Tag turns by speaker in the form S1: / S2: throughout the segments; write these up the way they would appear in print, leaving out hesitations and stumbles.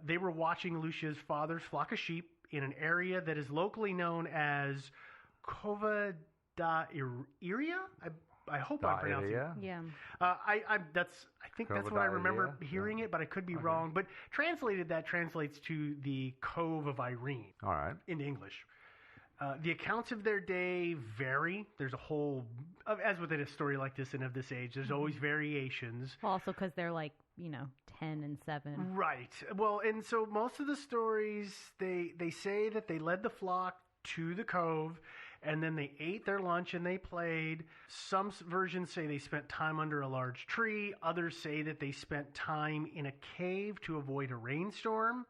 S1: They were watching Lucia's father's flock of sheep in an area that is locally known as Cova da Iria. I hope I'm pronouncing it.
S2: Yeah.
S1: I think that's what I remember hearing it, but I could be wrong. But that translates to the Cove of Irene.
S3: All right.
S1: In English. The accounts of their day vary. There's a whole, as within a story like this and of this age, there's always variations.
S2: Well, also because they're 10 and 7.
S1: Right. Well, and so most of the stories, they say that they led the flock to the cove, and then they ate their lunch and they played. Some versions say they spent time under a large tree. Others say that they spent time in a cave to avoid a rainstorm.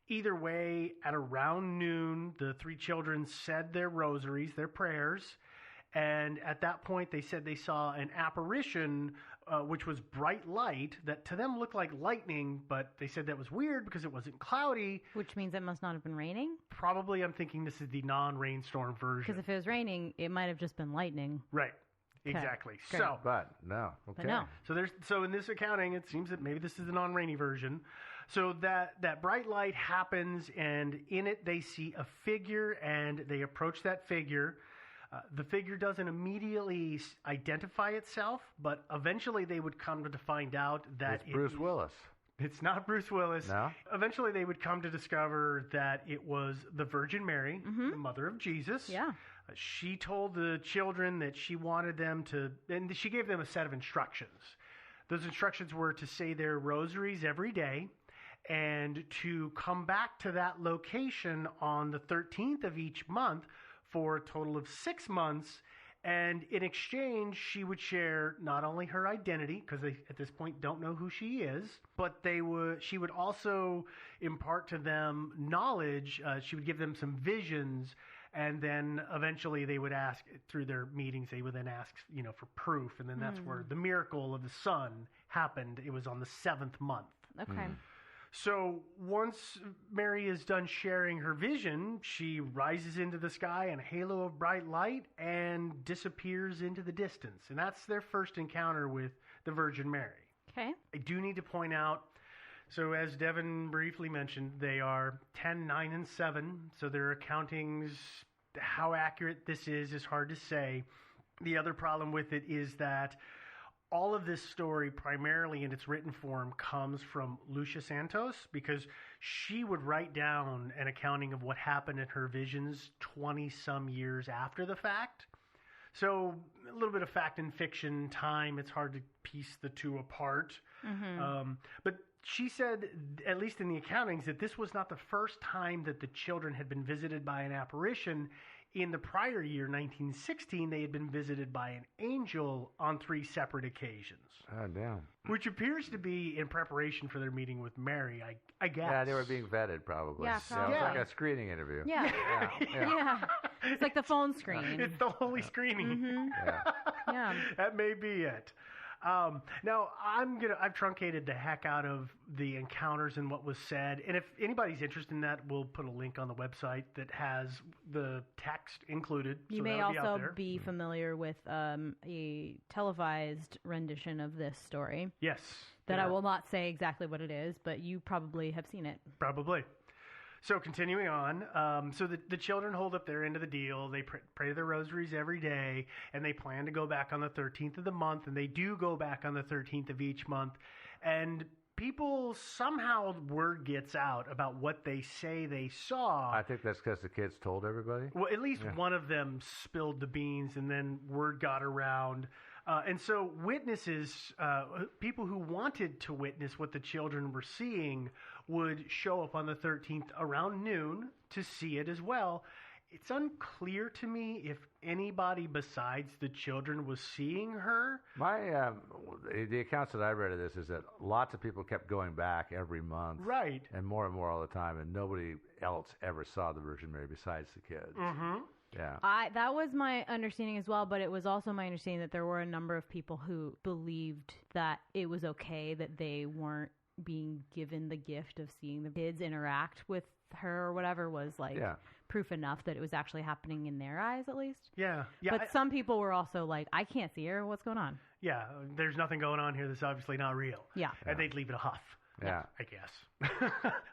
S1: Either way, at around noon, the 3 children said their rosaries, their prayers, and at that point they said they saw an apparition, which was bright light that to them looked like lightning, but they said that was weird because it wasn't cloudy.
S2: Which means it must not have been raining?
S1: Probably, I'm thinking this is the non-rainstorm version.
S2: Because if it was raining, it might have just been lightning.
S1: Right. Exactly.
S2: Great.
S1: So,
S3: but no. Okay.
S2: But no.
S1: So in this accounting, it seems that maybe this is the non-rainy version. So that bright light happens, and in it they see a figure, and they approach that figure. The figure doesn't immediately identify itself, but eventually they would come to find out that
S3: it's Bruce Willis.
S1: It's not Bruce Willis.
S3: No?
S1: Eventually they would come to discover that it was the Virgin Mary, the mother of Jesus.
S2: Yeah.
S1: She told the children that she wanted them to, and she gave them a set of instructions. Those instructions were to say their rosaries every day and to come back to that location on the 13th of each month for a total of 6 months. And in exchange, she would share not only her identity, because they at this point don't know who she is, but she would also impart to them knowledge. She would give them some visions, and then eventually they would ask, through their meetings, they would then ask, for proof, and then that's where the miracle of the sun happened. It was on the 7th month.
S2: Okay.
S1: So once Mary is done sharing her vision, she rises into the sky in a halo of bright light and disappears into the distance. And that's their first encounter with the Virgin Mary.
S2: Okay.
S1: I do need to point out, so as Devin briefly mentioned, they are 10, 9, and 7. So their accountings, how accurate this is hard to say. The other problem with it is that all of this story, primarily in its written form, comes from Lucia Santos, because she would write down an accounting of what happened in her visions 20-some years after the fact. So a little bit of fact and fiction time. It's hard to piece the two apart. But she said, at least in the accountings, that this was not the first time that the children had been visited by an apparition. In the prior year, 1916, they had been visited by an angel on 3 separate occasions.
S3: Oh, damn.
S1: Which appears to be in preparation for their meeting with Mary, I guess.
S3: Yeah, they were being vetted, probably.
S2: Yeah, probably.
S3: It was like a screening interview.
S2: Yeah. Yeah. It's like the phone screen.
S1: It's the holy screening.
S2: Yeah.
S1: That may be it. Now I've truncated the heck out of the encounters and what was said. And if anybody's interested in that, we'll put a link on the website that has the text included.
S2: You may also be familiar with a televised rendition of this story.
S1: Yes.
S2: That I will not say exactly what it is, but you probably have seen it.
S1: Probably. So continuing on, so the children hold up their end of the deal. They pray their rosaries every day, and they plan to go back on the 13th of the month, and they do go back on the 13th of each month. And people, somehow word gets out about what they say they saw.
S3: I think that's because the kids told everybody.
S1: Well, at least one of them spilled the beans, and then word got around. And so witnesses, people who wanted to witness what the children were seeing, would show up on the 13th around noon to see it as well. It's unclear to me if anybody besides the children was seeing her.
S3: The accounts that I read of this is that lots of people kept going back every month.
S1: Right.
S3: And more all the time, and nobody else ever saw the Virgin Mary besides the kids.
S1: Mm-hmm.
S3: Yeah.
S2: That was my understanding as well, but it was also my understanding that there were a number of people who believed that it was okay that they weren't being given the gift of seeing the kids interact with her or whatever was proof enough that it was actually happening in their eyes, at least.
S1: Yeah.
S2: But some people were also like, I can't see her. What's going on?
S1: Yeah. There's nothing going on here that's obviously not real.
S2: Yeah.
S1: And they'd leave it a huff.
S3: Yeah.
S1: I guess.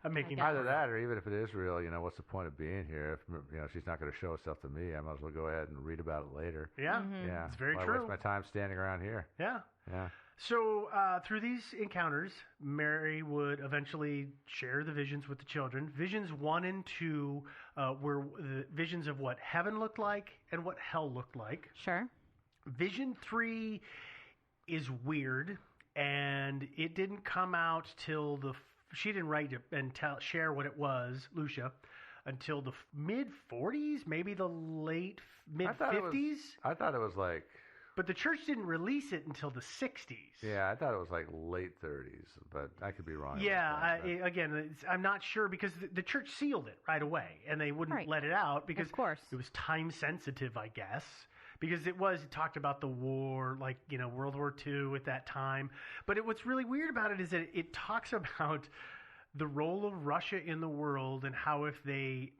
S1: I'm making
S2: guess.
S3: Either that, or even if it is real, what's the point of being here? If she's not going to show herself to me, I might as well go ahead and read about it later.
S1: Yeah,
S3: Yeah,
S1: it's very
S3: Why
S1: true.
S3: waste my time standing around here?
S1: Yeah.
S3: Yeah.
S1: So through these encounters, Mary would eventually share the visions with the children. Visions 1 and 2 were the visions of what heaven looked like and what hell looked like.
S2: Sure.
S1: Vision 3 is weird, and it didn't come out till she didn't write it and share what it was, Lucia, until the mid 40s, maybe the late mid 50s.
S3: I thought it was like.
S1: But the church didn't release it until the 60s.
S3: Yeah, I thought it was like late 30s, but I could be wrong.
S1: Yeah, I'm not sure because the church sealed it right away, and they wouldn't let it out because
S2: of course.
S1: It was time sensitive, I guess. Because it talked about the war, like, World War II at that time. But what's really weird about it is that it talks about the role of Russia in the world and how if they,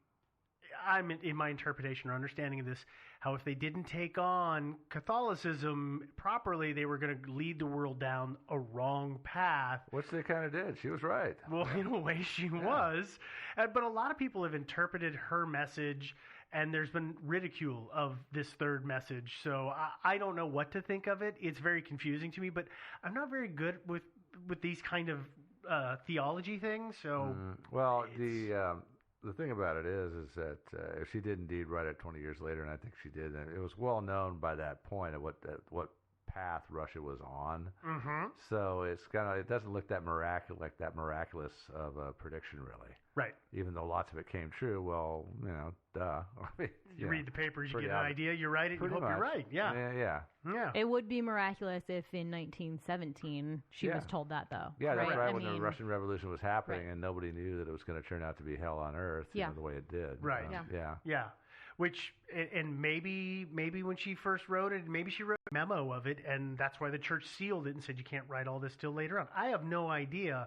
S1: in my interpretation or understanding of this, how if they didn't take on Catholicism properly, they were going to lead the world down a wrong path.
S3: Which they kind of did. She was right.
S1: Well, in a way she was. But a lot of people have interpreted her message, and there's been ridicule of this third message. So I don't know what to think of it. It's very confusing to me, but I'm not very good with these kind of theology things. So
S3: the thing about it is that if she did indeed write it 20 years later, and I think she did, and it was well known by that point of what path Russia was on.
S1: Mm-hmm.
S3: So it doesn't look that miraculous of a prediction, really.
S1: Right.
S3: Even though lots of it came true, well, duh.
S1: You read the papers, you get an idea, you write it, you hope you're right. Yeah.
S3: Yeah.
S2: It would be miraculous if in 1917 she was told that, though.
S3: Yeah, that's right.
S2: I
S3: When
S2: mean,
S3: the Russian Revolution was happening, and nobody knew that it was going to turn out to be hell on earth, the way it did.
S1: Right.
S3: Yeah.
S1: Which, and maybe when she first wrote it, maybe she wrote a memo of it, and that's why the church sealed it and said you can't write all this till later on. I have no idea.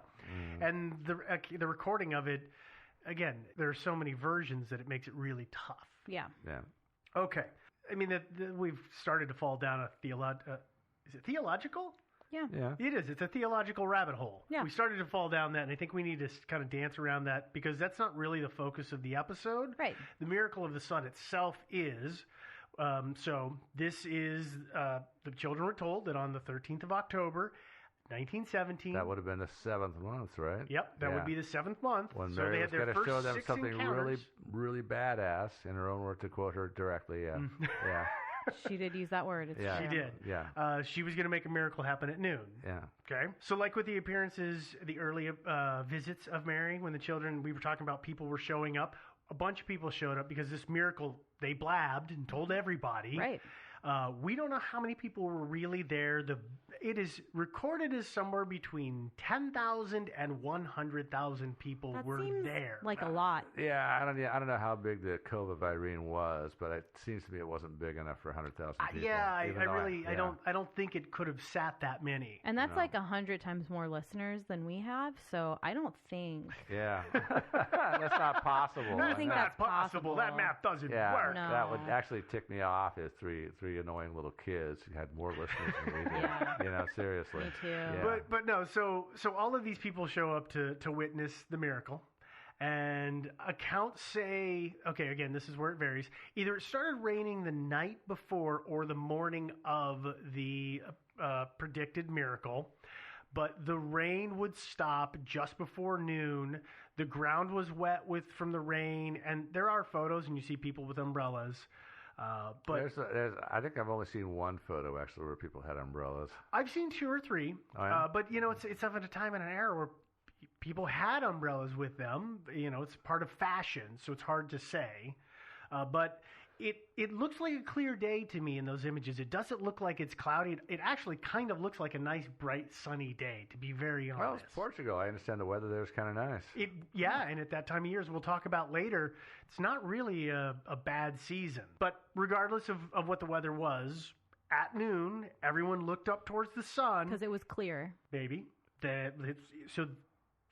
S1: And the recording of it, again, there are so many versions that it makes it really tough.
S2: Yeah.
S1: Okay. I mean, we've started to fall down is it theological?
S2: Yeah.
S1: It is. It's a theological rabbit hole.
S2: Yeah.
S1: We started to fall down that, and I think we need to kind of dance around that because that's not really the focus of the episode.
S2: Right.
S1: The miracle of the sun itself is. So this is, the children were told that on the 13th of October, 1917.
S3: That would have been the 7th month, right?
S1: Yep, that would be the 7th month.
S3: When
S1: so
S3: Mary
S1: they had
S3: was
S1: their
S3: going to
S1: first
S3: show them
S1: 6
S3: something
S1: encounters.
S3: really badass, in her own words, to quote her directly. Yeah.
S2: She did use that word. It's
S3: Yeah.
S2: true.
S1: She did.
S3: Yeah.
S1: She was going to make a miracle happen at noon.
S3: Yeah.
S1: Okay. So like with the appearances, the early visits of Mary, when the children, we were talking about people were showing up, a bunch of people showed up because this miracle, they blabbed and told everybody.
S2: Right.
S1: We don't know how many people were really there. It is recorded as somewhere between 10,000 and 100,000 people
S2: That
S1: were
S2: seems
S1: there.
S2: like a lot.
S3: Yeah, I don't know how big the Cove of Irene was, but it seems to me it wasn't big enough for 100,000 people.
S1: I don't think it could have sat that many.
S2: And that's like 100 times more listeners than we have, so I don't think.
S3: Yeah, that's not possible.
S2: I don't think that's possible.
S1: That math doesn't work.
S2: No.
S3: That would actually tick me off as three annoying little kids who had more listeners than we did.
S2: Yeah.
S3: Seriously.
S2: Me too.
S3: Yeah.
S1: But no, so all of these people show up to witness the miracle. And accounts say, okay, again, this is where it varies. Either it started raining the night before or the morning of the predicted miracle. But the rain would stop just before noon. The ground was wet from the rain. And there are photos, and you see people with umbrellas. But
S3: I think I've only seen one photo actually where people had umbrellas.
S1: I've seen 2 or 3.
S3: Oh, yeah?
S1: But it's of a time and an era where people had umbrellas with them. It's part of fashion, so it's hard to say. But it looks like a clear day to me in those images. It doesn't look like it's cloudy. It actually kind of looks like a nice, bright, sunny day, to be very honest.
S3: Well, it's Portugal. I understand the weather there is kind of nice.
S1: And at that time of year, as we'll talk about later, it's not really a bad season. But regardless of what the weather was, at noon, everyone looked up towards the sun.
S2: Because it was clear.
S1: Maybe. So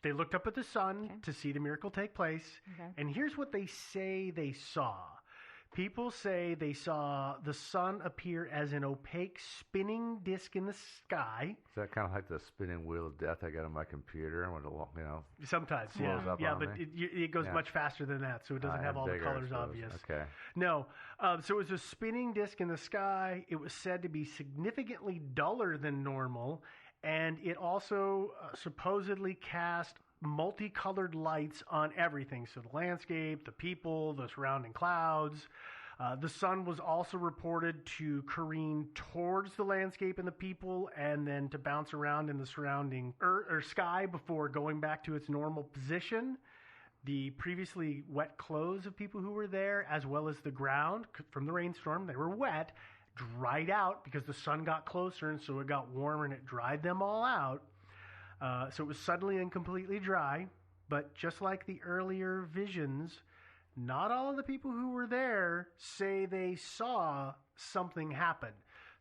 S1: they looked up at the sun to see the miracle take place.
S2: Okay.
S1: And here's what they say they saw. People say they saw the sun appear as an opaque spinning disk in the sky.
S3: Is that kind of like the spinning wheel of death I got on my computer? When
S1: Sometimes,
S3: blows up on
S1: but
S3: me?
S1: it goes much faster than that, so it doesn't have all the
S3: bigger,
S1: colors
S3: I suppose.
S1: obvious.
S3: Okay.
S1: No. So it was a spinning disk in the sky. It was said to be significantly duller than normal, and it also supposedly cast multicolored lights on everything. So the landscape, the people, the surrounding clouds. The sun was also reported to careen towards the landscape and the people, and then to bounce around in the surrounding sky before going back to its normal position. The previously wet clothes of people who were there, as well as the ground from the rainstorm, they were wet, dried out because the sun got closer, and so it got warmer and it dried them all out. So it was suddenly and completely dry, but just like the earlier visions, not all of the people who were there say they saw something happen.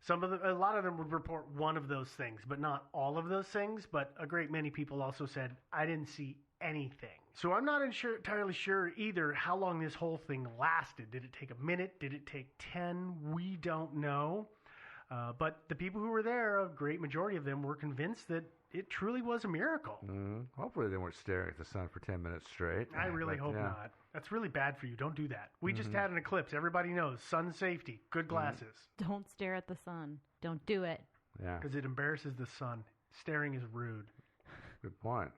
S1: A lot of them would report one of those things, but not all of those things. But a great many people also said, I didn't see anything. So I'm not entirely sure either how long this whole thing lasted. Did it take a minute? Did it take 10? We don't know. But the people who were there, a great majority of them, were convinced that it truly was a miracle.
S3: Hopefully they weren't staring at the sun for 10 minutes straight.
S1: I really hope not. That's really bad for you. Don't do that. We just had an eclipse. Everybody knows. Sun safety. Good glasses.
S2: Don't stare at the sun. Don't do it.
S3: Yeah.
S1: Because it embarrasses the sun. Staring is rude.
S3: Good point.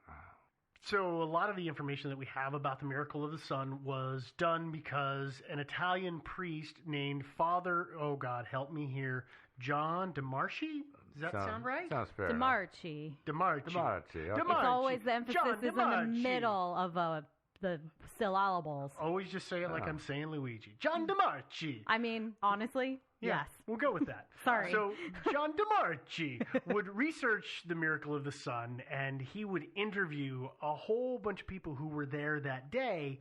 S1: So a lot of the information that we have about the miracle of the sun was done because an Italian priest named Father, oh God, help me here, John DeMarchi? Does that sound right?
S3: Sounds fair.
S2: DeMarchi.
S1: DeMarchi.
S3: Okay.
S2: It's always the emphasis
S1: John
S2: is in
S1: DeMarchi.
S2: the middle of the syllables.
S1: Always just say it like I'm saying Luigi. John DeMarchi.
S2: I mean, honestly,
S1: Yeah,
S2: yes.
S1: we'll go with that.
S2: Sorry.
S1: So John DeMarchi would research the miracle of the sun, and he would interview a whole bunch of people who were there that day.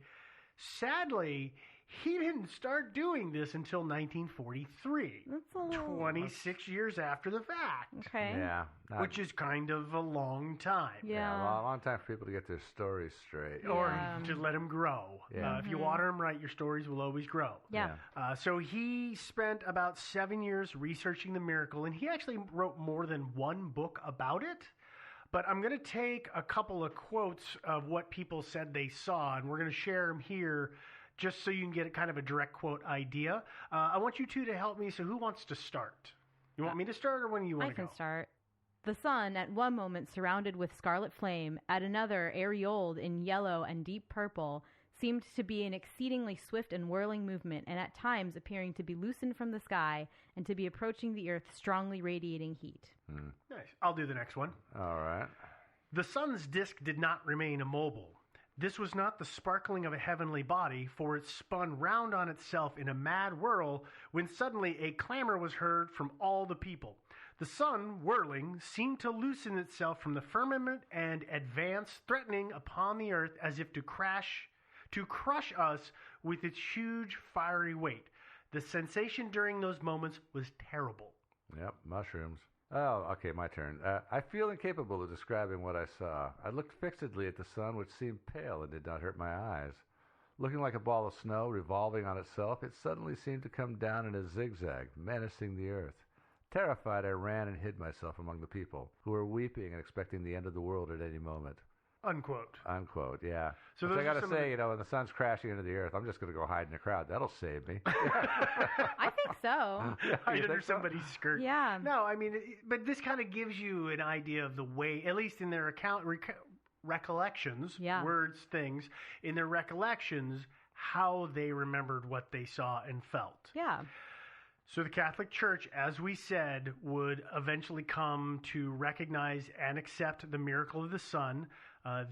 S1: Sadly, he didn't start doing this until 1943.
S2: That's a little...
S1: 26 years after the fact.
S2: Okay.
S3: Yeah.
S1: Which is kind of a long time.
S2: Yeah.
S3: Well, a long time for people to get their stories straight.
S1: Or
S2: Yeah.
S1: to let them grow.
S3: Yeah.
S1: If you water them right, your stories will always grow.
S2: Yeah.
S1: So he spent about 7 years researching the miracle, and he actually wrote more than one book about it. But I'm going to take a couple of quotes of what people said they saw, and we're going to share them here just so you can get a kind of a direct quote idea. I want you two to help me. So who wants to start? You want me to start, or when do you want
S2: I
S1: to go?
S2: can start. The sun, at one moment surrounded with scarlet flame, at another aureoled in yellow and deep purple, seemed to be an exceedingly swift and whirling movement, and at times appearing to be loosened from the sky and to be approaching the earth, strongly radiating heat.
S1: Nice. I'll do the next one.
S3: All right.
S1: The sun's disk did not remain immobile. This was not the sparkling of a heavenly body, for it spun round on itself in a mad whirl, when suddenly a clamor was heard from all the people. The sun, whirling, seemed to loosen itself from the firmament and advance, threatening upon the earth as if to crush us with its huge fiery weight. The sensation during those moments was terrible.
S3: Yep, mushrooms. Oh, okay, my turn. I feel incapable of describing what I saw. I looked fixedly at the sun, which seemed pale and did not hurt my eyes. Looking like a ball of snow revolving on itself, it suddenly seemed to come down in a zigzag, menacing the earth. Terrified, I ran and hid myself among the people, who were weeping and expecting the end of the world at any moment.
S1: Unquote.
S3: Unquote, yeah.
S1: So
S3: Which
S1: those
S3: I
S1: are
S3: got to
S1: some of
S3: say, when the sun's crashing into the earth, I'm just going to go hide in a crowd. That'll save me.
S2: I think so.
S1: Hide
S3: You
S1: under
S3: think so?
S1: somebody's skirt.
S2: Yeah.
S1: No, I mean, but this kind of gives you an idea of the way, at least in their recollections,
S2: Yeah.
S1: words, things, in their recollections, how they remembered what they saw and felt.
S2: Yeah.
S1: So the Catholic Church, as we said, would eventually come to recognize and accept the miracle of the sun.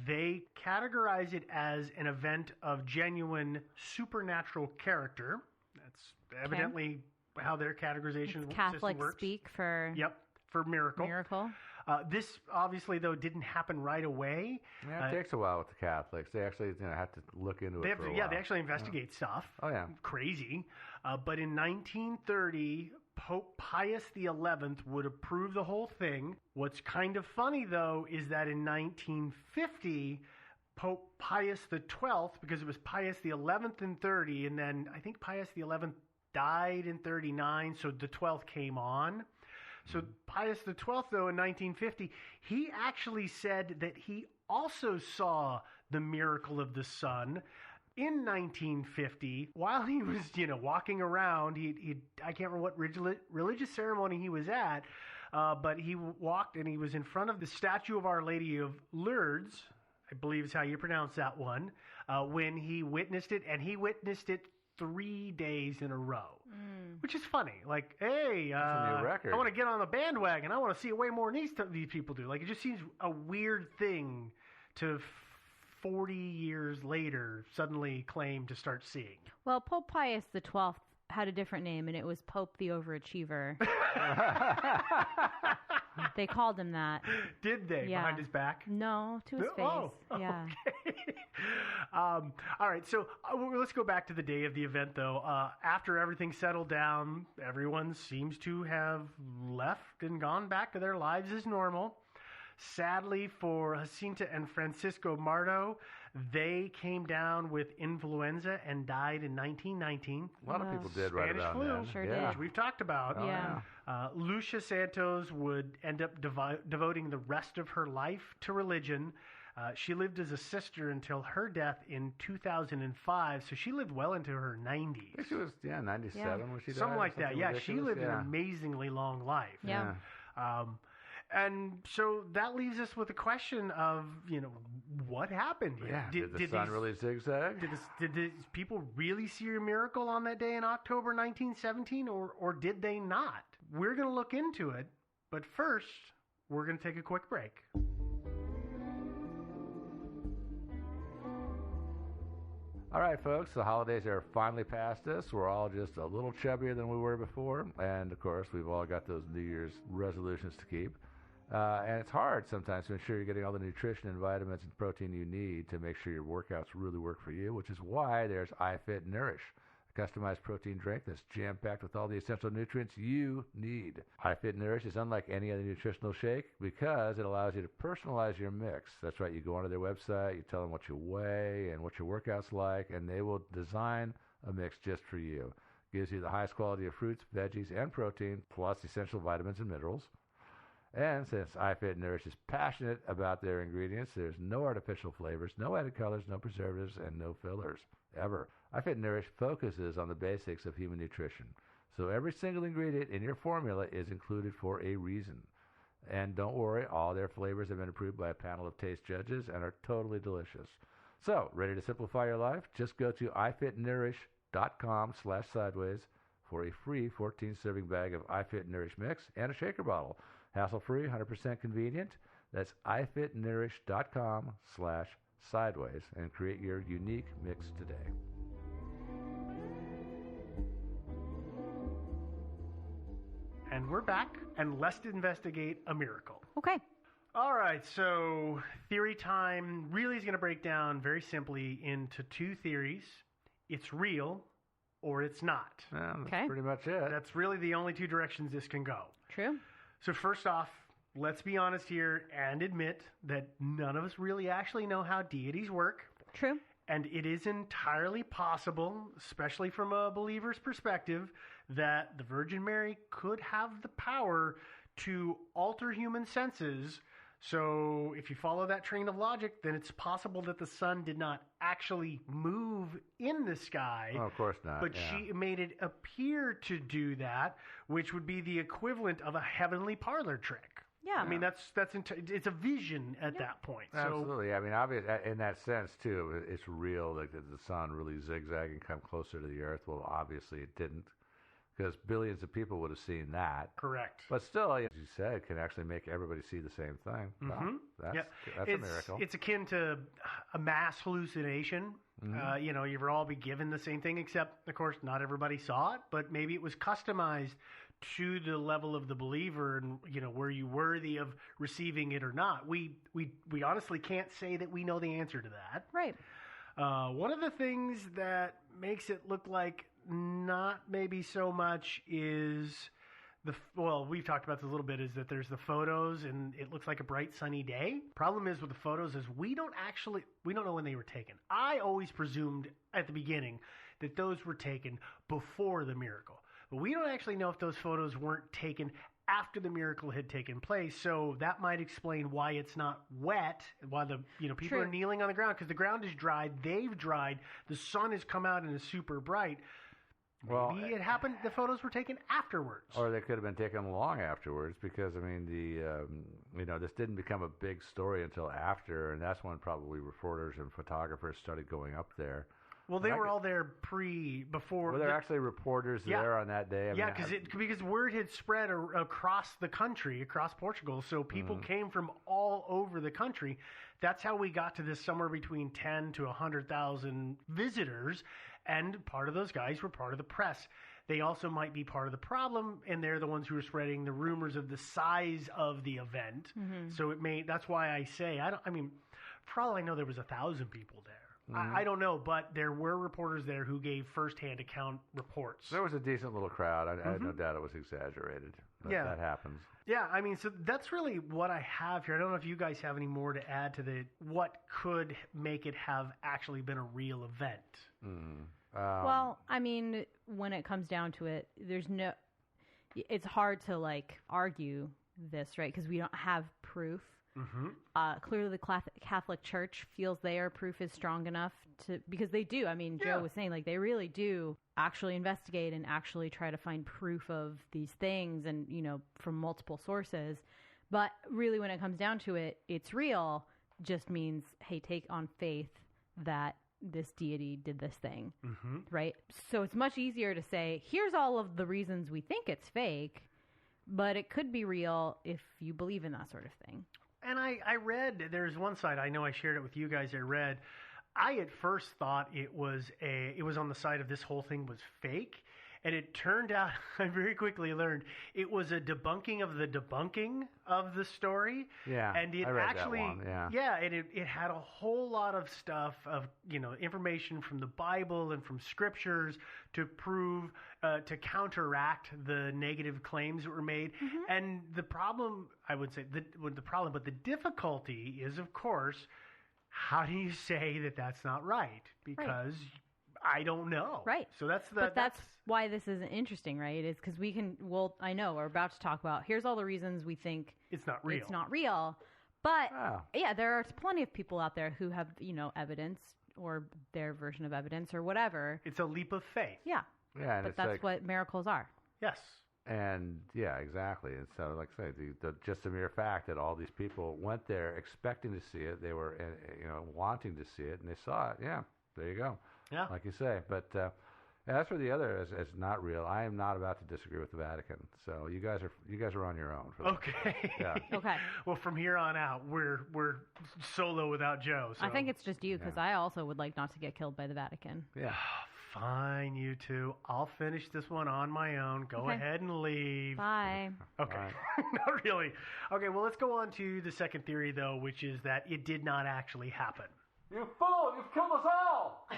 S1: They categorize it as an event of genuine supernatural character. That's evidently how their categorization
S2: It's Catholic
S1: system works.
S2: speak for
S1: Yep, for miracle.
S2: miracle.
S1: This obviously, though, didn't happen right away.
S3: Yeah, it takes a while with the Catholics. They actually have to look into it for a while.
S1: Yeah, they actually investigate stuff.
S3: Oh, yeah.
S1: Crazy. But in 1930, Pope Pius XI would approve the whole thing. What's kind of funny, though, is that in 1950, Pope Pius XII, because it was Pius the 11th in 30, and then I think Pius the 11th died in 39, so the 12th came on. So Pius XII, though, in 1950, he actually said that he also saw the miracle of the sun in 1950 while he was, walking around. I can't remember what religious ceremony he was at, but he walked and he was in front of the statue of Our Lady of Lourdes, I believe is how you pronounce that one, when he witnessed it, and he witnessed it 3 days in a row, which is funny. Like, hey,
S3: That's a new record.
S1: I want to get on the bandwagon. I want to see it way more than these people do. Like, it just seems a weird thing to 40 years later suddenly claim to start seeing.
S2: Well, Pope Pius XII had a different name, and it was Pope the Overachiever. They called him that.
S1: Did they?
S2: Yeah.
S1: Behind his back?
S2: No, to his face.
S1: Oh,
S2: yeah.
S1: Okay. All right, so let's go back to the day of the event, though. After everything settled down, everyone seems to have left and gone back to their lives as normal. Sadly for Jacinta and Francisco Marto, they came down with influenza and died in 1919.
S3: A lot of people did right
S1: Spanish
S3: about
S1: flu,
S3: then.
S2: Sure
S3: yeah.
S2: did.
S1: which we've talked about.
S3: Oh,
S2: Yeah.
S1: Lucia Santos would end up devoting the rest of her life to religion. She lived as a sister until her death in 2005, so she lived well into her 90s.
S3: I think she was, 97 when she died.
S1: Something like that. Yeah, she
S3: ridiculous.
S1: lived an amazingly long life.
S2: Yeah.
S1: And so that leaves us with the question of, what happened here?
S3: Yeah, did the sun really zigzag?
S1: Did these people really see a miracle on that day in October 1917, or did they not? We're going to look into it, but first, we're going to take a quick break.
S3: All right, folks, the holidays are finally past us. We're all just a little chubbier than we were before. And, of course, we've all got those New Year's resolutions to keep. And it's hard sometimes to ensure you're getting all the nutrition and vitamins and protein you need to make sure your workouts really work for you, which is why there's iFit Nourish, a customized protein drink that's jam-packed with all the essential nutrients you need. iFit Nourish is unlike any other nutritional shake because it allows you to personalize your mix. That's right, you go onto their website, you tell them what you weigh and what your workout's like, and they will design a mix just for you. Gives you the highest quality of fruits, veggies, and protein, plus essential vitamins and minerals. And since iFit Nourish is passionate about their ingredients, there's no artificial flavors, no added colors, no preservatives, and no fillers, ever. iFit Nourish focuses on the basics of human nutrition. So every single ingredient in your formula is included for a reason. And don't worry, all their flavors have been approved by a panel of taste judges and are totally delicious. So, ready to simplify your life? Just go to ifitnourish.com/sideways for a free 14-serving bag of iFit Nourish mix and a shaker bottle. Hassle-free, 100% convenient. That's ifitnourish.com/sideways and create your unique mix today.
S1: And we're back, and let's investigate a miracle.
S2: Okay.
S1: All right, so theory time really is going to break down very simply into two theories. It's real or it's not.
S3: Well, that's
S2: Okay.
S3: pretty much it.
S1: That's really the only two directions this can go.
S2: True.
S1: So first off, let's be honest here and admit that none of us really actually know how deities work.
S2: True.
S1: And it is entirely possible, especially from a believer's perspective, that the Virgin Mary could have the power to alter human senses. So if you follow that train of logic, then it's possible that the sun did not actually move in the sky.
S3: Oh, of course not.
S1: But
S3: yeah.
S1: she made it appear to do that, which would be the equivalent of a heavenly parlor trick.
S2: Yeah.
S1: I mean, it's a vision at that point. So
S3: Absolutely. I mean, obviously, in that sense, too, it's real that the sun really zigzagged and come closer to the earth. Well, obviously it didn't, because billions of people would have seen that.
S1: correct.
S3: But still, as you said, it can actually make everybody see the same thing. Well,
S1: Mhm.
S3: that's
S1: Yep.
S3: a miracle.
S1: It's akin to a mass hallucination.
S3: Mhm.
S1: You've all be given the same thing, except, of course, not everybody saw it, but maybe it was customized to the level of the believer, and were you worthy of receiving it or not? We honestly can't say that we know the answer to that.
S2: Right.
S1: One of the things that makes it look like not maybe so much is Well, we've talked about this a little bit, is that there's the photos and it looks like a bright sunny day. Problem is with the photos is we don't know when they were taken. I always presumed at the beginning that those were taken before the miracle. But we don't actually know if those photos weren't taken after the miracle had taken place. So that might explain why it's not wet, why the people
S2: True.
S1: are kneeling on the ground, because the ground is dried, they've dried, the sun has come out and is super bright.
S3: Well,
S1: Maybe it happened. The photos were taken afterwards,
S3: or they could have been taken long afterwards, because I mean this didn't become a big story until after, and that's when probably reporters and photographers started going up there.
S1: Well, they were all there before.
S3: Were there actually reporters there on that day?
S1: Because word had spread across the country, across Portugal, so people came from all over the country. That's how we got to this somewhere between 10 to 100,000 visitors. And part of those guys were part of the press. They also might be part of the problem, and they're the ones who are spreading the rumors of the size of the event. Mm-hmm. So that's why I say, for all I know, there was 1,000 people there. Mm-hmm. I don't know, but there were reporters there who gave firsthand account reports.
S3: There was a decent little crowd. I had no doubt it was exaggerated. That happens.
S1: Yeah, so that's really what I have here. I don't know if you guys have any more to add to what could make it have actually been a real event.
S2: Well, when it comes down to it, it's hard to argue this, right? Because we don't have proof. Mm-hmm. Clearly the Catholic Church feels their proof is strong enough because they do. Joe was saying they really do actually investigate and actually try to find proof of these things and, from multiple sources. But really when it comes down to it, it's real just means, hey, take on faith that this deity did this thing, right? So it's much easier to say, here's all of the reasons we think it's fake, but it could be real if you believe in that sort of thing.
S1: And I read, there's one side, I know I shared it with you guys, I at first thought it was on the side of this whole thing was fake. And it turned out, I very quickly learned, it was a debunking of the debunking of the story.
S3: Yeah,
S1: and it
S3: I read
S1: actually,
S3: that one. Yeah,
S1: and it had a whole lot of stuff of, information from the Bible and from scriptures to prove, to counteract the negative claims that were made. Mm-hmm. And the problem, I would say, but the difficulty is, of course, how do you say that that's not right? Because I don't know.
S2: Right.
S1: So that's
S2: why this isn't interesting, right? Is because I know we're about to talk about, here's all the reasons we think
S1: it's not real.
S2: But there are plenty of people out there who have, evidence or their version of evidence or whatever.
S1: It's a leap of faith.
S2: Yeah.
S3: Yeah. And
S2: but that's what miracles are.
S1: Yes.
S3: And yeah, exactly. And so, like I say, just the mere fact that all these people went there expecting to see it, they were, wanting to see it, and they saw it. Yeah, there you go.
S1: Yeah,
S3: like you say. But as for the other, as not real, I am not about to disagree with the Vatican. So you guys are on your own. For
S1: okay.
S3: Yeah.
S2: Okay.
S1: Well, from here on out, we're solo without Joe. So.
S2: I think it's just you because I also would like not to get killed by the Vatican.
S3: Yeah.
S1: Fine, you two. I'll finish this one on my own. Go ahead and leave.
S2: Bye.
S1: Okay. Not really. Okay, well, let's go on to the second theory, though, which is that it did not actually happen.
S3: You fool! You've killed us all!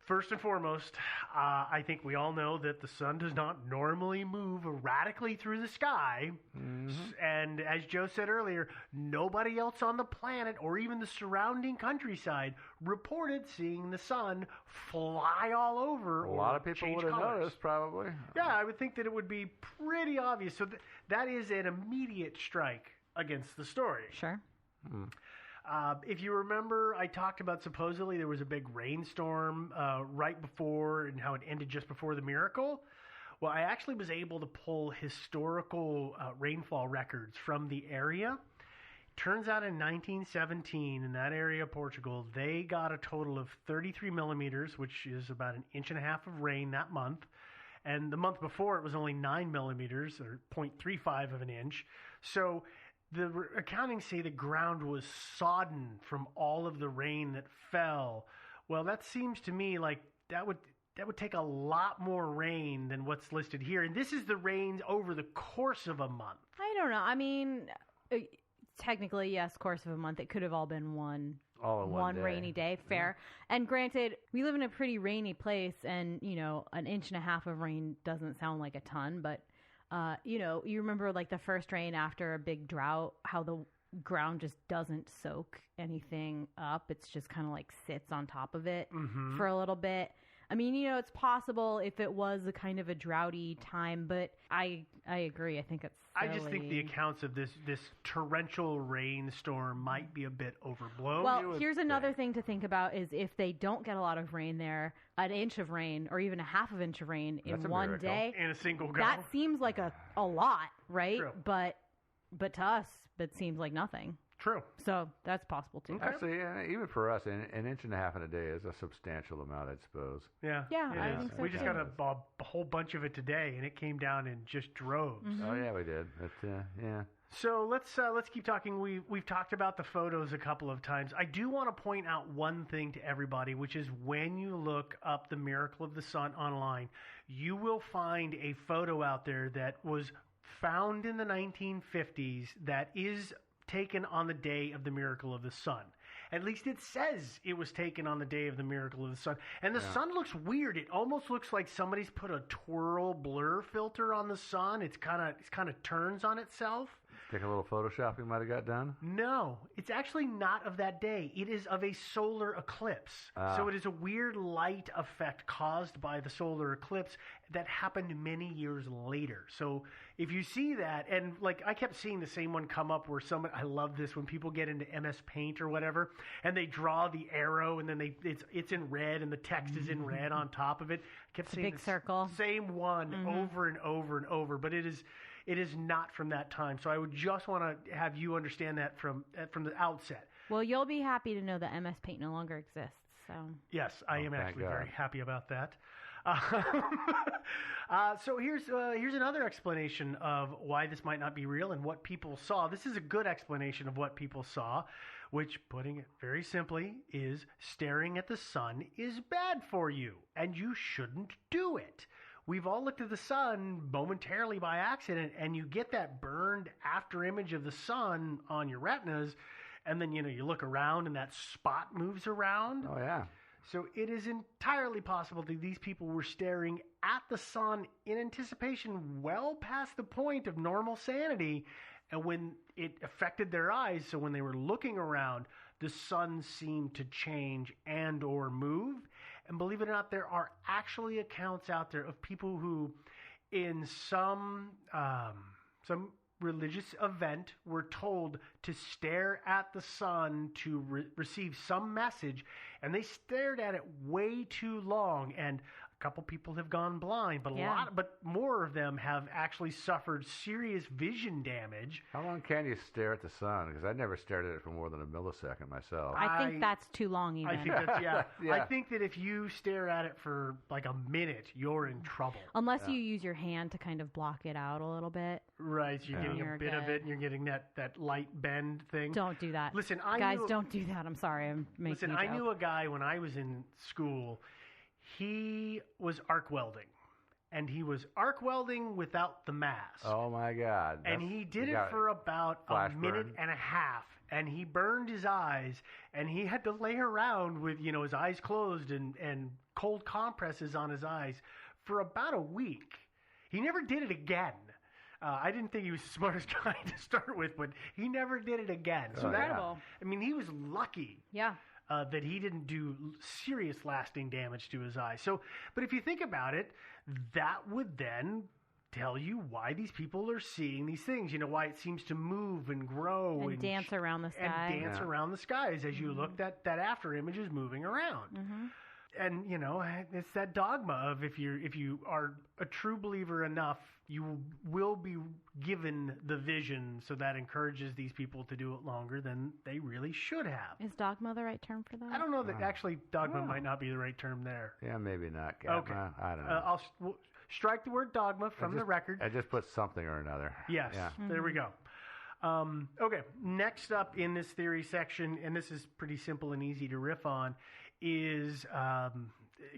S1: First and foremost, I think we all know that the sun does not normally move erratically through the sky. Mm-hmm. And as Joe said earlier, nobody else on the planet or even the surrounding countryside reported seeing the sun fly all over.
S3: A lot of people would have noticed, probably.
S1: Yeah, I would think that it would be pretty obvious. So that is an immediate strike against the story.
S2: Sure.
S3: Hmm.
S1: If you remember, I talked about supposedly there was a big rainstorm right before and how it ended just before the miracle. Well, I actually was able to pull historical rainfall records from the area. Turns out in 1917, in that area of Portugal, they got a total of 33 millimeters, which is about 1.5 inches of rain that month. And the month before, it was only 9 millimeters, or 0.35 of an inch. So the accountings say the ground was sodden from all of the rain that fell. Well, that seems to me like that would take a lot more rain than what's listed here. And this is the rains over the course of a month.
S2: I don't know. technically, yes, course of a month. It could have all been one
S3: All in one day.
S2: rainy day. Fair. And granted, we live in a pretty rainy place, and, an inch and a half of rain doesn't sound like a ton, but, you remember like the first rain after a big drought, how the ground just doesn't soak anything up. It's just kind of like sits on top of it for a little bit. I mean, it's possible if it was a kind of a droughty time, but I agree. I think it's silly.
S1: I just think the accounts of this torrential rainstorm might be a bit overblown.
S2: Well, here's another thing to think about is if they don't get a lot of rain there, an inch of rain or even a half of inch of rain in one day.
S1: In a single go.
S2: That seems like a lot, right?
S1: True.
S2: But to us, it seems like nothing.
S1: True.
S2: So that's possible too.
S1: Okay.
S3: Actually, even for us, an inch and a half in a day is a substantial amount, I suppose.
S1: Yeah.
S2: Yeah,
S1: it
S2: I
S1: is.
S2: think so
S1: We just
S2: too.
S1: got a whole bunch of it today, and it came down in just droves.
S3: Oh yeah, we did. But, yeah.
S1: So let's keep talking. We've talked about the photos a couple of times. I do want to point out one thing to everybody, which is when you look up the Miracle of the Sun online, you will find a photo out there that was found in the 1950s that is taken on the day of the Miracle of the Sun. At least it says it was taken on the day of the Miracle of the Sun. And the sun looks weird. It almost looks like somebody's put a twirl blur filter on the sun. It's kind of turns on itself.
S3: Think a little photoshopping might have got done?
S1: No, it's actually not of that day. It is of a solar eclipse. So it is a weird light effect caused by the solar eclipse that happened many years later. So if you see that, and like I kept seeing the same one come up where I love this when people get into MS Paint or whatever, and they draw the arrow, and then it's in red, and the text is in red on top of it. I kept seeing
S2: big circle.
S1: Same one over and over and over, but it is not from that time. So I would just want to have you understand that from the outset.
S2: Well, you'll be happy to know that MS Paint no longer exists. So
S1: Yes, I am
S3: thank
S1: actually
S3: God.
S1: very happy about that. So here's another explanation of why this might not be real and what people saw. This is a good explanation of what people saw, which, putting it very simply, is staring at the sun is bad for you, and you shouldn't do it. We've all looked at the sun momentarily by accident, and you get that burned after image of the sun on your retinas, and then, you look around and that spot moves around.
S3: Oh, yeah.
S1: So it is entirely possible that these people were staring at the sun in anticipation well past the point of normal sanity, and when it affected their eyes, so when they were looking around, the sun seemed to change and or move. And believe it or not, there are actually accounts out there of people who, in some religious event, were told to stare at the sun to receive some message, and they stared at it way too long, and a couple people have gone blind, but but more of them have actually suffered serious vision damage.
S3: How long can you stare at the sun? Because I never stared at it for more than a millisecond myself.
S2: I think that's too long even.
S1: I think that's,
S3: Yeah.
S1: I think that if you stare at it for like a minute, you're in trouble.
S2: Unless you use your hand to kind of block it out a little bit.
S1: Right, you're getting
S2: You're
S1: a bit of
S2: good.
S1: it, and you're getting that light bend thing.
S2: Don't do that.
S1: Listen,
S2: Guys, don't do that. I'm sorry. I'm making
S1: Listen,
S2: a
S1: I
S2: joke.
S1: knew a guy when I was in school. He was arc welding, and he was arc welding without the mask.
S3: Oh, my God.
S1: And he did it for about a
S3: Flash
S1: minute
S3: burn.
S1: and a half, and he burned his eyes, and he had to lay around with, his eyes closed and cold compresses on his eyes for about a week. He never did it again. I didn't think he was the smartest guy to start with, but he never did it again. So
S2: Incredible.
S1: he was lucky.
S2: Yeah.
S1: That he didn't do serious lasting damage to his eyes. So, but if you think about it, that would then tell you why these people are seeing these things. Why it seems to move and grow
S2: And dance around the sky.
S1: And dance around the skies as you look. That after image is moving around. And it's that dogma of if you are a true believer enough, you will be given the vision, so that encourages these people to do it longer than they really should have.
S2: Is dogma the right term for that?
S1: I don't know that actually dogma might not be the right term there.
S3: Yeah, maybe not. Captain.
S1: Okay.
S3: I don't know.
S1: We'll strike the word dogma from the record.
S3: I just put something or another.
S1: Yes,
S3: Yeah.
S1: there we go. Okay, next up in this theory section, and this is pretty simple and easy to riff on, is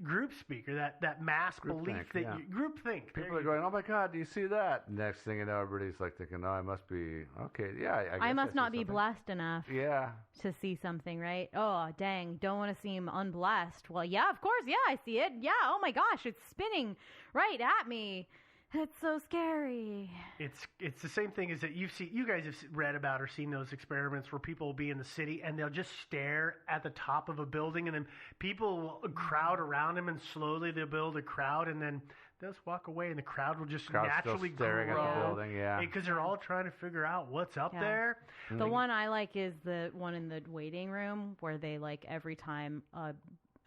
S1: group speak, or that mass belief group think.
S3: People are going, oh my God, do you see that? Next thing you know, everybody's like thinking, oh, I must be, okay, yeah.
S2: I must not be blessed enough to see something, right? Oh, dang, don't want to seem unblessed. Well, yeah, of course, yeah, I see it. Yeah, oh my gosh, it's spinning right at me. It's so scary.
S1: It's the same thing as that you guys have read about or seen those experiments where people will be in the city and they'll just stare at the top of a building, and then people will crowd around them, and slowly they'll build a crowd, and then they'll just walk away and the crowd will just naturally
S3: staring
S1: grow
S3: at the building,
S1: because they're all trying to figure out what's up there.
S2: The one I like is the one in the waiting room where they, like, every time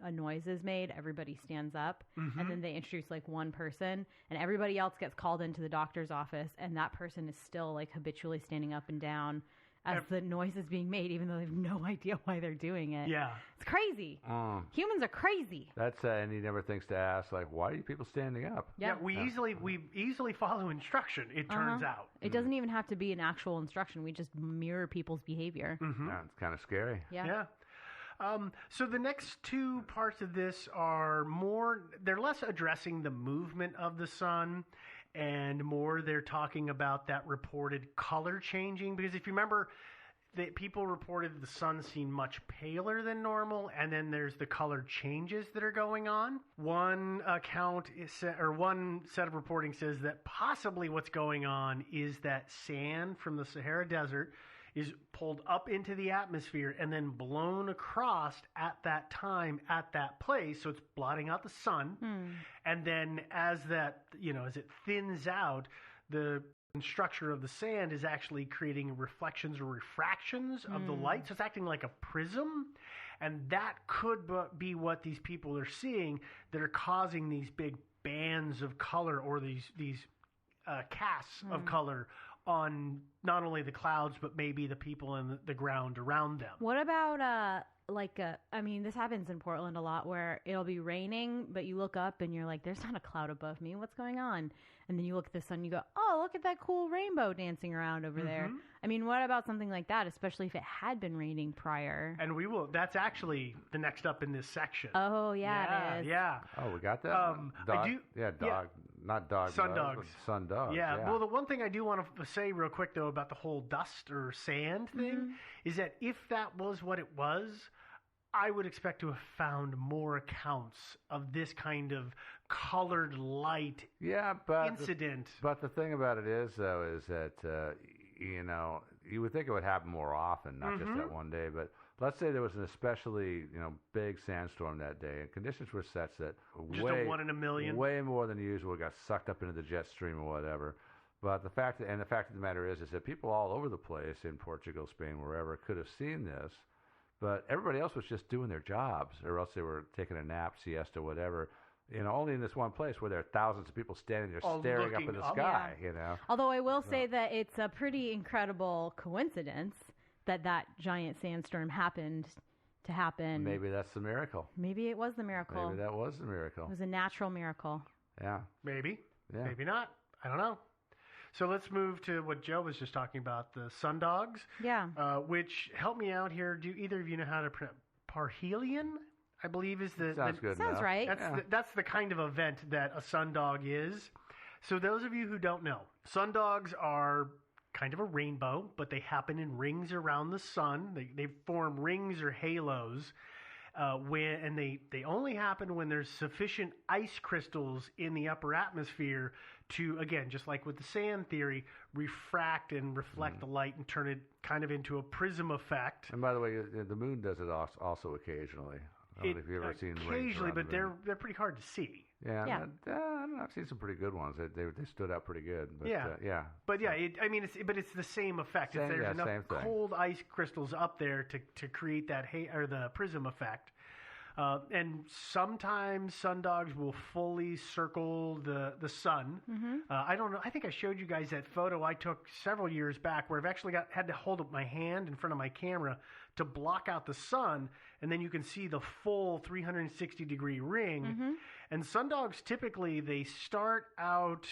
S2: a noise is made, everybody stands up, and then they introduce like one person, and everybody else gets called into the doctor's office, and that person is still like habitually standing up and down as the noise is being made, even though they have no idea why they're doing it.
S1: Yeah,
S2: it's crazy. Humans are crazy.
S3: That's and he never thinks to ask, like, why are you people standing up?
S1: Yeah, we easily follow instruction. It turns out
S2: it doesn't even have to be an actual instruction. We just mirror people's behavior.
S3: Yeah, it's kind of scary.
S2: Yeah.
S1: So the next two parts of this they're less addressing the movement of the sun, and more they're talking about that reported color changing. Because if you remember, people reported the sun seemed much paler than normal, and then there's the color changes that are going on. One one set of reporting says that possibly what's going on is that sand from the Sahara Desert is pulled up into the atmosphere and then blown across at that time at that place, so it's blotting out the sun. And then as that, as it thins out, the structure of the sand is actually creating reflections or refractions of the light, so it's acting like a prism. And that could be what these people are seeing that are causing these big bands of color, or these casts of color on not only the clouds, but maybe the people in the ground around them.
S2: What about, this happens in Portland a lot, where it'll be raining, but you look up and you're like, there's not a cloud above me. What's going on? And then you look at the sun and you go, oh, look at that cool rainbow dancing around over there. I mean, what about something like that, especially if it had been raining prior?
S1: And that's actually the next up in this section.
S2: Oh, yeah, it is.
S1: Yeah.
S3: Oh, we got that? Dog. Dog. Not dog.
S1: Sun dogs.
S3: Sun dogs.
S1: Yeah. Well, the one thing I do want to say real quick, though, about the whole dust or sand thing is that if that was what it was, I would expect to have found more accounts of this kind of colored light incident.
S3: But the thing about it is, though, is that, you would think it would happen more often, not just that one day. But let's say there was an especially, big sandstorm that day, and conditions were such that
S1: just a 1 in a million,
S3: way more than usual, got sucked up into the jet stream or whatever. But the fact of the matter is that people all over the place in Portugal, Spain, wherever, could have seen this. But everybody else was just doing their jobs, or else they were taking a nap, siesta, whatever. Only in this one place where there are thousands of people standing there staring up in the sky.
S2: Although I will say that it's a pretty incredible coincidence that giant sandstorm happened to happen.
S3: Maybe that's the miracle.
S2: Maybe it was the miracle.
S3: Maybe that was the miracle.
S2: It was a natural miracle.
S3: Yeah.
S1: Maybe.
S3: Yeah.
S1: Maybe not. I don't know. So let's move to what Joe was just talking about, the sun dogs.
S2: Yeah.
S1: Which, help me out here. Do either of you know how to pronounce parhelion? I believe is the...
S3: Sounds good
S2: Sounds
S3: enough.
S2: right.
S1: That's the kind of event that a sun dog is. So those of you who don't know, sun dogs are kind of a rainbow, but they happen in rings around the sun. They form rings or halos. And they only happen when there's sufficient ice crystals in the upper atmosphere to, again, just like with the sand theory, refract and reflect the light and turn it kind of into a prism effect.
S3: And by the way, the moon does it also occasionally. I don't know if you've ever seen
S1: occasionally, but they're pretty hard to see.
S3: Yeah. I don't know, I've seen some pretty good ones. They stood out pretty good. But,
S1: But it's the same effect. There's enough cold ice crystals up there to create that the prism effect. And sometimes sun dogs will fully circle the sun. I don't know. I think I showed you guys that photo I took several years back where I've actually had to hold up my hand in front of my camera to block out the sun, and then you can see the full 360-degree ring. And sun dogs typically, they start out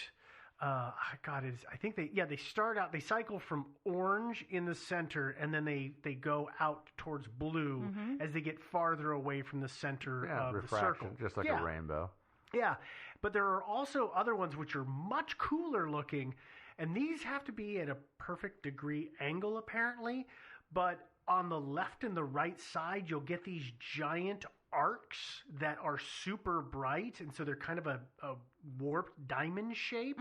S1: God, I think they start out, they cycle from orange in the center, and then they go out towards blue as they get farther away from the center of
S3: refraction,
S1: the circle.
S3: Just like a rainbow.
S1: Yeah, but there are also other ones which are much cooler looking, and these have to be at a perfect degree angle apparently, but on the left and the right side, you'll get these giant arcs that are super bright, and so they're kind of a warped diamond shape,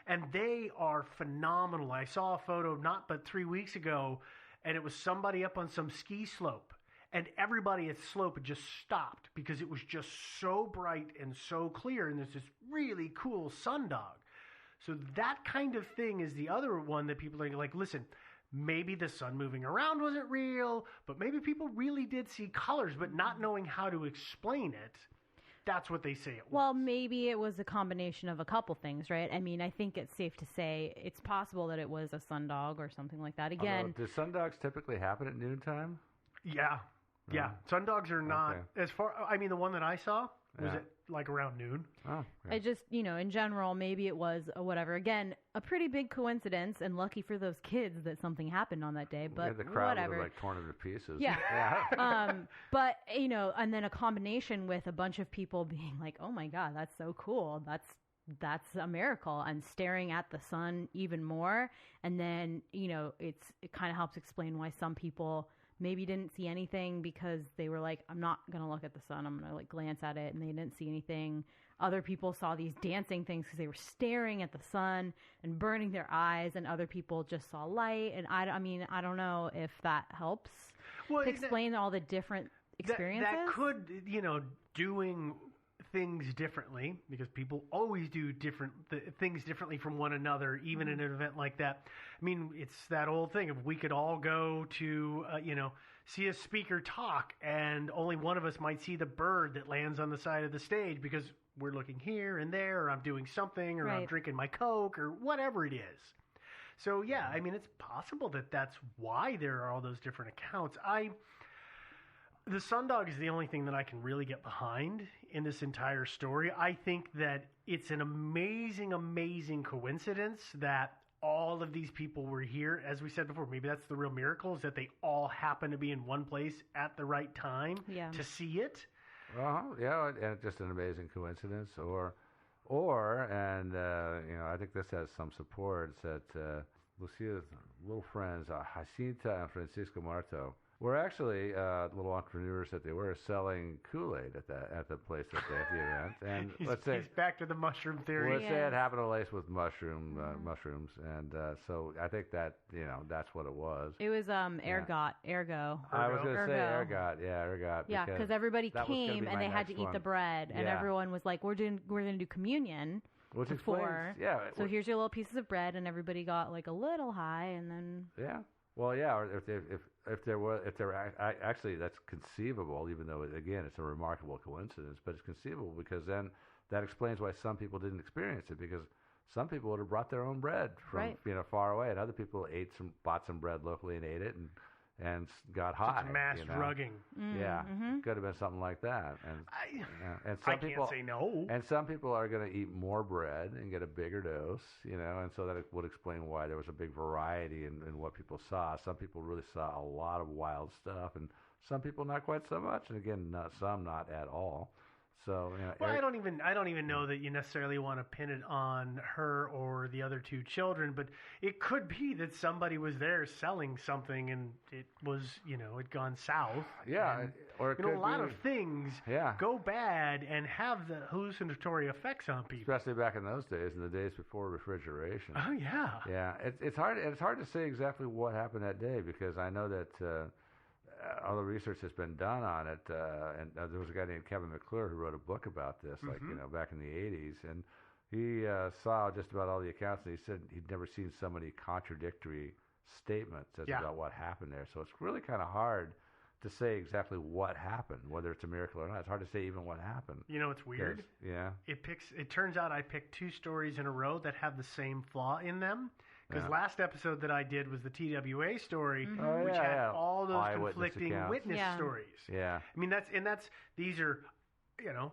S1: and they are phenomenal. I saw a photo not but 3 weeks ago, and it was somebody up on some ski slope, and everybody at the slope had just stopped because it was just so bright and so clear, and there's this really cool sundog. So that kind of thing is the other one that people are like, listen, maybe the sun moving around wasn't real, but maybe people really did see colors, but not knowing how to explain it. That's what they say it was.
S2: Well, maybe it was a combination of a couple things, right? I mean, I think it's safe to say it's possible that it was a sundog or something like that. Again,
S3: do sundogs typically happen at noontime?
S1: Yeah. Yeah. Sundogs are not, as far, I mean, the one that I saw was at like around noon.
S3: Oh,
S2: I just, in general, maybe it was a whatever. Again, a pretty big coincidence, and lucky for those kids that something happened on that day, but
S3: the crowd
S2: whatever.
S3: would have, torn it to pieces.
S2: Yeah. But, and then a combination with a bunch of people being like, oh my God, that's so cool. That's a miracle, and staring at the sun even more. And then, it kind of helps explain why some people maybe didn't see anything because they were like, I'm not going to look at the sun. I'm going to glance at it. And they didn't see anything. Other people saw these dancing things because they were staring at the sun and burning their eyes. And other people just saw light. And I don't know if that helps to explain all the different experiences.
S1: That could, doing things differently, because people always do things differently from one another, even in an event like that. I mean, it's that old thing of we could all go to, see a speaker talk, and only one of us might see the bird that lands on the side of the stage because we're looking here and there, or I'm doing something, or I'm drinking my Coke, or whatever it is. So, yeah, I mean, it's possible that that's why there are all those different accounts. The sundog is the only thing that I can really get behind in this entire story. I think that it's an amazing, amazing coincidence that all of these people were here. As we said before, maybe that's the real miracle, is that they all happen to be in one place at the right time to see it.
S3: Yeah, and just an amazing coincidence. I think this has some support. It's that Lucia's little friends, Jacinta and Francisco Marto, were actually little entrepreneurs that they were selling Kool-Aid at the place that they at the event. And
S1: he's back to the mushroom theory.
S3: Let's say it happened to lace with mushrooms, and so I think that that's what it was.
S2: It was ergot, ergo.
S3: I was going to say ergot, ergot.
S2: Yeah, because everybody came and they had to eat the bread, and everyone was like, "We're going to do communion."
S3: Which
S2: before.
S3: Explains,
S2: so here's your little pieces of bread, and everybody got like a little high, and then.
S3: Yeah. Well, yeah. Or if there were actually, that's conceivable. Even though again it's a remarkable coincidence, but it's conceivable because then that explains why some people didn't experience it, because some people would have brought their own bread from far away, and other people bought some bread locally and ate it and got high.
S1: It's mass drugging.
S3: Yeah, could have been something like that. And some people
S1: can't say no.
S3: And some people are going to eat more bread and get a bigger dose, and so that would explain why there was a big variety in what people saw. Some people really saw a lot of wild stuff, and some people not quite so much. And again, not at all. So,
S1: I don't even know that you necessarily want to pin it on her or the other two children, but it could be that somebody was there selling something and it was, it gone south.
S3: Yeah,
S1: and,
S3: or it could
S1: a lot of things go bad and have the hallucinatory effects on people.
S3: Especially back in those days, in the days before refrigeration.
S1: Oh yeah.
S3: Yeah, it's hard to say exactly what happened that day, because I know that. All the research has been done on it, and there was a guy named Kevin McClure who wrote a book about this, back in the 80s, and he saw just about all the accounts, and he said he'd never seen so many contradictory statements about what happened there. So it's really kind of hard to say exactly what happened, whether it's a miracle or not. It's hard to say even what happened.
S1: It's weird.
S3: Yeah.
S1: It turns out I picked two stories in a row that have the same flaw in them. Because last episode that I did was the TWA story, which had all those conflicting witness stories.
S3: Yeah.
S1: I mean, these are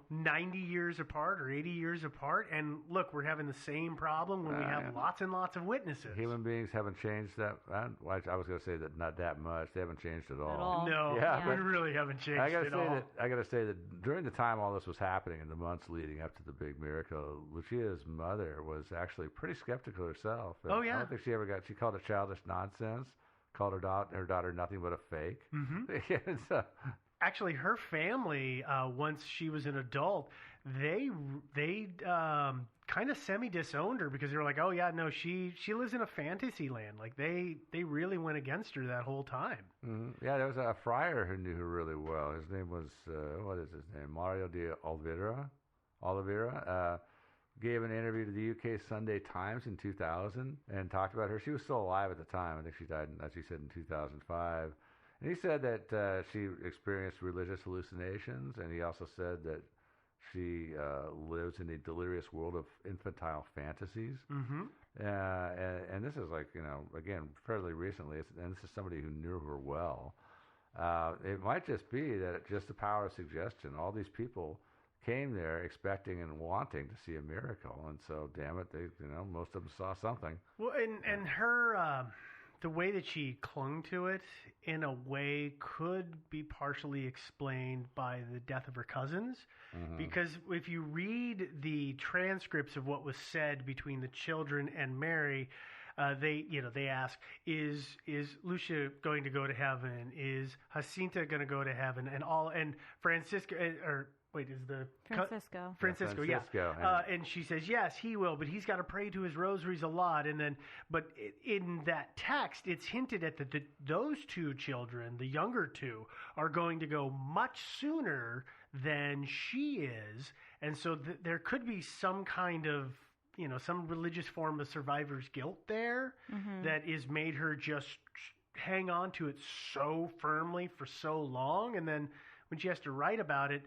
S1: 90 years apart or 80 years apart. And look, we're having the same problem when we have lots and lots of witnesses.
S3: Human beings haven't changed that. I was going to say that not that much. They haven't changed at all.
S1: No, we really haven't changed at all.
S3: I got to say that during the time all this was happening, in the months leading up to the big miracle, Lucia's mother was actually pretty skeptical herself. And I don't think she called it childish nonsense, called her daughter nothing but a fake.
S1: Mm-hmm. Actually, her family, once she was an adult, they kind of semi-disowned her because they were like, oh, yeah, no, she lives in a fantasy land. Like, they really went against her that whole time.
S3: Mm-hmm. Yeah, there was a friar who knew her really well. His name was, what is his name? Mario de Oliveira. Gave an interview to the UK Sunday Times in 2000 and talked about her. She was still alive at the time. I think she died, as you said, in 2005. And he said that she experienced religious hallucinations, and he also said that she lives in a delirious world of infantile fantasies.
S1: Mm-hmm.
S3: And this is like, again, fairly recently, and this is somebody who knew her well. It might just be that just the power of suggestion. All these people came there expecting and wanting to see a miracle, and so, damn it, they, most of them saw something.
S1: Well, and her... the way that she clung to it, in a way, could be partially explained by the death of her cousins. Mm-hmm. Because if you read the transcripts of what was said between the children and Mary, they ask, is Lucia going to go to heaven? Is Jacinta going to go to heaven? And Francisco, is the... Francisco, yeah. And she says, yes, he will, but he's got to pray to his rosaries a lot. And then, but in that text, it's hinted at that those two children, the younger two, are going to go much sooner than she is. And so there could be some kind of, some religious form of survivor's guilt there that is made her just hang on to it so firmly for so long. And then when she has to write about it,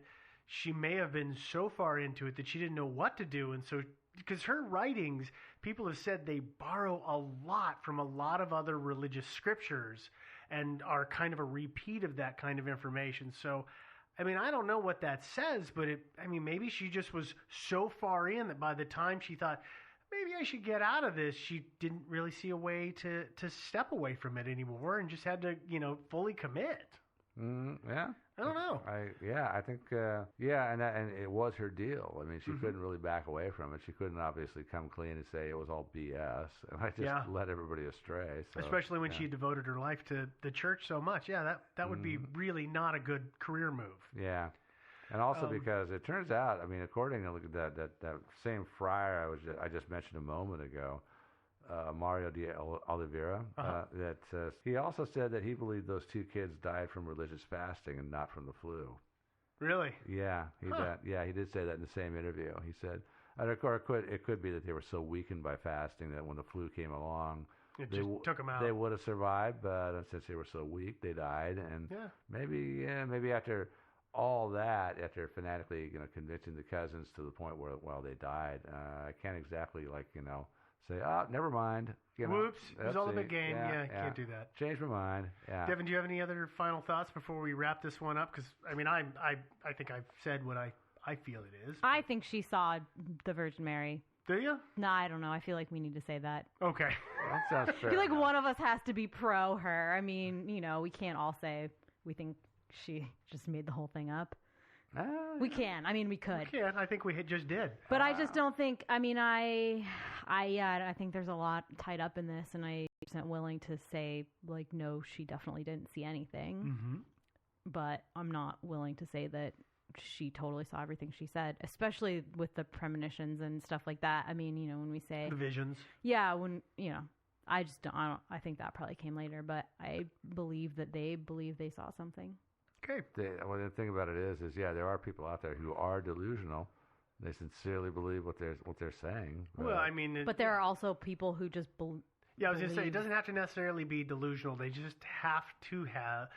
S1: she may have been so far into it that she didn't know what to do. And so, because her writings, people have said they borrow a lot from a lot of other religious scriptures and are kind of a repeat of that kind of information. So, I mean, I don't know what that says, but maybe she just was so far in that by the time she thought, maybe I should get out of this, she didn't really see a way to step away from it anymore and just had to, fully commit.
S3: Yeah.
S1: I don't know.
S3: I think, and it was her deal. I mean, she couldn't really back away from it. She couldn't obviously come clean and say it was all BS. And I just led everybody astray. So,
S1: especially when she devoted her life to the church so much. Yeah, that would be really not a good career move.
S3: Yeah. And also because it turns out, according to that same friar I just mentioned a moment ago, Mario de Oliveira, that he also said that he believed those two kids died from religious fasting and not from the flu.
S1: Really?
S3: Yeah, he did say that in the same interview. He said, and of course, it could be that they were so weakened by fasting that when the flu came along,
S1: it just took them out.
S3: They would have survived, but since they were so weak, they died. And maybe after all that, after fanatically convincing the cousins to the point where they died, I can't exactly say, never mind.
S1: Whoops, it was all a big game. Yeah, can't do that.
S3: Change my mind. Yeah.
S1: Devin, do you have any other final thoughts before we wrap this one up? Because, I think I've said what I feel it is.
S2: I think she saw the Virgin Mary.
S1: Do you?
S2: No, I don't know. I feel like we need to say that.
S1: Okay.
S3: That sounds fair.
S2: I feel like one of us has to be pro her. We can't all say we think she just made the whole thing up. We can. We could.
S1: We can. I think we just did.
S2: But I just don't think. I think there's a lot tied up in this, and I wasn't willing to say no, she definitely didn't see anything.
S1: Mm-hmm.
S2: But I'm not willing to say that she totally saw everything she said, especially with the premonitions and stuff like that. When we say
S1: the visions.
S2: Yeah. I just don't. I think that probably came later, but I believe that they saw something.
S1: Okay.
S3: The thing about it is there are people out there who are delusional. They sincerely believe what they're saying.
S1: But
S2: there are also people who just believe.
S1: Yeah, I was going to say, it doesn't have to necessarily be delusional. They just have to have.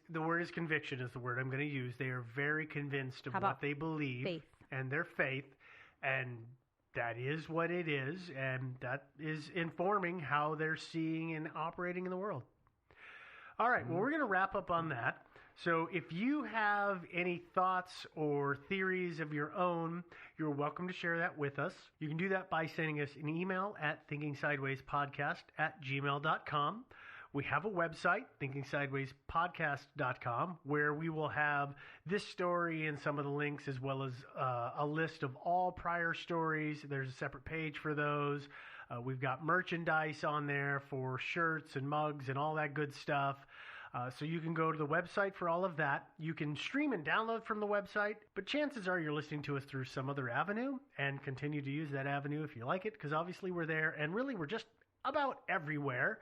S1: The word is conviction is the word I'm going to use. They are very convinced of what they believe.
S2: Faith.
S1: And their faith. And that is what it is. And that is informing how they're seeing and operating in the world. All right. Well, we're going to wrap up on that. So if you have any thoughts or theories of your own, you're welcome to share that with us. You can do that by sending us an email at thinkingsidewayspodcast@gmail.com. We have a website, thinkingsidewayspodcast.com, where we will have this story and some of the links, as well as a list of all prior stories. There's a separate page for those. We've got merchandise on there for shirts and mugs and all that good stuff. So you can go to the website for all of that. You can stream and download from the website, but chances are you're listening to us through some other avenue, and continue to use that avenue if you like it, because obviously we're there, and really we're just about everywhere.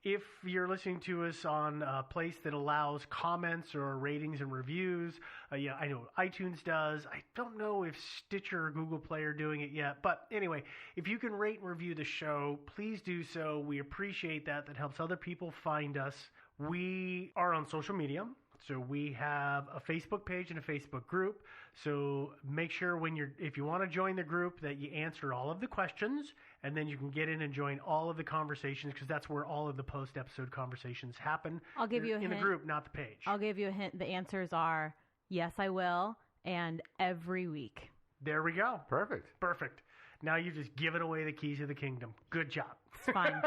S1: If you're listening to us on a place that allows comments or ratings and reviews, yeah, I know iTunes does. I don't know if Stitcher or Google Play are doing it yet. But anyway, if you can rate and review the show, please do so. We appreciate that. That helps other people find us. We are on social media. So we have a Facebook page and a Facebook group. So make sure if you want to join the group, that you answer all of the questions, and then you can get in and join all of the conversations, because that's where all of the post-episode conversations happen.
S2: I'll give you a hint.
S1: In the group, not the page.
S2: I'll give you a hint. The answers are yes, I will, and every week.
S1: There we go.
S3: Perfect.
S1: Now you've just given away the keys of the kingdom. Good job.
S2: It's fine.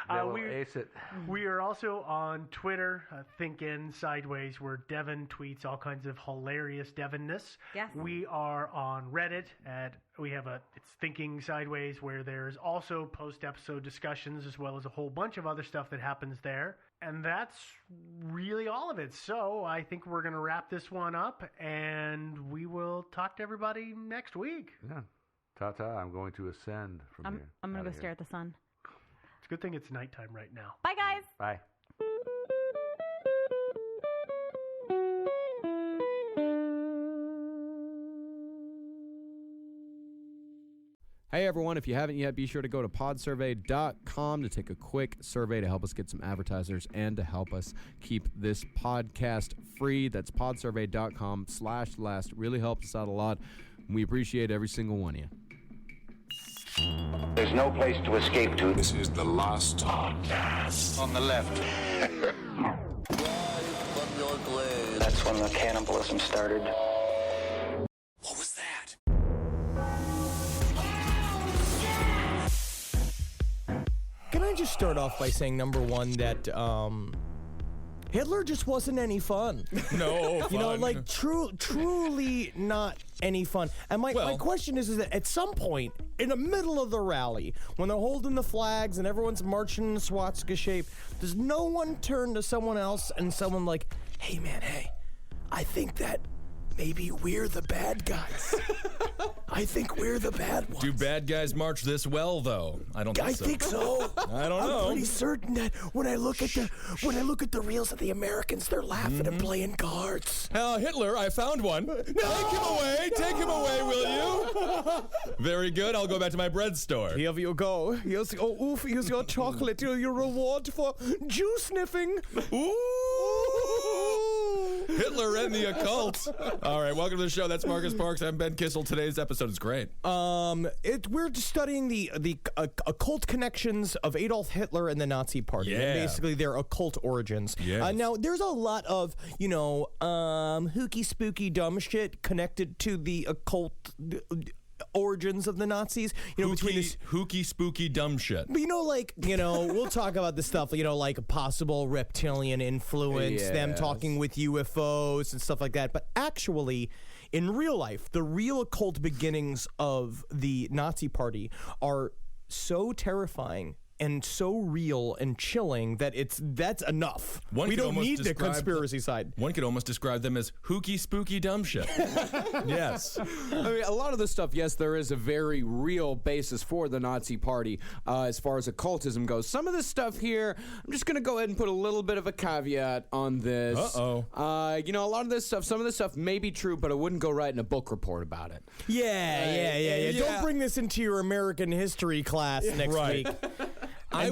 S3: Ace it.
S1: We are also on Twitter, Thinking Sideways, where Devin tweets all kinds of hilarious Devinness.
S2: Yes.
S1: We are on Reddit it's Thinking Sideways, where there's also post-episode discussions, as well as a whole bunch of other stuff that happens there. And that's really all of it. So I think we're going to wrap this one up, and we will talk to everybody next week.
S3: Yeah. Ta-ta, I'm going to ascend from here.
S2: I'm going to go stare at the sun.
S1: It's a good thing it's nighttime right now.
S2: Bye, guys.
S3: Bye.
S4: Hey everyone, if you haven't yet, be sure to go to podsurvey.com to take a quick survey to help us get some advertisers and to help us keep this podcast free. That's podsurvey.com/last. Really helps us out a lot. We appreciate every single one of you.
S5: There's no place to escape to.
S6: This is the last podcast.
S5: On the left. That's when the cannibalism started.
S6: What was that?
S7: Can I just start off by saying, number one, that Hitler just wasn't any fun.
S8: No,
S7: You know, like truly not any fun. And my question is that at some point in the middle of the rally, when they're holding the flags and everyone's marching in swastika shape, does no one turn to someone else and someone like, hey man, I think that maybe we're the bad guys. I think we're the bad ones.
S8: Do bad guys march this well, though? I don't think so.
S7: I think so.
S8: I don't know.
S7: I'm pretty certain that when I look at the reels of the Americans, they're laughing and playing cards.
S8: Hitler, I found one. No! Take him away, will you? Very good. I'll go back to my bread store.
S7: Here you go. Here's your chocolate. Your reward for Jew sniffing.
S8: Ooh! Hitler and the occult. All right, welcome to the show. That's Marcus Parks. I'm Ben Kissel. Today's episode is great.
S7: We're just studying the occult connections of Adolf Hitler and the Nazi Party.
S8: Yeah.
S7: And basically their occult origins.
S8: Yes.
S7: Now, there's a lot of, hooky, spooky, dumb shit connected to the occult origins of the Nazis. Between this
S8: hooky, spooky, dumb shit.
S7: But we'll talk about this stuff, like possible reptilian influence, them talking with UFOs and stuff like that. But actually, in real life, the real occult beginnings of the Nazi Party are so terrifying and so real and chilling that that's enough. We don't need the conspiracy side.
S8: One could almost describe them as hooky, spooky, dumb shit. Yes.
S4: I mean, a lot of this stuff, yes, there is a very real basis for the Nazi Party as far as occultism goes. Some of this stuff here, I'm just going to go ahead and put a little bit of a caveat on this.
S8: Uh-oh.
S4: A lot of this stuff, some of this stuff may be true, but I wouldn't go write in a book report about it.
S7: Yeah. Don't bring this into your American history class next week.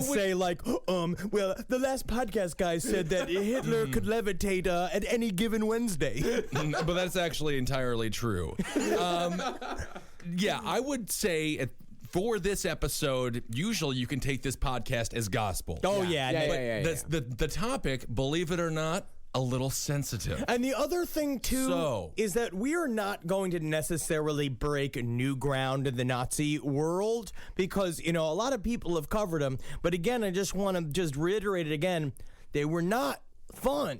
S7: Say the last podcast guy said that Hitler could levitate at any given Wednesday.
S8: But that's actually entirely true. I would say for this episode, usually you can take this podcast as gospel.
S7: Oh, yeah.
S8: The topic, believe it or not, a little sensitive.
S7: And the other thing, too, is that we are not going to necessarily break new ground in the Nazi world because, a lot of people have covered them. But again, I just want to just reiterate it again. They were not fun.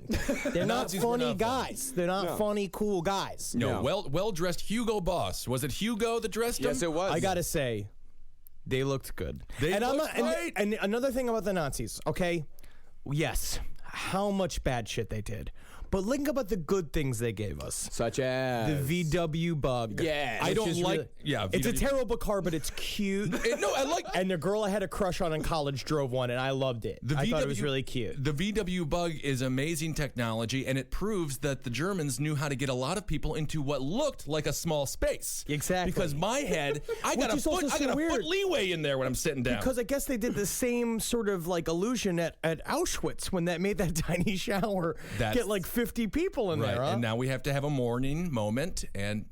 S7: They're not funny guys. They're not funny, cool guys.
S8: No, well-dressed Hugo Boss. Was it Hugo that dressed him?
S4: Yes, it was.
S7: I got to say, they looked good.
S8: They looked great.
S7: And another thing about the Nazis, okay? Yes, how much bad shit they did. But think about the good things they gave us.
S4: Such as
S7: the VW Bug.
S4: Yeah.
S8: I don't like...
S7: Really,
S8: yeah,
S7: it's a
S8: VW.
S7: terrible car, but it's cute.
S8: No, I like...
S7: And the girl I had a crush on in college drove one, and I loved it. I thought it was really cute.
S8: The VW Bug is amazing technology, and it proves that the Germans knew how to get a lot of people into what looked like a small space.
S7: Exactly.
S8: Because my head, I got a foot leeway in there when I'm sitting down.
S7: Because I guess they did the same sort of like illusion at Auschwitz when that made that tiny shower get like 50 people in
S8: right.
S7: there. Huh?
S8: And now we have to have a mourning moment, and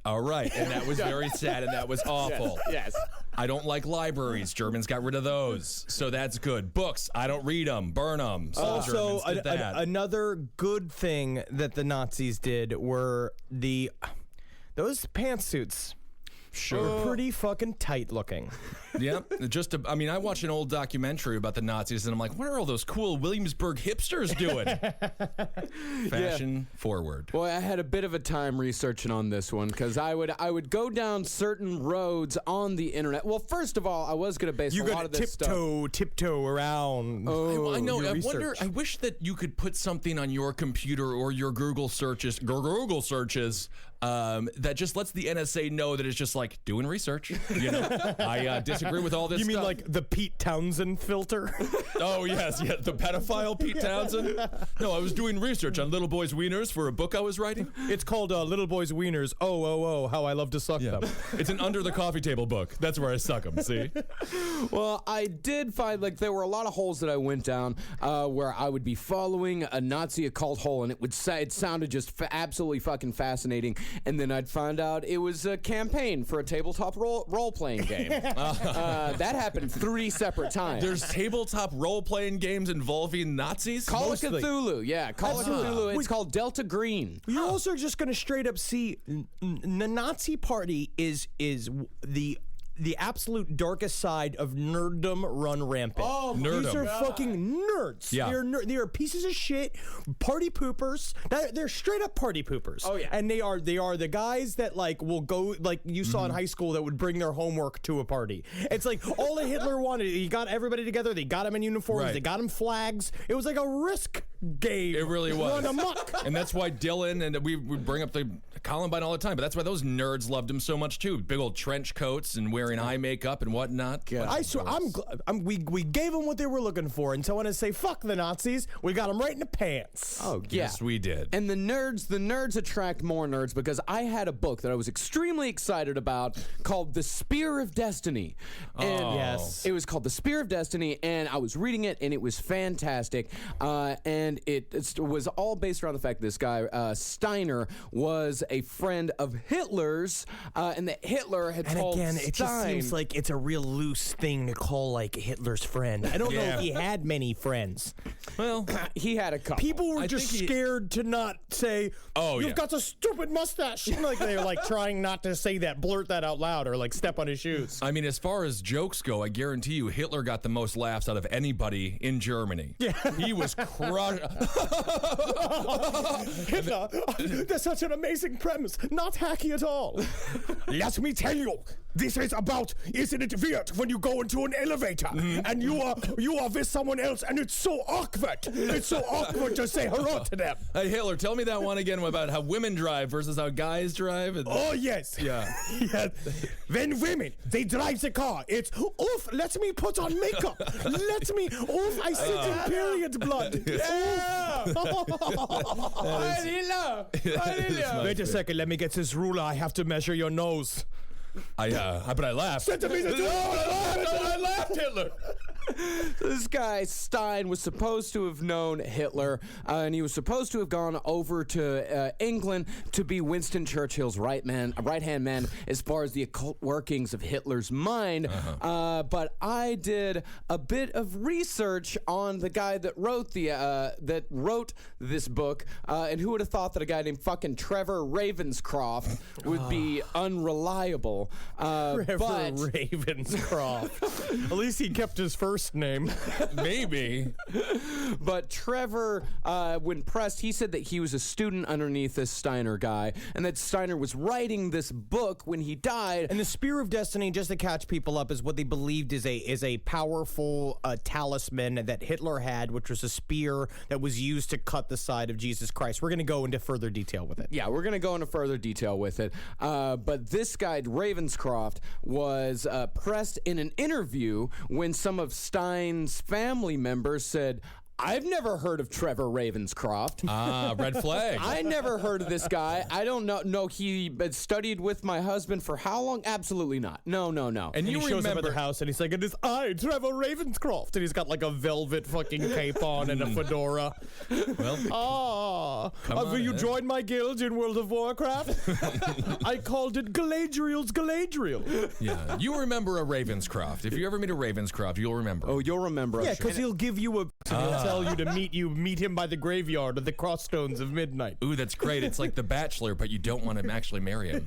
S8: all right, and that was very sad, and that was awful.
S4: Yes.
S8: I don't like libraries. Germans got rid of those, so that's good. Books, I don't read them, burn them. So Germans did that.
S7: Another good thing that the Nazis did were those pantsuits.
S8: Sure.
S7: Were pretty fucking tight looking.
S8: Yeah, I watched an old documentary about the Nazis, and I'm like, what are all those cool Williamsburg hipsters doing? Fashion forward.
S4: Boy, I had a bit of a time researching on this one because I would go down certain roads on the internet. Well, first of all, I was going to base a lot of this stuff.
S7: tiptoe around.
S8: Oh, I know. I wonder. I wish that you could put something on your computer or your Google searches that just lets the NSA know that it's just like doing research. I disagree with all this.
S7: You mean
S8: stuff.
S7: like the Pete Townsend filter?
S8: Oh yes, the pedophile Pete Townsend. No, I was doing research on little boys' wieners for a book I was writing.
S7: It's called Little Boys' Wieners. Oh, how I love to suck them.
S8: It's an under the coffee table book. That's where I suck them. See.
S4: Well, I did find there were a lot of holes that I went down where I would be following a Nazi occult hole, and it sounded just absolutely fucking fascinating. And then I'd find out it was a campaign for a tabletop role-playing game. That happened 3 separate times.
S8: There's tabletop role-playing games involving Nazis?
S4: Call of Cthulhu, yeah. Call of Cthulhu. It's called Delta Green.
S7: You're also just going to straight up see the Nazi Party is the absolute darkest side of nerddom run rampant.
S8: Oh,
S7: these are fucking nerds.
S8: Yeah.
S7: They are pieces of shit, party poopers. They're straight up party poopers.
S4: Oh, yeah.
S7: And they are the guys that will go, like you saw in high school, that would bring their homework to a party. It's like all that Hitler wanted. He got everybody together. They got them in uniforms.
S8: Right.
S7: They got them flags. It was like a risk game.
S8: It really was.
S7: Run amok.
S8: And that's why Dylan, and we bring up the Columbine all the time, but that's why those nerds loved him so much too. Big old trench coats and wearing eye makeup and whatnot.
S7: I swear, we gave them what they were looking for, and so I want to say, fuck the Nazis. We got them right in the pants.
S4: Oh, yeah.
S8: Yes, we did.
S4: And the nerds attract more nerds because I had a book that I was extremely excited about called The Spear of Destiny. And
S7: yes.
S4: It was called The Spear of Destiny, and I was reading it, and it was fantastic. And it was all based around the fact that this guy, Steiner, was a friend of Hitler's, and that Hitler had told
S7: Stein. It just seems like it's a real loose thing to call Hitler's friend. I don't know if he had many friends.
S8: Well,
S4: he had a couple.
S7: People were just scared to not say, you've got a stupid mustache. They were trying not to say that, blurt that out loud, or step on his shoes.
S8: I mean, as far as jokes go, I guarantee you Hitler got the most laughs out of anybody in Germany. Yeah. He was crushed.
S7: Hitler, that's such an amazing premise. Not hacky at all. Let me tell you, this is about, isn't it weird when you go into an elevator and you are with someone else and it's so awkward. It's so awkward to say hello to them.
S8: Hey, Hitler, tell me that one again about how women drive versus how guys drive.
S7: Oh, yes.
S8: Yeah.
S7: Yeah. When women, they drive the car, it's, oof, let me put on makeup. Let me, oof, I sit in period blood. Yeah. Wait a second, let me get this ruler. I have to measure your nose.
S8: But I laughed.
S7: Centimeters.
S8: I laughed, Hitler.
S4: This guy, Stein, was supposed to have known Hitler, and he was supposed to have gone over to England to be Winston Churchill's right-hand man as far as the occult workings of Hitler's mind. But I did a bit of research on the guy that wrote this book, and who would have thought that a guy named fucking Trevor Ravenscroft would be unreliable?
S7: Trevor Ravenscroft. At least he kept his first name.
S8: Maybe.
S4: But Trevor, when pressed, he said that he was a student underneath this Steiner guy, and that Steiner was writing this book when he died.
S7: And the Spear of Destiny, just to catch people up, is what they believed is a powerful talisman that Hitler had, which was a spear that was used to cut the side of Jesus Christ. We're going to go into further detail with it.
S4: Yeah, we're going to go into further detail with it. But this guy, Ravenscroft, was pressed in an interview when some of Stein's family members said, I've never heard of Trevor Ravenscroft.
S8: Red flag.
S4: I never heard of this guy. I don't know. No, he studied with my husband for how long? Absolutely not. No.
S7: And he shows up at the house and he's like, it is I, Trevor Ravenscroft. And he's got like a velvet fucking cape on and a fedora.
S8: Well,
S7: have you joined my guild in World of Warcraft? I called it Galadriel's Galadriel.
S8: Yeah, you remember a Ravenscroft. If you ever meet a Ravenscroft, you'll remember.
S4: Oh, you'll remember.
S7: Yeah, because he'll give you he'll tell you to meet him by the graveyard of the crossstones of midnight.
S8: Ooh, that's great. It's like The Bachelor, but you don't want to actually marry him.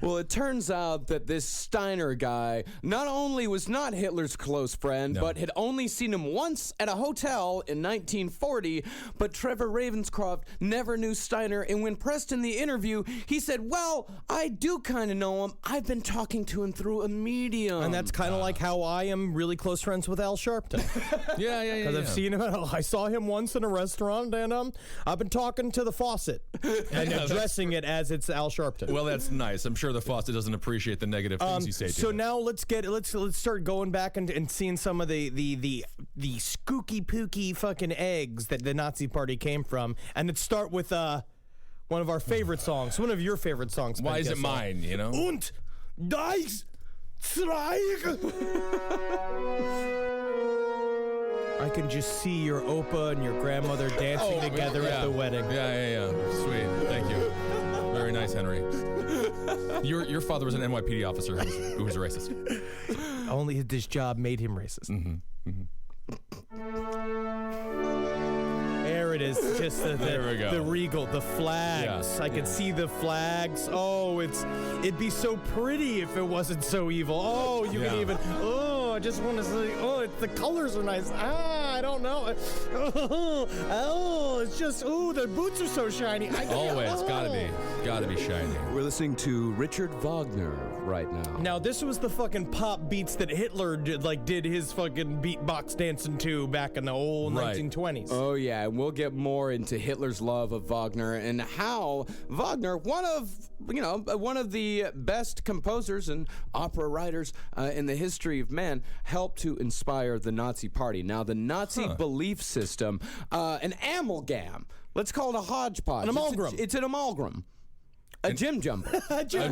S4: Well, it turns out that this Steiner guy not only was not Hitler's close friend, but had only seen him once at a hotel in 1940, but Trevor Ravenscroft never knew Steiner, and when pressed in the interview, he said, well, I do kind of know him. I've been talking to him through a medium.
S7: And that's kind of like how I am really close friends with Al Sharpton.
S8: Yeah.
S7: Because I've seen him I saw him once in a restaurant, and I've been talking to the faucet and addressing it as it's Al Sharpton.
S8: Well, that's nice. I'm sure the faucet doesn't appreciate the negative things you say to
S7: So
S8: him.
S7: now let's start going back and seeing some of the skooky pooky fucking eggs that the Nazi Party came from, and let's start with one of our favorite songs, one of your favorite songs.
S8: Why is it mine? You know.
S7: Und das Streik. I can just see your Opa and your grandmother dancing together at the wedding.
S8: Yeah. Sweet. Thank you. Very nice, Henry. Your father was an NYPD officer who was a racist.
S7: Only this job made him racist. There it is. Just the regal, the flags.
S8: Yeah.
S7: I can see the flags. Oh, it'd be so pretty if it wasn't so evil. Oh, you can even. I just want to say. Oh, the colors are nice. I don't know. It's just. The boots are so shiny.
S8: Always gotta be shiny.
S4: We're listening to Richard Wagner right now.
S7: Now, this was the fucking pop beats that Hitler did his fucking beatbox dancing to back in the old 1920s.
S4: Oh, yeah, and we'll get more into Hitler's love of Wagner and how Wagner, one of the best composers and opera writers in the history of man, helped to inspire the Nazi Party. Now, the Nazi belief system, an amalgam. Let's call it a hodgepodge.
S7: An amalgam.
S4: It's an amalgam. A gym jumble.
S8: A gym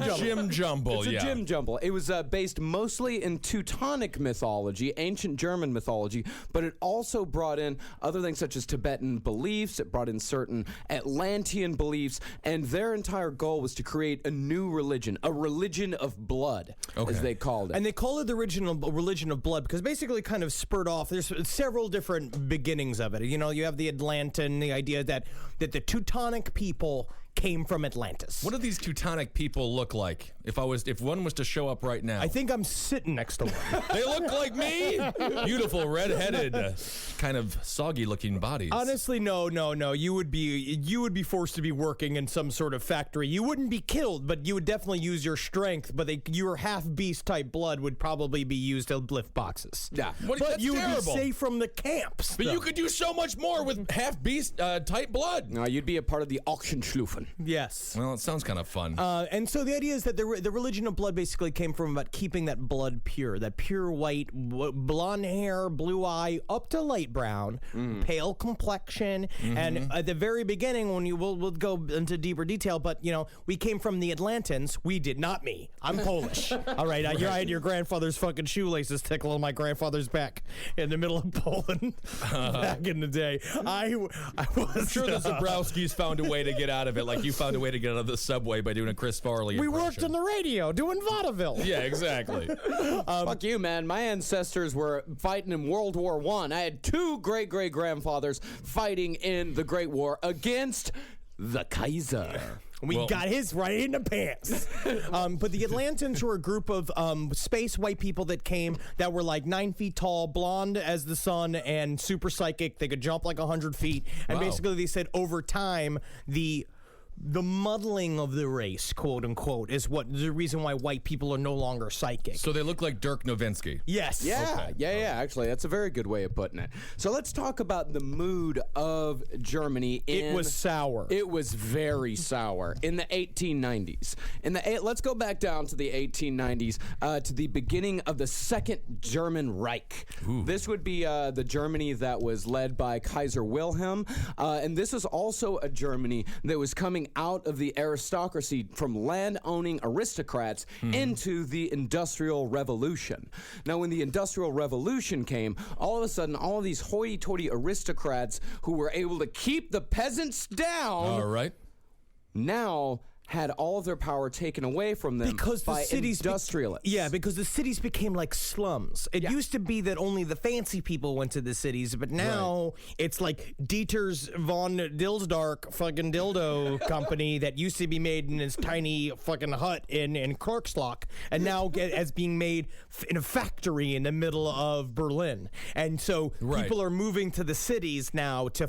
S8: jumble,
S4: It's a gym jumble. It was based mostly in Teutonic mythology, ancient German mythology, but it also brought in other things such as Tibetan beliefs. It brought in certain Atlantean beliefs, and their entire goal was to create a new religion, a religion of blood, as they called it.
S7: And they call it the original religion of blood because basically it kind of spurred off. There's several different beginnings of it. You know, you have the Atlantean, the idea that the Teutonic people came from Atlantis.
S8: What do these Teutonic people look like? If one was to show up right now,
S7: I think I'm sitting next to one.
S8: They look like me. Beautiful, red-headed, kind of soggy-looking bodies.
S7: Honestly, no. You would be forced to be working in some sort of factory. You wouldn't be killed, but you would definitely use your strength. But your half-beast type blood would probably be used to lift boxes.
S4: Yeah,
S7: but you would
S8: terrible.
S7: be safe from the camps.
S8: But you could do so much more with half-beast type blood.
S4: No, you'd be a part of the Auchenschlufen. Devin.
S7: Yes.
S8: Well, it sounds kind of fun.
S7: And so the idea is that the religion of blood basically came from about keeping that blood pure, that pure white, blonde hair, blue eye, up to light brown, pale complexion. And at the very beginning, when we'll go into deeper detail, but, we came from the Atlantans. We did, not me. I'm Polish. All right, I had your grandfather's fucking shoelaces tickling my grandfather's back in the middle of Poland back in the day. I was
S8: I'm sure the Zabrowskis found a way to get out of it, like you found a way to get out of the subway by doing a Chris Farley
S7: We
S8: impression.
S7: worked on the radio doing vaudeville.
S8: Yeah, exactly.
S4: Fuck you, man. My ancestors were fighting in World War I. I had 2 great-great-grandfathers fighting in the Great War against the Kaiser.
S7: We got his right in the pants. But the Atlantans were a group of space white people that came that were like 9 feet tall, blonde as the sun, and super psychic. They could jump like 100 feet. And basically they said over time, the muddling of the race, quote unquote, is what the reason why white people are no longer psychic.
S8: So they look like Dirk Nowitzki.
S7: Yes.
S4: Yeah,
S8: Okay.
S4: yeah. Actually, that's a very good way of putting it. So let's talk about the mood of Germany.
S7: It was sour.
S4: It was very sour in the 1890s. Let's go back down to the 1890s to the beginning of the Second German Reich.
S8: Ooh.
S4: This would be the Germany that was led by Kaiser Wilhelm, and this is also a Germany that was coming out of the aristocracy from land-owning aristocrats into the Industrial Revolution. Now, when the Industrial Revolution came, all of a sudden, all of these hoity-toity aristocrats who were able to keep the peasants down
S8: All right.
S4: now had all of their power taken away from them
S7: because
S4: by
S7: the cities
S4: industrialists.
S7: because the cities became like slums. It used to be that only the fancy people went to the cities, but now it's like Dieter's von Dilsdark fucking dildo company that used to be made in this tiny fucking hut in Korkslok, and now as being made in a factory in the middle of Berlin. And so people are moving to the cities now to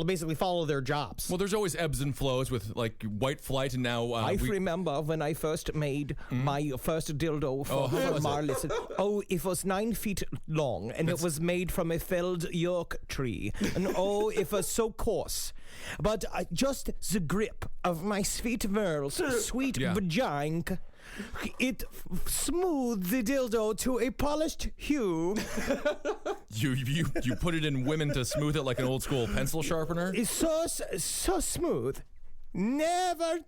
S7: basically follow their jobs.
S8: Well, there's always ebbs and flows with like white flight, and now
S7: I remember when I first made my first dildo for Marlis. It was 9 feet long, and it was made from a felled York tree. And it was so coarse. But just the grip of my sweet Merle's sweet vagina, it smoothed the dildo to a polished hue.
S8: You put it in women to smooth it like an old school pencil sharpener?
S7: It's so smooth. Never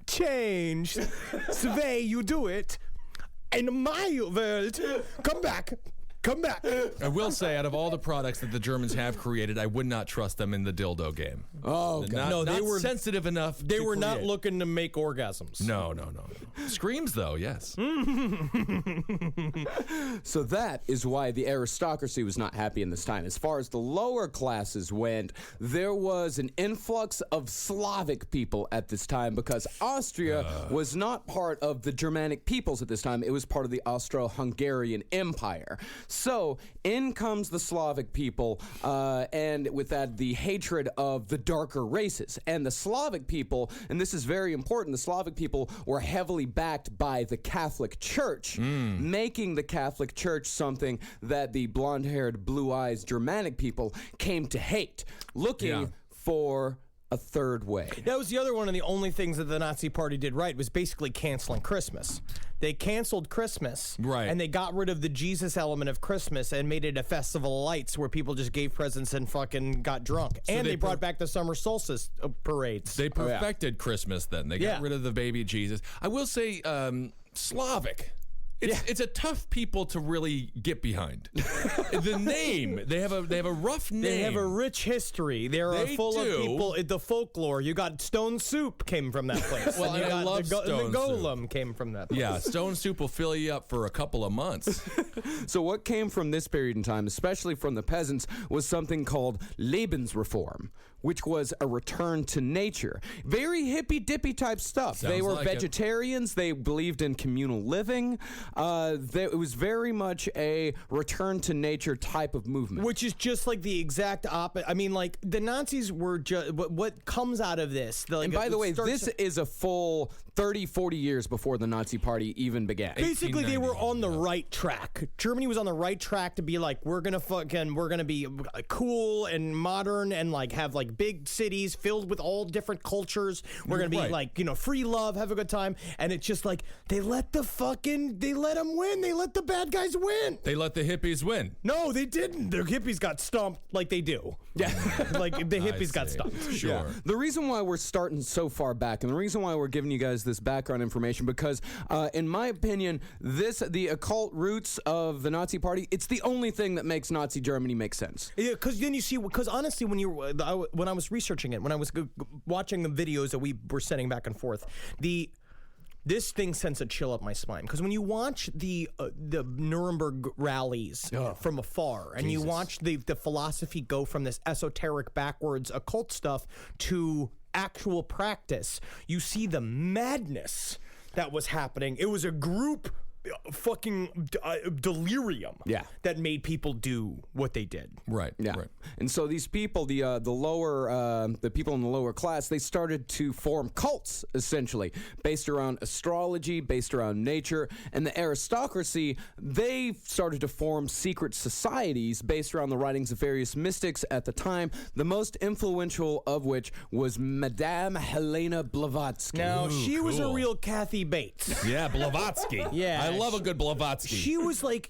S7: change the way you do it in my world. Come back.
S8: I will say, out of all the products that the Germans have created, I would not trust them in the dildo game.
S4: Oh, God.
S8: They were sensitive enough.
S7: They were not looking to make orgasms.
S8: No. Screams, though, yes.
S4: So that is why the aristocracy was not happy in this time. As far as the lower classes went, there was an influx of Slavic people at this time because Austria was not part of the Germanic peoples at this time. It was part of the Austro-Hungarian Empire. So in comes the Slavic people, and with that, the hatred of the darker races. And the Slavic people, and this is very important, the Slavic people were heavily backed by the Catholic Church, making the Catholic Church something that the blonde-haired, blue-eyed Germanic people came to hate, looking for a third way.
S7: That was the other one of the only things that the Nazi Party did right was basically canceling Christmas. They canceled Christmas, and they got rid of the Jesus element of Christmas and made it a festival of lights where people just gave presents and fucking got drunk. So and they brought back the summer solstice parades.
S8: They perfected Christmas then. They got rid of the baby Jesus. I will say, Slavic. It's a tough people to really get behind. The name, they have a rough name.
S7: They have a rich history. They are full of people. The folklore. You got Stone Soup came from that place.
S8: Well, and I love Stone
S7: Soup. The Golem came from that place.
S8: Yeah, Stone Soup will fill you up for a couple of months.
S4: So what came from this period in time, especially from the peasants, was something called Lebensreform, which was a return to nature. Very hippy-dippy type stuff. They were like vegetarians. They believed in communal living. It was very much a return to nature type of movement.
S7: Which is just like the exact opposite. I mean, like, the Nazis were just... What comes out of this...
S4: and by the way, this is a full 30, 40 years before the Nazi Party even began.
S7: Basically, they were on the right track. Germany was on the right track to be like, we're gonna be cool and modern and like have like like big cities filled with all different cultures. We're gonna be
S8: Right.
S7: like, free love, have a good time. And it's just like they let them win. They let the bad guys win.
S8: They let the hippies win.
S7: No, they didn't. The hippies got stumped like they do. Yeah, like the hippies got stumped.
S8: Sure.
S4: Yeah. The reason why we're starting so far back, and the reason why we're giving you guys this background information, because in my opinion, the occult roots of the Nazi Party, it's the only thing that makes Nazi Germany make sense.
S7: Yeah, because then you see, because honestly, when I was researching it, when I was watching the videos that we were sending back and forth, this thing sends a chill up my spine. Because when you watch the Nuremberg rallies from afar, and you watch the philosophy go from this esoteric, backwards, occult stuff to actual practice, you see the madness that was happening. It was a group fucking delirium that made people do what they did.
S8: Right.
S4: Yeah.
S8: Right.
S4: And so these people, the people in the lower class, they started to form cults, essentially, based around astrology, based around nature. And the aristocracy, they started to form secret societies based around the writings of various mystics at the time, the most influential of which was Madame Helena Blavatsky.
S7: Now, she was a
S8: cool.
S7: real Kathy Bates.
S8: Yeah, Blavatsky.
S7: Yeah.
S8: I love a good Blavatsky.
S7: She was like,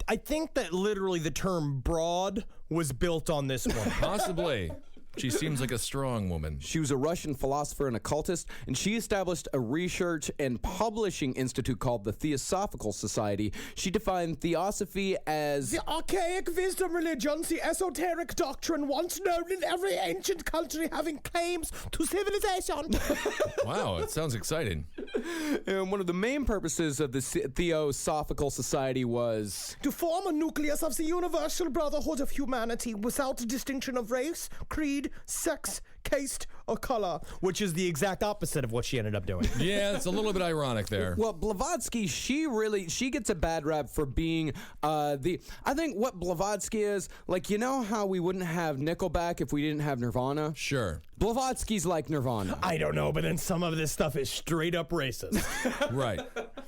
S7: I think that literally the term broad was built on this one.
S8: Possibly. She seems like a strong woman.
S4: She was a Russian philosopher and occultist, and she established a research and publishing institute called the Theosophical Society. She defined theosophy as
S7: The archaic wisdom religions, the esoteric doctrine once known in every ancient country having claims to civilization.
S8: Wow, it sounds exciting.
S4: and one of the main purposes of the Theosophical Society was
S7: To form a nucleus of the universal brotherhood of humanity without distinction of race, creed, sex, caste, or color, which is the exact opposite of what she ended up doing.
S8: Yeah, it's a little bit ironic there.
S4: Well, Blavatsky, she gets a bad rap for being I think what Blavatsky is, like, how we wouldn't have Nickelback if we didn't have Nirvana?
S8: Sure.
S4: Blavatsky's like Nirvana.
S7: I don't know, but then some of this stuff is straight up racist.
S8: Right.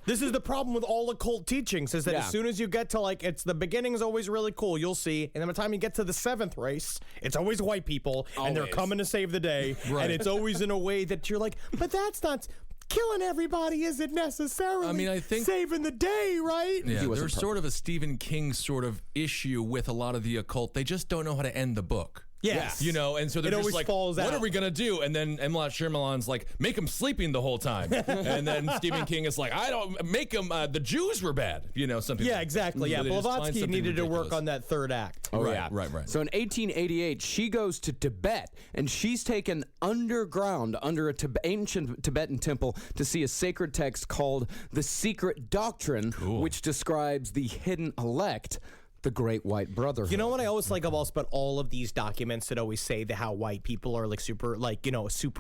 S7: This is the problem with all occult teachings, is that as soon as you get to, it's the beginning is always really cool, you'll see, and then by the time you get to the seventh race, it's always white people, and they're
S4: Always.
S7: coming to save the day,
S8: Right.
S7: and it's always in a way that you're like, but that's not... Killing everybody isn't necessarily
S8: I think
S7: saving the day, right?
S8: Yeah,
S4: wasn't
S8: there's sort of a Stephen King sort of issue with a lot of the occult. They just don't know how to end the book.
S7: Yes.
S8: And so they're
S7: It
S8: just
S7: always
S8: like,
S7: falls
S8: what
S7: out.
S8: are we going to do? And then M. Night Shyamalan's like, make them sleeping the whole time. And then Stephen King is like, I don't, make them, the Jews were bad. Something
S7: Yeah,
S8: like
S7: exactly.
S8: that.
S7: Yeah,
S8: So they just find
S7: Blavatsky
S8: something
S7: needed to work
S8: ridiculous.
S7: on that third act.
S4: Oh,
S8: Right,
S4: yeah.
S8: right.
S4: So in 1888, she goes to Tibet, and she's taken underground under a ancient Tibetan temple to see a sacred text called The Secret Doctrine, which describes the hidden elect, the Great White Brotherhood.
S7: You know what I always like about all of these documents that always say that how white people are super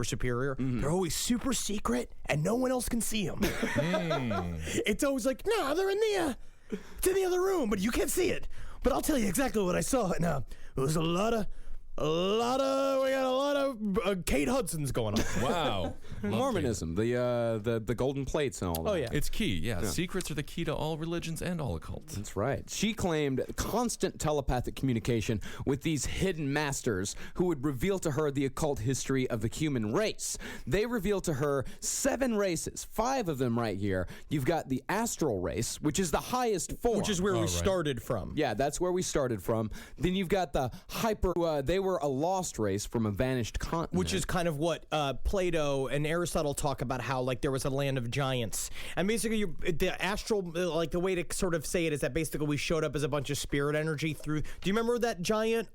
S7: superior? They're always super secret and no one else can see them. It's always like, no, they're it's in the other room, but you can't see it. But I'll tell you exactly what I saw. Now, it was we got a lot of Kate Hudson's going on.
S8: Wow.
S4: Mormonism, the golden plates and all that.
S7: Oh, yeah.
S8: It's key. Yeah. Secrets are the key to all religions and all occults.
S4: That's right. She claimed constant telepathic communication with these hidden masters who would reveal to her the occult history of the human race. They revealed to her 7 races, 5 of them right here. You've got the astral race, which is the highest form.
S7: Which is where we started from.
S4: Yeah, that's where we started from. Then you've got the they were a lost race from a vanished continent.
S7: Which is kind of what Plato and Aristotle talk about, how there was a land of giants. And basically the astral, the way to sort of say it is that basically we showed up as a bunch of spirit energy through. Do you remember that giant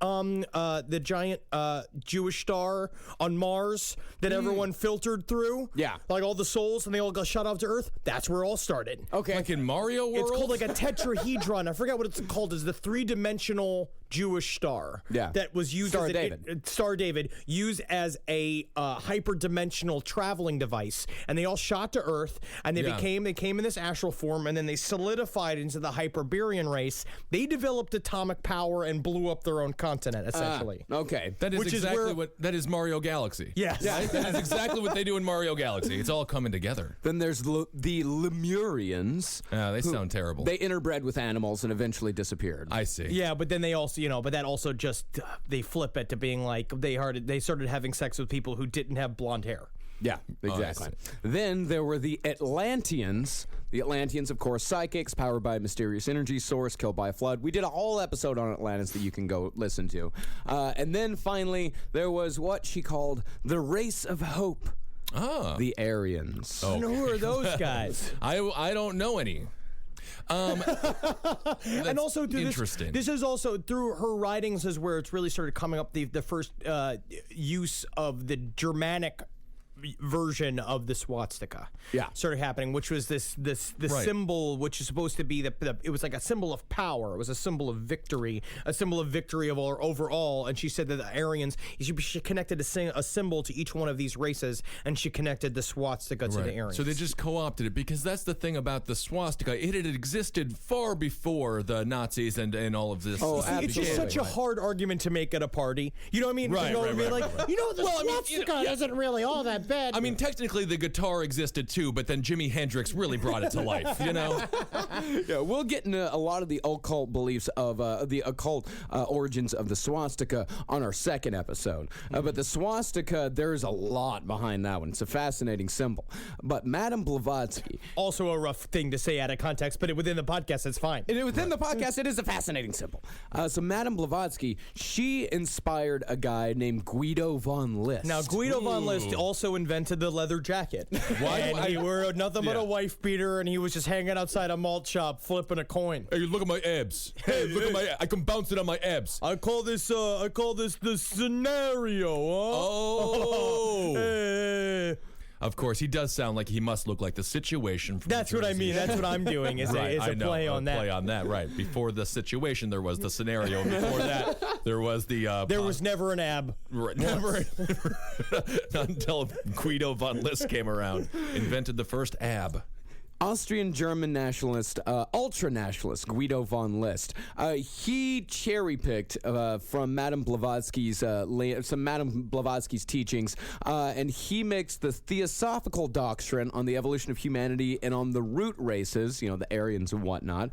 S7: Jewish star on Mars that everyone filtered through?
S4: Yeah.
S7: Like all the souls, and they all got shot off to Earth? That's where it all started.
S4: Okay.
S8: Like in Mario World?
S7: It's called like a tetrahedron. I forget what it's called. Is the 3-dimensional Jewish star.
S4: Yeah.
S7: That was used
S4: Star
S7: as
S4: David.
S7: Star David, used as a hyperdimensional traveling device, and they all shot to Earth, and they came in this astral form, and then they solidified into the Hyperborean race. They developed atomic power and blew up their own continent, essentially.
S4: Okay.
S8: That is
S7: Which is
S8: exactly
S7: where-
S8: what that is Mario Galaxy.
S7: Yes.
S8: Right? That is exactly what they do in Mario Galaxy. It's all coming together.
S4: Then there's the Lemurians.
S8: They sound terrible.
S4: They interbred with animals and eventually disappeared.
S8: I see.
S7: Yeah, but then they also also, but that also just they flip it to being like they started having sex with people who didn't have blonde hair.
S4: Yeah, exactly. Then there were the Atlanteans. The Atlanteans, of course, psychics, powered by a mysterious energy source, killed by a flood. We did a whole episode on Atlantis that you can go listen to. And then finally, there was what she called the race of hope. The Aryans.
S7: Oh. Who are those guys?
S8: I don't know any.
S7: And also
S8: interesting.
S7: This is also through her writings is where it's really started coming up the first use of the Germanic version of the swastika started happening, which was this symbol, which is supposed to be it was like a symbol of power. It was a symbol of victory, of our overall. And she said that the Aryans, she connected a symbol to each one of these races, and she connected the swastika to the Aryans.
S8: So they just co-opted it, because that's the thing about the swastika. It had existed far before the Nazis and all of this.
S7: Oh, absolutely. It's just such a hard argument to make at a party. You know what I mean?
S8: Right,
S7: the swastika isn't really all that bad.
S8: I mean, technically the guitar existed too, but then Jimi Hendrix really brought it to life,
S4: Yeah, we'll get into a lot of the occult beliefs of the occult origins of the swastika on our second episode. But the swastika, there's a lot behind that one. It's a fascinating symbol. But Madame Blavatsky...
S7: Also a rough thing to say out of context, but within the podcast, it's fine.
S4: Within the podcast, it is a fascinating symbol. So Madame Blavatsky, she inspired a guy named Guido von List.
S7: Now, Guido von List also invented the leather jacket.
S8: Why?
S7: And he wore nothing but a wife beater, and he was just hanging outside a malt shop flipping a coin.
S8: Hey, look at my abs. Hey, look at my. I can bounce it on my abs.
S7: I call this the scenario. Huh?
S8: Oh.
S7: Hey.
S8: Of course, he does sound like he must look like the situation. From
S7: That's what I mean. That's what I'm doing. Is a play on that.
S8: Play on that, right? Before the situation, there was the scenario. Before that, there was the.
S7: There was never an ab.
S8: Right, never. Not until Guido von List came around, invented the first ab.
S4: Austrian-German nationalist, ultra-nationalist Guido von List. He cherry-picked from Madame Blavatsky's teachings, and he mixed the theosophical doctrine on the evolution of humanity and on the root races, the Aryans and whatnot,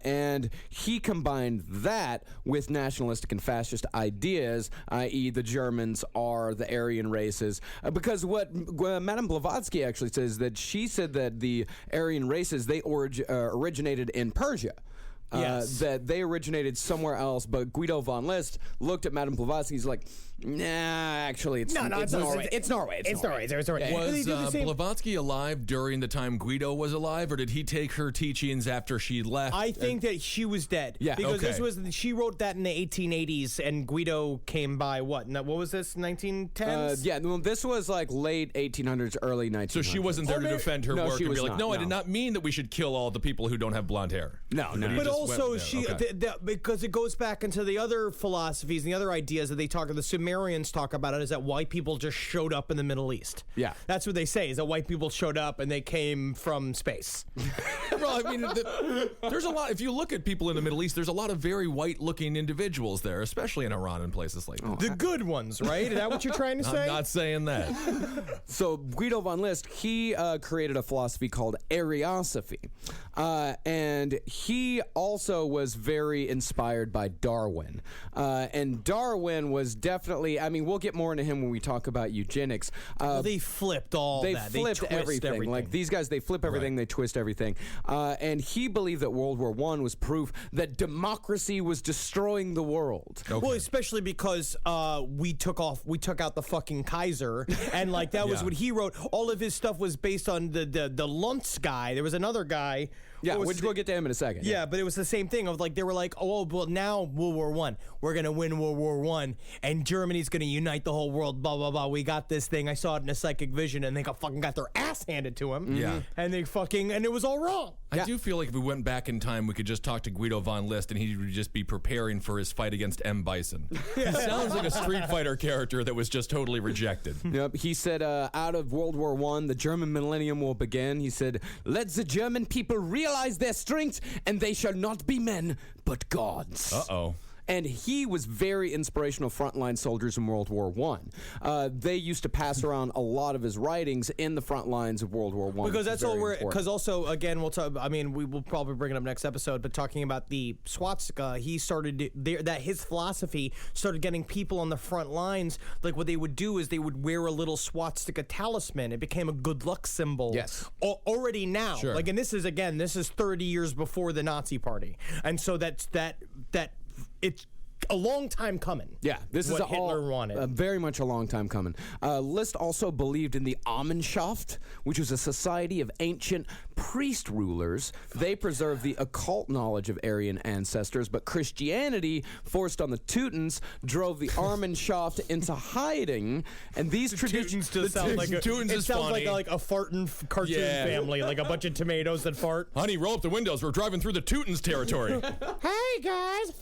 S4: and he combined that with nationalistic and fascist ideas, i.e. the Germans are the Aryan races, because what Madame Blavatsky actually says that she said that the Aryan races, they originated in Persia.
S7: Yes.
S4: That they originated somewhere else, but Guido von List looked at Madame Blavatsky. He's like, nah, actually, it's Norway. It's Norway.
S8: Was Blavatsky alive during the time Guido was alive, or did he take her teachings after she left?
S7: I think that she was dead.
S4: Yeah,
S7: because she wrote that in the 1880s, and Guido came by what was this, 1910s?
S4: Well, this was like late 1800s, early 1900s.
S8: So she wasn't there to defend her work
S4: she
S8: and
S4: was
S8: be like,
S4: not,
S8: no, I did not mean that we should kill all the people who don't have blonde hair.
S4: No.
S7: But also, because it goes back into the other philosophies and the other ideas that they talk about, the Sumerians talk about it, is that white people just showed up in the Middle East.
S4: Yeah.
S7: That's what they say, is that white people showed up and they came from space.
S8: Well, I mean, there's a lot. If you look at people in the Middle East, there's a lot of very white-looking individuals there, especially in Iran and places like that.
S7: The good ones, right? Is that what you're trying to say?
S8: I'm not saying that.
S4: So Guido von List, he created a philosophy called Ariosophy. And he also was very inspired by Darwin. And Darwin was definitely, we'll get more into him when we talk about eugenics.
S7: They flipped all that.
S4: They flipped everything. Like these guys, they flip everything, they twist everything. And he believed that World War I was proof that democracy was destroying the world.
S7: Okay. Well, especially because we took out the fucking Kaiser, and like that was what he wrote. All of his stuff was based on the Luntz guy. There was another guy.
S4: Yeah, which we'll get to him in a second.
S7: Yeah, but it was the same thing of like they were like, oh, well, now World War I, we're gonna win World War I, and Germany's gonna unite the whole world. Blah blah blah. We got this thing. I saw it in a psychic vision, and they got their ass handed to him.
S8: Yeah,
S7: and and it was all wrong.
S8: I do feel like if we went back in time, we could just talk to Guido von List, and he would just be preparing for his fight against M. Bison. He sounds like a Street Fighter character that was just totally rejected.
S4: Yep. He said, out of World War I, the German millennium will begin. He said, let the German people realize their strength, and they shall not be men, but gods.
S8: Uh-oh.
S4: And he was very inspirational frontline soldiers in World War I. They used to pass around a lot of his writings in the front lines of World War I.
S7: Because that's all we're. Because also, again, we'll talk. I mean, we will probably bring it up next episode. But talking about the swastika, he started that his philosophy started getting people on the front lines. Like what they would do is they would wear a little swastika talisman. It became a good luck symbol.
S4: Yes.
S7: Already now.
S8: Sure.
S7: Like, and this is 30 years before the Nazi Party, and so that it's a long time coming.
S4: Yeah, this is
S7: what Hitler wanted.
S4: Very much a long time coming. List also believed in the Amenschaft, which was a society of ancient priest rulers. They preserved the occult knowledge of Aryan ancestors, but Christianity, forced on the Teutons, drove the Amenschaft into hiding. And these traditions
S7: just sound like like a farting cartoon family, like a bunch of tomatoes that fart.
S8: Honey, roll up the windows. We're driving through the Teutons territory.
S7: Hey guys.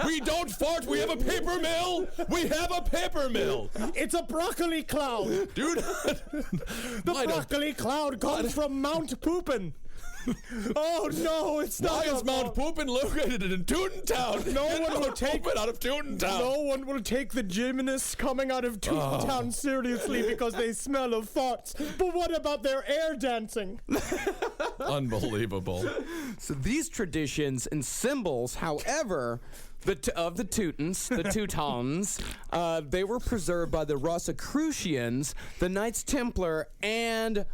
S8: We don't fart. We have a paper mill. We have a paper mill.
S7: It's a broccoli cloud.
S8: Dude.
S7: The broccoli cloud comes from Mount Poopin. Oh no, it's not.
S8: Why is Mount Poopin located in Teutontown?
S7: No one will take
S8: it out of Teutontown.
S7: No one will take the gymnasts coming out of Teutontown seriously because they smell of farts. But what about their air dancing?
S8: Unbelievable.
S4: So these traditions and symbols, however, of the Teutons, the Teutons, they were preserved by the Rosicrucians, the Knights Templar, and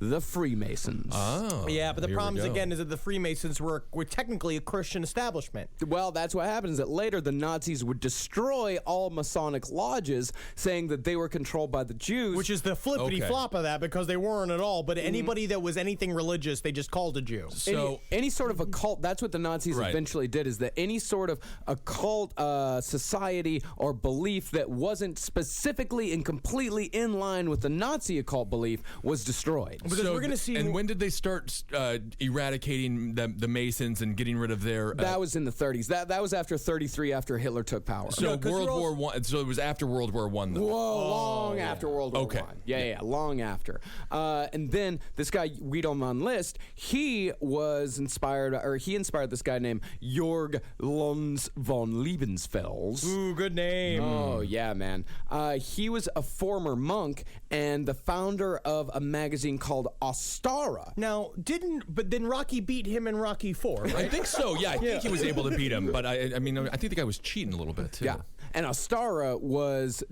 S4: the Freemasons.
S8: Oh.
S7: Yeah, but the problem again is that the Freemasons were technically a Christian establishment.
S4: Well, that's what happens. That later the Nazis would destroy all Masonic lodges, saying that they were controlled by the Jews.
S7: Which is the flippity flop of that, because they weren't at all. But anybody that was anything religious, they just called a Jew.
S4: So any sort of occult, that's what the Nazis eventually did, is that any sort of occult society or belief that wasn't specifically and completely in line with the Nazi occult belief was destroyed.
S7: Because we're going to see.
S8: And when did they start eradicating the Masons and getting rid of their?
S4: That was in the 30s. That was after 33, after Hitler took power.
S8: So World War I. So it was after World War I, though.
S4: Whoa, long after World War I. Yeah, long after. And then this guy Guido von List, he inspired this guy named Jorg Lons von Liebensfels.
S7: Ooh, good name.
S4: Oh yeah, man. He was a former monk and the founder of a magazine called Ostara.
S7: Now, but then Rocky beat him in Rocky IV, right?
S8: I think so, yeah. I think he was able to beat him, but I think the guy was cheating a little bit, too.
S4: Yeah. And Ostara was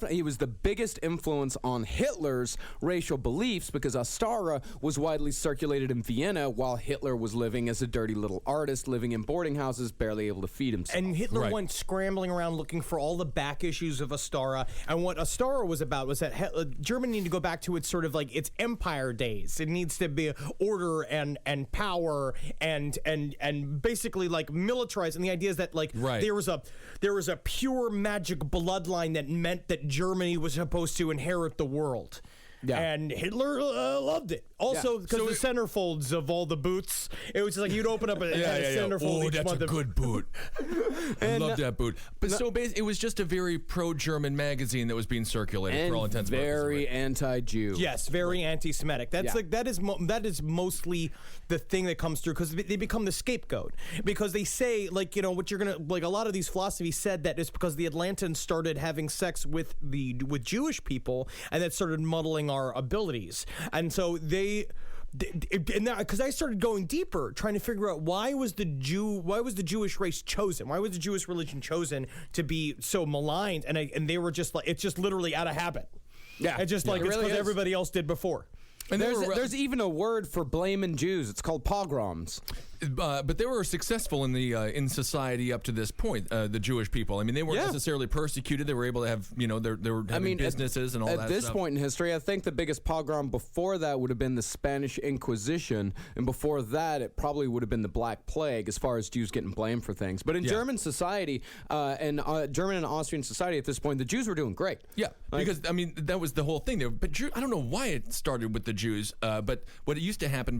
S4: he was the biggest influence on Hitler's racial beliefs, because Ostara was widely circulated in Vienna while Hitler was living as a dirty little artist, living in boarding houses, barely able to feed himself.
S7: And Hitler went scrambling around looking for all the back issues of Ostara. And what Ostara was about was that Germany needed to go back to its sort of like its empire days. It needs to be order and power and basically like militarized. And the idea is that there was a pure magic bloodline that meant that Germany was supposed to inherit the world. Yeah. And Hitler loved it. Also, because the centerfolds of all the boots, it was just like you'd open up a centerfold.
S8: Oh, that's a good boot. I love that boot. But it was just a very pro-German magazine that was being circulated for all intents and purposes.
S4: Very anti-Jew.
S7: Yes, very anti-Semitic. That's that is mostly the thing that comes through, because they become the scapegoat, because they say what you're gonna a lot of these philosophies said that it's because the Atlantans started having sex with Jewish people, and that started muddling our abilities, and so because I started going deeper, trying to figure out why was the Jewish race chosen? Why was the Jewish religion chosen to be so maligned? And they were just it's just literally out of habit.
S4: Yeah,
S7: it's just it's because everybody else did before.
S4: And there's even a word for blaming Jews. It's called pogroms.
S8: But they were successful in society up to this point. The Jewish people. I mean, they weren't necessarily persecuted. They were able to have they were having businesses and all that.
S4: At this
S8: stuff.
S4: point in history, I think the biggest pogrom before that would have been the Spanish Inquisition, and before that, it probably would have been the Black Plague, as far as Jews getting blamed for things. But in German society and German and Austrian society at this point, the Jews were doing great.
S8: Yeah, because that was the whole thing. But I don't know why it started with the Jews. But what used to happen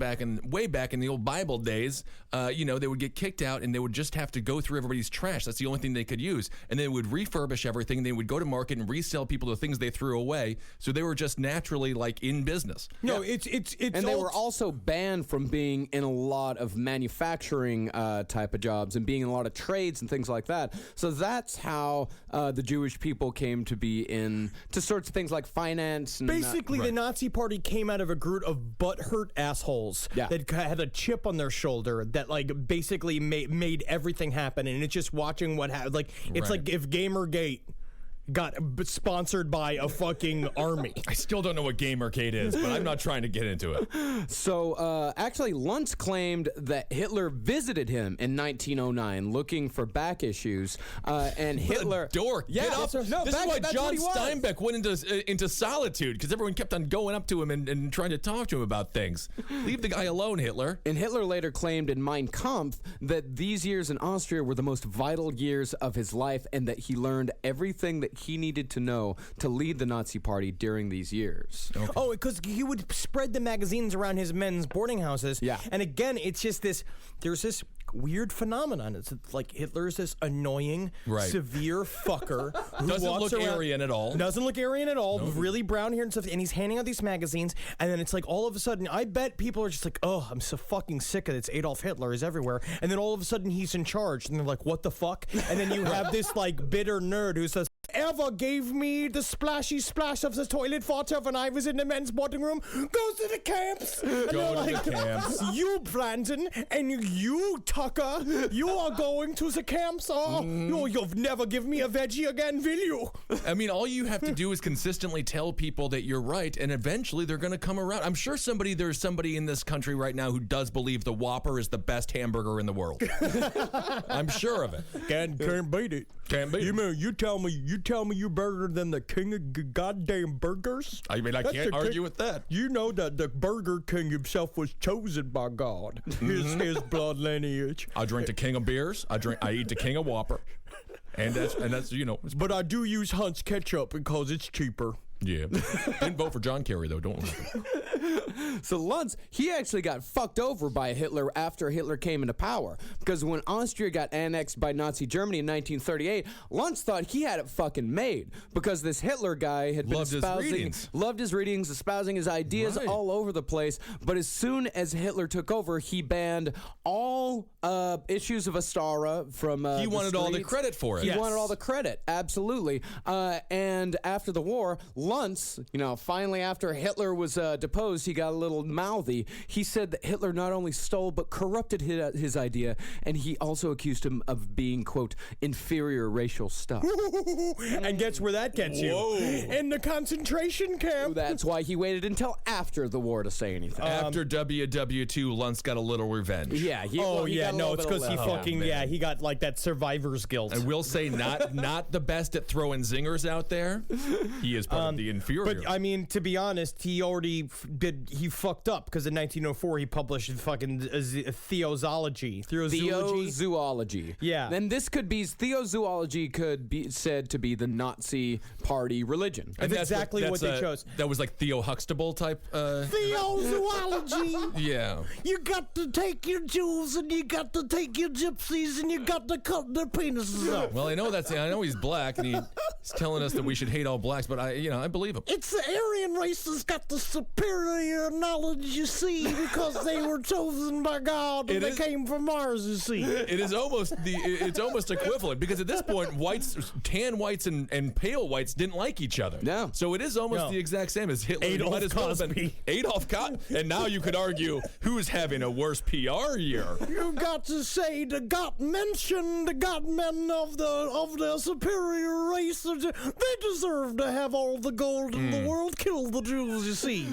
S8: way back in the old Bible days they would get kicked out and they would just have to go through everybody's trash. That's the only thing they could use. And they would refurbish everything. They would go to market and resell people the things they threw away. So they were just naturally like in business.
S7: No, it's
S4: and they were also banned from being in a lot of manufacturing type of jobs and being in a lot of trades and things like that. So that's how the Jewish people came to be in to sorts of things like finance. And,
S7: basically, the Nazi Party came out of a group of butthurt assholes that had a chip on their shoulder that like basically made everything happen, and it's just watching what happened. Like it's like if Gamergate got sponsored by a fucking army.
S8: I still don't know what Gamergate is, but I'm not trying to get into it.
S4: So, actually, Luntz claimed that Hitler visited him in 1909 looking for back issues, and Hitler...
S8: dork.
S4: Yeah,
S8: Get up.
S4: this is
S8: why John Steinbeck went into solitude, because everyone kept on going up to him and trying to talk to him about things. Leave the guy alone, Hitler.
S4: And Hitler later claimed in Mein Kampf that these years in Austria were the most vital years of his life, and that he learned everything that he needed to know to lead the Nazi Party during these years.
S7: Okay. Oh, because he would spread the magazines around his men's boarding houses.
S4: Yeah.
S7: And again, it's just there's this weird phenomenon. It's like Hitler's this annoying, severe fucker who
S8: doesn't
S7: walks
S8: look
S7: around,
S8: Aryan at all.
S7: Doesn't look Aryan at all. Really brown hair and stuff. And he's handing out these magazines. And then it's like all of a sudden, I bet people are just like, oh, I'm so fucking sick of this. Adolf Hitler is everywhere. And then all of a sudden he's in charge. And they're like, what the fuck? And then you have this like bitter nerd who says, ever gave me the splashy splash of the toilet water when I was in the men's boarding room goes to the camps. And
S8: Go to the camps.
S7: You, Brandon, and you, Tucker, you are going to the camps. Oh, you'll never give me a veggie again, will you?
S8: I mean, all you have to do is consistently tell people that you're right, and eventually they're going to come around. I'm sure there's somebody in this country right now who does believe the Whopper is the best hamburger in the world. I'm sure of it.
S7: Can't beat it.
S8: Can't beat it.
S7: You tell me you're better than the king of goddamn burgers?
S8: I mean, I can't argue with that.
S7: You know that the Burger King himself was chosen by God. His blood lineage.
S8: I drink the king of beers. I eat the king of Whopper. And that's
S7: But I do use Hunt's ketchup because it's cheaper.
S8: Yeah. Didn't vote for John Kerry, though. Don't worry.
S4: So Luntz, he actually got fucked over by Hitler after Hitler came into power. Because when Austria got annexed by Nazi Germany in 1938, Luntz thought he had it fucking made. Because this Hitler guy had been loved his readings, espousing his ideas all over the place. But as soon as Hitler took over, he banned all issues of Astara from
S8: he wanted all the credit for it.
S4: He wanted all the credit, absolutely. And after the war, Luntz, finally after Hitler was deposed, he got a little mouthy. He said that Hitler not only stole but corrupted his idea, and he also accused him of being, quote, inferior racial stuff.
S7: And guess where that gets you? In the concentration camp.
S4: That's why he waited until after the war to say anything.
S8: After WW2, Luntz got a little revenge.
S4: Yeah.
S7: It's because he fucking, he got like that survivor's guilt.
S8: I will say not the best at throwing zingers out there. He is part of the inferior.
S7: But I mean, to be honest, he already he fucked up because in 1904 he published fucking theozoology.
S4: Theozoology.
S7: Yeah.
S4: Then theozoology could be said to be the Nazi Party religion.
S7: And that's exactly what they chose.
S8: That was like Theo Huxtable type.
S7: Theozoology.
S8: Yeah.
S7: You got to take your Jews and you got to take your gypsies and you got to cut their penises off.
S8: Well, I know he's black and he's telling us that we should hate all blacks, but I believe him.
S7: It's the Aryan race that's got the superior knowledge, you see, because they were chosen by God and they came from Mars, you see.
S8: It's almost equivalent because at this point, tan whites and pale whites didn't like each other.
S4: No.
S8: So it is almost the exact same as Hitler.
S7: Adolf Cosby.
S8: Adolf Cosby. And now you could argue who's having a worse PR year.
S7: You got to say the God men of the superior race. They deserve to have all the gold in the world. Kill the Jews, you see.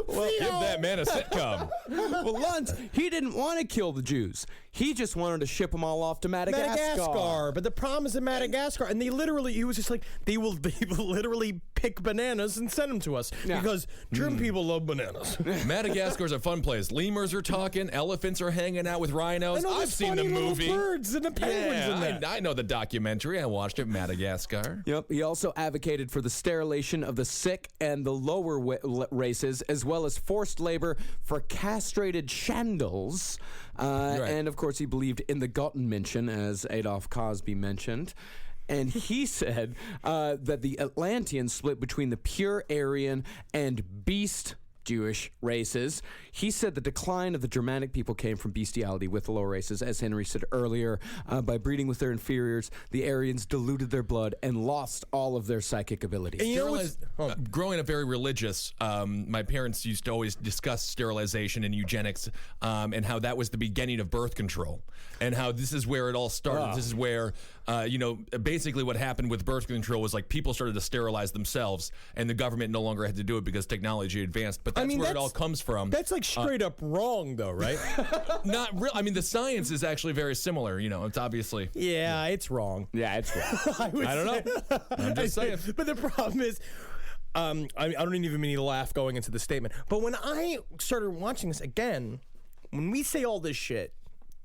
S8: Well, give that man a sitcom.
S4: Well, Luntz, he didn't want to kill the Jews. He just wanted to ship them all off to Madagascar.
S7: But the problem is in Madagascar, and he was just like, they will literally pick bananas and send them to us because German people love bananas.
S8: Madagascar's a fun place. Lemurs are talking, elephants are hanging out with rhinos. I've seen the movie.
S7: Birds and the penguins in there.
S8: I know the documentary. I watched it. Madagascar.
S4: Yep. He also advocated for the sterilization of the sick and the lower races, as well as forced labor for castrated Shandals. And, of course, he believed in the Gottenmenschen, as Adolf Cosby mentioned. And he said that the Atlanteans split between the pure Aryan and beast Jewish races. He said the decline of the Germanic people came from bestiality with the lower races. As Henry said earlier, by breeding with their inferiors, the Aryans diluted their blood and lost all of their psychic abilities.
S8: And you know, growing up very religious, my parents used to always discuss sterilization and eugenics, and how that was the beginning of birth control, and how this is where it all started. This is where, basically what happened with birth control was like people started to sterilize themselves, and the government no longer had to do it because technology advanced. But that's where it all comes from.
S7: That's like straight up wrong, though, right?
S8: Not real. I mean, the science is actually very similar. You know, it's obviously.
S7: Yeah, it's wrong.
S4: Yeah, it's wrong.
S8: I don't know. I'm just saying.
S7: But the problem is, I don't even mean to laugh going into the statement. But when I started watching this again, when we say all this shit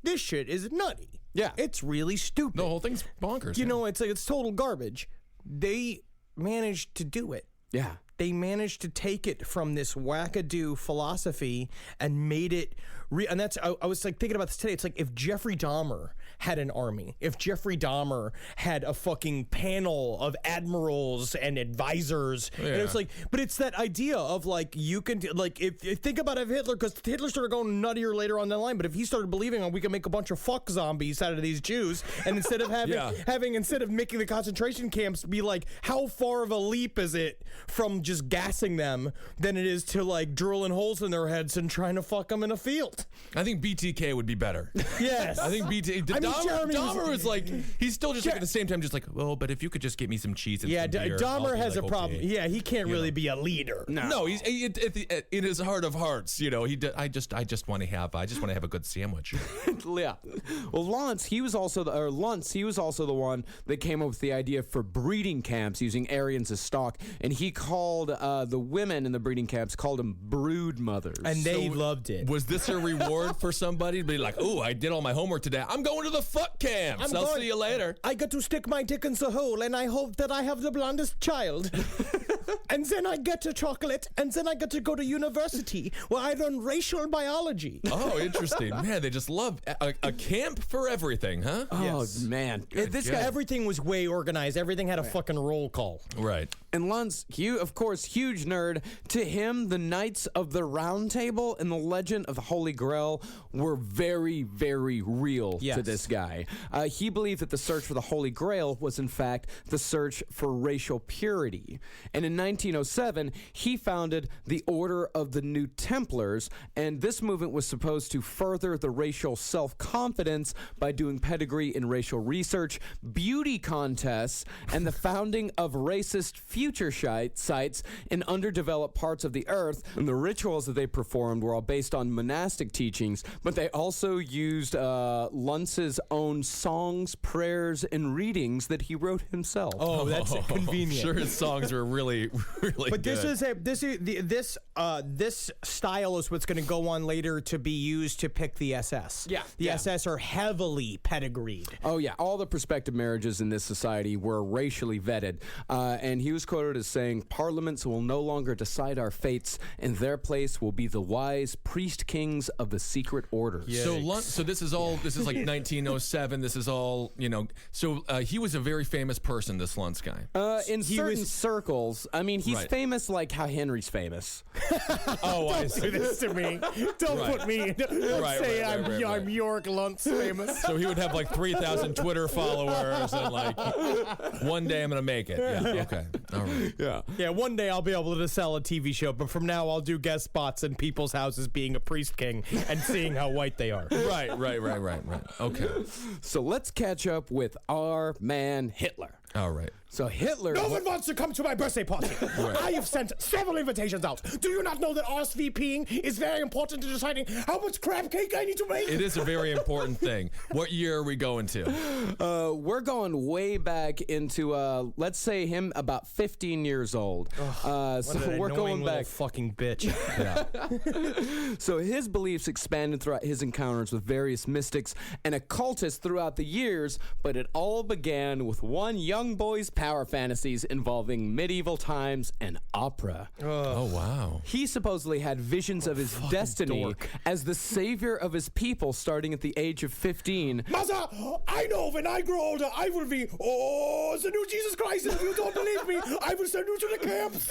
S7: is nutty.
S4: Yeah.
S7: It's really stupid.
S8: The whole thing's bonkers.
S7: You know, it's like it's total garbage. They managed to do it.
S4: Yeah.
S7: They managed to take it from this wackadoo philosophy and made it and that's I was like thinking about this today. It's like if Jeffrey Dahmer had an army, if Jeffrey Dahmer had a fucking panel of admirals and advisors, and it's like, but it's that idea of like you can like if think about if Hitler, because Hitler started going nuttier later on the line, but if he started believing we can make a bunch of fuck zombies out of these Jews, and instead of having instead of making the concentration camps be like, how far of a leap is it from just gassing them than it is to like drilling holes in their heads and trying to fuck them in a field?
S8: I think BTK would be better.
S7: Yes.
S8: I think Dahmer was like, he's still just like at the same time just like, well, but if you could just get me some cheese and some beer,
S7: Dahmer has
S8: like,
S7: a problem. Yeah, he can't really be a leader.
S8: No, he's in his heart of hearts, you know, I just want to have a good sandwich.
S4: Yeah. Well, Luntz, he was also the one that came up with the idea for breeding camps using Aryans as stock, and he called the women in the breeding camps called them brood mothers,
S7: and they loved it.
S8: Was this a reward for somebody to be like, oh, I did all my homework today, I'm going to the fuck camps, I'll see you later.
S7: I got to stick my dick in the hole, and I hope that I have the blondest child. And then I get a chocolate, and then I get to go to university where I learn racial biology.
S8: Oh, interesting. Man, they just love a camp for everything, huh?
S4: Oh, man.
S7: This guy, everything was way organized. Everything had a fucking roll call.
S8: Right.
S4: And Luntz, of course, huge nerd. To him, the Knights of the Round Table and the legend of the Holy Grail were very, very real to this guy. He believed that the search for the Holy Grail was, in fact, the search for racial purity. And in 1907, he founded the Order of the New Templars, and this movement was supposed to further the racial self-confidence by doing pedigree in racial research, beauty contests, and the founding of racist future sites in underdeveloped parts of the earth. And the rituals that they performed were all based on monastic teachings, but they also used Luntz's own songs, prayers, and readings that he wrote himself.
S7: Oh, that's convenient.
S8: I'm sure his songs were really, really
S7: but
S8: good.
S7: This style is what's going to go on later to be used to pick the SS.
S4: Yeah.
S7: The SS are heavily pedigreed.
S4: Oh, yeah. All the prospective marriages in this society were racially vetted. And he was quoted as saying, "Parliaments will no longer decide our fates. In their place will be the wise priest kings of the secret orders."
S8: So this is like 1907. This is all, you know. So he was a very famous person, this Luntz guy.
S4: In certain circles. I mean, he's famous like how Henry's famous.
S8: Oh, I see.
S7: Do this to me. Don't put me. Don't say I'm York Luntz famous.
S8: So he would have like 3,000 Twitter followers, and like one day I'm gonna make it. Yeah. Okay. All right.
S7: Yeah. One day I'll be able to sell a TV show, but from now I'll do guest spots in people's houses, being a priest king and seeing how white they are.
S8: Right. Okay.
S4: So let's catch up with our man Hitler.
S8: All right.
S4: So Hitler...
S7: No one wants to come to my birthday party. I have sent several invitations out. Do you not know that RSVPing is very important to deciding how much crab cake I need to make?
S8: It is a very important thing. What year are we going to?
S4: We're going way back into, let's say him about 15 years old. So we're going back.
S7: Fucking bitch.
S8: Yeah.
S4: So his beliefs expanded throughout his encounters with various mystics and occultists throughout the years, but it all began with one young young boys' power fantasies involving medieval times and opera.
S8: Oh, wow.
S4: He supposedly had visions of his destiny as the savior of his people starting at the age of 15.
S7: Mother, I know when I grow older, I will be, the new Jesus Christ. And if you don't believe me, I will send you to the camps.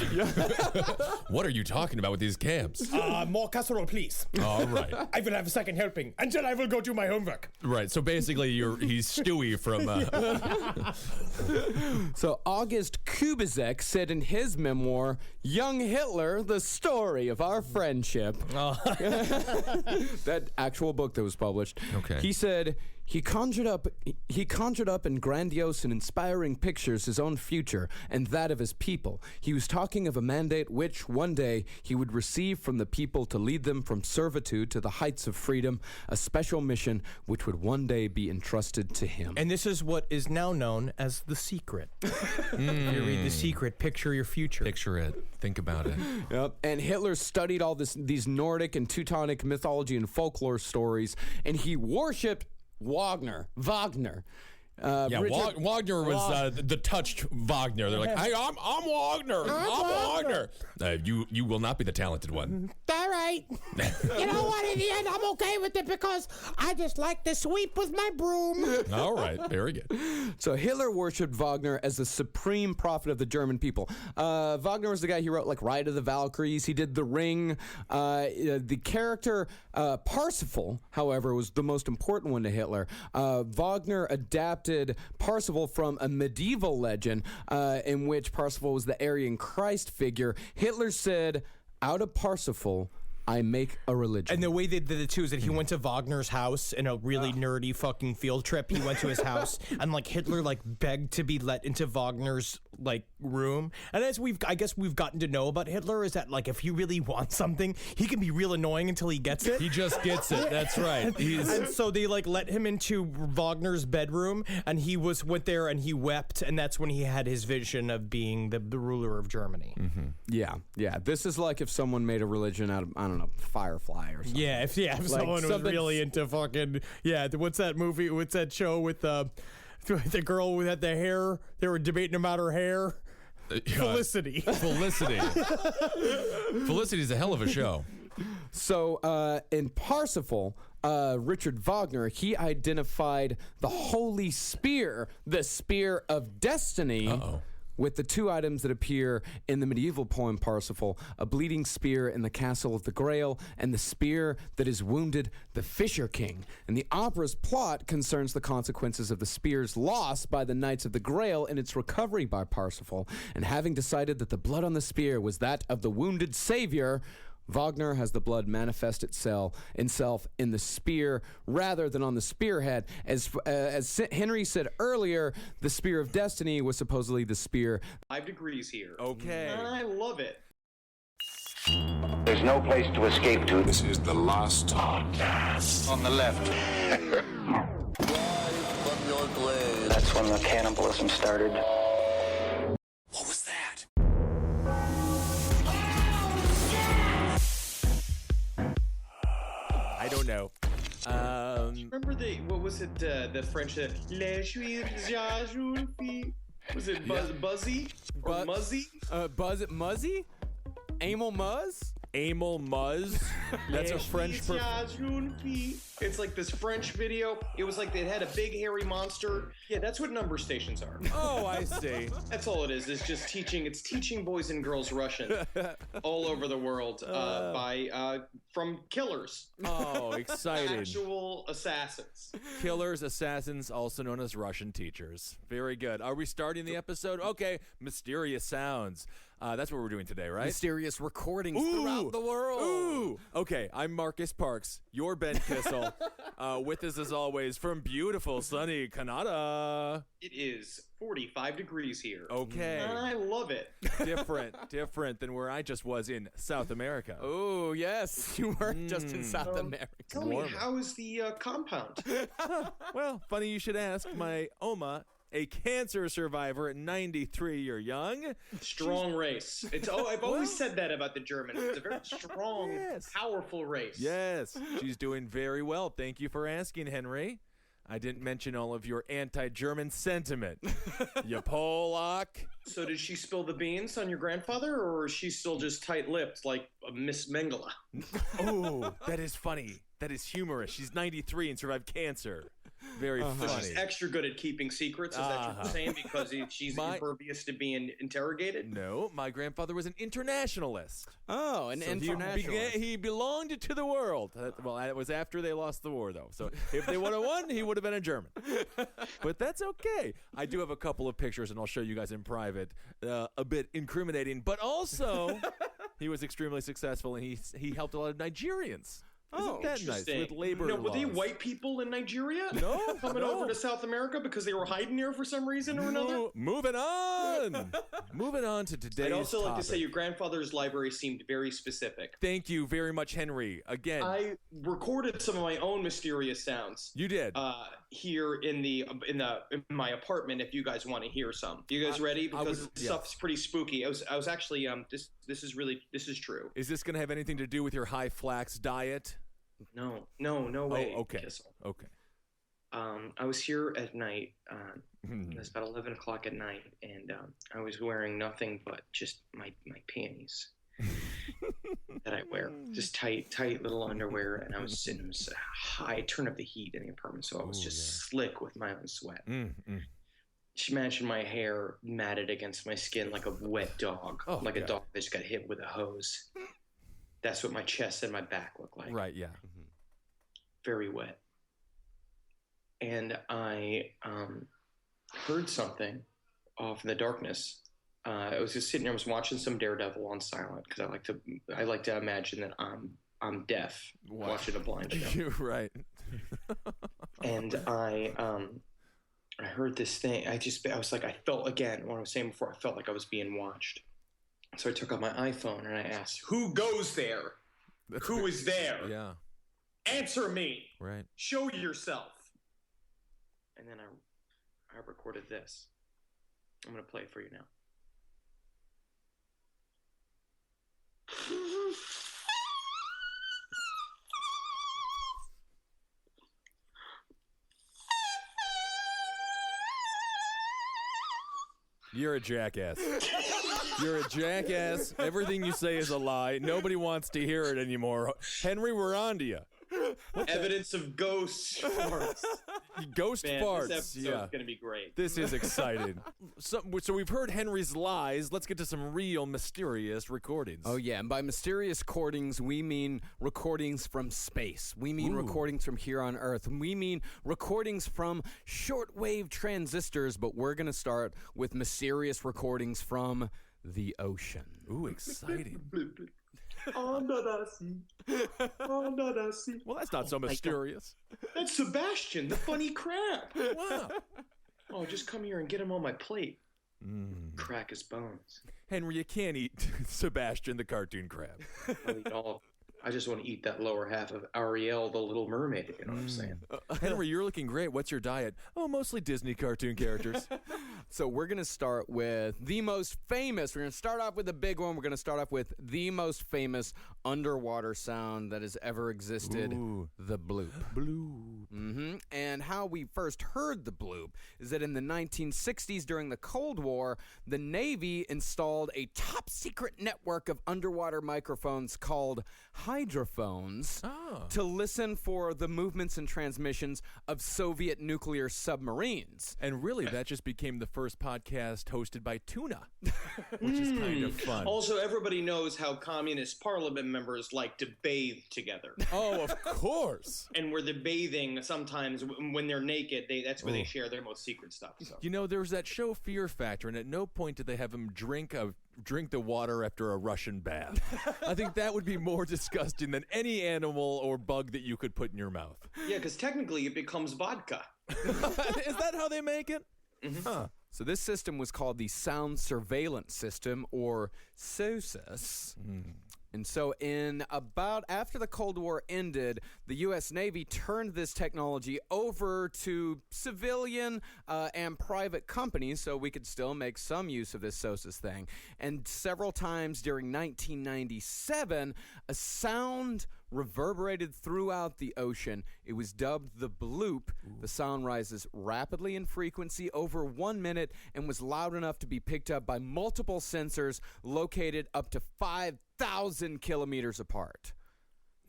S8: What are you talking about with these camps?
S7: More casserole, please.
S8: All right.
S7: I will have a second helping, and then I will go do my homework.
S8: Right, so basically he's Stewie from...
S4: So August Kubizek said in his memoir, Young Hitler, the story of our friendship. That actual book that was published.
S8: Okay.
S4: He said he conjured up in grandiose and inspiring pictures his own future and that of his people. He was talking of a mandate which one day he would receive from the people to lead them from servitude to the heights of freedom, a special mission which would one day be entrusted to him.
S7: And this is what is now known as The Secret. If you read The Secret, picture your future.
S8: Picture it. Think about it.
S4: Yep. And Hitler studied all these Nordic and Teutonic mythology and folklore stories, and he worshipped Wagner.
S8: Wagner was the touched Wagner. They're like, hey, I'm Wagner. I'm Wagner. You will not be the talented one.
S7: All right. You know what? In the end, I'm okay with it because I just like to sweep with my broom.
S8: All right. Very good.
S4: So Hitler worshipped Wagner as the supreme prophet of the German people. Wagner was the guy who wrote like Ride of the Valkyries. He did The Ring. The character Parsifal, however, was the most important one to Hitler. Wagner adapted Parsifal from a medieval legend in which Parsifal was the Aryan Christ figure. Hitler said, out of Parsifal, I make a religion.
S7: And the way they did it too is that he went to Wagner's house in a really nerdy fucking field trip. He went to his house and like Hitler like begged to be let into Wagner's like room. And as I guess we've gotten to know about Hitler is that like if he really wants something, he can be real annoying until he gets it.
S8: He just gets it. That's right.
S7: And so they like let him into Wagner's bedroom and he went there and he wept, and that's when he had his vision of being the ruler of Germany.
S4: Mm-hmm. Yeah. This is like if someone made a religion out of, I don't know, Firefly or something.
S7: Yeah, if someone was really into fucking what's that movie? What's that show with the girl who had the hair? They were debating about her hair. Felicity.
S8: Felicity is a hell of a show.
S4: So in Parsifal, Richard Wagner, he identified the holy spear, the spear of destiny. With the two items that appear in the medieval poem Parsifal, a bleeding spear in the castle of the Grail, and the spear that has wounded the Fisher King. And the opera's plot concerns the consequences of the spear's loss by the Knights of the Grail and its recovery by Parsifal. And having decided that the blood on the spear was that of the wounded savior, Wagner has the blood manifest itself in the spear rather than on the spearhead. As Henry said earlier, the spear of destiny was supposedly the spear.
S9: 5 degrees here.
S8: Okay.
S9: I love it.
S5: There's no place to escape to.
S6: This is the last podcast.
S5: On the left. That's when the cannibalism started.
S6: What was that?
S10: I don't know.
S9: Remember what was it? The French Les Jules. Was it Buzzy or Muzzy?
S4: Muzzy? Amel Muzz?
S10: Amel Muzz. That's a French.
S9: It's like this French video. It was like they had a big hairy monster. Yeah, that's what number stations are.
S10: Oh, I see.
S9: That's all it is. It's just teaching. It's teaching boys and girls Russian all over the world from killers.
S10: Oh, exciting!
S9: Actual assassins.
S10: Killers, assassins, also known as Russian teachers. Very good. Are we starting the episode? Okay. Mysterious sounds. That's what we're doing today, right?
S4: Mysterious recordings throughout the world.
S10: Ooh. Okay, I'm Marcus Parks. You're Ben Kissel. With us, as always, from beautiful, sunny Canada.
S9: It is 45 degrees here.
S10: Okay.
S9: I love it.
S10: Different than where I just was in South America.
S4: Oh, yes. You weren't just in South America.
S9: Tell me, how is the compound?
S10: Well, funny you should ask. My Oma, a cancer survivor at 93 year young.
S9: Strong race. I've always said that about the Germans. It's a very strong, powerful race.
S10: Yes. She's doing very well. Thank you for asking, Henry. I didn't mention all of your anti-German sentiment. You Polak.
S9: So did she spill the beans on your grandfather, or is she still just tight-lipped like Miss Mengele?
S10: Oh, that is funny. That is humorous. She's 93 and survived cancer. Very funny.
S9: She's extra good at keeping secrets, is that what you're saying? Because she's impervious to being interrogated?
S10: No, my grandfather was an internationalist.
S4: Oh, an internationalist.
S10: He belonged to the world. Well, it was after they lost the war, though. So if they would have won, he would have been a German. But that's okay. I do have a couple of pictures, and I'll show you guys in private. A bit incriminating, but also he was extremely successful, and he helped a lot of Nigerians. Isn't that nice? With labor
S9: No, were they
S10: laws.
S9: white people in Nigeria?
S10: No.
S9: Coming over to South America because they were hiding there for some reason or another?
S10: Moving on. Moving on to today's
S9: I'd also like to
S10: topic.
S9: say your grandfather's library seemed very specific.
S10: Thank you very much, Henry. Again,
S9: I recorded some of my own mysterious sounds.
S10: You did.
S9: Here in my apartment. If you guys want to hear some, you guys ready? Because stuff's pretty spooky. I was actually this is true.
S10: Is this going to have anything to do with your high flax diet?
S9: No way.
S10: Oh, okay.
S9: Kissel.
S10: Okay.
S9: I was here at night. It was about 11 o'clock at night, and I was wearing nothing but just my panties that I wear, just tight little underwear. And I was sitting high, turn up the heat in the apartment, so I was slick with my own sweat. Just imagine my hair matted against my skin like a wet dog, a dog that just got hit with a hose. That's what my chest and my back look like.
S10: Right, yeah.
S9: Very wet. And I heard something off in the darkness. I was just sitting there, I was watching some Daredevil on silent because I like to imagine that I'm deaf watching a blind show.
S10: You're right.
S9: And I heard this thing. I felt again what I was saying before. I felt like I was being watched. So I took out my iPhone and I asked, "Who goes there? Who is there?
S10: Yeah.
S9: Answer me.
S10: Right.
S9: Show yourself." And then I recorded this. I'm going to play it for you now.
S10: You're a jackass. You're a jackass. Everything you say is a lie. Nobody wants to hear it anymore. Henry, we're on to you.
S9: Evidence of ghost farts.
S10: Ghost
S9: Man,
S10: farts.
S9: This episode's going to be great.
S10: This is exciting. So we've heard Henry's lies. Let's get to some real mysterious recordings.
S4: Oh, yeah. And by mysterious recordings, we mean recordings from space. We mean recordings from here on Earth. We mean recordings from shortwave transistors, but we're going to start with mysterious recordings from the ocean.
S10: Ooh, exciting.
S9: Under the sea. Under the sea.
S10: Well, that's not so mysterious.
S9: That's Sebastian, the funny crab.
S10: Wow.
S9: Oh, just come here and get him on my plate. Crack his bones.
S10: Henry, you can't eat Sebastian the cartoon crab.
S9: I'll eat all of it. I just want to eat that lower half of Ariel, the Little Mermaid. You know what I'm saying?
S10: Henry, you're looking great. What's your diet? Oh, mostly Disney cartoon characters.
S4: So we're going to start with the most famous. We're going to start off with a big one. We're going to start off with the most famous underwater sound that has ever existed.
S10: Ooh.
S4: The bloop.
S10: Bloop.
S4: And how we first heard the bloop is that in the 1960s during the Cold War, the Navy installed a top secret network of underwater microphones called hydrophones to listen for the movements and transmissions of Soviet nuclear submarines.
S10: And really, that just became the first podcast hosted by tuna, which is kind of fun.
S9: Also, everybody knows how communist parliament members like to bathe together.
S10: Oh, of course.
S9: And where they're bathing, sometimes when they're naked, that's where they share their most secret stuff. So.
S10: You know, there was that show Fear Factor, and at no point did they have him drink the water after a Russian bath. I think that would be more disgusting than any animal or bug that you could put in your mouth.
S9: Yeah, because technically it becomes vodka.
S10: Is that how they make it?
S9: Mm-hmm.
S10: Huh.
S4: So this system was called the Sound Surveillance System, or SOSUS. And so after the Cold War ended, the U.S. Navy turned this technology over to civilian and private companies so we could still make some use of this SOSUS thing. And several times during 1997, a sound reverberated throughout the ocean. It was dubbed the bloop. The sound rises rapidly in frequency over 1 minute and was loud enough to be picked up by multiple sensors located up to 5,000 kilometers apart.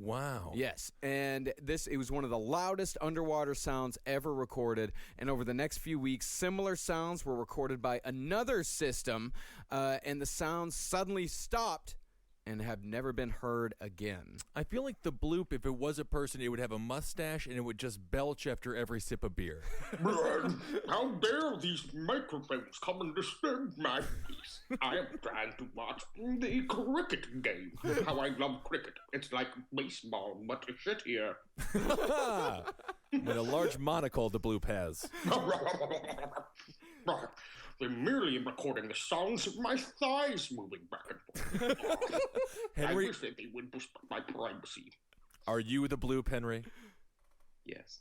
S8: Wow.
S4: Yes, and it was one of the loudest underwater sounds ever recorded, and over the next few weeks, similar sounds were recorded by another system, and the sounds suddenly stopped and have never been heard again.
S8: I feel like the bloop, if it was a person, it would have a mustache and it would just belch after every sip of beer.
S6: How dare these microphones come and disturb my peace? I am trying to watch the cricket game. How I love cricket. It's like baseball, but shittier.
S10: With a large monocle the bloop has.
S6: They're merely recording the sounds of my thighs moving back and forth.
S10: Henry,
S6: I wish that they would respect my privacy.
S10: are you the bloop, Henry?
S9: Yes.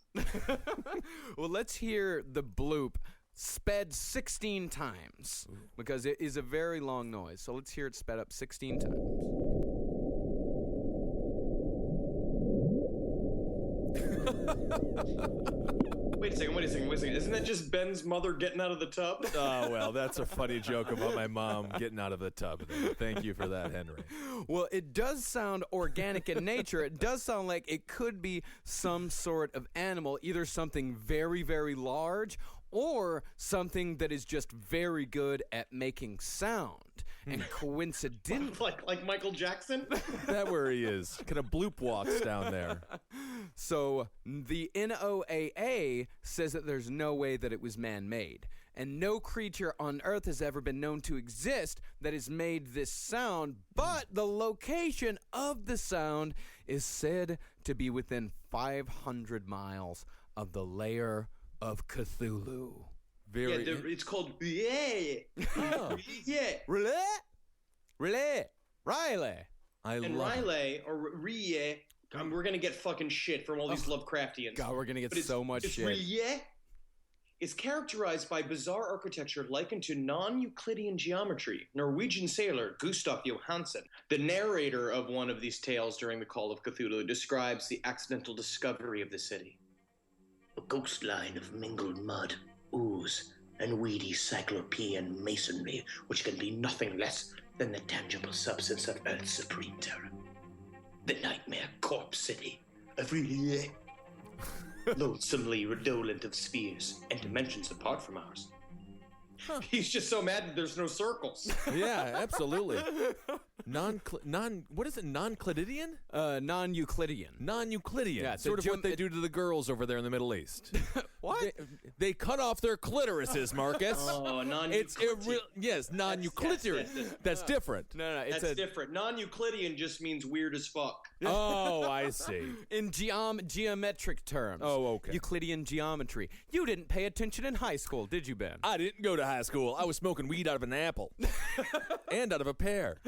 S4: Well, let's hear the bloop sped 16 times because it is a very long noise. So let's hear it sped up 16 times.
S9: Wait a second. Isn't that just Ben's mother getting out of the tub?
S10: Oh, well, that's a funny joke about my mom getting out of the tub. Thank you for that, Henry.
S4: Well, it does sound organic in nature. It does sound like it could be some sort of animal, either something very, very large or something that is just very good at making sound. And coincidentally...
S9: like Michael Jackson?
S10: That where he is. Kind of bloop walks down there.
S4: So the NOAA says that there's no way that it was man-made. And no creature on Earth has ever been known to exist that has made this sound, but the location of the sound is said to be within 500 miles of the lair of Cthulhu.
S9: It's called yeah.
S10: Oh.
S9: Yeah.
S4: Riley.
S9: Riley or Rie. We're gonna get fucking shit from all these Lovecraftians.
S4: God, we're gonna get so much shit.
S9: Rie is characterized by bizarre architecture likened to non-Euclidean geometry. Norwegian sailor Gustav Johansen, the narrator of one of these tales during the Call of Cthulhu, describes the accidental discovery of the city. A ghost line of mingled mud, ooze, and weedy cyclopean masonry, which can be nothing less than the tangible substance of Earth's supreme terror. The nightmare corpse city of Rie. Loathsomely redolent of spheres and dimensions apart from ours. Huh. He's just so mad that there's no circles.
S10: Yeah, absolutely. What is it? Non-Clididian?
S4: Non-Euclidean.
S10: Non-Euclidean.
S4: Yeah,
S10: sort of what they do to the girls over there in the Middle East.
S4: What?
S10: They cut off their clitorises, Marcus.
S9: Oh, non-Euclidean.
S10: Yes, non-Euclidean. That's different.
S4: No,
S9: that's different. Non-Euclidean just means weird as fuck.
S10: Oh, I see.
S4: In geometric terms.
S10: Oh, okay.
S4: Euclidean geometry. You didn't pay attention in high school, did you, Ben?
S10: I didn't go to high school. I was smoking weed out of an apple. And out of a pear.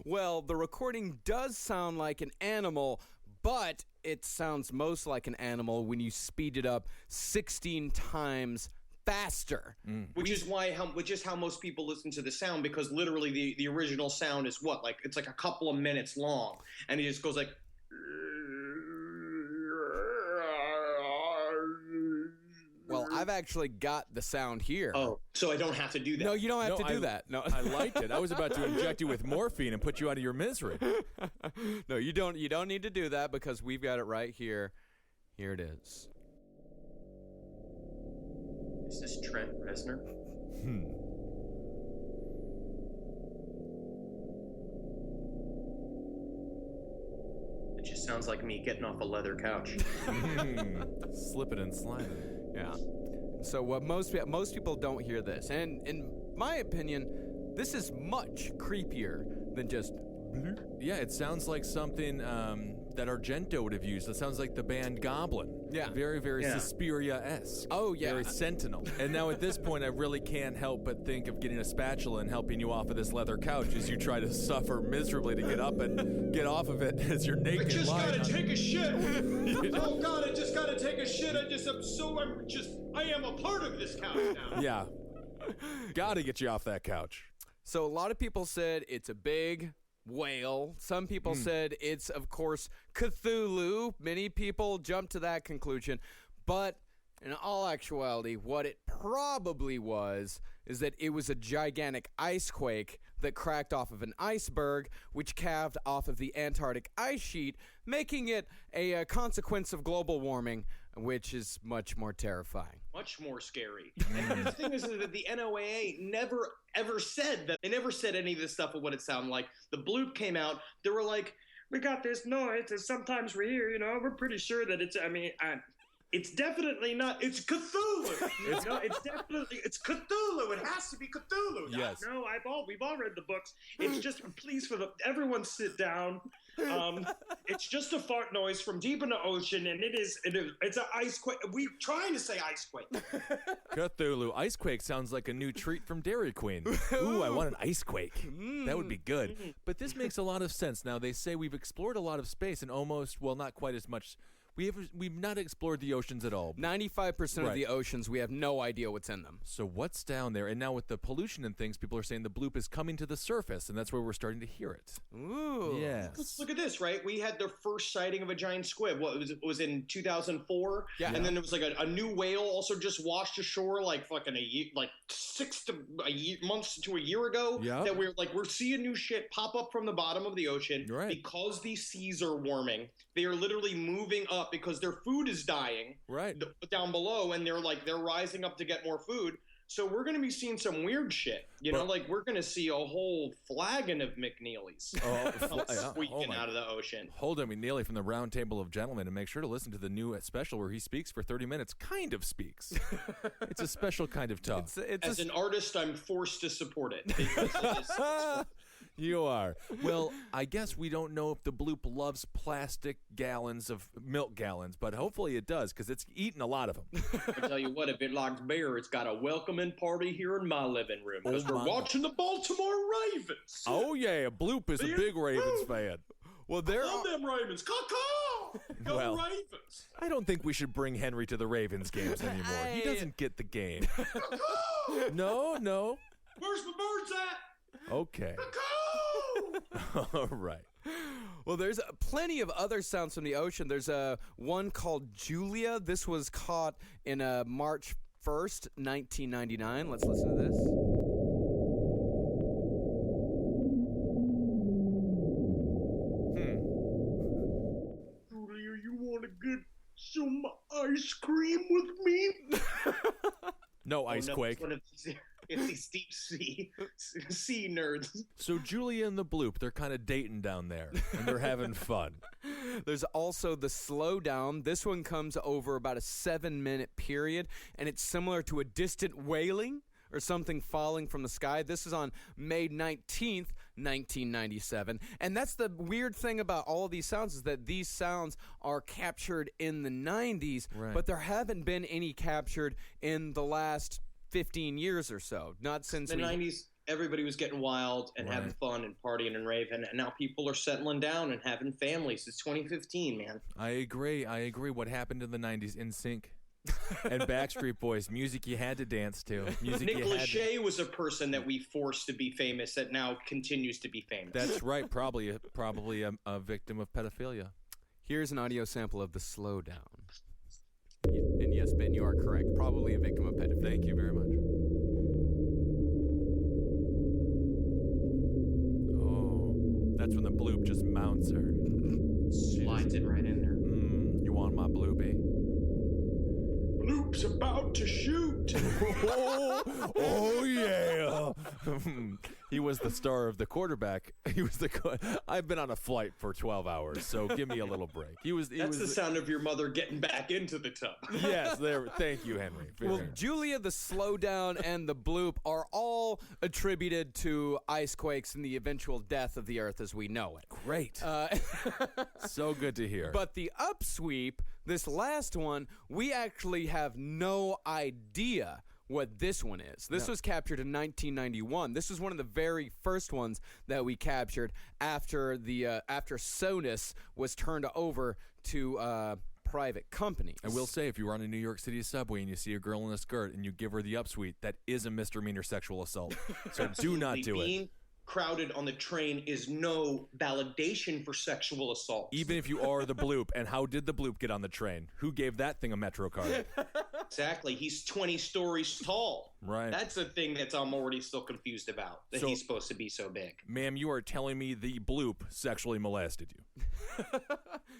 S4: Well, the recording does sound like an animal, but it sounds most like an animal when you speed it up 16 times faster.
S9: Which is how most people listen to the sound, because literally the original sound is what? Like, it's like a couple of minutes long, and it just goes like...
S4: Well, I've actually got the sound here.
S9: Oh, so I don't have to do that.
S4: No, you don't have to do that. No,
S10: I liked it. I was about to inject you with morphine and put you out of your misery.
S4: No, you don't. You don't need to do that because we've got it right here. Here it is.
S9: Is this Trent Reznor? It just sounds like me getting off a leather couch.
S10: Slipping and sliding.
S4: Yeah. So what most people don't hear this, and in my opinion, this is much creepier than just
S10: Yeah, it sounds like something that Argento would have used. It sounds like the band Goblin.
S4: Yeah.
S10: Very, very Suspiria-esque.
S4: Oh, yeah.
S10: Very Sentinel. And now at this point, I really can't help but think of getting a spatula and helping you off of this leather couch as you try to suffer miserably to get up and get off of it as you're naked.
S6: I just
S10: lying
S6: gotta
S10: on
S6: take a shit. Oh God, I just gotta take a shit. I am a part of this couch now.
S10: Yeah. Gotta get you off that couch.
S4: So a lot of people said it's a big whale. Some people said it's, of course, Cthulhu. Many people jumped to that conclusion. But in all actuality, what it probably was is that it was a gigantic ice quake that cracked off of an iceberg, which calved off of the Antarctic ice sheet, making it a consequence of global warming, which is much more terrifying.
S9: Much more scary. And the thing is that the NOAA never ever said that. They never said any of this stuff of what it sounded like. The bloop came out. They were like, we got this noise, and sometimes we hear, we're pretty sure that it's definitely not. It's Cthulhu. It's Cthulhu. It has to be Cthulhu.
S10: Yes.
S9: No, we've all read the books. It's just, please, everyone sit down. It's just a fart noise from deep in the ocean, and it's an ice quake. We're trying to say ice quake.
S10: Cthulhu. Ice quake sounds like a new treat from Dairy Queen. Ooh, I want an ice quake. That would be good. But this makes a lot of sense. Now, they say we've explored a lot of space and almost, well, not quite as much. We've not explored the oceans at all.
S4: 95% of the oceans, we have no idea what's in them.
S10: So what's down there? And now with the pollution and things, people are saying the bloop is coming to the surface, and that's where we're starting to hear it.
S4: Ooh.
S10: Yes.
S9: Look at this, right? We had the first sighting of a giant squid. It was in 2004.
S4: Yeah.
S9: And then there was like a new whale also just washed ashore like fucking months to a year ago.
S10: Yeah.
S9: That we're seeing new shit pop up from the bottom of the ocean.
S10: Right.
S9: Because these seas are warming. They are literally moving up because their food is dying down below, and they're rising up to get more food. So we're going to be seeing some weird shit. We're going to see a whole flagon of McNeely's squeaking out of the ocean.
S10: Hold on, McNeely from the Round Table of Gentlemen, and make sure to listen to the new special where he speaks for 30 minutes. Kind of speaks. It's a special kind of talk.
S9: As an artist, I'm forced to support it. Because it is
S10: You are. Well, I guess we don't know if the bloop loves plastic milk gallons, but hopefully it does, because it's eating a lot of them.
S9: I tell you what, if it likes beer, it's got a welcoming party here in my living room, because we're watching the Baltimore Ravens.
S10: Oh, yeah. Bloop is a big Ravens fan. Well,
S9: I love them Ravens. Caw-caw! Go
S10: Well,
S9: Ravens!
S10: I don't think we should bring Henry to the Ravens games anymore. He doesn't get the game. No.
S9: Where's my birds at?
S10: Okay. All right.
S4: Well, there's plenty of other sounds from the ocean. There's one called Julia. This was caught in March 1st, 1999. Let's listen to this.
S6: Julia, you want to get some ice cream with me?
S10: No ice quake.
S9: It's these deep sea nerds.
S10: So Julia and the bloop, they're kind of dating down there, and they're having fun.
S4: There's also the slowdown. This one comes over about a 7-minute period, and it's similar to a distant wailing or something falling from the sky. This is on May 19th, 1997. And that's the weird thing about all of these sounds, is that these sounds are captured in the 90s, but there haven't been any captured in the last 15 years or so. Not since
S9: the 90s. Everybody was getting wild and having fun and partying and raving, and now people are settling down and having families. It's 2015, man.
S10: I agree. What happened in the 90s? NSYNC and Backstreet Boys, music you had to dance to.
S9: Nick Lachey was a person that we forced to be famous that now continues to be famous.
S10: That's right. Probably a victim of pedophilia.
S4: Here's an audio sample of the slowdown. And yes, Ben, you are correct. Probably a victim of pedophilia.
S10: Thank you very much. Oh, that's when the bloop just mounts her.
S9: Slides it right in there.
S10: You want my bloopy?
S6: Bloop's about to shoot.
S10: Oh yeah. He was the star of the quarterback. He was I've been on a flight for 12 hours, so give me a little break.
S9: That's the sound of your mother getting back into the tub.
S10: Yes, thank you, Henry.
S4: Well, Julia, the slowdown, and the bloop are all attributed to ice quakes and the eventual death of the Earth as we know it.
S10: Great. So good to hear.
S4: But the upsweep, this last one, we actually have no idea what this one is. This was captured in 1991. This was one of the very first ones that we captured after Sonus was turned over to private companies.
S10: I will say, if you were on a New York City subway and you see a girl in a skirt and you give her the upsweep, that is a misdemeanor sexual assault. So do not do it.
S9: Crowded on the train is no validation for sexual assault.
S10: Even if you are the bloop. And how did the bloop get on the train? Who gave that thing a Metro card?
S9: Exactly. He's 20 stories tall.
S10: Right.
S9: That's the thing that I'm already still confused about, that he's supposed to be so big.
S10: Ma'am, you are telling me the bloop sexually molested you.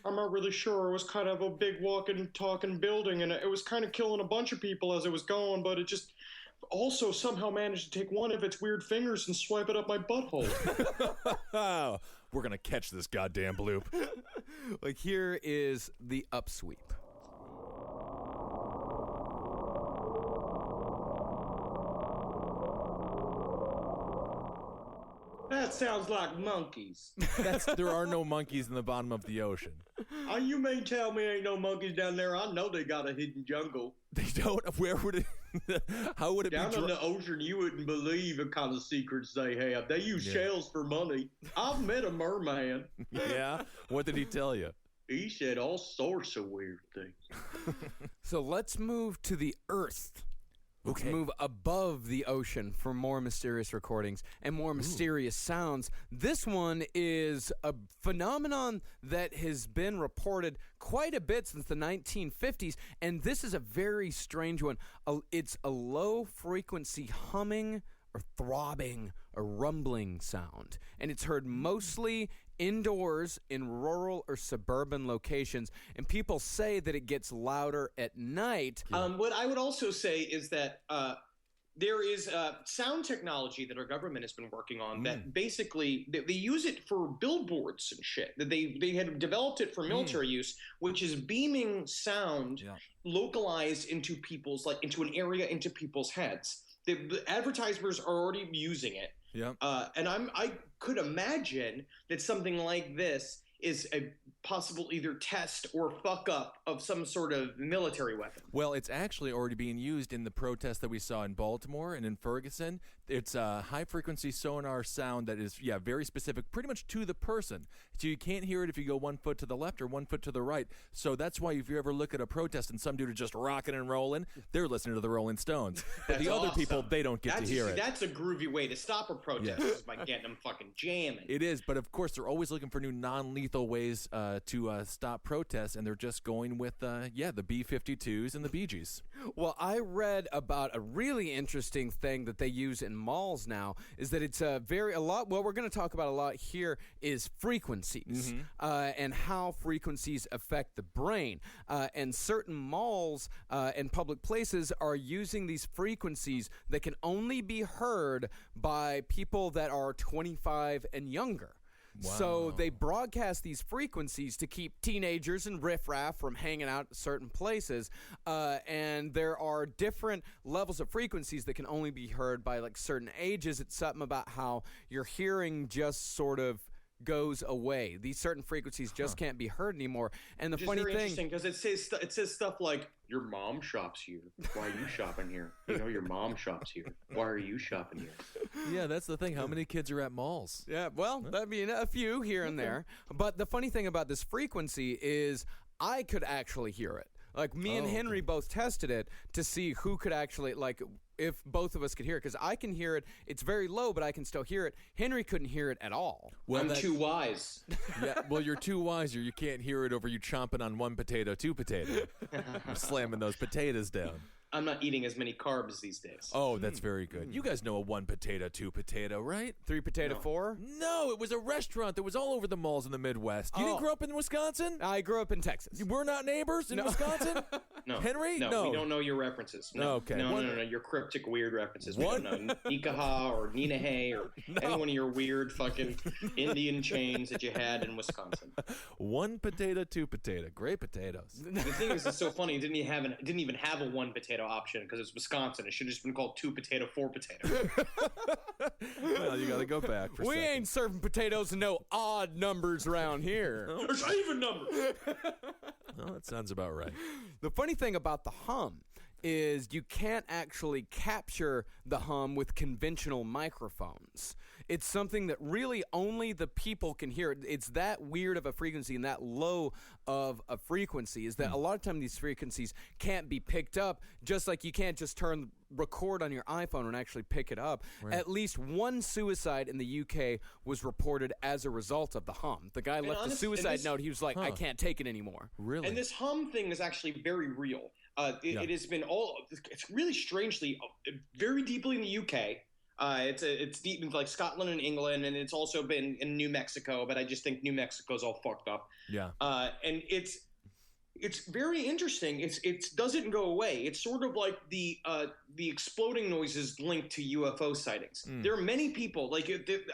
S6: I'm not really sure. It was kind of a big walking, talking building, and it was kind of killing a bunch of people as it was going, but it just also somehow managed to take one of its weird fingers and swipe it up my butthole.
S10: We're going to catch this goddamn bloop.
S4: Like, here is the upsweep.
S6: That sounds like monkeys.
S10: There are no monkeys in the bottom of the ocean.
S6: You may tell me ain't no monkeys down there. I know they got a hidden jungle.
S10: They don't? Where would it... How would it
S6: down
S10: be...
S6: Down in the ocean, you wouldn't believe the kind of secrets they have. They use shells for money. I've met a merman.
S10: Yeah? What did he tell you?
S6: He said all sorts of weird things.
S4: So let's move to the Earth. Let's move above the ocean for more mysterious recordings and more mysterious sounds. This one is a phenomenon that has been reported quite a bit since the 1950s, and this is a very strange one. It's a low-frequency humming or throbbing or rumbling sound, and it's heard mostly indoors in rural or suburban locations, and people say that it gets louder at night.
S9: What I would also say is that there is sound technology that our government has been working on that basically they use it for billboards and shit. They had developed it for military use, which is beaming sound localized into into an area into people's heads. The advertisers are already using it.
S10: Yeah.
S9: And I could imagine that something like this is a possible either test or fuck up of some sort of military weapon.
S10: Well, it's actually already being used in the protest that we saw in Baltimore and in Ferguson. It's a high-frequency sonar sound that is, very specific, pretty much to the person. So you can't hear it if you go 1 foot to the left or 1 foot to the right. So that's why if you ever look at a protest and some dude is just rocking and rolling, they're listening to the Rolling Stones. But the other people, they don't get to hear it.
S9: That's a groovy way to stop a protest is by getting them fucking jamming.
S10: It is, but of course they're always looking for new non-lethal ways to stop protests, and they're just going with, the B-52s and the Bee Gees.
S4: Well, I read about a really interesting thing that they use in malls now, is that it's what we're going to talk about a lot here is frequencies, and how frequencies affect the brain. And certain malls and public places are using these frequencies that can only be heard by people that are 25 and younger.
S10: Wow.
S4: So they broadcast these frequencies to keep teenagers and riffraff from hanging out at certain places. And there are different levels of frequencies that can only be heard by like certain ages. It's something about how your hearing just sort of goes away. These certain frequencies just can't be heard anymore. And the funny thing,
S9: interesting because it says stuff like your mom shops here. Why are you shopping here? You know your mom shops here. Why are you shopping here?
S10: Yeah, that's the thing. How many kids are at malls?
S4: Yeah, well, that'd be a few here and there. But the funny thing about this frequency is I could actually hear it. Like, me and Henry both tested it to see who could actually, like, if both of us could hear it. Because I can hear it. It's very low, but I can still hear it. Henry couldn't hear it at all.
S9: Well, I'm too wise.
S10: Yeah, well, you're too wise, or you can't hear it over you chomping on one potato, two potato. You're slamming those potatoes down.
S9: I'm not eating as many carbs these days.
S10: Oh, that's very good. You guys know a one potato, two potato, right?
S4: Three potato, four?
S10: No, it was a restaurant that was all over the malls in the Midwest. You didn't grow up in Wisconsin?
S4: I grew up in Texas.
S10: We're not neighbors in Wisconsin?
S9: No.
S10: Henry?
S9: No,
S10: No.
S9: we don't know your references. No.
S10: Okay.
S9: No, your cryptic weird references. We don't know Nikaha or Ninahe or any one of your weird fucking Indian chains that you had in Wisconsin.
S10: 1 potato, 2 potato. Great potatoes.
S9: The thing is, it's so funny. It didn't even have a 1 potato option because it's Wisconsin. It should have just been called 2 potato, 4 potato.
S10: Well, you got to go back for a
S4: We
S10: second.
S4: ain't serving potatoes and no odd numbers around here.
S9: There's even numbers.
S10: Well, that sounds about right.
S4: The funny thing about the hum is you can't actually capture the hum with conventional microphones. It's something that really only the people can hear. It's that weird of a frequency and that low of a frequency is that a lot of time these frequencies can't be picked up, just like you can't just record on your iPhone and actually pick it up. Right. At least one suicide in the UK was reported as a result of the hum. The guy left a suicide note. He was like, I can't take it anymore.
S10: Really?
S9: And this hum thing is actually very real. It has been it's really strangely very deeply in the UK. It's deep in like Scotland and England, and it's also been in New Mexico. But I just think New Mexico's all fucked up.
S10: Yeah.
S9: And it's very interesting. It doesn't go away. It's sort of like the exploding noises linked to UFO sightings. There are many people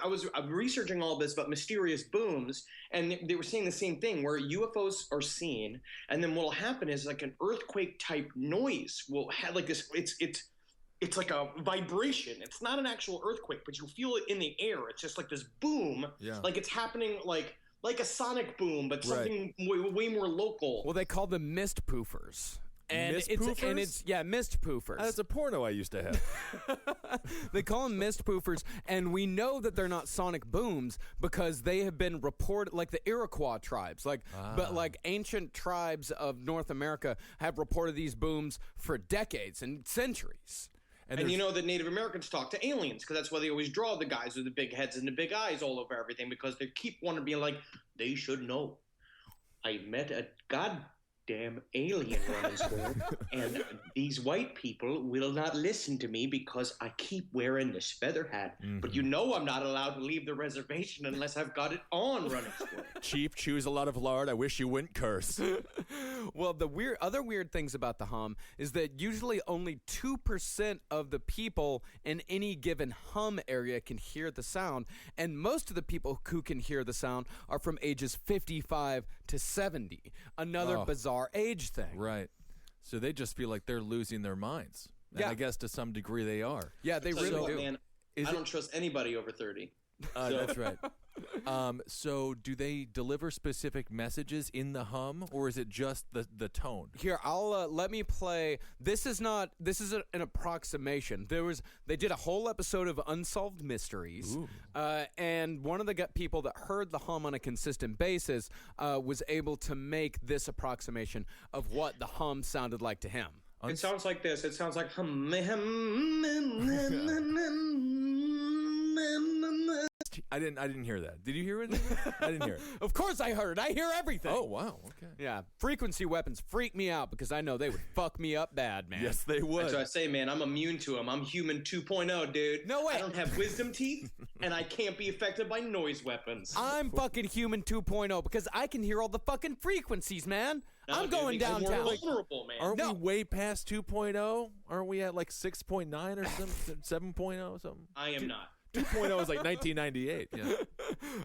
S9: I'm researching all this about mysterious booms, and they were saying the same thing where UFOs are seen, and then what'll happen is like an earthquake type noise will have like this. It's like a vibration. It's not an actual earthquake, but you feel it in the air. It's just like this boom, like it's happening like a sonic boom, but something way more local.
S4: Well, they call them mist poofers. And
S10: mist
S4: it's
S10: poofers?
S4: Mist poofers.
S10: That's a porno I used to have.
S4: They call them mist poofers, and we know that they're not sonic booms because they have been reported, like the Iroquois tribes, but like ancient tribes of North America have reported these booms for decades and centuries.
S9: And you know that Native Americans talk to aliens because that's why they always draw the guys with the big heads and the big eyes all over everything, because they keep wanting to be like, they should know. I met a goddamn alien running square, and these white people will not listen to me because I keep wearing this feather hat. But you know I'm not allowed to leave the reservation unless I've got it on running square.
S10: Chief chews a lot of lard. I wish you wouldn't curse.
S4: Well, the other weird things about the hum is that usually only 2% of the people in any given hum area can hear the sound, and most of the people who can hear the sound are from ages 55 to 70. Another bizarre age thing.
S10: Right. So they just feel like they're losing their minds. And I guess to some degree they are.
S4: Yeah, they really do.
S9: Man, I don't trust anybody over 30.
S10: That's right. So do they deliver specific messages in the hum, or is it just the tone?
S4: Here, I'll let me play. This is an approximation. They did a whole episode of Unsolved Mysteries, and one of the people that heard the hum on a consistent basis was able to make this approximation of what the hum sounded like to him.
S9: It sounds like this. It sounds like hum.
S10: I didn't hear that. Did you hear it? I didn't hear it.
S4: Of course I heard it. I hear everything.
S10: Oh, wow. Okay.
S4: Yeah. Frequency weapons freak me out because I know they would fuck me up bad, man.
S10: Yes, they would.
S9: That's what I say, man. I'm immune to them. I'm human 2.0, dude.
S4: No way.
S9: I don't have wisdom teeth, and I can't be affected by noise weapons.
S4: I'm fucking human 2.0 because I can hear all the fucking frequencies, man.
S9: No,
S4: I'm going
S9: dude, because
S4: downtown.
S9: we're vulnerable, man.
S10: Aren't we way past 2.0? Aren't we at like 6.9 or something? 7.0 something?
S9: I am not.
S10: 2.0 is like 1998. Yeah.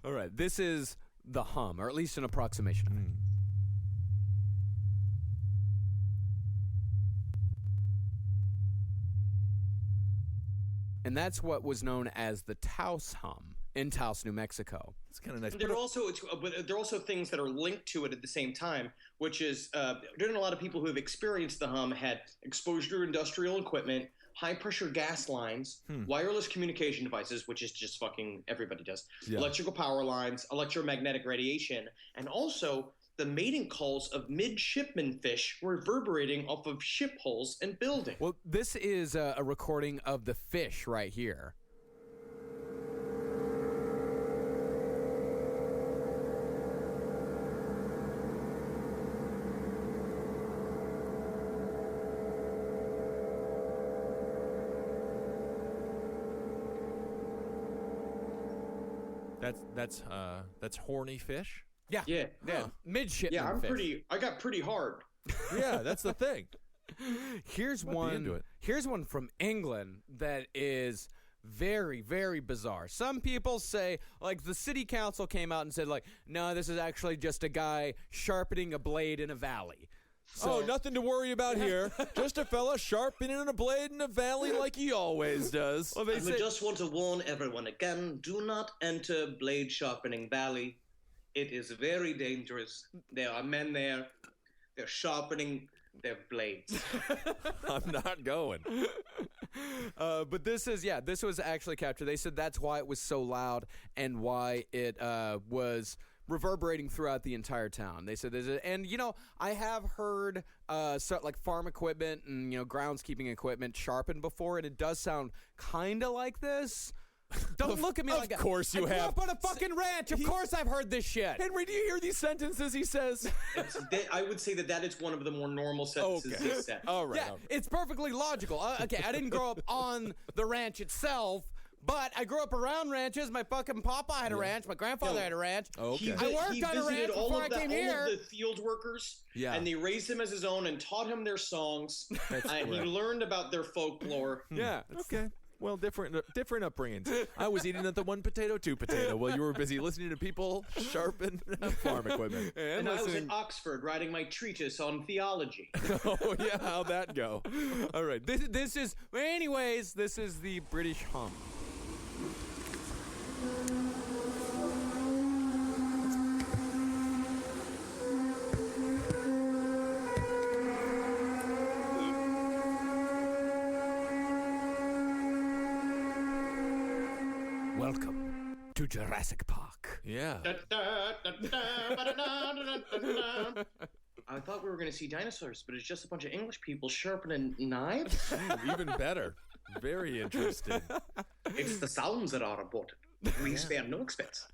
S4: All right. This is the hum, or at least an approximation of it. And that's what was known as the Taos hum in Taos, New Mexico.
S10: It's kind of nice.
S9: There are also things that are linked to it at the same time, which is there are a lot of people who have experienced the hum had exposure to industrial equipment, high-pressure gas lines, wireless communication devices, which is just fucking everybody does, electrical power lines, electromagnetic radiation, and also the mating calls of midshipman fish reverberating off of ship hulls and buildings.
S4: Well, this is a recording of the fish right here.
S10: That's horny fish.
S4: Yeah.
S9: Yeah.
S4: Midshipman
S9: Yeah,
S4: fish.
S9: I got pretty hard.
S10: Yeah, that's the thing.
S4: Here's
S10: Might be into
S4: one.
S10: it.
S4: Here's one from England that is very, very bizarre. Some people say, like, the city council came out and said, like, no, this is actually just a guy sharpening a blade in a valley.
S10: So, nothing to worry about here. Just a fella sharpening a blade in a valley like he always does.
S4: Well, they
S11: We
S4: say,
S11: just want to warn everyone again, do not enter Blade Sharpening Valley. It is very dangerous. There are men there. They're sharpening their blades.
S10: I'm not going.
S4: but this was actually captured. They said that's why it was so loud and why it was reverberating throughout the entire town. They said and I have heard like farm equipment and groundskeeping equipment sharpened before, and it does sound kind of like this. Don't look at me like that.
S10: Of course you
S4: I
S10: have.
S4: grew up on a fucking ranch. Of course I've heard this shit.
S10: Henry, do you hear these sentences he says?
S11: I would say that is one of the more normal sentences he said.
S10: All right.
S4: Yeah, it's perfectly logical. Okay, I didn't grow up on the ranch itself, but I grew up around ranches. My fucking papa had a ranch. My grandfather had a ranch.
S10: Okay.
S4: I worked on a ranch before I came here.
S11: All of the field workers, and they raised him as his own and taught him their songs. And he learned about their folklore.
S10: Yeah. Okay. Well, different upbringings. I was eating at the 1 potato, 2 potato while you were busy listening to people sharpen farm equipment.
S11: And I was at Oxford writing my treatise on theology.
S10: Oh, yeah, how'd that go?
S4: All right. This is the British hum. Welcome to Jurassic Park.
S10: Yeah.
S11: I thought we were going to see dinosaurs, but it's just a bunch of English people sharpening knives.
S10: Even better. Very interesting.
S11: It's the sounds that are important. We spare no expense.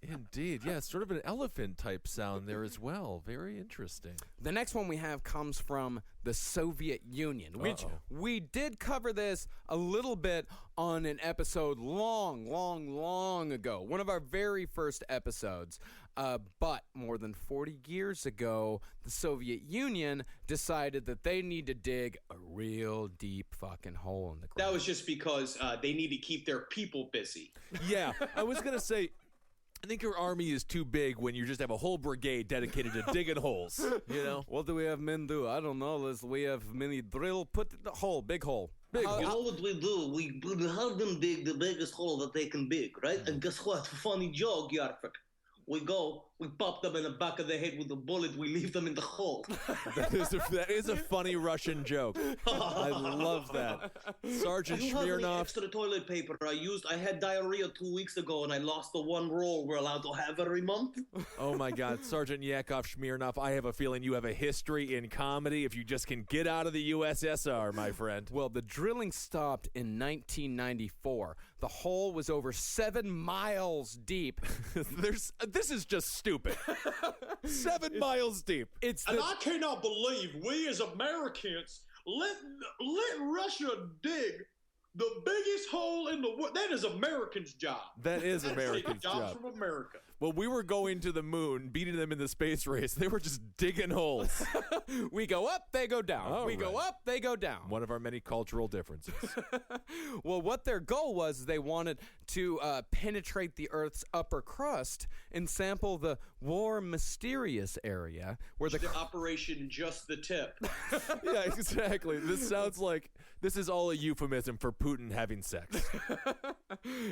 S10: Indeed. Yeah, sort of an elephant type sound there as well. Very interesting.
S4: The next one we have comes from the Soviet Union, which we did cover this a little bit on an episode long ago. One of our very first episodes. But more than 40 years ago, the Soviet Union decided that they need to dig a real deep fucking hole in the ground.
S11: That was just because they need to keep their people busy.
S10: Yeah, I was going to say, I think your army is too big when you just have a whole brigade dedicated to digging holes, you know?
S4: What do we have men do? I don't know. We have many drill, put the hole, big hole.
S11: You know what we do? We have them dig the biggest hole that they can dig, right? And guess what? Funny joke, Yarfik. We go, we pop them in the back of the head with a bullet, we leave them in the hole.
S10: That is a funny Russian joke. I love that. Sergeant
S11: Do you have any
S10: Smirnov.
S11: extra toilet paper? I had diarrhea 2 weeks ago and I lost the one roll we're allowed to have every month.
S10: Oh my God, Sergeant Yakov Smirnov, I have a feeling you have a history in comedy if you just can get out of the USSR, my friend.
S4: Well, the drilling stopped in 1994. The hole was over 7 miles deep.
S10: This is just stupid. 7 miles deep.
S6: And I cannot believe we as Americans let Russia dig the biggest hole in the world. That is Americans' job.
S10: That is Americans'
S6: jobs
S10: job.
S6: from America.
S10: Well, we were going to the moon, beating them in the space race. They were just digging holes.
S4: We go up, they go down. We go up, they go down.
S10: One of our many cultural differences.
S4: Well, what their goal was, they wanted to penetrate the Earth's upper crust and sample the warm, mysterious area where
S11: the Operation Just the Tip.
S10: Yeah, exactly. This sounds like this is all a euphemism for Putin having sex.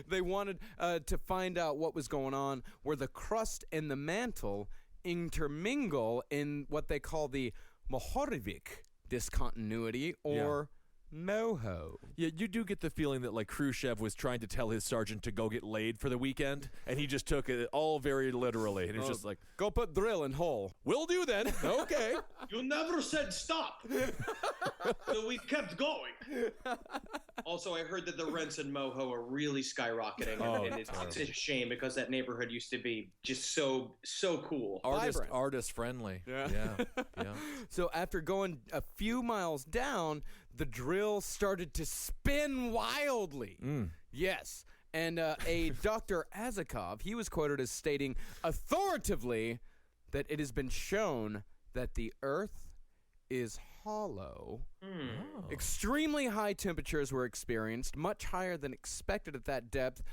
S4: They wanted to find out what was going on where the crust and the mantle intermingle in what they call the Mohorovic discontinuity, or Moho.
S10: Yeah, you do get the feeling that like Khrushchev was trying to tell his sergeant to go get laid for the weekend, and he just took it all very literally, and he's just like,
S4: go put drill in hole.
S10: Will do then. Okay.
S11: You never said stop. So we kept going. Also, I heard that the rents in Moho are really skyrocketing, and it's a shame because that neighborhood used to be just so cool.
S10: Artist friendly. Yeah.
S4: So after going a few miles down, the drill started to spin wildly. Yes. And a Dr. Azakov, he was quoted as stating authoritatively that it has been shown that the Earth is hollow. Extremely high temperatures were experienced, much higher than expected at that depth.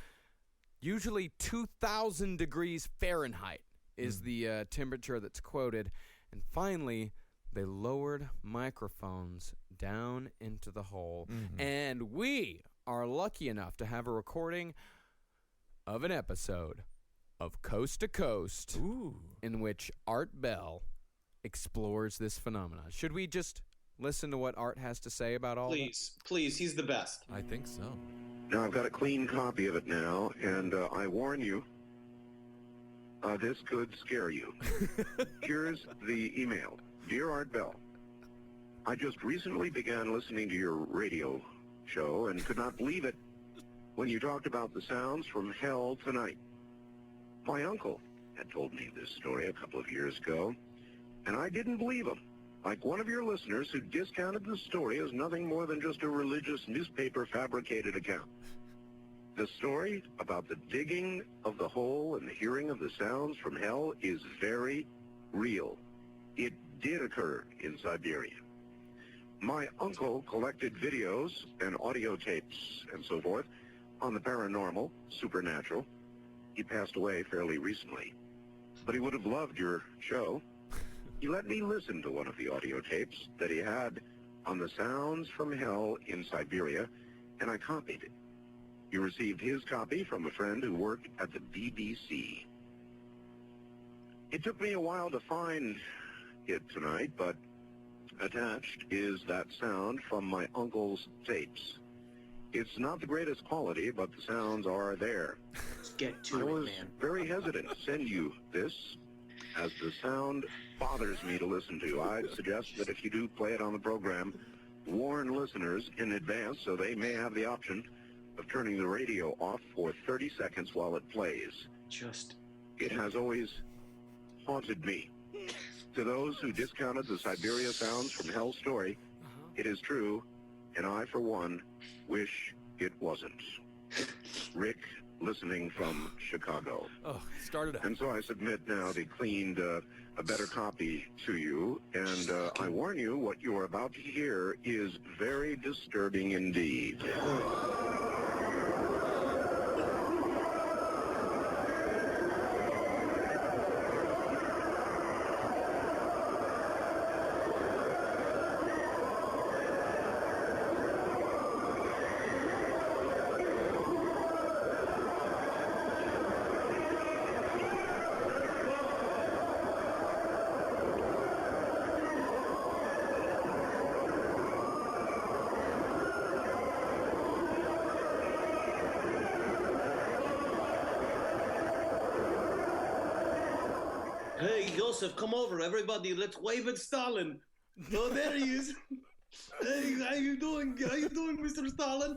S4: Usually 2,000 degrees Fahrenheit is the temperature that's quoted. And finally, they lowered microphones down into the hole. And we are lucky enough to have a recording of an episode of Coast to Coast in which Art Bell explores this phenomenon. Should we just listen to what Art has to say about all
S11: Please, please, he's the best.
S8: I think so.
S12: Now, I've got a clean copy of it now, and I warn you, this could scare you. Here's the email. Dear Art Bell, I just recently began listening to your radio show and could not believe it when you talked about the sounds from hell tonight. My uncle had told me this story a couple of years ago, and I didn't believe him. Like one of your listeners who discounted the story as nothing more than just a religious newspaper fabricated account. The story about the digging of the hole and the hearing of the sounds from hell is very real. It did occur in Siberia. My uncle collected videos and audio tapes and so forth on the paranormal, supernatural. He passed away fairly recently, but he would have loved your show. He let me listen to one of the audio tapes that he had on the sounds from hell in Siberia, and I copied it. You received his copy from a friend who worked at the BBC. It took me a while to find it tonight, but attached is that sound from my uncle's tapes. It's not the greatest quality, but the sounds are there.
S11: Let's get to
S12: I
S11: it,
S12: was
S11: man.
S12: very hesitant to send you this, as the sound bothers me to listen to. I'd suggest that if you do play it on the program, warn listeners in advance so they may have the option of turning the radio off for 30 seconds while it plays. It has always haunted me. To those who discounted the Siberia sounds from hell story, it is true, and I, for one, wish it wasn't. Rick, listening from Chicago.
S10: Oh, started out.
S12: And so I submit now the cleaned, a better copy to you, and I warn you, what you are about to hear is very disturbing indeed.
S11: Hey, Joseph, come over. Everybody, let's wave at Stalin. Oh, there he is. Hey, how you doing? How you doing, Mr. Stalin?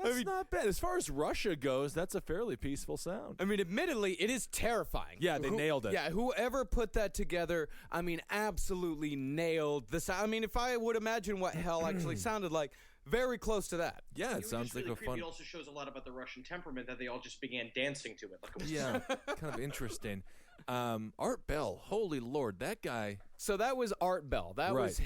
S10: That's not bad. As far as Russia goes, that's a fairly peaceful sound.
S4: I mean, admittedly, it is terrifying.
S10: Yeah, they nailed it.
S4: Yeah, whoever put that together, I mean, absolutely nailed the sound. I mean, if I would imagine what hell actually sounded like, very close to that.
S10: Yeah, it sounds like
S11: really
S10: a
S11: creepy.
S10: fun.
S11: It also shows a lot about the Russian temperament that they all just began dancing to it. Like it was
S10: Yeah, kind of interesting. Art Bell, holy Lord, that guy.
S4: So that was Art Bell. That was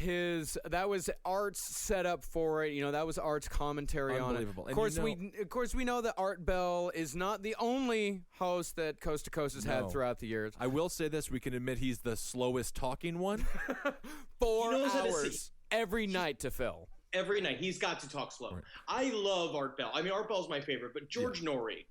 S4: that was Art's setup for it. You know, that was Art's commentary on it.
S10: Unbelievable.
S4: Of course, we know that Art Bell is not the only host that Coast to Coast has had throughout the years.
S10: I will say this: we can admit he's the slowest talking one.
S4: 4 hours every night to fill.
S11: Every night. He's got to talk slow. Right. I love Art Bell. I mean, Art Bell's my favorite, but George Norrie,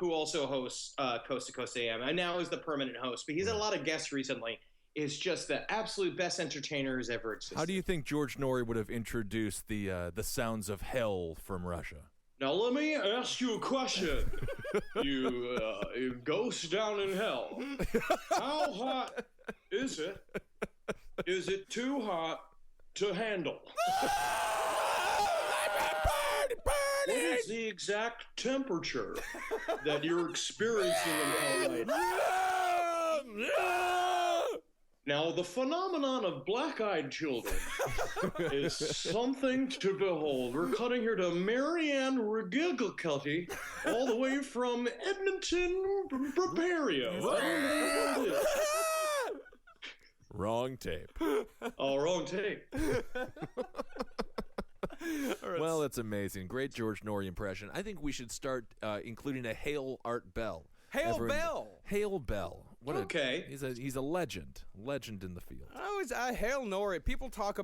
S11: who also hosts Coast to Coast AM, and now is the permanent host, but he's had a lot of guests recently, is just the absolute best entertainer who's ever existed.
S10: How do you think George Norrie would have introduced the sounds of hell from Russia?
S11: Now, let me ask you a question. You ghost down in hell. How hot is it? Is it too hot to handle? What is the exact temperature that you're experiencing in hell right now? Now, the phenomenon of black-eyed children is something to behold. We're cutting here to Marianne Regilcutty, all the way from Edmonton, Bavaria.
S10: Wrong tape.
S11: Oh, wrong tape.
S10: Well, that's amazing. Great George Norrie impression. I think we should start including a Hail Art Bell.
S4: Hail Bell.
S10: Hail Bell.
S11: Okay.
S10: He's a legend in the field.
S4: I hail Norrie. People talk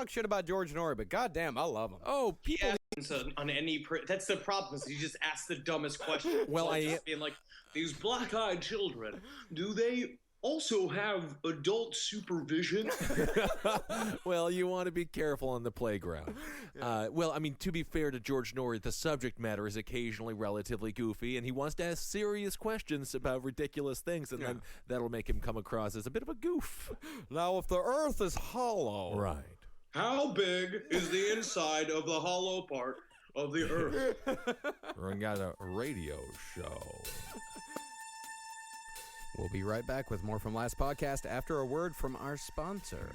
S4: shit about George Norrie, but goddamn, I love him.
S10: Oh, people.
S11: On any that's the problem. Is you just ask the dumbest question.
S10: Well,
S11: just being like, these black-eyed children, do they also have adult supervision?
S10: Well, you want to be careful on the playground. Well, I mean, to be fair to George Norrie, the subject matter is occasionally relatively goofy, and he wants to ask serious questions about ridiculous things, and then that'll make him come across as a bit of a goof.
S4: Now, if the Earth is hollow,
S10: right?
S11: How big is the inside of the hollow part of the Earth?
S10: We got a radio show.
S4: We'll be right back with more from Last Podcast after a word from our sponsor.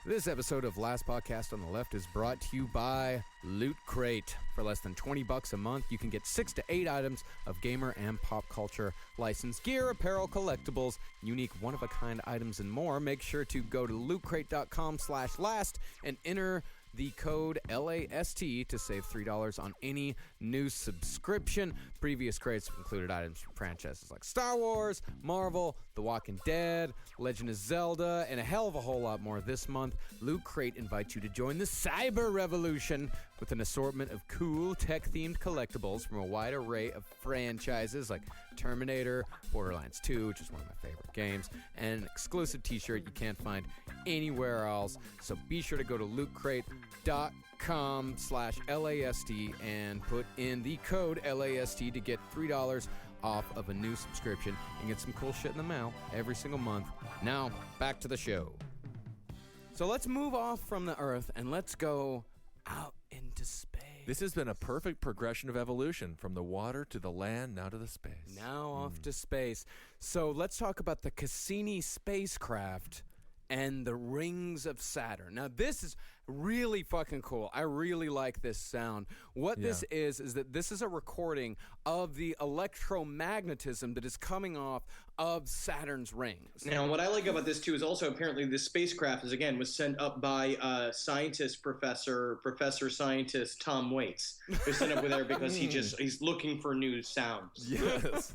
S4: This episode of Last Podcast on the Left is brought to you by Loot Crate. For less than $20 a month, you can get 6 to 8 items of gamer and pop culture licensed gear, apparel, collectibles, unique one-of-a-kind items, and more. Make sure to go to lootcrate.com/last and enter the code LAST to save $3 on any new subscription. Previous crates included items from franchises like Star Wars, Marvel, The Walking Dead, Legend of Zelda, and a hell of a whole lot more. This month, Loot Crate invites you to join the cyber revolution with an assortment of cool tech-themed collectibles from a wide array of franchises like Terminator, Borderlands 2, which is one of my favorite games, and an exclusive t-shirt you can't find anywhere else. So be sure to go to lootcrate.com/LAST and put in the code LAST to get $3 off of a new subscription and get some cool shit in the mail every single month. Now, back to the show. So let's move off from the Earth and let's go out into space.
S10: This has been a perfect progression of evolution from the water to the land, now to the space.
S4: Now off to space. So let's talk about the Cassini spacecraft and the rings of Saturn. Now, this is really fucking cool. I really like this sound. What this is that this is a recording of the electromagnetism that is coming off of Saturn's rings.
S11: Now, what I like about this, too, is also apparently this spacecraft was sent up by Professor Scientist Tom Waits. They're sent up with there because he's looking for new sounds.
S10: Yes.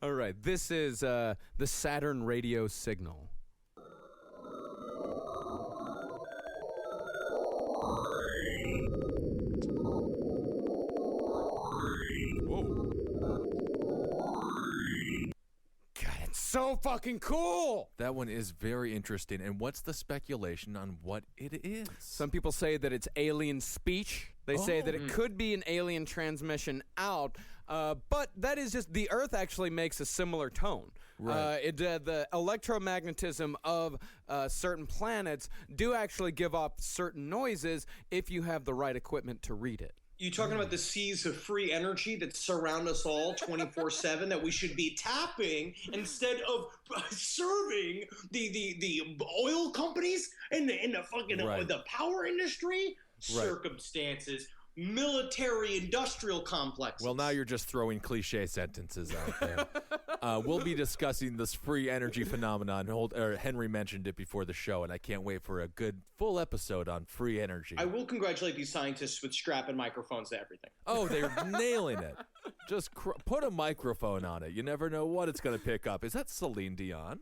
S4: All right. This is the Saturn radio signal. So fucking cool.
S10: That one is very interesting. And what's the speculation on what it is?
S4: Some people say that it's alien speech. They say that it could be an alien transmission out, but that is just the Earth actually makes a similar tone.
S10: Right.
S4: The electromagnetism of certain planets do actually give off certain noises if you have the right equipment to read it.
S11: You talking about the seas of free energy that surround us all 24/7 that we should be tapping instead of serving the oil companies and the fucking the power industry? Circumstances, military industrial complex.
S10: Well, now you're just throwing cliche sentences out there. We'll be discussing this free energy phenomenon. Henry mentioned it before the show, and I can't wait for a good full episode on free energy.
S11: I will congratulate these scientists with strapping microphones to everything.
S10: Oh, they're nailing it. Just put a microphone on it. You never know what it's going to pick up. Is that Celine Dion?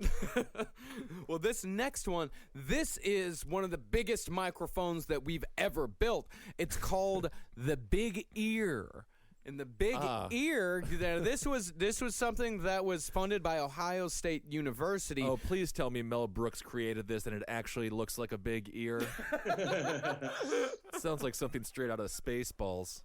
S4: Well, this next one, this is one of the biggest microphones that we've ever built. It's called the Big Ear. And the Big Ear, this was something that was funded by Ohio State University.
S10: Oh, please tell me Mel Brooks created this and it actually looks like a big ear. Sounds like something straight out of Spaceballs.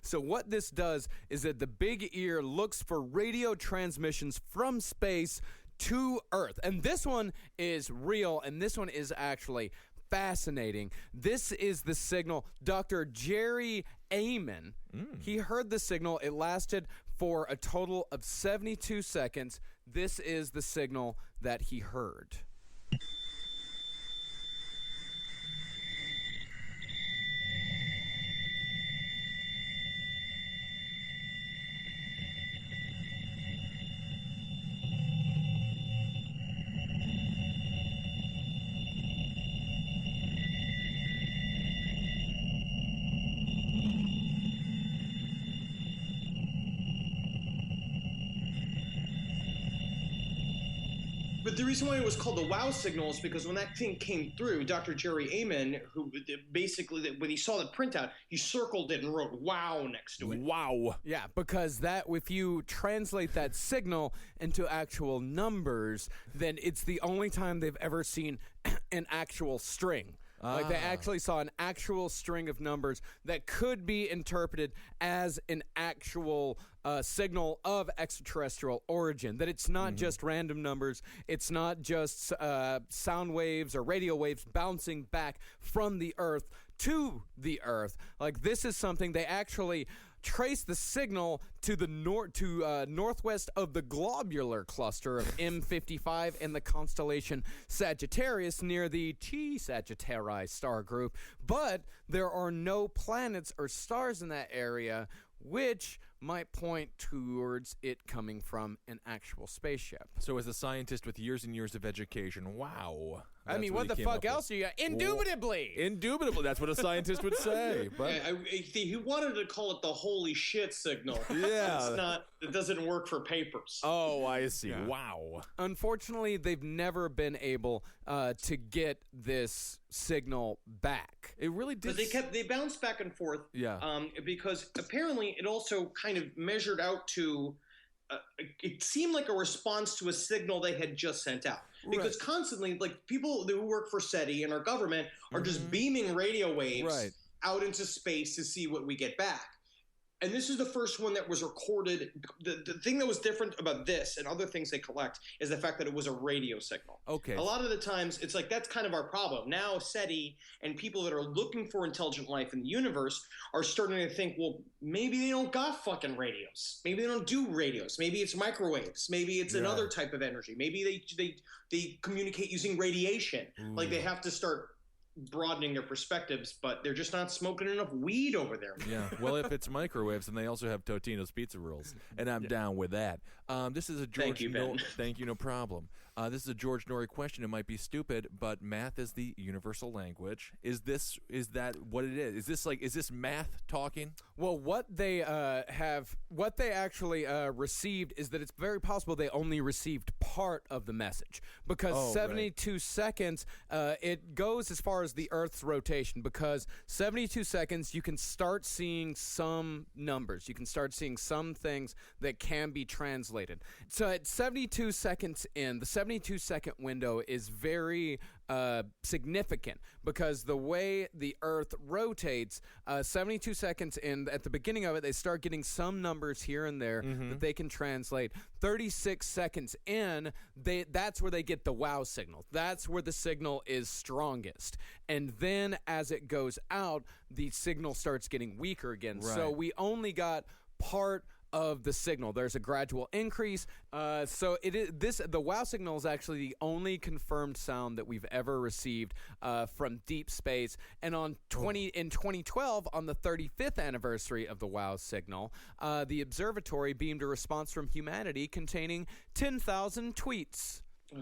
S4: So what this does is that the Big Ear looks for radio transmissions from space to Earth. And this one is real, and this one is actually fascinating. This is the signal. Dr. Jerry Amen, he heard the signal. It lasted for a total of 72 seconds. This is the signal that he heard.
S11: But the reason why it was called the wow signal is because when that thing came through, Dr. Jerry Amen, who basically, when he saw the printout, he circled it and wrote wow next to it.
S10: Wow.
S4: Yeah, because that, if you translate that signal into actual numbers, then it's the only time they've ever seen an actual string. Like they actually saw an actual string of numbers that could be interpreted as an actual signal of extraterrestrial origin. That it's not just random numbers. It's not just sound waves or radio waves bouncing back from the Earth to the Earth. Like this is something they actually trace the signal to the northwest of the globular cluster of M55 in the constellation Sagittarius near the T Sagittarii star group, but there are no planets or stars in that area, which might point towards it coming from an actual spaceship.
S10: So as a scientist with years and years of education, wow.
S4: I mean, what the fuck else are you got? Indubitably!
S10: Indubitably, that's what a scientist would say. But
S11: He wanted to call it the holy shit signal.
S10: Yeah.
S11: It's not, it doesn't work for papers.
S10: Oh, I see.
S4: Yeah.
S10: Wow.
S4: Unfortunately, they've never been able to get this signal back.
S10: It really did.
S11: But they bounced back and forth.
S10: Yeah.
S11: Because apparently it also kind of measured out to, it seemed like a response to a signal they had just sent out. Because constantly, like, people who work for SETI and our government are just beaming radio waves out into space to see what we get back. And this is the first one that was recorded. The thing that was different about this and other things they collect is the fact that it was a radio signal.
S10: Okay.
S11: A lot of the times, it's like that's kind of our problem. Now, SETI and people that are looking for intelligent life in the universe are starting to think, well, maybe they don't got fucking radios. Maybe they don't do radios. Maybe it's microwaves. Maybe it's another type of energy. Maybe they communicate using radiation. Like they have to start broadening their perspectives, but they're just not smoking enough weed over there.
S10: Yeah. Well, if it's microwaves, then they also have Totino's pizza rolls, and I'm down with that. This is a George.
S11: Thank you, Ben.
S10: Thank you. No problem. This is a George Norrie question. It might be stupid, but math is the universal language. Is that what it is? Is this math talking?
S4: Well, what they actually received is that it's very possible they only received part of the message, because 72 seconds, it goes as far as the Earth's rotation, because 72 seconds you can start seeing some numbers, you can start seeing some things that can be translated. So at 72 seconds in, the 72-second window is very significant, because the way the Earth rotates, 72 seconds in, at the beginning of it, they start getting some numbers here and there that they can translate. 36 seconds in, that's where they get the wow signal. That's where the signal is strongest. And then as it goes out, the signal starts getting weaker again.
S10: Right.
S4: So we only got part of the signal. There's a gradual increase. So the wow signal is actually the only confirmed sound that we've ever received from deep space. And in 2012, on the 35th anniversary of the wow signal, the observatory beamed a response from humanity containing 10,000 tweets.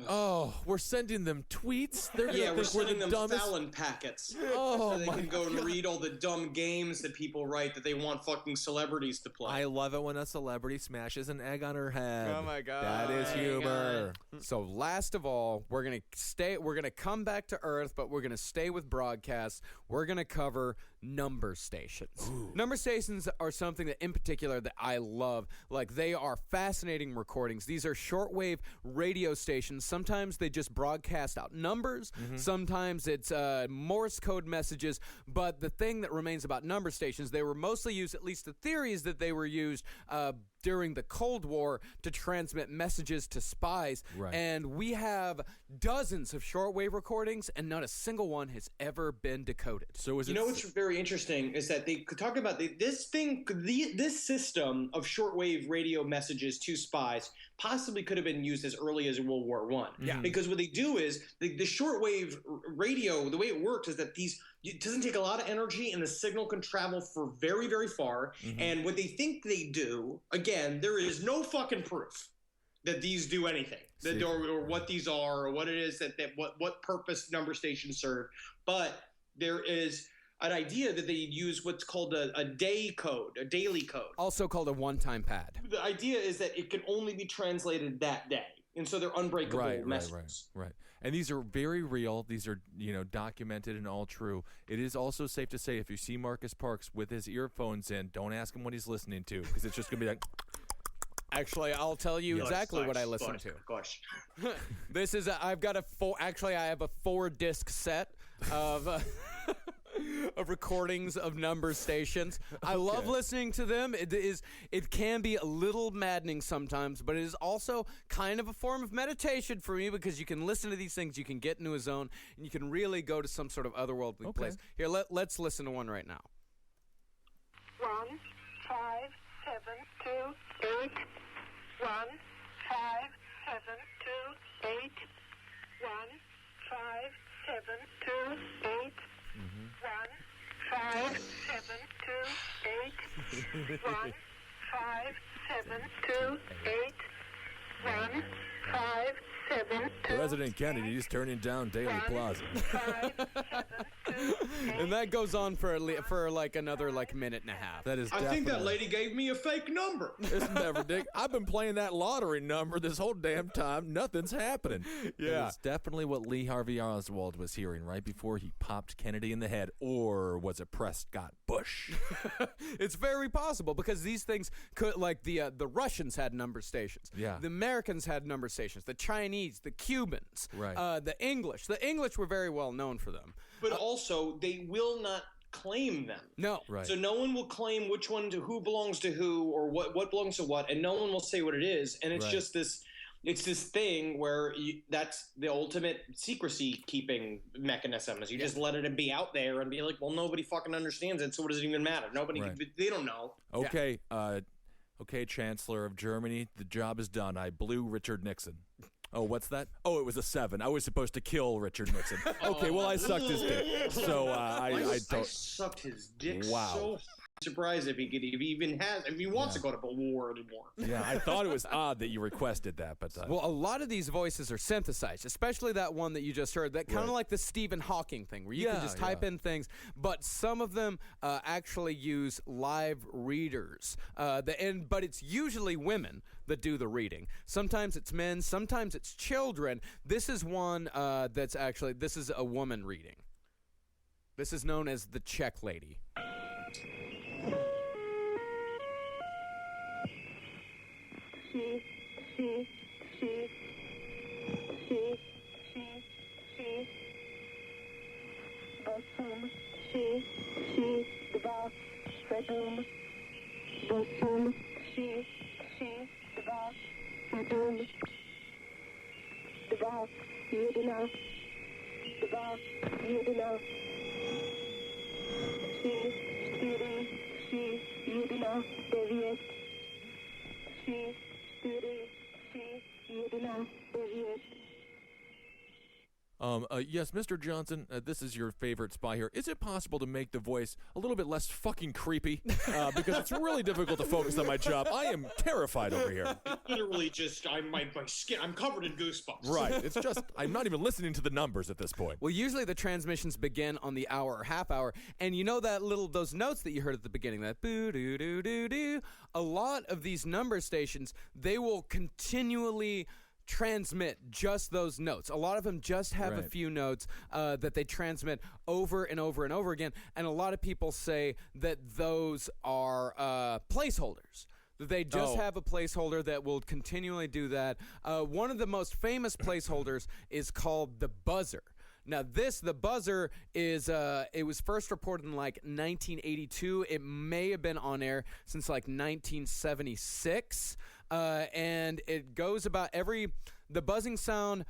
S10: Oh, we're sending them tweets? They're gonna
S11: we're
S10: think
S11: sending
S10: the
S11: them
S10: dumbest.
S11: Fallon packets.
S10: Oh,
S11: so they can go and read all the dumb games that people write that they want fucking celebrities to play.
S10: I love it when a celebrity smashes an egg on her head.
S4: Oh my god,
S10: that is humor.
S4: So last of all, we're gonna come back to Earth, but we're gonna stay with broadcasts. We're gonna cover number stations.
S10: Ooh.
S4: Number stations are something that in particular that I love. Like, they are fascinating recordings. These are shortwave radio stations. Sometimes they just broadcast out numbers. Sometimes it's Morse code messages. But the thing that remains about number stations, they were mostly used, at least the theory is that they were used during the Cold War to transmit messages to spies.
S8: Right.
S4: And we have dozens of shortwave recordings, and not a single one has ever been decoded.
S8: So is
S11: You know what's very interesting is that they could talk about this system of shortwave radio messages to spies possibly could have been used as early as World War I.
S4: Yeah.
S11: Because what they do is the shortwave radio, the way it works is that it doesn't take a lot of energy and the signal can travel for very, very far. And what they think they do, again, there is no fucking proof that these do anything, or what these are, or what it is that what purpose number stations serve. But there is an idea that they use what's called a day code, a daily code.
S4: Also called a one-time pad.
S11: The idea is that it can only be translated that day. And so they're unbreakable messages.
S8: Right. And these are very real. These are, documented and all true. It is also safe to say if you see Marcus Parks with his earphones in, don't ask him what he's listening to, because it's just going to be like...
S4: Actually, I'll tell you exactly what I listen to.
S11: Gosh.
S4: This is I have a 4-disc set of of recordings of number stations. I love listening to them. It can be a little maddening sometimes, but it is also kind of a form of meditation for me, because you can listen to these things, you can get into a zone, and you can really go to some sort of otherworldly place. Here, let's listen to one right now.
S13: 1, 5, 7, 2, 8. 1, 5, 7, 2, 8. 1, 5, 7, 2, 8. 1, 5, 7, 2, 8. 1, 5, 7, 2, 8. 1, 5, 7, 2.
S10: President Kennedy's turning down Daily Plaza.
S13: 5, 7, 2, 8.
S4: And that goes on for like another minute and a half.
S10: That is.
S11: I think that lady gave me a fake number.
S10: It's never, Dick. I've been playing that lottery number this whole damn time. Nothing's happening.
S4: Yeah.
S10: It's definitely what Lee Harvey Oswald was hearing right before he popped Kennedy in the head. Or was it Prescott Bush?
S4: It's very possible, because these things could, like the Russians had number stations.
S10: Yeah.
S4: The Americans had number stations. The Chinese, the Cubans,
S10: right.
S4: The English. The English were very well known for them.
S11: But also, they will not claim them.
S4: No.
S10: Right.
S11: So no one will claim which one to who belongs to who, or what belongs to what, and no one will say what it is. And it's just this. It's this thing where that's the ultimate secrecy keeping mechanism. Is you just let it be out there and be like, well, nobody fucking understands it, so what does it even matter? Nobody, they don't know.
S10: Okay, okay, Chancellor of Germany, the job is done. I blew Richard Nixon. Oh, what's that? Oh, it was a 7. I was supposed to kill Richard Nixon. Okay, well, I sucked his dick. So I don't.
S11: I sucked his dick.
S10: Wow.
S11: So surprised if he wants to go to war anymore.
S10: Yeah, I thought it was odd that you requested that, but
S4: well, a lot of these voices are synthesized, especially that one that you just heard. That kind of like the Stephen Hawking thing, where you can just type in things. But some of them actually use live readers, but it's usually women that do the reading. Sometimes it's men, sometimes it's children. This is one this is a woman reading. This is known as the Czech lady.
S13: She. Bosom, she, the boss, bedroom. Bosom, she, the boss, bedroom. The boss, you do know. The boss, you do know. She, you do know. Deviate. She, you do know. Deviate.
S10: Yes, Mr. Johnson, this is your favorite spy here. Is it possible to make the voice a little bit less fucking creepy? Because it's really difficult to focus on my job. I am terrified over here.
S11: Literally just, my skin, I'm covered in goosebumps.
S10: Right. It's just, I'm not even listening to the numbers at this point.
S4: Well, usually the transmissions begin on the hour or half hour, and you know those notes that you heard at the beginning, that boo-doo-doo-doo-doo. A lot of these number stations, they will continually transmit just those notes. A lot of them just have a few notes that they transmit over and over and over again, and a lot of people say that those are placeholders. They just have a placeholder that will continually do that. One of the most famous placeholders is called the buzzer. Now the buzzer is it was first reported in like 1982. It may have been on air since like 1976, and it goes about the buzzing sound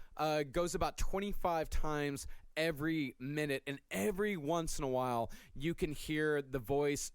S4: goes about 25 times every minute, and every once in a while you can hear a voice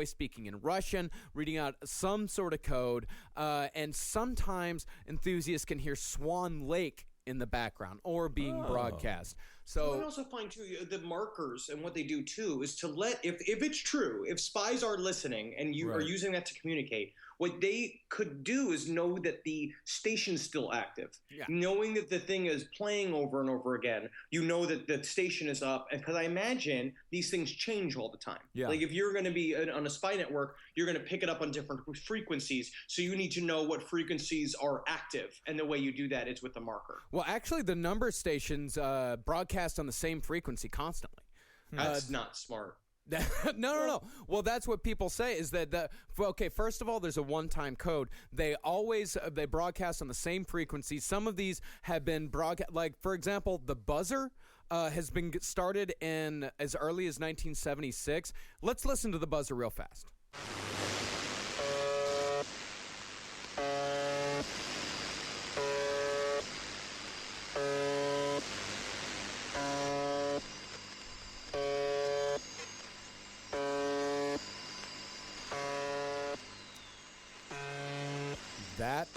S4: speaking in Russian, reading out some sort of code, and sometimes enthusiasts can hear Swan Lake in the background or being broadcast. So
S11: I also find too the markers and what they do too is to let if it's true, if spies are listening and you are using that to communicate, what they could do is know that the station's still active. Yeah. Knowing that the thing is playing over and over again, you know that the station is up. And because I imagine these things change all the time. Yeah. Like if you're going to be on a spy network, you're going to pick it up on different frequencies. So you need to know what frequencies are active. And the way you do that is with the marker.
S4: Well, actually, the number stations broadcast on the same frequency constantly.
S11: That's not smart.
S4: No. Well, that's what people say is that first of all, there's a one-time code. They broadcast on the same frequency. Some of these have been broadcast, like for example, the buzzer has been started in as early as 1976. Let's listen to the buzzer real fast. That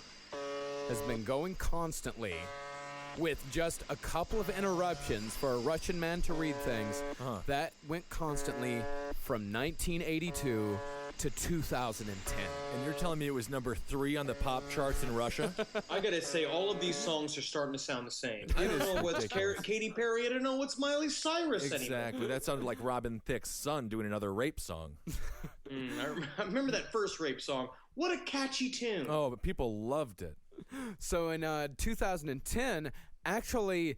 S4: has been going constantly with just a couple of interruptions for a Russian man to read things. That went constantly from 1982 to 2010.
S10: And you're telling me it was number 3 on the pop charts in Russia?
S11: I gotta say, all of these songs are starting to sound the same. I don't know what's Katy Perry. I don't know what's Miley Cyrus anymore.
S10: Exactly. That sounded like Robin Thicke's son doing another rape song.
S11: I remember that first rape song. What a catchy tune.
S10: Oh, but people loved it.
S4: So in 2010, actually,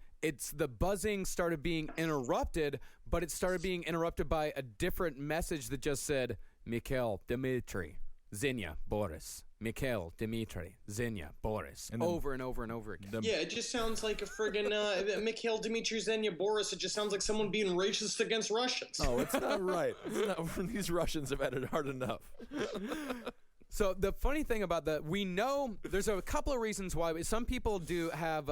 S4: the buzzing started being interrupted, but it started being interrupted by a different message that just said, Mikhail, Dmitry, Zenya, Boris. Mikhail, Dmitry, Zenya, Boris. And over and over and over again.
S11: Yeah, it just sounds like a friggin' Mikhail, Dmitry, Zenya, Boris. It just sounds like someone being racist against Russians.
S10: Oh, it's not right. These Russians have had it hard enough.
S4: So the funny thing about we know there's a couple of reasons why. Some people do have,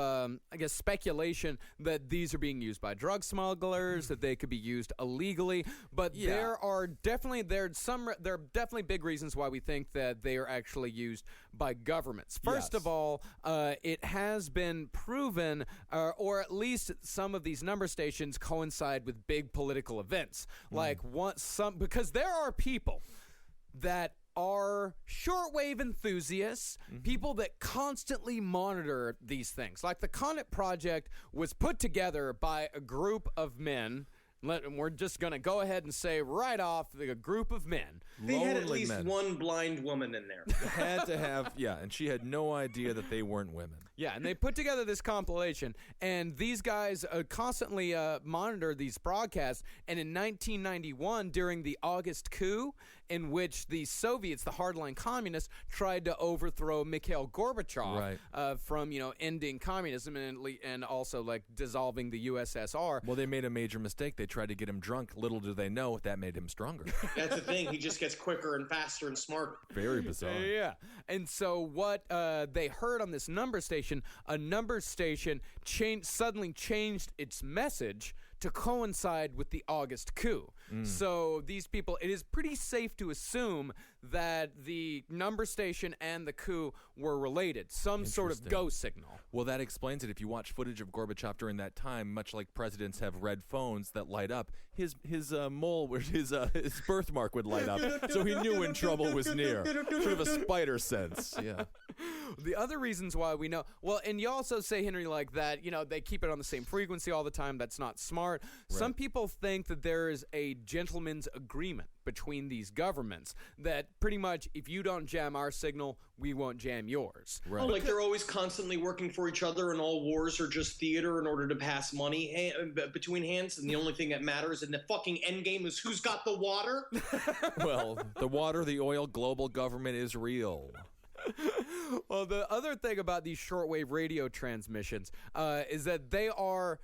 S4: speculation that these are being used by drug smugglers, that they could be used illegally. But there are definitely big reasons why we think that they are actually used by governments. First of all, it has been proven, or at least some of these number stations coincide with big political events, because there are people that are shortwave enthusiasts, people that constantly monitor these things. Like the Comet Project was put together by a group of men. We're just going to go ahead and say right off, a group of men.
S11: They had at least one blind woman in there.
S10: Had to have, and she had no idea that they weren't women.
S4: Yeah, and they put together this compilation, and these guys constantly monitor these broadcasts. And in 1991, during the August coup, in which the Soviets, the hardline communists, tried to overthrow Mikhail Gorbachev from ending communism and also dissolving the USSR.
S10: Well, they made a major mistake. They tried to get him drunk. Little do they know that made him stronger.
S11: That's the thing. He just gets quicker and faster and smarter.
S10: Very bizarre.
S4: Yeah. And so what they heard on this number station, a number station suddenly changed its message to coincide with the August coup. So these people, it is pretty safe to assume that the number station and the coup were related, some sort of go signal.
S10: Well, that explains it. If you watch footage of Gorbachev during that time, much like presidents have red phones that light up, his mole, his birthmark would light up, so he knew when trouble was near. Sort of a spider sense. Yeah.
S4: The other reasons why we know, and you also say, Henry, that, they keep it on the same frequency all the time. That's not smart. Right. Some people think that there is a gentleman's agreement between these governments that pretty much if you don't jam our signal, we won't jam yours.
S11: Right. Oh, like they're always constantly working for each other and all wars are just theater in order to pass money between hands, and the only thing that matters in the fucking end game is who's got the water?
S10: Well, the water, the oil, global government is real.
S4: Well, the other thing about these shortwave radio transmissions is that they are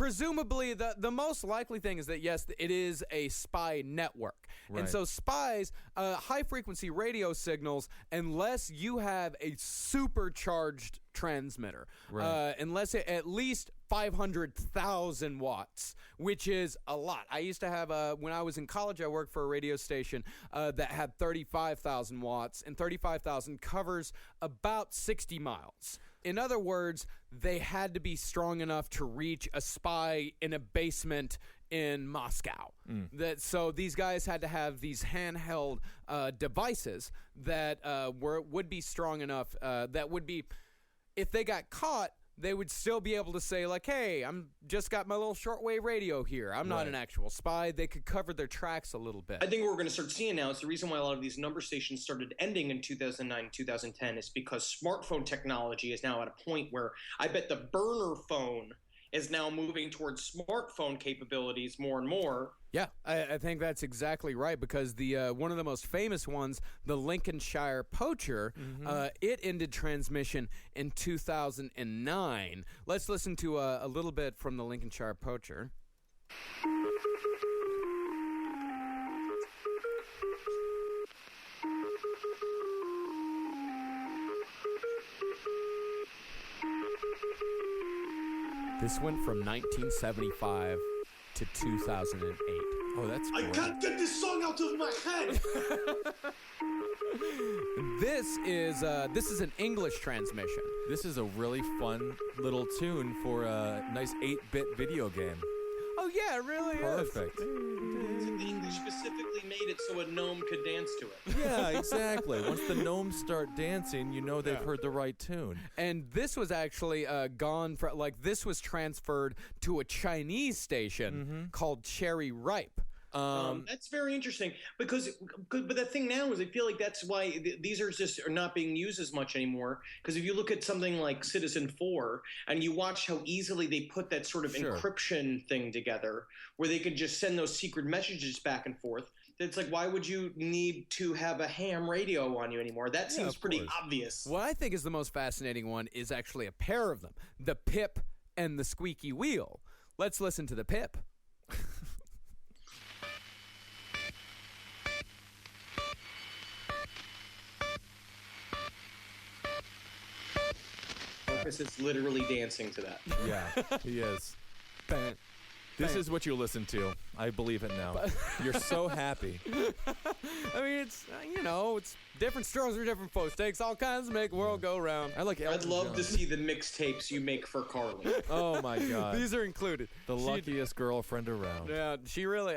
S4: presumably, the most likely thing is that, yes, it is a spy network.
S10: Right.
S4: And so spies, high-frequency radio signals, unless you have a supercharged transmitter,
S10: Right.
S4: unless it at least 500,000 watts, which is a lot. I used to have, when I was in college, I worked for a radio station that had 35,000 watts, and 35,000 covers about 60 miles. In other words, they had to be strong enough to reach a spy in a basement in Moscow. So these guys had to have these handheld devices that would be strong enough, that would be, if they got caught, they would still be able to say, like, hey, I'm just got my little shortwave radio here. I'm not an actual spy. They could cover their tracks a little bit.
S11: I think what we're going to start seeing now is the reason why a lot of these number stations started ending in 2009, 2010 is because smartphone technology is now at a point where I bet the burner phone is now moving towards smartphone capabilities more and more.
S4: Yeah, I think that's exactly right, because the one of the most famous ones, the Lincolnshire Poacher, it ended transmission in 2009. Let's listen to a little bit from the Lincolnshire Poacher. This went from 1975 to 2008.
S10: Oh, that's
S11: I
S10: great.
S11: can't get this song out of my head.
S4: This is an English transmission.
S10: This is a really fun little tune for a nice 8-bit video game.
S4: Oh yeah, it really
S10: Perfect.
S11: The English specifically made it so a gnome could dance to it.
S10: Yeah, exactly. Once the gnomes start dancing, you know they've heard the right tune.
S4: And this was actually this was transferred to a Chinese station called Cherry Ripe.
S11: That's very interesting but the thing now is I feel like that's why these are not being used as much anymore, because if you look at something like Citizen 4 and you watch how easily they put that sort of encryption thing together where they could just send those secret messages back and forth, it's like, why would you need to have a ham radio on you anymore? That seems pretty obvious.
S4: What I think is the most fascinating one is actually a pair of them, the Pip and the Squeaky Wheel. Let's listen to the Pip.
S11: Marcus is literally dancing to that.
S10: Yeah, he is. This is what you listen to. I believe it now. You're so happy.
S4: I mean, it's, it's different strokes for different folks. Takes all kinds to make the world go round.
S11: I'd love to see the mixtapes you make for Carly.
S10: Oh, my God.
S4: These are included.
S10: The luckiest girlfriend around.
S4: Yeah, she really,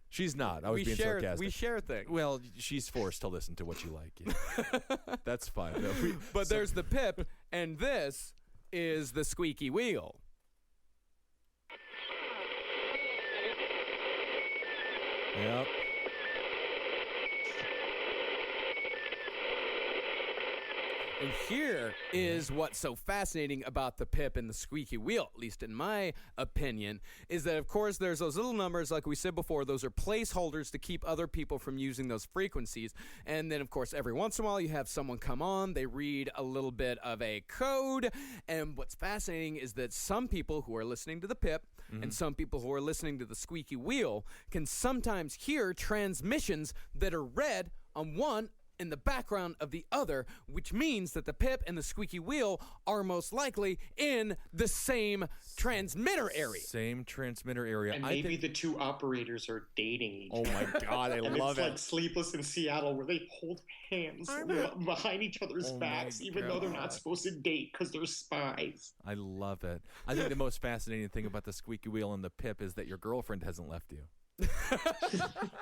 S10: She's not. I was being sarcastic.
S4: We share things.
S10: Well, she's forced to listen to what you like. Yeah. That's fine. No,
S4: but there's the Pip, and this is the Squeaky Wheel.
S10: Yep.
S4: And here is what's so fascinating about the Pip and the Squeaky Wheel, at least in my opinion, is that, of course, there's those little numbers, like we said before, those are placeholders to keep other people from using those frequencies. And then, of course, every once in a while, you have someone come on, they read a little bit of a code. And what's fascinating is that some people who are listening to the Pip and some people who are listening to the Squeaky Wheel can sometimes hear transmissions that are read on one in the background of the other, which means that the Pip and the Squeaky Wheel are most likely in the same transmitter area.
S10: Same transmitter area.
S11: And maybe the two operators are dating each other.
S10: Oh my God, I love it.
S11: It's like Sleepless in Seattle, where they hold hands behind each other's backs, even though they're not supposed to date because they're spies.
S10: I love it. I think the most fascinating thing about the Squeaky Wheel and the Pip is that your girlfriend hasn't left you.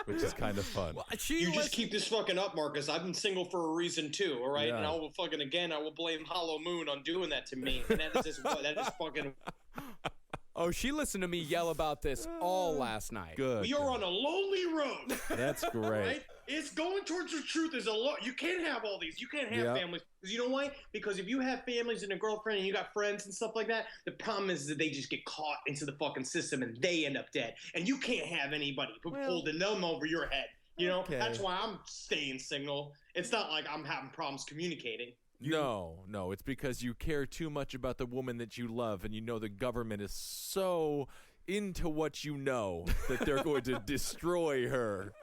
S10: Which is kind of fun.
S11: Well, you just keep this fucking up, Marcus. I've been single for a reason too, all right?
S10: Yeah.
S11: And I will blame Hollow Moon on doing that to me. And that is fucking...
S4: Oh, she listened to me yell about this all last night.
S10: Good.
S11: We are on a lonely road.
S10: That's great.
S11: Right? It's going towards the truth. Is a lot. You can't have all these. You can't have families. Because you know why? Because if you have families and a girlfriend and you got friends and stuff like that, the problem is that they just get caught into the fucking system and they end up dead. And you can't have anybody holding them over your head. You know?
S10: Okay.
S11: That's why I'm staying single. It's not like I'm having problems communicating.
S10: No, it's because you care too much about the woman that you love, and you know the government is so into what you know that they're going to destroy her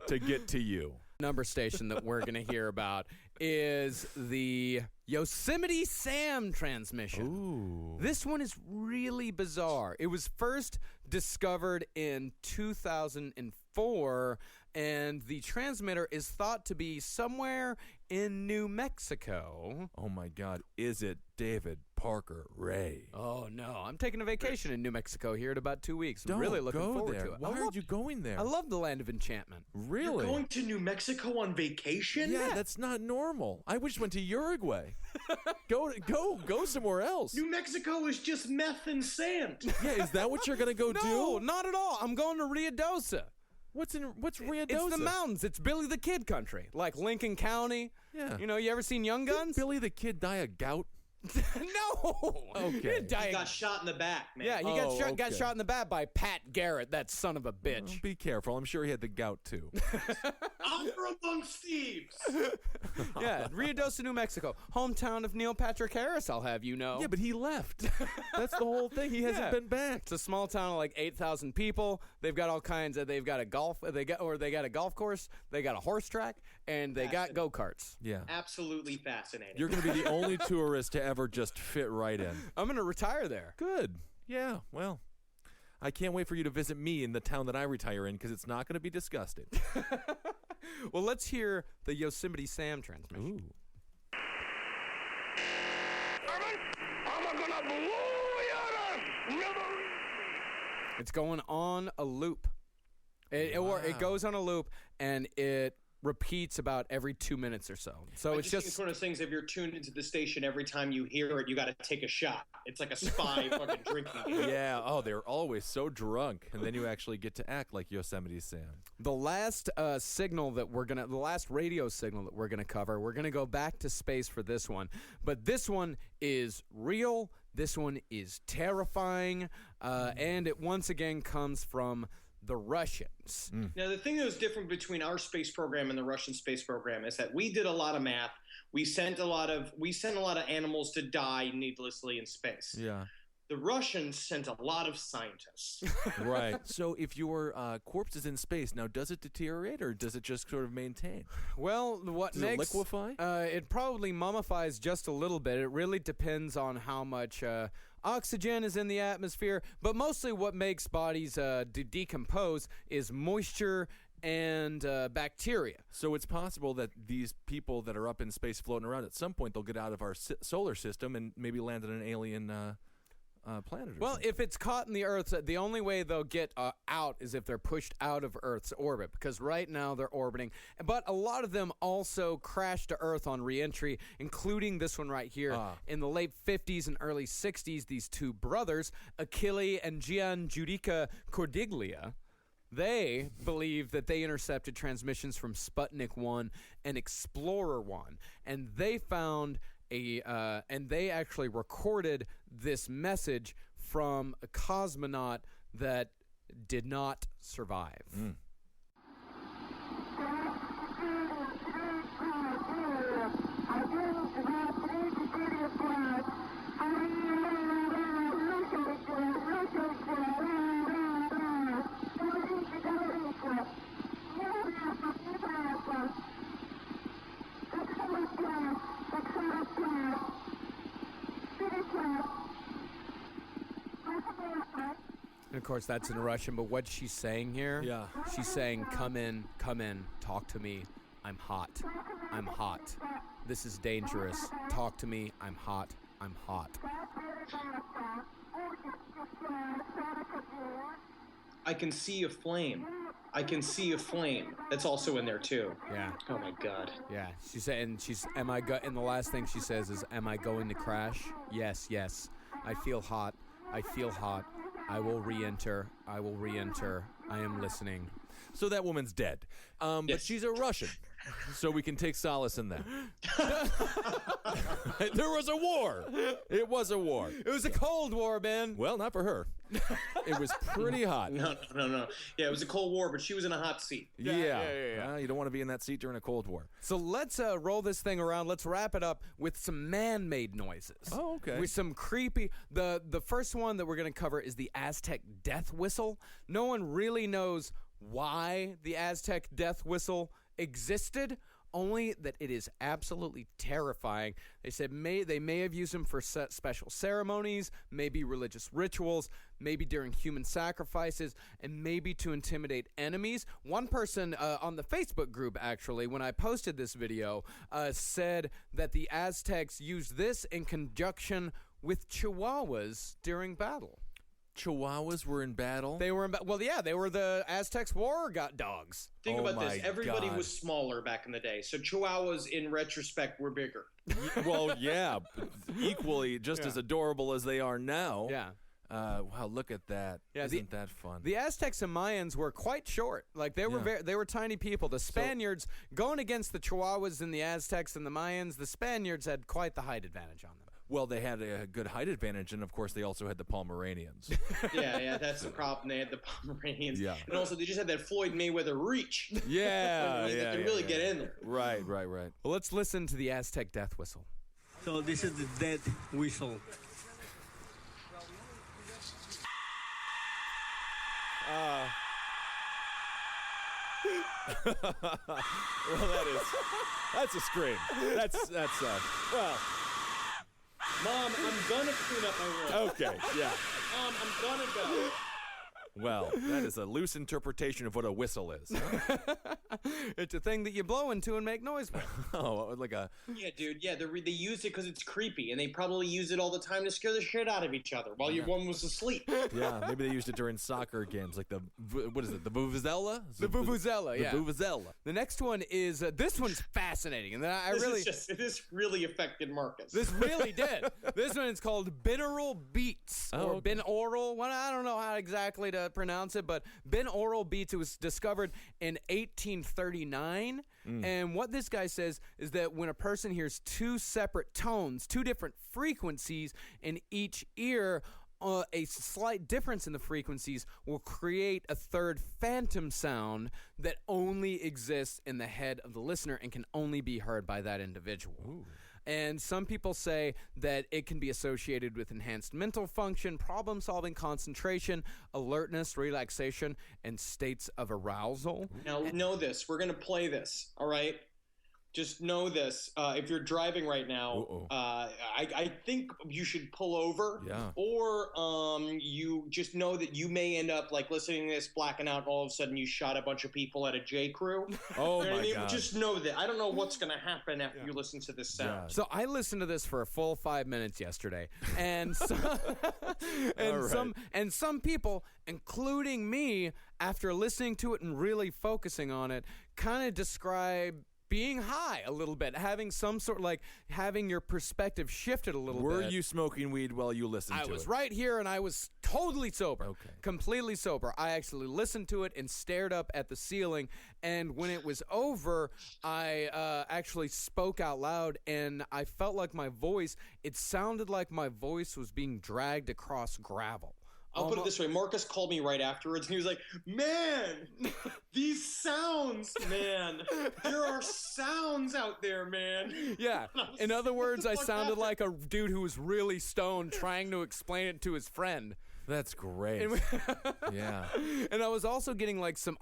S10: to get to you.
S4: Number station that we're going to hear about is the Yosemite Sam transmission.
S10: Ooh.
S4: This one is really bizarre. It was first discovered in 2004, and the transmitter is thought to be somewhere in New Mexico.
S10: Oh my God, is it David Parker Ray?
S4: Oh no, I'm taking a vacation in New Mexico here in about 2 weeks. I'm
S10: Don't
S4: really looking
S10: go
S4: forward
S10: there.
S4: to it.
S10: Why are you going there?
S4: I love the land of enchantment.
S10: Really?
S11: You're going to New Mexico on vacation?
S10: Yeah, that's not normal. I wish went to Uruguay. Go somewhere else.
S11: New Mexico is just meth and sand.
S10: Yeah, is that what you're gonna go do?
S4: No, not at all. I'm going to Ruidoso.
S10: What's Ruidoso?
S4: It's the mountains. It's Billy the Kid country, like Lincoln County.
S10: Yeah.
S4: You know, you ever seen Young Guns?
S10: Did Billy the Kid die of gout?
S4: No.
S10: Okay.
S11: He got shot in the back, man.
S4: Yeah, he got shot in the back by Pat Garrett, that son of a bitch.
S10: Well, be careful. I'm sure he had the gout too.
S11: Honor amongst thieves.
S4: Yeah, Ruidoso, New Mexico, hometown of Neil Patrick Harris. I'll have you know.
S10: Yeah, but he left. That's the whole thing. He hasn't been back.
S4: It's a small town of like 8,000 people. They've got all kinds of. They've got a golf. They got a golf course. They got a horse track, and they got go-karts.
S10: Yeah,
S11: absolutely fascinating.
S10: You're going to be the only tourist to ever just fit right in.
S4: I'm going to retire there.
S10: Good. Yeah. Well, I can't wait for you to visit me in the town that I retire in because it's not going to be disgusted.
S4: Well, let's hear the Yosemite Sam transmission.
S10: Ooh.
S4: It's going on a loop. It goes on a loop, and it repeats about every 2 minutes or so. So it's just
S11: one of those things. If you're tuned into the station, every time you hear it, you got to take a shot. It's like a spy fucking drinking game.
S10: Yeah. Oh, they're always so drunk, and then you actually get to act like Yosemite Sam.
S4: The last the last radio signal that we're gonna cover. We're gonna go back to space for this one, but this one is real. This one is terrifying, and it once again comes from the Russians.
S11: Now, the thing that was different between our space program and the Russian space program is that we did a lot of math. We sent a lot of animals to die needlessly in space.
S10: Yeah.
S11: The Russians sent a lot of scientists.
S10: Right. So if your corpse is in space, now does it deteriorate or does it just sort of maintain?
S4: Well, does
S10: it liquefy?
S4: It probably mummifies just a little bit. It really depends on how much oxygen is in the atmosphere, but mostly what makes bodies decompose is moisture and bacteria.
S10: So it's possible that these people that are up in space floating around, at some point they'll get out of our solar system and maybe land on an alien planet.
S4: Well, if it's caught in the Earth, the only way they'll get out is if they're pushed out of Earth's orbit, because right now they're orbiting. But a lot of them also crash to Earth on re-entry, including this one right here. In the late 50s and early 60s, these two brothers, Achille and Gian Giudica Cordiglia, they believe that they intercepted transmissions from Sputnik 1 and Explorer 1, and they found and they actually recorded this message from a cosmonaut that did not survive. And of course, that's in Russian, but what she's saying here, she's saying, come in, talk to me, I'm hot, this is dangerous, talk to me, I'm hot.
S11: I can see a flame. That's also in there too.
S4: Yeah.
S11: Oh my God.
S4: Yeah. She's saying, and the last thing she says is, am I going to crash? Yes. I feel hot. I will re-enter. I am listening.
S10: So that woman's dead. But she's a Russian. So we can take solace in that. There was a war. It was a war.
S7: It was a Cold War, Ben.
S10: Well, not for her. It was pretty hot.
S11: No. Yeah, it was a Cold War, but she was in a hot seat.
S10: Yeah. You don't want to be in that seat during a Cold War.
S4: So let's roll this thing around. Let's wrap it up with some man-made noises.
S10: Oh, okay.
S4: With some creepy. The first one that we're going to cover is the Aztec death whistle. No one really knows why the Aztec death whistle existed, only that it is absolutely terrifying. They said they may have used them for special ceremonies, maybe religious rituals, maybe during human sacrifices, and maybe to intimidate enemies. One person on the Facebook group, actually, when I posted this video, said that the Aztecs used this in conjunction with chihuahuas during battle.
S10: Chihuahuas were in battle?
S4: They were they were the Aztecs' war dogs.
S11: Think about this. Everybody was smaller back in the day, so chihuahuas, in retrospect, were bigger.
S10: Well, yeah, equally just as adorable as they are now.
S4: Yeah.
S10: Wow, look at that.
S4: Yeah,
S10: Isn't that fun?
S4: The Aztecs and Mayans were quite short. Like they were they were tiny people. The Spaniards going against the Chihuahuas and the Aztecs and the Mayans, the Spaniards had quite the height advantage on them.
S10: Well, they had a good height advantage, and of course, they also had the Pomeranians.
S11: Yeah, that's the problem. They had the Pomeranians.
S10: Yeah.
S11: And also, they just had that Floyd Mayweather reach.
S10: Yeah,
S11: They can really get in there.
S10: Right.
S4: Well, let's listen to the Aztec death whistle.
S14: So this is the death whistle.
S10: Well, that's a scream. That's well.
S11: Mom, I'm gonna clean up my room.
S10: Okay, yeah.
S11: Mom, I'm gonna go.
S10: Well, that is a loose interpretation of what a whistle is. Huh?
S4: It's a thing that you blow into and make noise with.
S10: Oh, like a...
S11: Yeah, dude. Yeah, they use it because it's creepy, and they probably use it all the time to scare the shit out of each other while one was asleep.
S10: Yeah, maybe they used it during soccer games, like what is it, the vuvuzela?
S4: The vuvuzela, yeah.
S10: The vuvuzela.
S4: The next one is, this one's fascinating, and
S11: This really affected Marcus.
S4: This really did. This one is called binaural beats, or binaural. Well, I don't know how exactly to pronounce it, but binaural beats. It was discovered in 1839, and what this guy says is that when a person hears two separate tones, two different frequencies in each ear, a slight difference in the frequencies will create a third phantom sound that only exists in the head of the listener and can only be heard by that individual.
S10: Ooh.
S4: And some people say that it can be associated with enhanced mental function, problem-solving, concentration, alertness, relaxation, and states of arousal.
S11: Now, know this. We're going to play this, all right? Just know this. If you're driving right now, I think you should pull over.
S10: Yeah.
S11: Or you just know that you may end up like listening to this, blacking out, and all of a sudden you shot a bunch of people at a J. Crew.
S10: Oh,
S11: you know
S10: my
S11: what I mean?
S10: God.
S11: Just know that. I don't know what's going to happen after you listen to this sound.
S4: So I listened to this for a full 5 minutes yesterday, and some people, including me, after listening to it and really focusing on it, kind of describe being high a little bit, having some sort of having your perspective shifted a little bit.
S10: Were you smoking weed while you listened to it?
S4: I was right here, and I was totally sober.
S10: Okay.
S4: Completely sober. I actually listened to it and stared up at the ceiling, and when it was over, I actually spoke out loud, and I felt like it sounded like my voice was being dragged across gravel.
S11: I'll put it this way. Marcus called me right afterwards, and he was like, man, these sounds, man. There are sounds out there, man.
S4: Yeah. In other words, I sounded like a dude who was really stoned trying to explain it to his friend.
S10: That's great. Yeah.
S4: And I was also getting some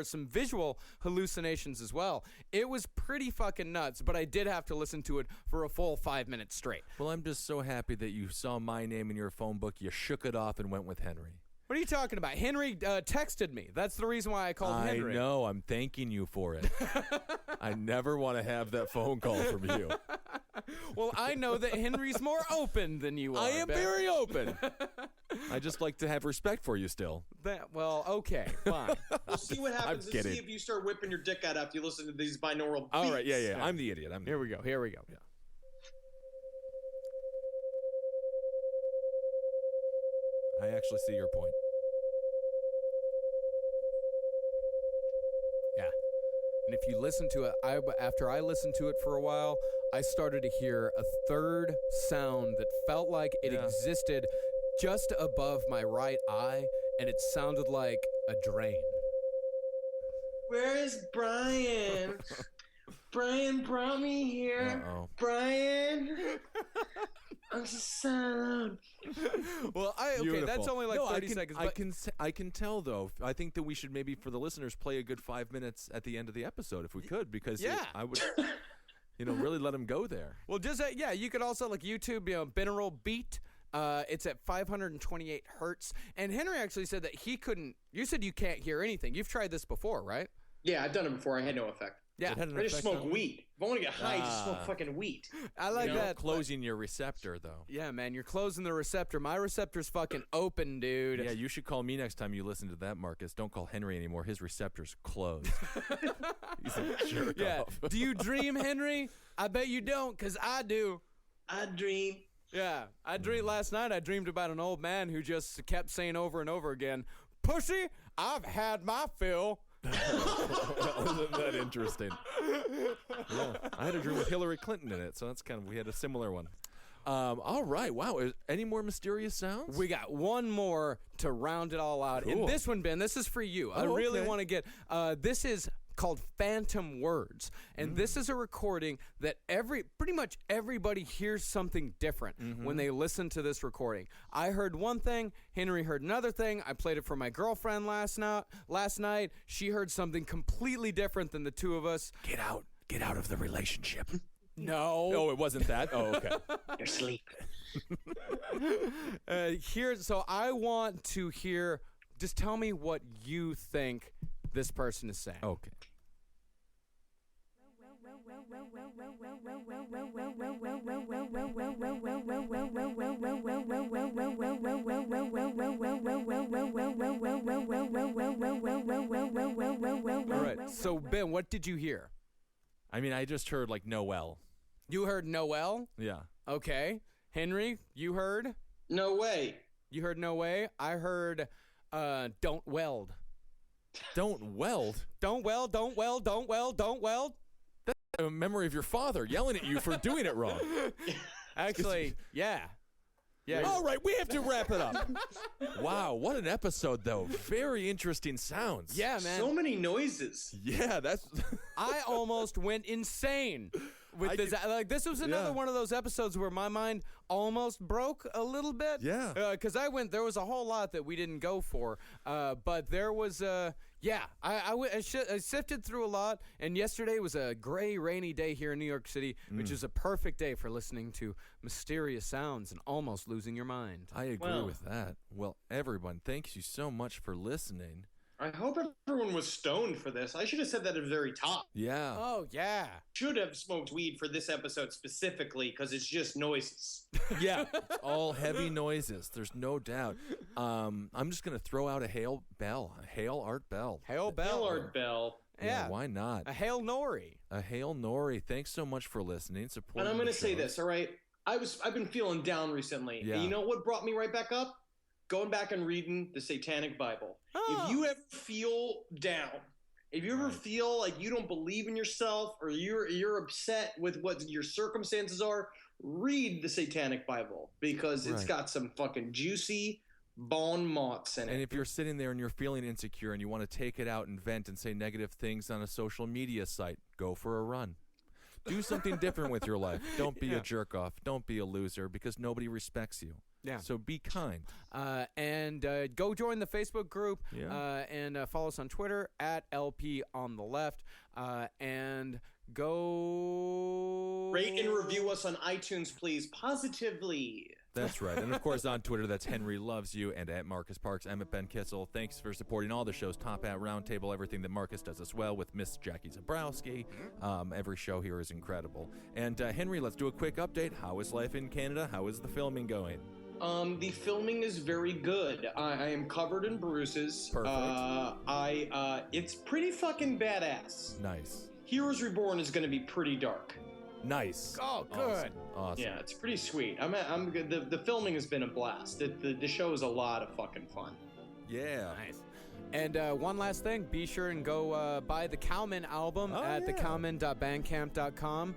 S4: some visual hallucinations as well. It was pretty fucking nuts, but I did have to listen to it for a full 5 minutes straight.
S10: Well, I'm just so happy that you saw my name in your phone book. You shook it off and went with Henry.
S4: What are you talking about? Henry texted me. That's the reason why I called Henry.
S10: I know. I'm thanking you for it. I never want to have that phone call from you.
S4: Well, I know that Henry's more open than you are.
S10: I am very open. I just like to have respect for you still.
S4: Well, okay, fine.
S11: We'll see what happens and see if you start whipping your dick out after you listen to these binaural beats.
S10: All right, yeah. I'm the idiot.
S4: Here we go.
S10: Yeah. I actually see your point.
S4: And if you listen to it, after I listened to it for a while, I started to hear a third sound that felt like it existed just above my right eye, and it sounded like a drain.
S11: Where is Brian? Brian brought me here.
S10: Uh-oh.
S11: Brian. I'm just sad.
S4: Well,
S10: Beautiful.
S4: that's only like 30 seconds. But
S10: I can tell though. I think that we should maybe for the listeners play a good 5 minutes at the end of the episode if we could, because I would, really let them go there.
S4: Well, just you could also like YouTube, binaural beat. It's at 528 hertz. And Henry actually said that he couldn't. You said you can't hear anything. You've tried this before, right?
S11: Yeah, I've done it before. I had no effect.
S4: Yeah,
S11: I just smoke weed. If I want to get high, just smoke fucking weed.
S4: I like that.
S10: Closing your receptor, though.
S4: Yeah, man, you're closing the receptor. My receptor's fucking open, dude.
S10: Yeah, you should call me next time you listen to that, Marcus. Don't call Henry anymore. His receptor's closed. He's a jerk off.
S4: Do you dream, Henry? I bet you don't, because I do.
S11: I dream.
S4: Yeah, I dreamed last night. I dreamed about an old man who just kept saying over and over again, "Pussy, I've had my fill."
S10: Isn't that interesting? Yeah, I had a dream with Hillary Clinton in it, so that's we had a similar one. All right, wow. Any more mysterious sounds?
S4: We got one more to round it all out.
S10: Cool.
S4: And this one, Ben, this is for you. I really want to get, this is called Phantom Words. And this is a recording that pretty much everybody hears something different when they listen to this recording. I heard one thing, Henry heard another thing. I played it for my girlfriend last night. She heard something completely different than the two of us.
S10: Get out of the relationship.
S4: No.
S10: Oh, it wasn't that? Oh, okay.
S11: You're asleep.
S4: So I want to hear, just tell me what you think this person is saying.
S10: Okay.
S4: All right. So, Ben, what did you hear?
S10: I mean, I just heard like Noel.
S4: You heard Noel?
S10: Yeah.
S4: Okay. Henry, you heard?
S11: No way.
S4: You heard no way? I heard don't weld.
S10: Don't weld?
S4: Don't weld, don't weld, don't weld, don't weld.
S10: That's a memory of your father yelling at you for doing it wrong.
S4: Actually, yeah.
S10: Yeah. All right, we have to wrap it up. Wow, what an episode, though. Very interesting sounds.
S4: Yeah, man.
S11: So many noises.
S10: Yeah, that's...
S4: I almost went insane with this. This was another one of those episodes where my mind almost broke a little bit.
S10: Yeah.
S4: Because there was a whole lot that we didn't go for. But there was... I sifted through a lot, and yesterday was a gray, rainy day here in New York City, which is a perfect day for listening to mysterious sounds and almost losing your mind.
S10: I agree with that. Well, everyone, thank you so much for listening.
S11: I hope everyone was stoned for this. I should have said that at the very top.
S10: Yeah.
S4: Oh, yeah.
S11: Should have smoked weed for this episode specifically because it's just noises.
S10: Yeah, it's all heavy noises. There's no doubt. I'm just going to throw out a Hail Art Bell.
S4: Hail Bell.
S11: Hail Art Bell.
S10: Yeah, why not?
S4: A Hail Nori.
S10: A Hail Nori. Thanks so much for listening.
S11: And I'm going to say this, all right? I've been feeling down recently.
S10: Yeah.
S11: And you know what brought me right back up? Going back and reading the Satanic Bible.
S4: Oh.
S11: If you ever feel down, if you ever feel like you don't believe in yourself or you're upset with what your circumstances are, read the Satanic Bible because it's got some fucking juicy bon mots in it.
S10: And if you're sitting there and you're feeling insecure and you want to take it out and vent and say negative things on a social media site, go for a run. Do something different with your life. Don't be a jerk off. Don't be a loser because nobody respects you.
S4: Yeah.
S10: So be kind.
S4: And go join the Facebook group.
S10: Yeah.
S4: And follow us on Twitter at LP on the left. And go
S11: rate and review us on iTunes, please, positively.
S10: That's right. And of course on Twitter, that's Henry Loves You, and at Marcus Parks. I'm at Ben Kissel. Thanks for supporting all the shows, Top Hat, Roundtable, everything that Marcus does as well with Miss Jackie Zabrowski. Every show here is incredible. And Henry, let's do a quick update. How is life in Canada? How is the filming going?
S11: The filming is very good. I am covered in bruises.
S10: Perfect.
S11: It's pretty fucking badass.
S10: Nice.
S11: Heroes Reborn is going to be pretty dark.
S10: Nice.
S4: Oh, good.
S10: Awesome.
S11: Yeah, it's pretty sweet. I'm good. The filming has been a blast. The show is a lot of fucking fun.
S10: Yeah.
S4: Nice. And one last thing, be sure and go buy the Cowman album at thecowman.bandcamp.com.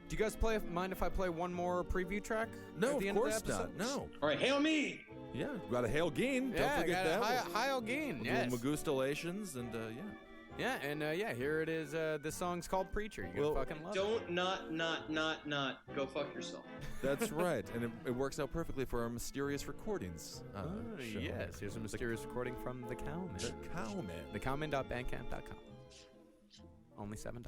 S4: Do you guys mind if I play one more preview track?
S10: No,
S4: at the
S10: of
S4: end
S10: course
S4: of the episode?
S10: not. No.
S11: All right, hail me.
S10: Yeah, got a Hail Geen. Don't forget that.
S4: Hail Geen, yes.
S10: Magustalations and yeah.
S4: Yeah, and here it is. This song's called Preacher. You're gonna fucking love it.
S11: Don't not go fuck yourself.
S10: That's right, and it works out perfectly for our mysterious recordings. Show.
S4: Yes, here's a mysterious recording from the Cowman.
S10: The Cowman.
S4: Thecowman.bandcamp.com. Only $7.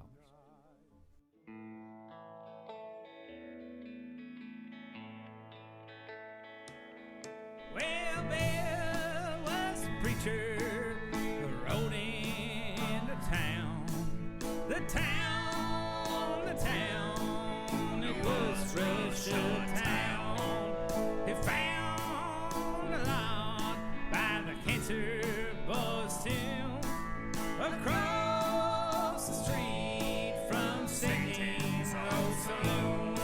S15: Well, there was a preacher who rode into town. The town, it was Treasure Town. He found a lot by the cancer boys' tomb. Across the street from Satan's old saloon.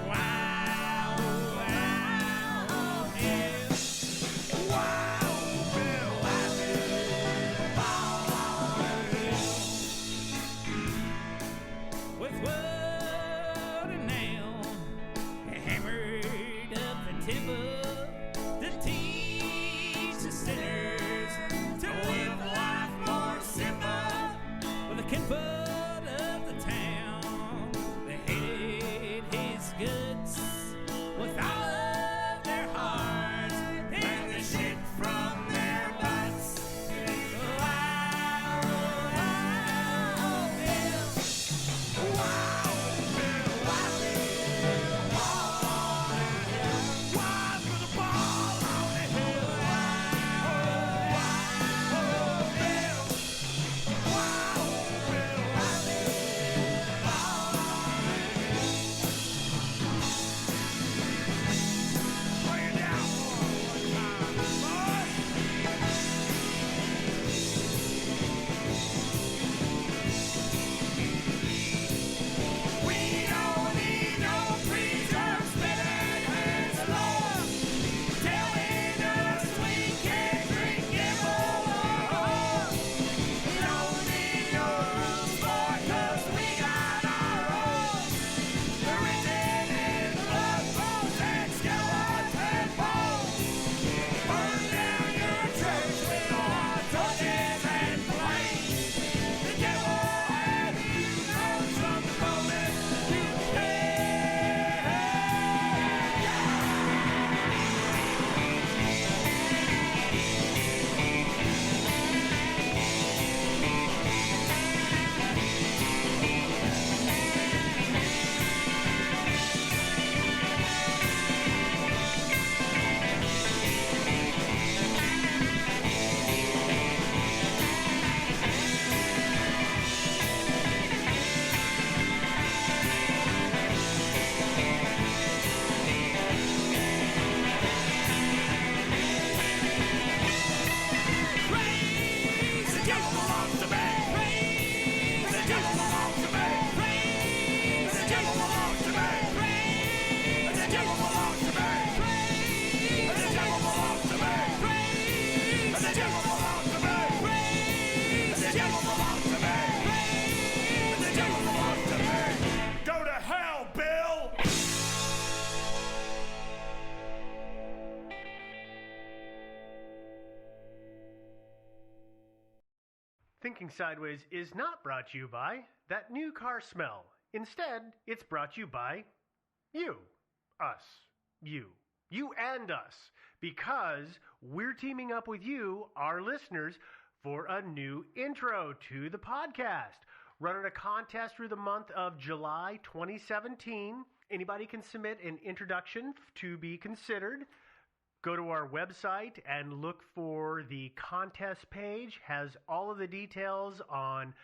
S15: Wow, yeah. Wow, Bill, with wood and nail, he hammered up the timber to teach the sinners to live life more simple. With the kinfolk of the town, they hated his guts with all of their hearts, and they shit from their butts. Wow, Bill. Wow, Bill, why for the ball on the hill? We don't need no preachers better than Lord, telling us we can't drink anymore. We don't need no rules, boy, 'cause we got our own. They're written in blood, bones, and skeleton bones. Burn down your church with our torches and flames. The devil had you known from the moment you praise the devil belongs to me. Praise the devil belongs to me. Praise the devil belongs to me. Praise the devil belongs to me. Praise the devil belongs to me. Praise the devil belongs to me. Praise the devil belongs to me. Praise the devil belongs to me. Go to hell, Bill.
S1: Thinking Sideways is not brought to you by that new car smell. Instead, it's brought to you by you, us, you and us, because we're teaming up with you, our listeners, for a new intro to the podcast. Running a contest through the month of July 2017. Anybody can submit an introduction to be considered. Go to our website and look for the contest page. Has all of the details on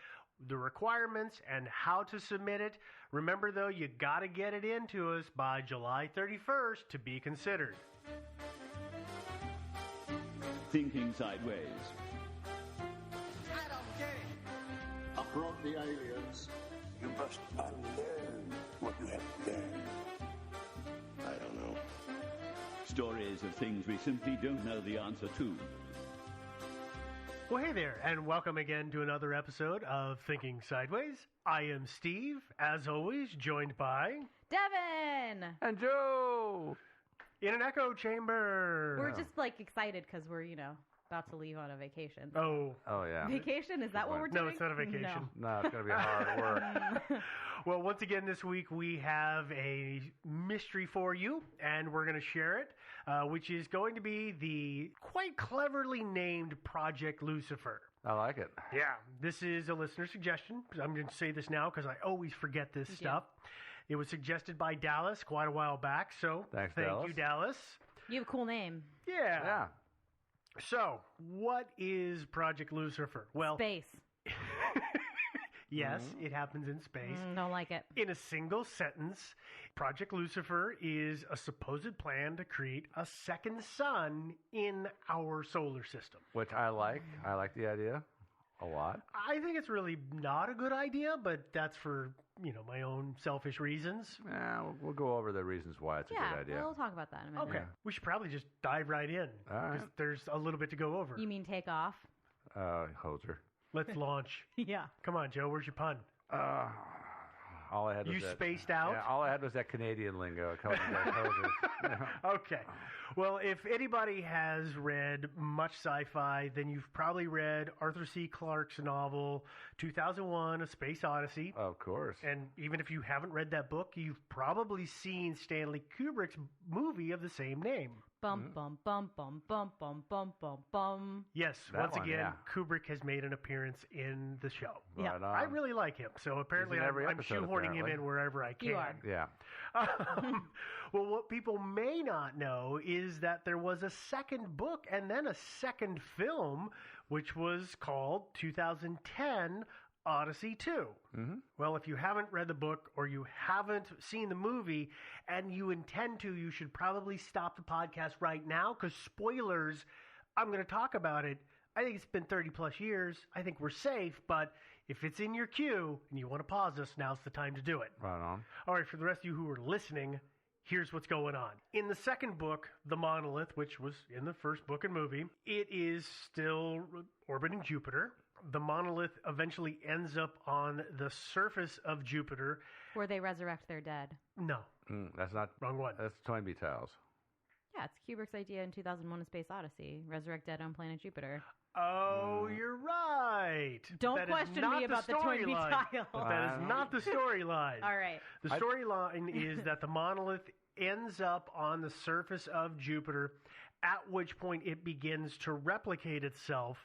S1: the requirements and how to submit it. Remember, though, you got to get it into us by July 31st to be considered.
S16: Thinking Sideways.
S6: I don't get it. Uproot the aliens.
S12: You must unlearn what you have learned.
S16: I don't know. Stories of things we simply don't know the answer to.
S1: Well, hey there, and welcome again to another episode of Thinking Sideways. I am Steve, as always, joined by...
S2: Devin!
S3: And Joe!
S1: In an echo chamber!
S2: We're just, excited because we're, about to leave on a vacation.
S1: Oh,
S3: yeah.
S2: Vacation? Is that what we're doing?
S1: No, it's not a vacation.
S3: No, it's going to be hard work.
S1: Well, once again this week we have a mystery for you, and we're going to share it, which is going to be the quite cleverly named Project Lucifer.
S3: I like it.
S1: Yeah, this is a listener suggestion. I'm going to say this now because I always forget this stuff. It was suggested by Dallas quite a while back, so
S3: thank
S1: you, Dallas.
S2: You have a cool name.
S1: Yeah. So, what is Project Lucifer? Well,
S2: space.
S1: Yes, it happens in space.
S2: Don't like it.
S1: In a single sentence, Project Lucifer is a supposed plan to create a second sun in our solar system.
S3: Which I like. I like the idea a lot.
S1: I think it's really not a good idea, but that's for, my own selfish reasons.
S3: Yeah, we'll go over the reasons why it's a good idea.
S2: We'll talk about that in a minute.
S1: Okay. We should probably just dive right in.
S3: All right.
S1: Because there's a little bit to go over.
S2: You mean take off?
S3: Hoser.
S1: Let's launch.
S2: Yeah.
S1: Come on, Joe. Where's your pun?
S3: All I had was
S1: you
S3: that,
S1: spaced out?
S3: Yeah, all I had was that Canadian lingo.
S1: Okay. Well, if anybody has read much sci-fi, then you've probably read Arthur C. Clarke's novel 2001: A Space Odyssey.
S3: Of course.
S1: And even if you haven't read that book, you've probably seen Stanley Kubrick's movie of the same name.
S2: Bum, bum, bum, bum, bum, bum, bum, bum, bum.
S1: Yes,
S3: That
S1: once
S3: one,
S1: again,
S3: yeah.
S1: Kubrick has made an appearance in the show.
S3: Right on.
S1: I really like him, so apparently
S3: He's in every
S1: I'm
S3: episode,
S1: shoehorning him
S3: apparently.
S1: in wherever I can.
S2: You are.
S3: Yeah.
S1: Well, what people may not know is that there was a second book and then a second film, which was called 2010 Odyssey 2.
S3: Mm-hmm.
S1: Well, if you haven't read the book or you haven't seen the movie and you intend to, you should probably stop the podcast right now because spoilers, I'm going to talk about it. I think it's been 30 plus years. I think we're safe, but if it's in your queue and you want to pause us, now's the time to do it.
S3: Right on.
S1: All right, for the rest of you who are listening, here's what's going on. In the second book, The Monolith, which was in the first book and movie, it is still orbiting Jupiter. The monolith eventually ends up on the surface of Jupiter.
S2: Where they resurrect their dead.
S1: No.
S3: That's not...
S1: Wrong one.
S3: That's Toynbee Tiles.
S2: Yeah, it's Kubrick's idea in 2001: A Space Odyssey. Resurrect dead on planet Jupiter.
S1: Oh, you're right.
S2: Don't question me about the Toynbee Tiles.
S1: That is not the storyline.
S2: All right.
S1: The storyline is that the monolith ends up on the surface of Jupiter, at which point it begins to replicate itself.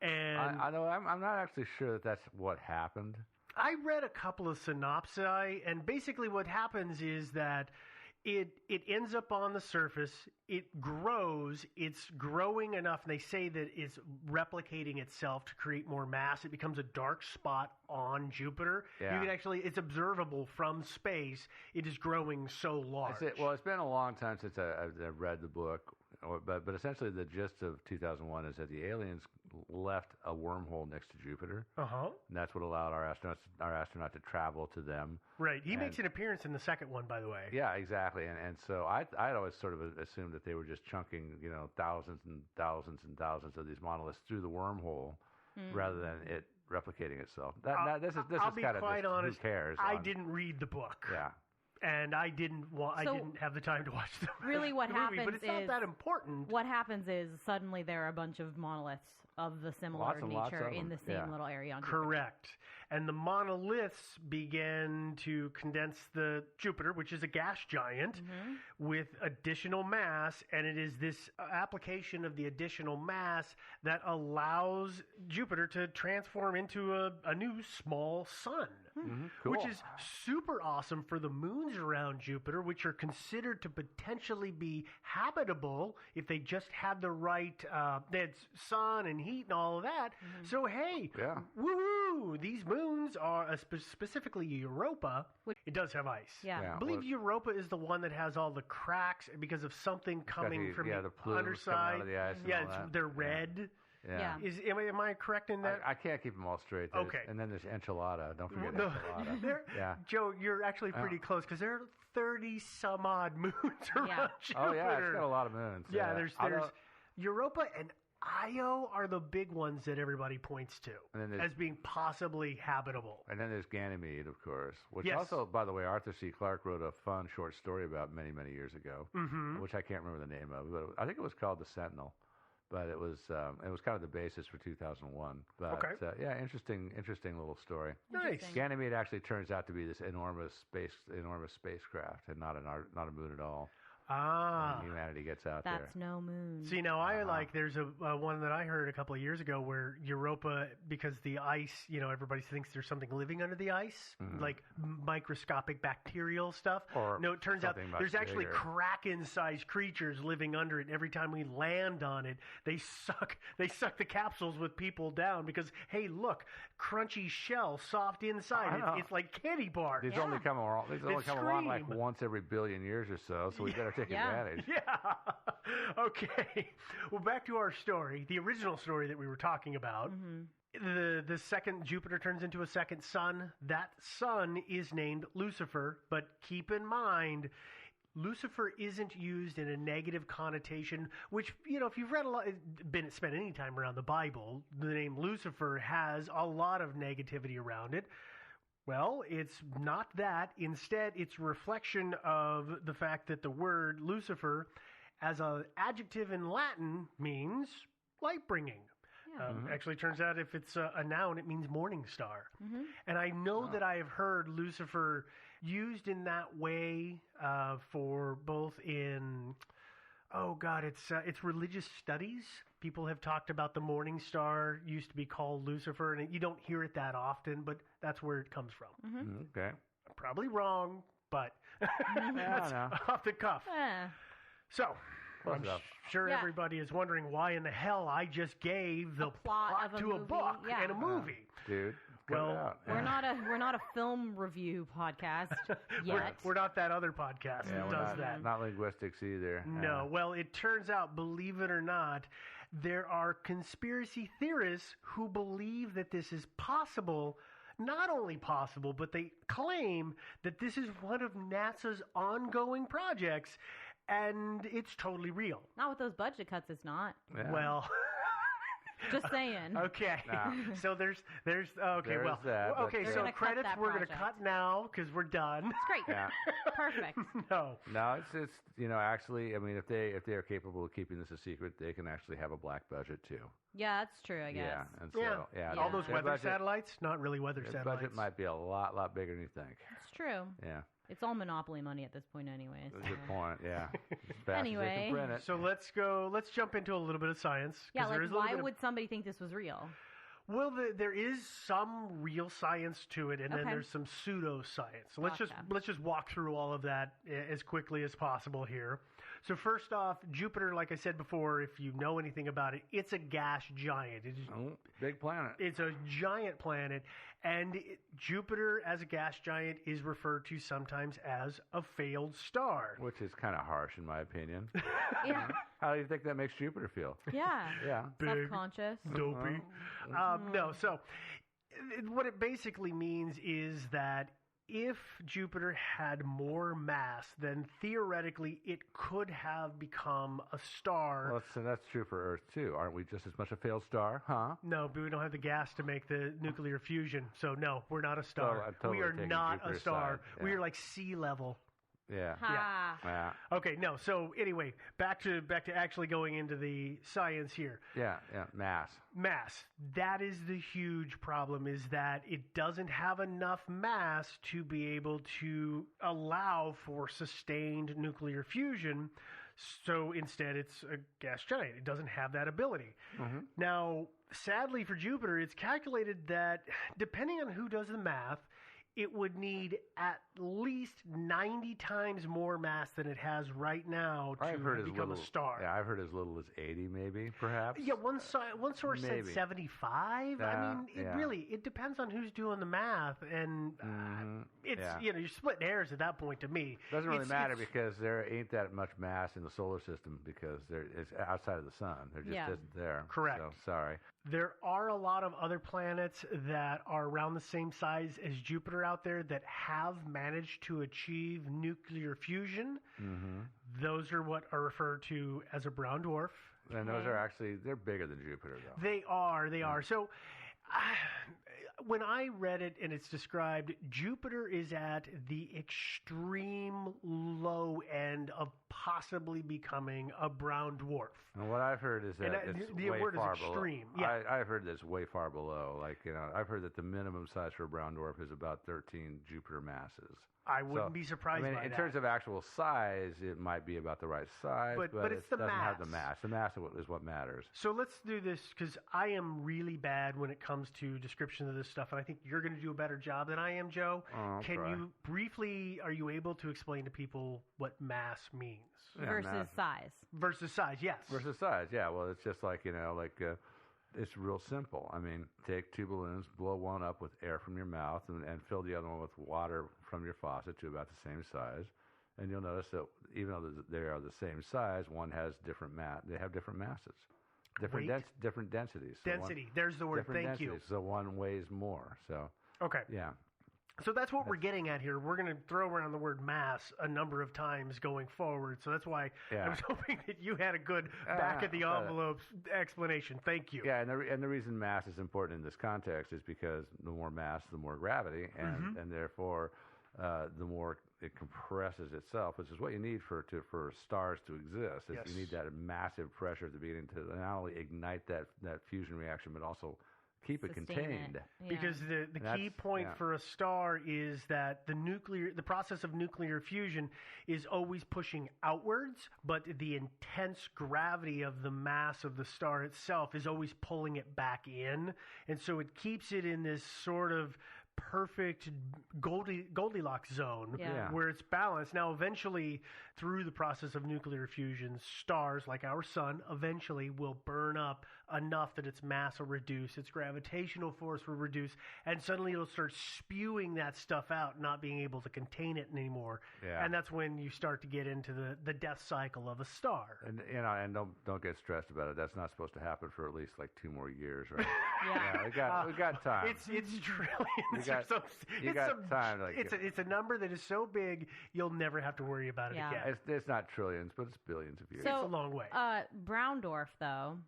S1: And
S3: I know. I'm not actually sure that that's what happened.
S1: I read a couple of synopsi, and basically what happens is that it ends up on the surface, it grows, it's growing enough, and they say that it's replicating itself to create more mass. It becomes a dark spot on Jupiter.
S3: Yeah.
S1: You can actually, it's observable from space. It is growing so large.
S3: Well, it's been a long time since I've read the book, but essentially the gist of 2001 is that the aliens left a wormhole next to Jupiter.
S1: Uh-huh.
S3: And that's what allowed our astronaut to travel to them.
S1: Right. He makes an appearance in the second one, by the way.
S3: Yeah, exactly. And so I'd always sort of assumed that they were just chunking, thousands and thousands and thousands of these monoliths through the wormhole rather than it replicating itself. This is
S1: I'll be
S3: kind of
S1: quite
S3: just,
S1: honest.
S3: who cares?
S1: I didn't read the book.
S3: Yeah.
S1: And I didn't have the time to watch the
S2: Really what
S1: the movie,
S2: happens
S1: but it's not
S2: is-
S1: that important.
S2: What happens is suddenly there are a bunch of monoliths of the similar
S3: Lots and lots
S2: nature
S3: of
S2: in
S3: them,
S2: the same
S3: yeah.
S2: little area on Jupiter.
S1: Correct. And the monoliths began to condense the Jupiter, which is a gas giant, with additional mass. And it is this application of the additional mass that allows Jupiter to transform into a new small sun.
S3: Cool.
S1: Which is super awesome for the moons around Jupiter, which are considered to potentially be habitable if they just had the right they had sun and heat and all of that. So, hey, woohoo! These moons are, specifically Europa, it does have ice.
S2: Yeah.
S1: I believe Europa is the one that has all the cracks because of something coming from
S3: the
S1: the
S3: plumes
S1: underside.
S3: coming out of the ice and all that.
S1: They're red.
S3: Yeah.
S1: Am I correct in that?
S3: I can't keep them all straight.
S1: Okay.
S3: And then there's enchilada. Don't forget
S1: No,
S3: enchilada. Yeah.
S1: Joe, you're actually pretty close because there are 30 some odd moons around Jupiter.
S3: Oh yeah, it's got a lot of moons.
S1: Yeah, there's Europa, and Io are the big ones that everybody points to as being possibly habitable.
S3: And then there's Ganymede, of course, which
S1: Yes.
S3: also, by the way, Arthur C. Clarke wrote a fun short story about many, many years ago, which I can't remember the name of, but I think it was called The Sentinel. But it was kind of the basis for 2001. But yeah, interesting little story.
S1: Nice.
S3: Ganymede actually turns out to be this enormous spacecraft, and not a moon at all.
S1: Ah.
S3: And humanity gets out there.
S2: That's no moon.
S1: See, now there's a one that I heard a couple of years ago where Europa, because the ice, everybody thinks there's something living under the ice, like microscopic bacterial stuff. No, it turns out there's actually Kraken-sized creatures living under it. And every time we land on it, they suck the capsules with people down because, hey, look, crunchy shell, soft inside. It's like candy bar.
S3: These only come along like once every billion years or so we better take advantage.
S1: Yeah. Okay. Well, back to our story, the original story that we were talking about. The second Jupiter turns into a second sun. That sun is named Lucifer, but keep in mind, Lucifer isn't used in a negative connotation, which, if you've read spent any time around the Bible, the name Lucifer has a lot of negativity around it. Well, it's not that. Instead, it's a reflection of the fact that the word Lucifer, as an adjective in Latin, means light-bringing.
S2: Yeah.
S1: Actually, turns out if it's a noun, it means morning star. And I know that I have heard Lucifer used in that way for both in... Oh God, it's religious studies. People have talked about the morning star used to be called Lucifer, and you don't hear it that often, but that's where it comes from.
S3: Okay.
S1: I'm probably wrong, but that's off the cuff. So, I'm sure everybody is wondering why in the hell I just gave the plot to a book and a movie.
S3: Dude.
S1: Well,
S2: we're not a film review podcast yet.
S1: We're not that other podcast that does that.
S3: Not linguistics either.
S1: No. Well, it turns out, believe it or not, there are conspiracy theorists who believe that this is possible. Not only possible, but they claim that this is one of NASA's ongoing projects, and it's totally real.
S2: Not with those budget cuts, it's not.
S3: Yeah.
S1: Well...
S2: Just saying.
S1: Okay. So there's okay.
S3: There's
S1: well,
S3: that,
S1: okay.
S2: They're
S1: So
S2: gonna cut
S1: credits
S2: that
S1: we're going to
S2: project.
S1: cut now because we're done.
S2: It's great.
S3: Yeah.
S2: Perfect.
S1: No.
S3: No, it's actually, I mean, if they are capable of keeping this a secret, they can actually have a black budget too.
S2: Yeah, that's true, I guess.
S3: Yeah, and so
S1: all those
S3: their
S1: weather
S3: budget,
S1: satellites, not really weather
S3: their
S1: satellites.
S3: budget might be a lot bigger than you think.
S2: It's true.
S3: Yeah.
S2: It's all monopoly money at this point anyway.
S3: That's a good point. Yeah. As fast as they
S2: Anyway.
S3: can print it.
S1: So let's jump into a little bit of science.
S2: Yeah,
S1: there
S2: like
S1: is a little
S2: why
S1: bit of-
S2: would somebody think this was real?
S1: Well, there is some real science to it, and then
S2: Okay.
S1: there's some pseudoscience. So
S2: Gotcha.
S1: let's just walk through all of that as quickly as possible here. So first off, Jupiter, like I said before, if you know anything about it, it's a gas giant. It's
S3: big planet.
S1: It's a giant planet, and Jupiter as a gas giant is referred to sometimes as a failed star.
S3: Which is kind of harsh, in my opinion.
S2: Yeah.
S3: How do you think that makes Jupiter feel?
S2: Yeah.
S3: Yeah.
S2: Subconscious.
S1: Dopey. No, so what it basically means is that if Jupiter had more mass, then theoretically it could have become a star.
S3: Well, that's true for Earth, too. Aren't we just as much a failed star, huh?
S1: No, but we don't have the gas to make the nuclear fusion. So, no, we're not a star.
S3: So I'm totally
S1: we are
S3: taking
S1: not
S3: Jupiter's
S1: a star.
S3: side,
S1: We
S3: yeah.
S1: are like sea level.
S3: Yeah.
S2: Ha.
S1: Okay, no. So anyway, back to actually going into the science here.
S3: Yeah. Mass.
S1: That is the huge problem, is that it doesn't have enough mass to be able to allow for sustained nuclear fusion. So instead, it's a gas giant. It doesn't have that ability. Now, sadly for Jupiter, it's calculated that depending on who does the math, it would need at least 90 times more mass than it has right now to become a star.
S3: Yeah, I've heard as little as 80, maybe, perhaps.
S1: Yeah, one source said
S3: Maybe.
S1: 75. I mean, it depends on who's doing the math, and it's you're splitting hairs at that point. To me,
S3: Doesn't really matter because there ain't that much mass in the solar system because it's outside of the sun. There just isn't there.
S1: Correct.
S3: So, sorry.
S1: There are a lot of other planets that are around the same size as Jupiter out there that have managed to achieve nuclear fusion. Those are what are referred to as a brown dwarf.
S3: And those are actually, they're bigger than Jupiter, though.
S1: They are. So when I read it and it's described, Jupiter is at the extreme low end of possibly becoming a brown dwarf.
S3: And what I've heard is that it's
S1: the
S3: way
S1: word
S3: far
S1: is
S3: below.
S1: extreme. Yeah.
S3: I've heard that it's way far below. Like, I've heard that the minimum size for a brown dwarf is about 13 Jupiter masses.
S1: I wouldn't be surprised by
S3: in
S1: that.
S3: terms of actual size, it might be about the right size,
S1: but
S3: it
S1: it's the
S3: doesn't have the
S1: mass.
S3: mass. The mass is what matters.
S1: So let's do this, because I am really bad when it comes to description of this stuff, and I think you're going to do a better job than I am, Joe.
S3: I'll
S1: Can
S3: try.
S1: you briefly, are you able to explain to people what mass means?
S2: Versus size.
S1: Versus size, yes.
S3: Versus size, yeah. Well, it's just like, it's real simple. I mean, take two balloons, blow one up with air from your mouth, and fill the other one with water from your faucet to about the same size. And you'll notice that even though they are the same size, one has different they have different masses, different densities. So
S1: Density. There's the word.
S3: different
S1: Thank you.
S3: densities, so one weighs more. So
S1: Okay.
S3: yeah.
S1: So that's what we're getting at here. We're going to throw around the word mass a number of times going forward. So that's why I was hoping that you had a good back of the envelope explanation. Thank you.
S3: Yeah, and the reason mass is important in this context is because the more mass, the more gravity, and therefore the more it compresses itself, which is what you need for stars to exist.
S1: Yes.
S3: You need that massive pressure at the beginning to not only ignite that fusion reaction, but also keep it contained.
S1: Because the key point for a star is that the process of nuclear fusion is always pushing outwards, but the intense gravity of the mass of the star itself is always pulling it back in. And so it keeps it in this sort of perfect Goldilocks zone where it's balanced. Now, eventually, through the process of nuclear fusion, stars like our sun eventually will burn up enough that its mass will reduce, its gravitational force will reduce, and suddenly it'll start spewing that stuff out, not being able to contain it anymore.
S3: Yeah.
S1: And that's when you start to get into the death cycle of a star.
S3: And and don't get stressed about it. That's not supposed to happen for at least like 2 more years, right? we got time.
S1: It's trillions.
S3: You got time. Like,
S1: it's a number that is so big you'll never have to worry about it again.
S3: It's not trillions, but it's billions of years.
S2: So,
S1: it's a long way.
S2: Brown dwarf, though.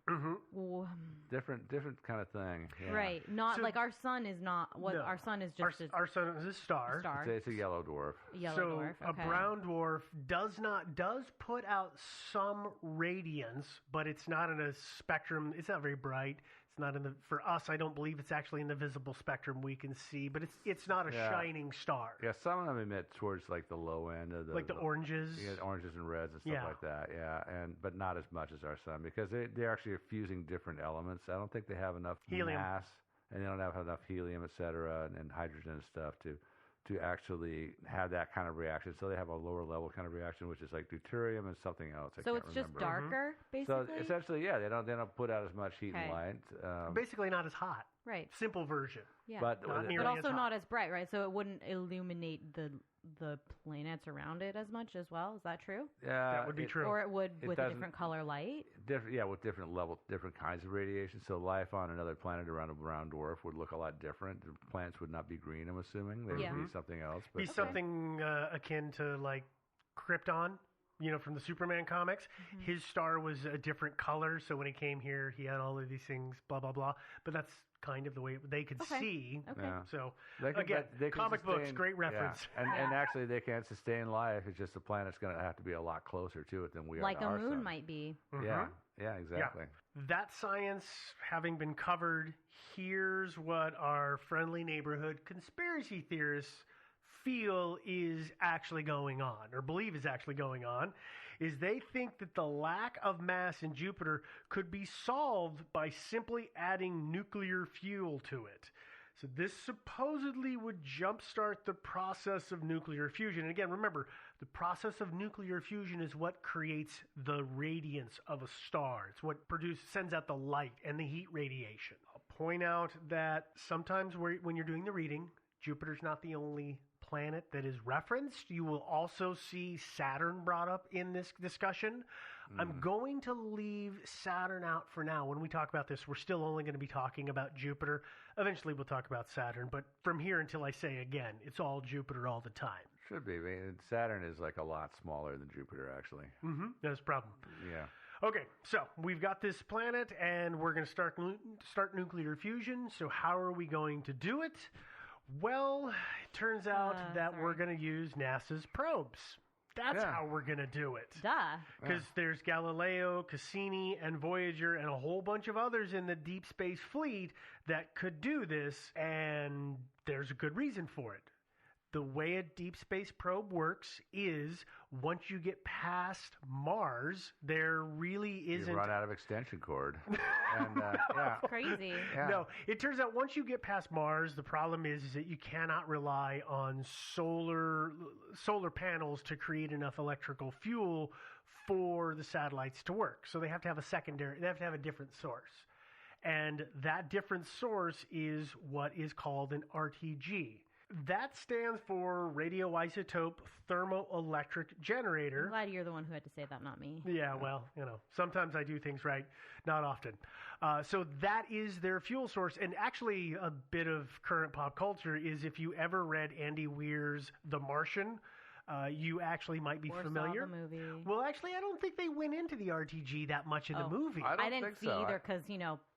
S3: Different kind of thing. Yeah.
S2: Right. Not like our sun is not. What our sun is just.
S1: Our sun is a star.
S3: It's a yellow dwarf.
S2: Dwarf. Okay.
S1: A brown dwarf does put out some radiance, but it's not in a spectrum. It's not very bright. It's not in for us, I don't believe it's actually in the visible spectrum we can see, but it's not a shining star.
S3: Yeah, some of them emit towards like the low end of
S1: the oranges.
S3: Yeah, oranges and reds and stuff like that. Yeah, but not as much as our sun because they're actually fusing different elements. I don't think they have enough mass, and they don't have enough helium, et cetera, and hydrogen and stuff to actually have that kind of reaction. So they have a lower level kind of reaction, which is like deuterium and something else.
S2: So it's just darker, basically?
S3: So essentially, they don't put out as much heat and light.
S1: Basically not as hot.
S2: Right.
S1: Simple version.
S2: Yeah.
S3: But
S2: also not as bright, right? So it wouldn't illuminate the planets around it as much as well. Is that true?
S3: Yeah,
S1: that would be true.
S2: Or it would with a different color light?
S3: With different levels, different kinds of radiation. So life on another planet around a brown dwarf would look a lot different. The planets would not be green, I'm assuming. They would be something else.
S1: Be something akin to like Krypton. From the Superman comics, his star was a different color. So when he came here, he had all of these things, blah, blah, blah. But that's kind of the way they could see.
S2: Okay.
S3: Yeah.
S1: So,
S3: they can
S1: comic books, great reference.
S3: Yeah. And actually, they can't sustain life. It's just the planet's going to have to be a lot closer to it than we are
S2: like
S3: to our
S2: a moon
S3: sun.
S2: might be.
S3: Yeah, exactly.
S1: Yeah. That science having been covered, here's what our friendly neighborhood conspiracy theorists feel is actually going on, or believe is actually going on, is they think that the lack of mass in Jupiter could be solved by simply adding nuclear fuel to it. So this supposedly would jumpstart the process of nuclear fusion. And again, remember, the process of nuclear fusion is what creates the radiance of a star. It's what sends out the light and the heat radiation. I'll point out that sometimes when you're doing the reading, Jupiter's not the only planet that is referenced. You will also see Saturn brought up in this discussion. I'm going to leave Saturn out for now. When we talk about this, we're still only going to be talking about Jupiter. Eventually we'll talk about Saturn, but from here until I say again, it's all Jupiter all the time.
S3: Should be. I mean, Saturn is like a lot smaller than Jupiter, actually.
S1: That's a problem.
S3: Yeah.
S1: Okay, so we've got this planet, and we're going to start nuclear fusion. So how are we going to do it? Well, it turns out that we're going to use NASA's probes. That's how we're going to do it.
S2: Duh.
S1: Because there's Galileo, Cassini, and Voyager, and a whole bunch of others in the Deep Space Fleet that could do this, and there's a good reason for it. The way a deep space probe works is once you get past Mars, there really isn't...
S3: You run out of extension cord. And,
S2: Crazy.
S3: Yeah.
S1: No, it turns out once you get past Mars, the problem is that you cannot rely on solar panels to create enough electrical fuel for the satellites to work. So they have to have a different source. And that different source is what is called an RTG. That stands for radioisotope thermoelectric generator.
S2: I'm glad you're the one who had to say that, not me.
S1: Yeah, well, sometimes I do things right, not often. So that is their fuel source. And actually, a bit of current pop culture is if you ever read Andy Weir's The Martian, you actually might be familiar.
S2: Saw the movie.
S1: Well, actually, I don't think they went into the RTG that much in the movie.
S2: I didn't see either because,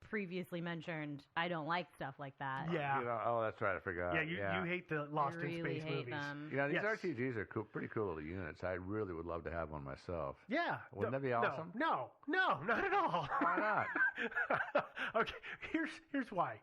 S2: previously mentioned, I don't like stuff like that.
S1: Yeah.
S3: Oh, that's right. I forgot.
S1: Yeah, you hate the Lost in Space movies.
S2: Them.
S3: These RTGs are pretty cool little units. I really would love to have one myself.
S1: Yeah.
S3: Wouldn't that be awesome?
S1: No, not at all.
S3: Why not?
S1: Okay, here's why.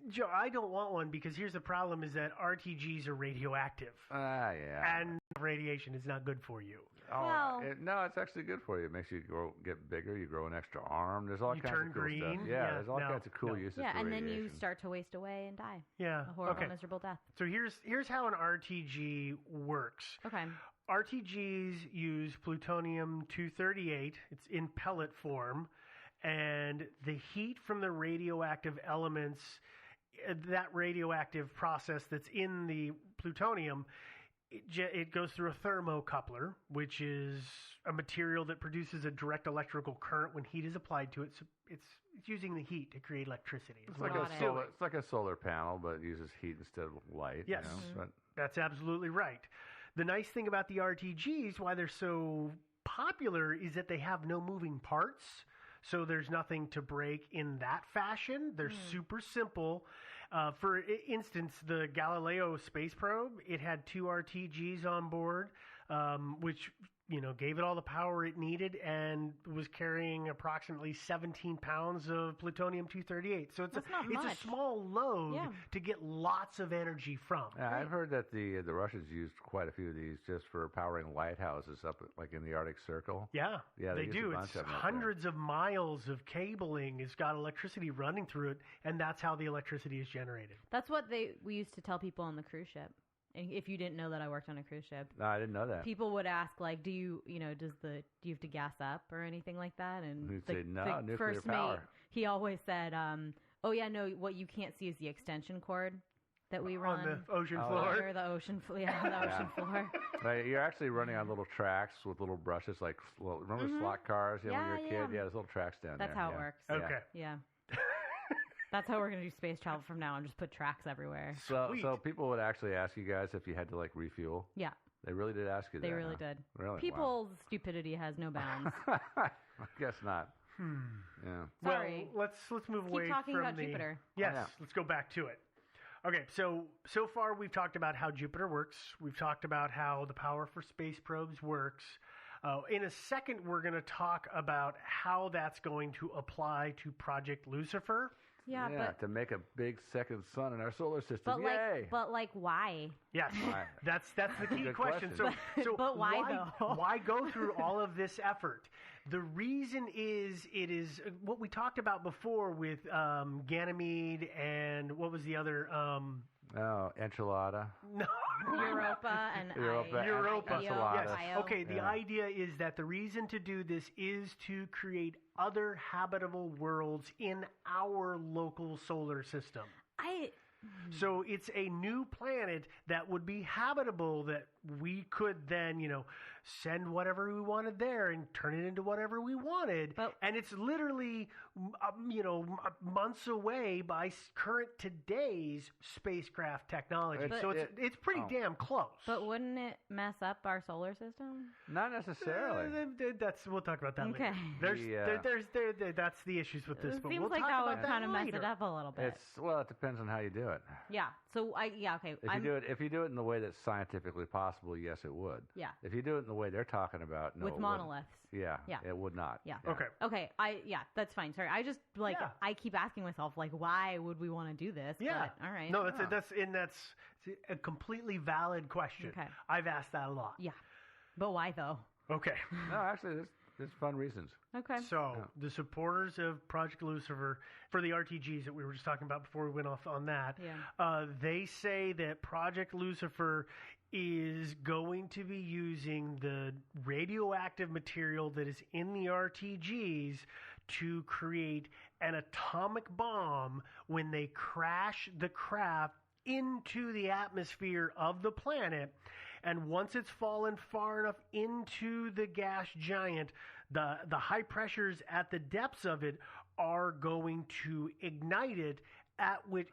S1: Joe, I don't want one because here's the problem is that RTGs are radioactive.
S3: Yeah.
S1: And radiation is not good for you.
S3: Oh, no, it's actually good for you. It makes you get bigger. You grow an extra arm. There's all kinds of cool
S1: green.
S3: stuff. Yeah, there's all kinds of cool uses for
S2: and
S3: radiation.
S2: then you start to waste away and die.
S1: Yeah.
S2: A horrible, miserable death.
S1: So here's how an RTG works.
S2: Okay.
S1: RTGs use plutonium-238. It's in pellet form. And the heat from the radioactive elements, that radioactive process that's in the plutonium, it goes through a thermocoupler, which is a material that produces a direct electrical current when heat is applied to it. So it's using the heat to create electricity.
S3: It's like a solar panel, but it uses heat instead of light.
S1: Yes, that's absolutely right. The nice thing about the RTGs, why they're so popular, is that they have no moving parts. So there's nothing to break in that fashion. They're super simple. For instance, the Galileo space probe, it had 2 RTGs on board, which gave it all the power it needed and was carrying approximately 17 pounds of plutonium-238. So it's a small load to get lots of energy from.
S3: Yeah, I've heard that the Russians used quite a few of these just for powering lighthouses up like in the Arctic Circle.
S1: Yeah, they
S3: use
S1: do.
S3: A bunch
S1: It's
S3: of them
S1: hundreds of miles of cabling. It's got electricity running through it, and that's how the electricity is generated.
S2: That's what we used to tell people on the cruise ship. And if you didn't know that I worked on a cruise ship,
S3: no, I didn't know that.
S2: People would ask, like, do you have to gas up or anything like that? And
S3: you'd say, no,
S2: the
S3: nuclear
S2: first
S3: power.
S2: mate, he always said, oh yeah, no, what you can't see is the extension cord that we run
S1: on the ocean floor.
S2: Or the ocean floor.
S3: Right, you're actually running on little tracks with little brushes, like remember slot cars? When you were a kid, there's little tracks down
S2: That's
S3: there.
S2: how it works.
S1: Okay.
S2: Yeah. That's how we're going to do space travel from now on, just put tracks everywhere.
S3: So people would actually ask you guys if you had to refuel?
S2: Yeah.
S3: They really did ask you that.
S2: They really did.
S3: Really?
S2: People's stupidity has no bounds.
S3: I guess not. Yeah.
S2: Sorry.
S1: Well, let's move away
S2: Keep talking
S1: from
S2: about Jupiter.
S1: Yes, let's go back to it. Okay, so far we've talked about how Jupiter works. We've talked about how the power for space probes works. In a second, we're going to talk about how that's going to apply to Project Lucifer.
S2: Yeah, but
S3: to make a big second sun in our solar system.
S2: But
S3: Yay!
S2: why?
S1: Yes, that's the key
S3: Good
S1: question.
S3: question.
S1: So
S2: but why though?
S1: Why go through all of this effort? The reason is it is what we talked about before with Ganymede and what was the other?
S3: Enchilada.
S1: No.
S2: Europa and
S1: Europa.
S3: Yes.
S1: Okay, the idea is that the reason to do this is to create other habitable worlds in our local solar system. So it's a new planet that would be habitable, that we could then, send whatever we wanted there and turn it into whatever we wanted. And it's literally, months away by current today's spacecraft technology. So it's pretty damn close.
S2: But wouldn't it mess up our solar system?
S3: Not necessarily.
S1: We'll talk about that
S2: Okay.
S1: later. That's the issues with this.
S2: It
S1: But
S2: seems
S1: we'll
S2: like
S1: talk
S2: that
S1: about
S2: would
S1: that
S2: kind of mess
S1: later.
S2: it up a little bit.
S3: It depends on how you do it.
S2: Yeah. So okay.
S3: If you do it in the way that's scientifically possible, yes, it would.
S2: Yeah.
S3: If you do it in the way they're talking about, no,
S2: with
S3: it
S2: monoliths.
S3: Yeah.
S2: Yeah.
S3: It would not.
S2: Yeah.
S1: Okay.
S2: That's fine. Sorry. I just I keep asking myself why would we want to do this?
S1: Yeah.
S2: But, all right.
S1: No, that's a completely valid question.
S2: Okay.
S1: I've asked that a lot.
S2: Yeah. But why though?
S1: Okay.
S3: No, actually, there's fun reasons.
S2: Okay.
S1: So the supporters of Project Lucifer for the RTGs that we were just talking about before we went off on that, they say that Project Lucifer is going to be using the radioactive material that is in the RTGs to create an atomic bomb when they crash the craft into the atmosphere of the planet. And once it's fallen far enough into the gas giant, the high pressures at the depths of it are going to ignite it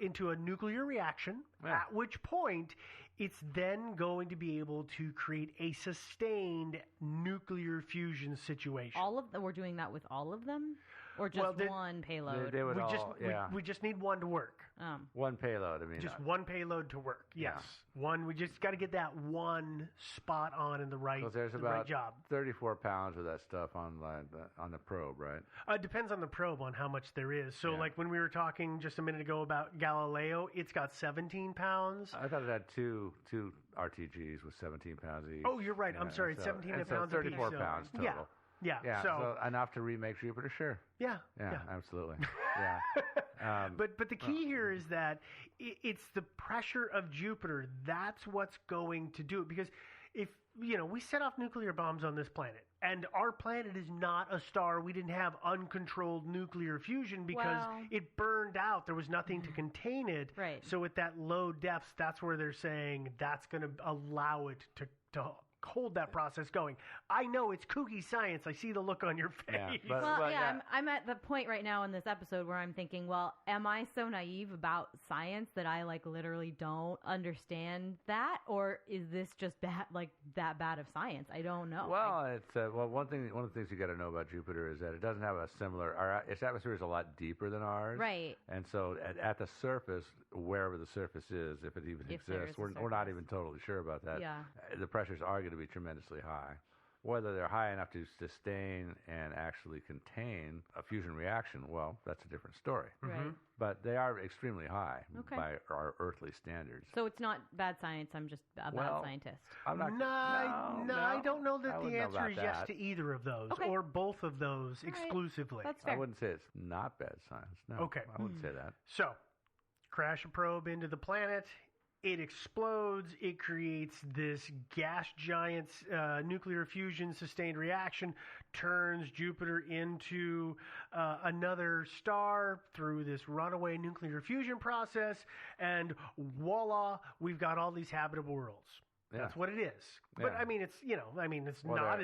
S1: into a nuclear reaction, at which point it's then going to be able to create a sustained nuclear fusion situation.
S2: We're doing that with all of them? Or just one payload?
S1: We just need one to work.
S3: One payload,
S1: Just one payload to work, yes. One. We just got to get that one spot on in the right,
S3: there's
S1: the
S3: about
S1: right job.
S3: 34 pounds of that stuff on the probe, right?
S1: It depends on the probe on how much there is. So like when we were talking just a minute ago about Galileo, it's got 17 pounds.
S3: I thought it had two RTGs with 17 pounds each.
S1: Oh, you're right. I'm sorry. It's 17 pounds
S3: 34
S1: apiece.
S3: pounds total.
S1: Yeah.
S3: So enough to remake Jupiter, sure.
S1: Yeah.
S3: Absolutely. Yeah.
S1: But the key here is that it's the pressure of Jupiter. That's what's going to do it. Because if, we set off nuclear bombs on this planet, and our planet is not a star. We didn't have uncontrolled nuclear fusion because it burned out. There was nothing to contain it.
S2: Right.
S1: So at that low depths, that's where they're saying that's going to allow it to hold that process going. I know it's kooky science. I see the look on your face.
S2: I'm at the point right now in this episode where I'm thinking, well, am I so naive about science that I literally don't understand that, or is this just that bad of science? I don't know.
S3: Well, it's one of the things you got to know about Jupiter is that it doesn't have a similar. Its atmosphere is a lot deeper than ours,
S2: right?
S3: And so at the surface, wherever the surface is, if it even exists, we're not even totally sure about that.
S2: Yeah.
S3: The pressures are going to be tremendously high. Whether they're high enough to sustain and actually contain a fusion reaction, well, that's a different story.
S2: Right.
S3: But they are extremely high by our earthly standards.
S2: So it's not bad science. I'm just a bad scientist.
S3: I'm not,
S1: I don't know that the answer is yes
S3: that.
S1: to either of those or both of those exclusively.
S2: That's fair.
S3: I wouldn't say it's not bad science. No.
S1: Okay.
S3: I wouldn't say that.
S1: So, crash a probe into the planet. It explodes. It creates this gas giant's nuclear fusion sustained reaction, turns Jupiter into another star through this runaway nuclear fusion process, and voila, we've got all these habitable worlds.
S3: Yeah.
S1: That's what it is. But I mean, it's it's not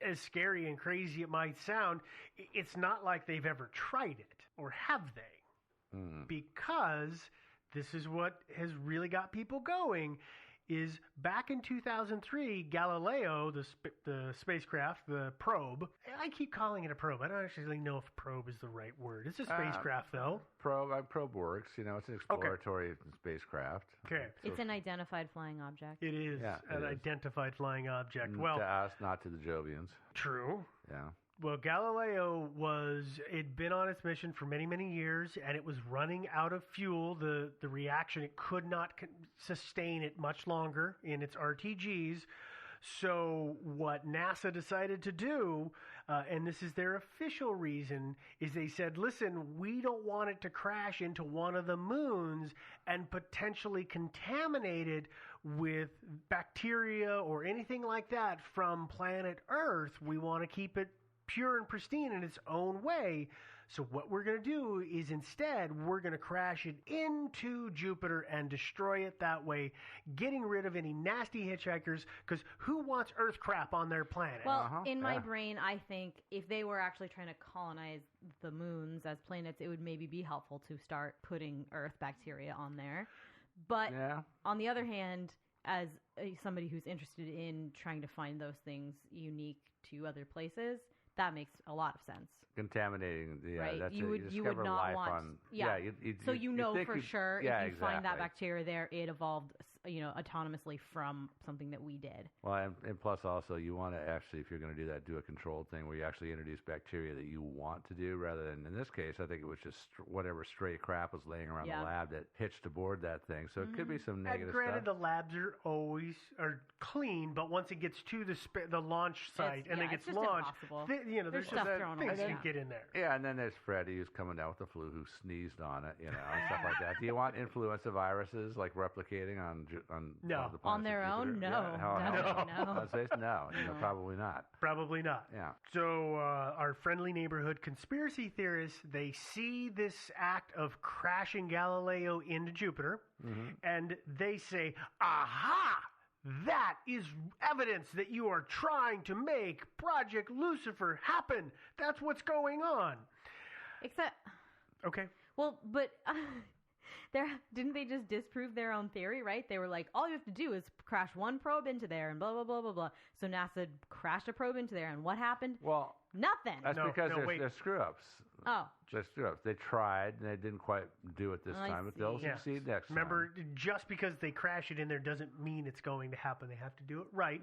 S1: as scary and crazy it might sound. It's not like they've ever tried it, or have they? Because this is what has really got people going, is back in 2003, Galileo, the spacecraft, the probe, I keep calling it a probe. I don't actually know if probe is the right word. It's a spacecraft, though.
S3: Probe works. It's an exploratory spacecraft.
S1: Okay.
S2: It's an identified flying object.
S1: It is an identified flying object. Well,
S3: to us, not to the Jovians.
S1: True.
S3: Yeah.
S1: Well, Galileo it'd been on its mission for many, many years, and it was running out of fuel. The reaction, it could not sustain it much longer in its RTGs. So what NASA decided to do, and this is their official reason, is they said, listen, we don't want it to crash into one of the moons and potentially contaminate it with bacteria or anything like that from planet Earth. We want to keep it pure and pristine in its own way. So what we're going to do is instead we're going to crash it into Jupiter and destroy it that way, getting rid of any nasty hitchhikers, because who wants Earth crap on their planet?
S2: Well, in my brain, I think if they were actually trying to colonize the moons as planets, it would maybe be helpful to start putting Earth bacteria on there. But on the other hand, as somebody who's interested in trying to find those things unique to other places, that makes a lot of sense.
S3: Contaminating,
S2: right?
S3: That's
S2: you would not
S3: life
S2: want,
S3: on,
S2: so you know for sure if you find that
S3: exactly.
S2: bacteria there, it evolved, autonomously from something that we did.
S3: Well, and plus also you want to actually, if you're going to do that, do a controlled thing where you actually introduce bacteria that you want to do, rather than, in this case, I think it was just whatever stray crap was laying around the lab that hitched aboard that thing. So it could be some negative
S1: and granted,
S3: stuff.
S1: the labs are clean, but once it gets to the launch site and it gets launched, there's
S2: stuff thrown
S1: things
S2: away.
S1: can get in there.
S3: Yeah, and then there's Freddie who's coming down with the flu, who sneezed on it, and stuff like that. Do you want influenza viruses like replicating on
S1: No.
S3: the planets
S2: On their
S3: of
S2: own?
S3: Jupiter?
S2: No.
S3: Yeah,
S2: No.
S3: I'd say no. Probably not.
S1: Probably not.
S3: Yeah.
S1: So our friendly neighborhood conspiracy theorists, they see this act of crashing Galileo into Jupiter, and they say, aha! That is evidence that you are trying to make Project Lucifer happen. That's what's going on.
S2: Except...
S1: Okay.
S2: Well, but... didn't they just disprove their own theory, right? They were like, all you have to do is crash one probe into there and blah, blah, blah, blah, blah. So NASA crashed a probe into there, and what happened?
S3: Well,
S2: nothing.
S3: That's because they're screw-ups.
S2: Oh.
S3: They're screw-ups. They tried, and they didn't quite do it this time, but they'll succeed next time.
S1: Remember, just because they crash it in there doesn't mean it's going to happen. They have to do it right.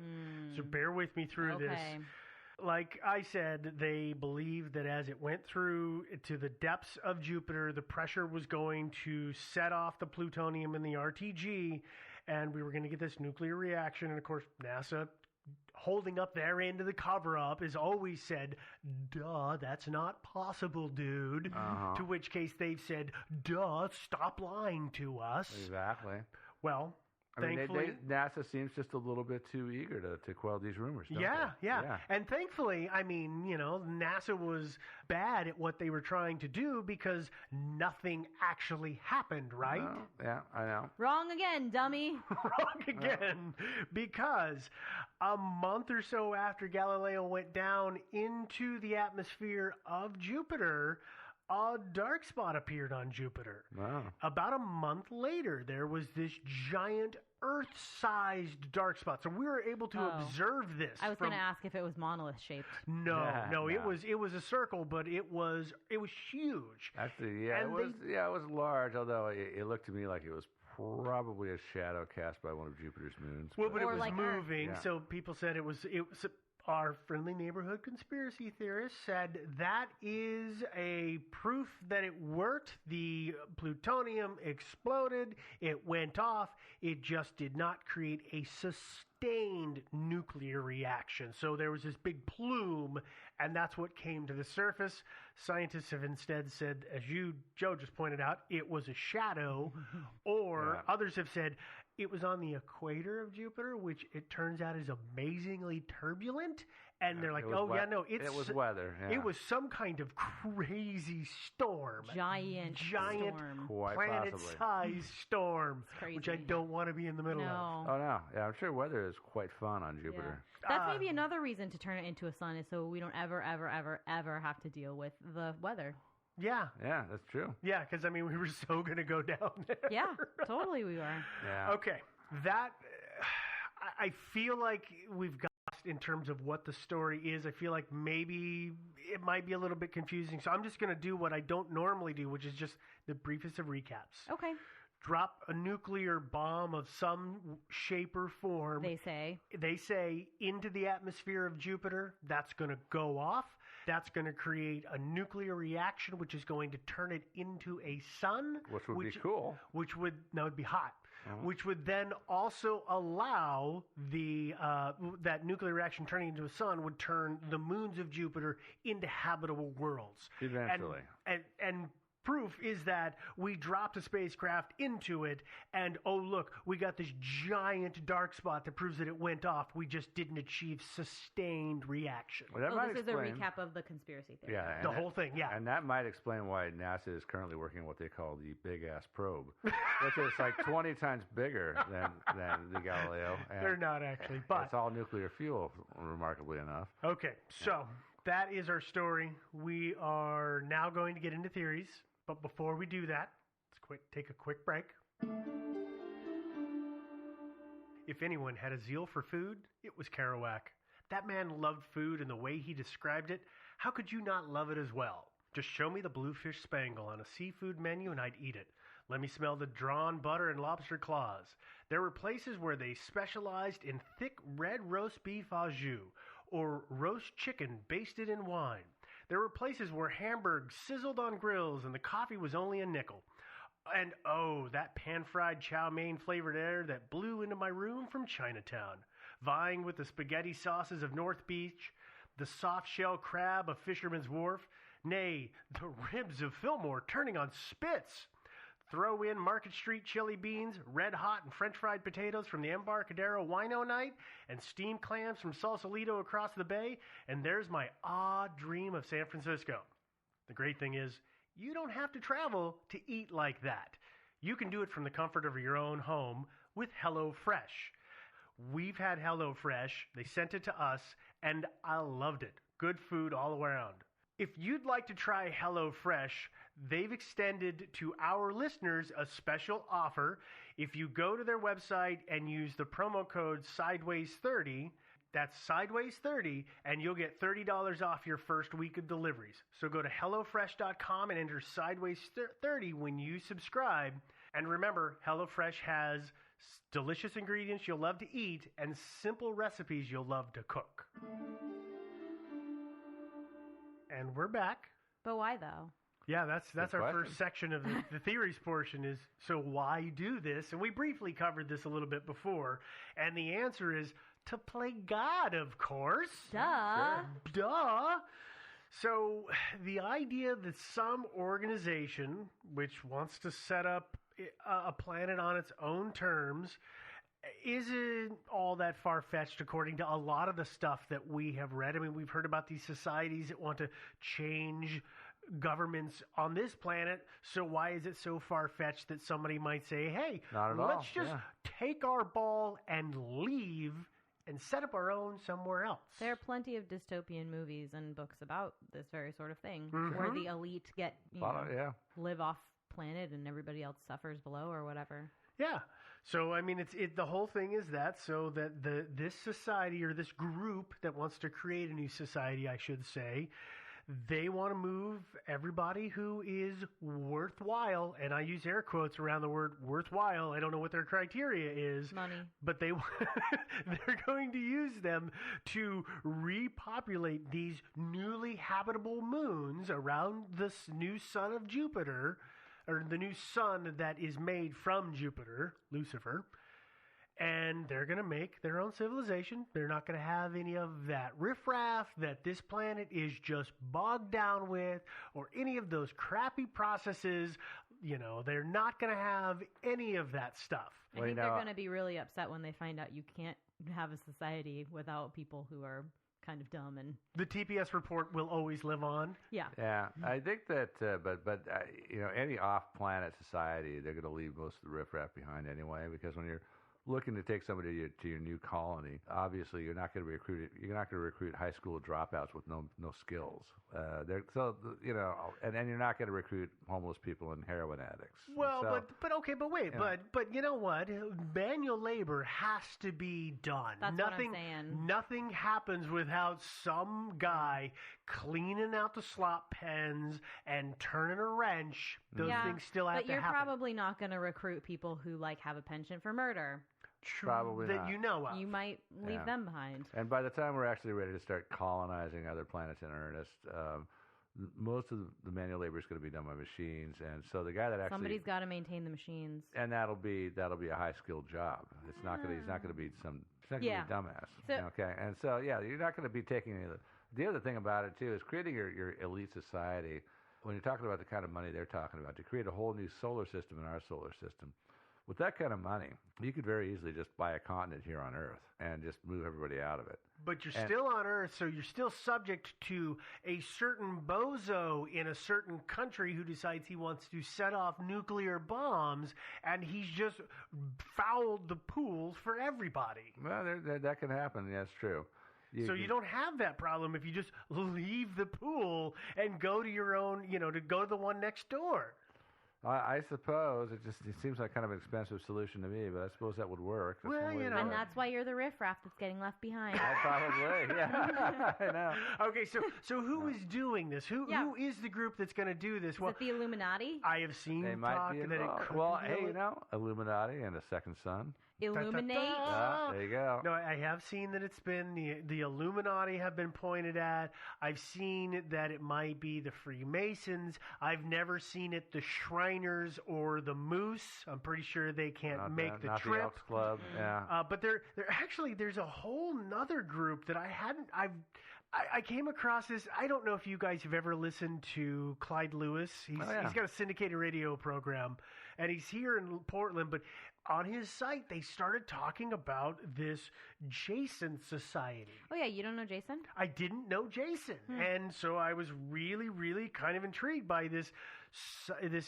S1: So bear with me through this. Like I said, they believed that as it went through to the depths of Jupiter, the pressure was going to set off the plutonium in the RTG, and we were going to get this nuclear reaction. And, of course, NASA, holding up their end of the cover-up, has always said, duh, that's not possible, dude. To which case they've said, duh, stop lying to us.
S3: Exactly.
S1: Well... Thankfully,
S3: NASA seems just a little bit too eager to quell these rumors. Don't they?
S1: Yeah. And thankfully, I mean, NASA was bad at what they were trying to do because nothing actually happened, right?
S3: Well, yeah, I know.
S2: Wrong again, dummy.
S1: Wrong again. Because a month or so after Galileo went down into the atmosphere of Jupiter, a dark spot appeared on Jupiter.
S3: Wow.
S1: About a month later, there was this giant Earth-sized dark spot. So we were able to observe this.
S2: I was going to ask if it was monolith-shaped.
S1: No. It was a circle, but it was huge.
S3: Actually, it was large. Although it looked to me like it was probably a shadow cast by one of Jupiter's moons.
S1: Well, but it was
S2: like
S1: moving, so people said it was. Our friendly neighborhood conspiracy theorists said that is a proof that it worked. The plutonium exploded. It went off. It just did not create a sustained nuclear reaction. So there was this big plume, and that's what came to the surface. Scientists have instead said, as Joe just pointed out, it was a shadow, or others have said it was on the equator of Jupiter, which it turns out is amazingly turbulent. And they're like,
S3: it was weather. Yeah.
S1: It was some kind of crazy storm.
S2: Giant storm.
S1: Planet-sized storm, which I don't want to be in the middle of.
S3: Oh, no. Yeah, I'm sure weather is quite fun on Jupiter.
S2: Yeah. That's maybe another reason to turn it into a sun, is so we don't ever, ever, ever, ever have to deal with the weather.
S1: Yeah.
S3: Yeah, that's true.
S1: Yeah, because, I mean, we were so going to go down there.
S2: Yeah, totally we were.
S3: Yeah.
S1: Okay. I feel like we've got in terms of what the story is. I feel like maybe it might be a little bit confusing. So I'm just going to do what I don't normally do, which is just the briefest of recaps.
S2: Okay.
S1: Drop a nuclear bomb of some shape or form.
S2: They say
S1: into the atmosphere of Jupiter. That's going to go off. That's going to create a nuclear reaction, which is going to turn it into a sun.
S3: Which would be cool.
S1: Which would be hot. Which would then also allow that nuclear reaction turning into a sun would turn the moons of Jupiter into habitable worlds.
S3: Eventually.
S1: And proof is that we dropped a spacecraft into it, and oh look, we got this giant dark spot that proves that it went off. We just didn't achieve sustained reaction.
S3: Well,
S2: this is a recap of the conspiracy theory.
S3: Yeah,
S1: the whole thing, yeah.
S3: And that might explain why NASA is currently working on what they call the big-ass probe, which is like 20 times bigger than the Galileo. And
S1: they're not actually, but
S3: it's all nuclear fuel, remarkably enough.
S1: Okay, so that is our story. We are now going to get into theories. But before we do that, let's take a quick break. If anyone had a zeal for food, it was Kerouac. That man loved food, and the way he described it, how could you not love it as well? Just show me the bluefish spangle on a seafood menu and I'd eat it. Let me smell the drawn butter and lobster claws. There were places where they specialized in thick red roast beef au jus or roast chicken basted in wine. There were places where hamburgs sizzled on grills and the coffee was only a nickel. And oh, that pan-fried chow mein flavored air that blew into my room from Chinatown, vying with the spaghetti sauces of North Beach, the soft-shell crab of Fisherman's Wharf, nay, the ribs of Fillmore turning on spits. Throw in Market Street chili beans, red hot and French fried potatoes from the Embarcadero Wino Night, and steamed clams from Sausalito across the bay, and there's my odd dream of San Francisco. The great thing is, you don't have to travel to eat like that. You can do it from the comfort of your own home with HelloFresh. We've had HelloFresh, they sent it to us, and I loved it. Good food all around. If you'd like to try HelloFresh, they've extended to our listeners a special offer. If you go to their website and use the promo code Sideways30, that's Sideways30, and you'll get $30 off your first week of deliveries. So go to HelloFresh.com and enter Sideways30 when you subscribe. And remember, HelloFresh has delicious ingredients you'll love to eat and simple recipes you'll love to cook. And we're back.
S2: But why though?
S1: Yeah, that's our first section of the theories portion is, so why do this? And we briefly covered this a little bit before. And the answer is to play God, of course.
S2: Duh.
S1: Duh. So the idea that some organization which wants to set up a planet on its own terms isn't all that far-fetched according to a lot of the stuff that we have read. I mean, we've heard about these societies that want to change governments on this planet, so why is it so far-fetched that somebody might say, hey, let's just take our ball and leave and set up our own somewhere else?
S2: There are plenty of dystopian movies and books about this very sort of thing,
S1: Mhm.
S2: where the elite get, live off planet and everybody else suffers below or whatever.
S1: Yeah. So, I mean, the whole thing is that so that this society or this group that wants to create a new society, I should say, they want to move everybody who is worthwhile, and I use air quotes around the word worthwhile. I don't know what their criteria is.
S2: Money.
S1: But they're going to use them to repopulate these newly habitable moons around this new sun of Jupiter, or the new sun that is made from Jupiter, Lucifer. And they're going to make their own civilization. They're not going to have any of that riffraff that this planet is just bogged down with, or any of those crappy processes. You know, they're not going to have any of that stuff.
S2: I think they're going to be really upset when they find out you can't have a society without people who are kind of dumb. And
S1: the TPS report will always live on.
S2: Yeah.
S3: Yeah, I think that, but any off-planet society, they're going to leave most of the riffraff behind anyway, because when you're looking to take somebody to your new colony, obviously you're not going to recruit high school dropouts with no skills. And you're not going to recruit homeless people and heroin addicts.
S1: Well,
S3: So,
S1: but wait, but you know what? Manual labor has to be done.
S2: That's
S1: nothing,
S2: what I'm saying.
S1: Nothing happens without some guy cleaning out the slop pens and turning a wrench. Those things still have
S2: but
S1: to
S2: you're
S1: happen.
S2: probably not going to recruit people who have a penchant for murder.
S3: Probably
S1: that
S3: not.
S1: you know of.
S2: You might leave
S3: Yeah.
S2: them behind.
S3: And by the time we're actually ready to start colonizing other planets in earnest, most of the manual labor is going to be done by machines, and so the guy that actually
S2: Somebody's got to maintain the machines.
S3: and that'll be a high skilled job. It's not going to. He's not going to be some. He's not going
S2: Yeah.
S3: to be a dumbass.
S2: So-
S3: Okay, and so you're not going to be taking any of the other thing about it too is creating your elite society. when you're talking about the kind of money they're talking about, to create a whole new solar system in our solar system, with that kind of money, you could very easily just buy a continent here on Earth and just move everybody out of it.
S1: But you're still on Earth, so you're still subject to a certain bozo in a certain country who decides he wants to set off nuclear bombs, and he's just fouled the pools for everybody.
S3: Well, that can happen. That's true.
S1: So you don't have that problem if you just leave the pool and go to your own, to go to the one next door.
S3: I suppose it seems like kind of an expensive solution to me, but I suppose that would work. That's one way to do
S2: And
S3: it.
S2: that's why you're the riffraff that's getting left behind.
S3: Probably, yeah. I know.
S1: Okay, so who is doing this? Who is the group that's going to do this?
S2: Is it the Illuminati?
S1: I have seen
S3: They might
S1: talk
S3: be
S1: that it
S3: involved.
S1: could
S3: Well,
S1: be
S3: hey, Illuminati and a second son.
S2: Illuminate.
S3: There you go.
S1: No, I have seen that it's been the Illuminati have been pointed at. I've seen that it might be the Freemasons. I've never seen it the Shriners or the Moose. I'm pretty sure they can't make the
S3: not
S1: trip.
S3: The Elks Club. Yeah.
S1: But there's a whole nother group that I came across this. I don't know if you guys have ever listened to Clyde Lewis. He's got a syndicated radio program, and he's here in Portland, but on his site, they started talking about this Jason Society.
S2: Oh, yeah, you don't know Jason?
S1: I didn't know Jason, and so I was really, really kind of intrigued by this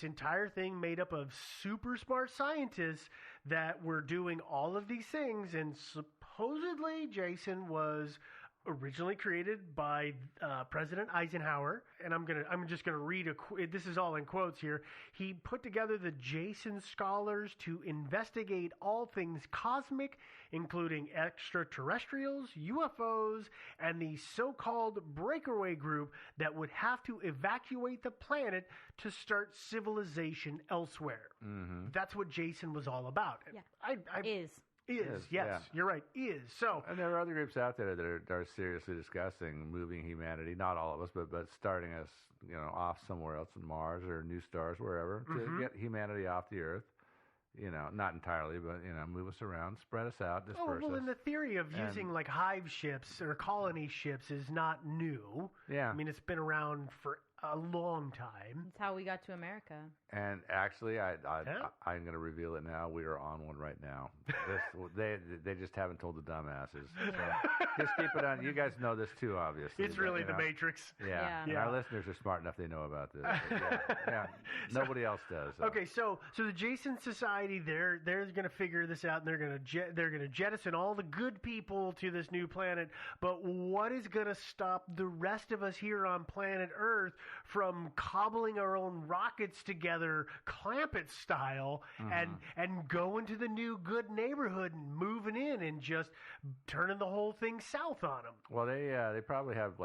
S1: entire thing made up of super smart scientists that were doing all of these things, and supposedly Jason was originally created by President Eisenhower, and I'm just gonna read this is all in quotes here. He put together the Jason Scholars to investigate all things cosmic, including extraterrestrials, UFOs, and the so-called breakaway group that would have to evacuate the planet to start civilization elsewhere.
S3: Mm-hmm.
S1: That's what Jason was all about.
S2: Yeah.
S1: Yes,
S3: yeah.
S1: You're right. So,
S3: and there are other groups out there that are seriously discussing moving humanity. Not all of us, but starting us, off somewhere else in Mars or new stars, wherever, to get humanity off the Earth. Not entirely, but move us around, spread us out, disperse
S1: well,
S3: us.
S1: and the theory of using like hive ships or colony ships is not new.
S3: Yeah,
S1: I mean it's been around for a long time.
S2: It's how we got to America.
S3: And actually, I'm going to reveal it now. We are on one right now. They just haven't told the dumbasses. So just keep it on. You guys know this too, obviously.
S1: It's really the Matrix.
S3: Yeah. And our listeners are smart enough; they know about this. Yeah. Nobody else does. So.
S1: Okay, so the Jason Society, they're going to figure this out, and they're going to jettison all the good people to this new planet. But what is going to stop the rest of us here on planet Earth from cobbling our own rockets together, Clampett style, and going to the new good neighborhood and moving in and just turning the whole thing south on them?
S3: Well, they probably have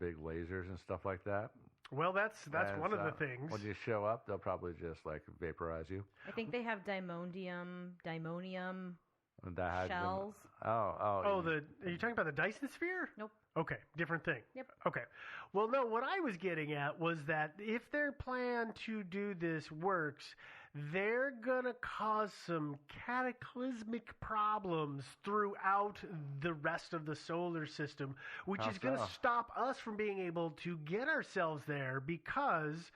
S3: big lasers and stuff like that.
S1: Well, that's one of the things.
S3: When you show up, they'll probably just vaporize you.
S2: I think they have dimonium shells.
S1: Are you talking about the Dyson sphere?
S2: Nope.
S1: Okay, different thing.
S2: Yep.
S1: Okay. Well, no, what I was getting at was that if their plan to do this works, they're going to cause some cataclysmic problems throughout the rest of the solar system, which is going to stop us from being able to get ourselves there, because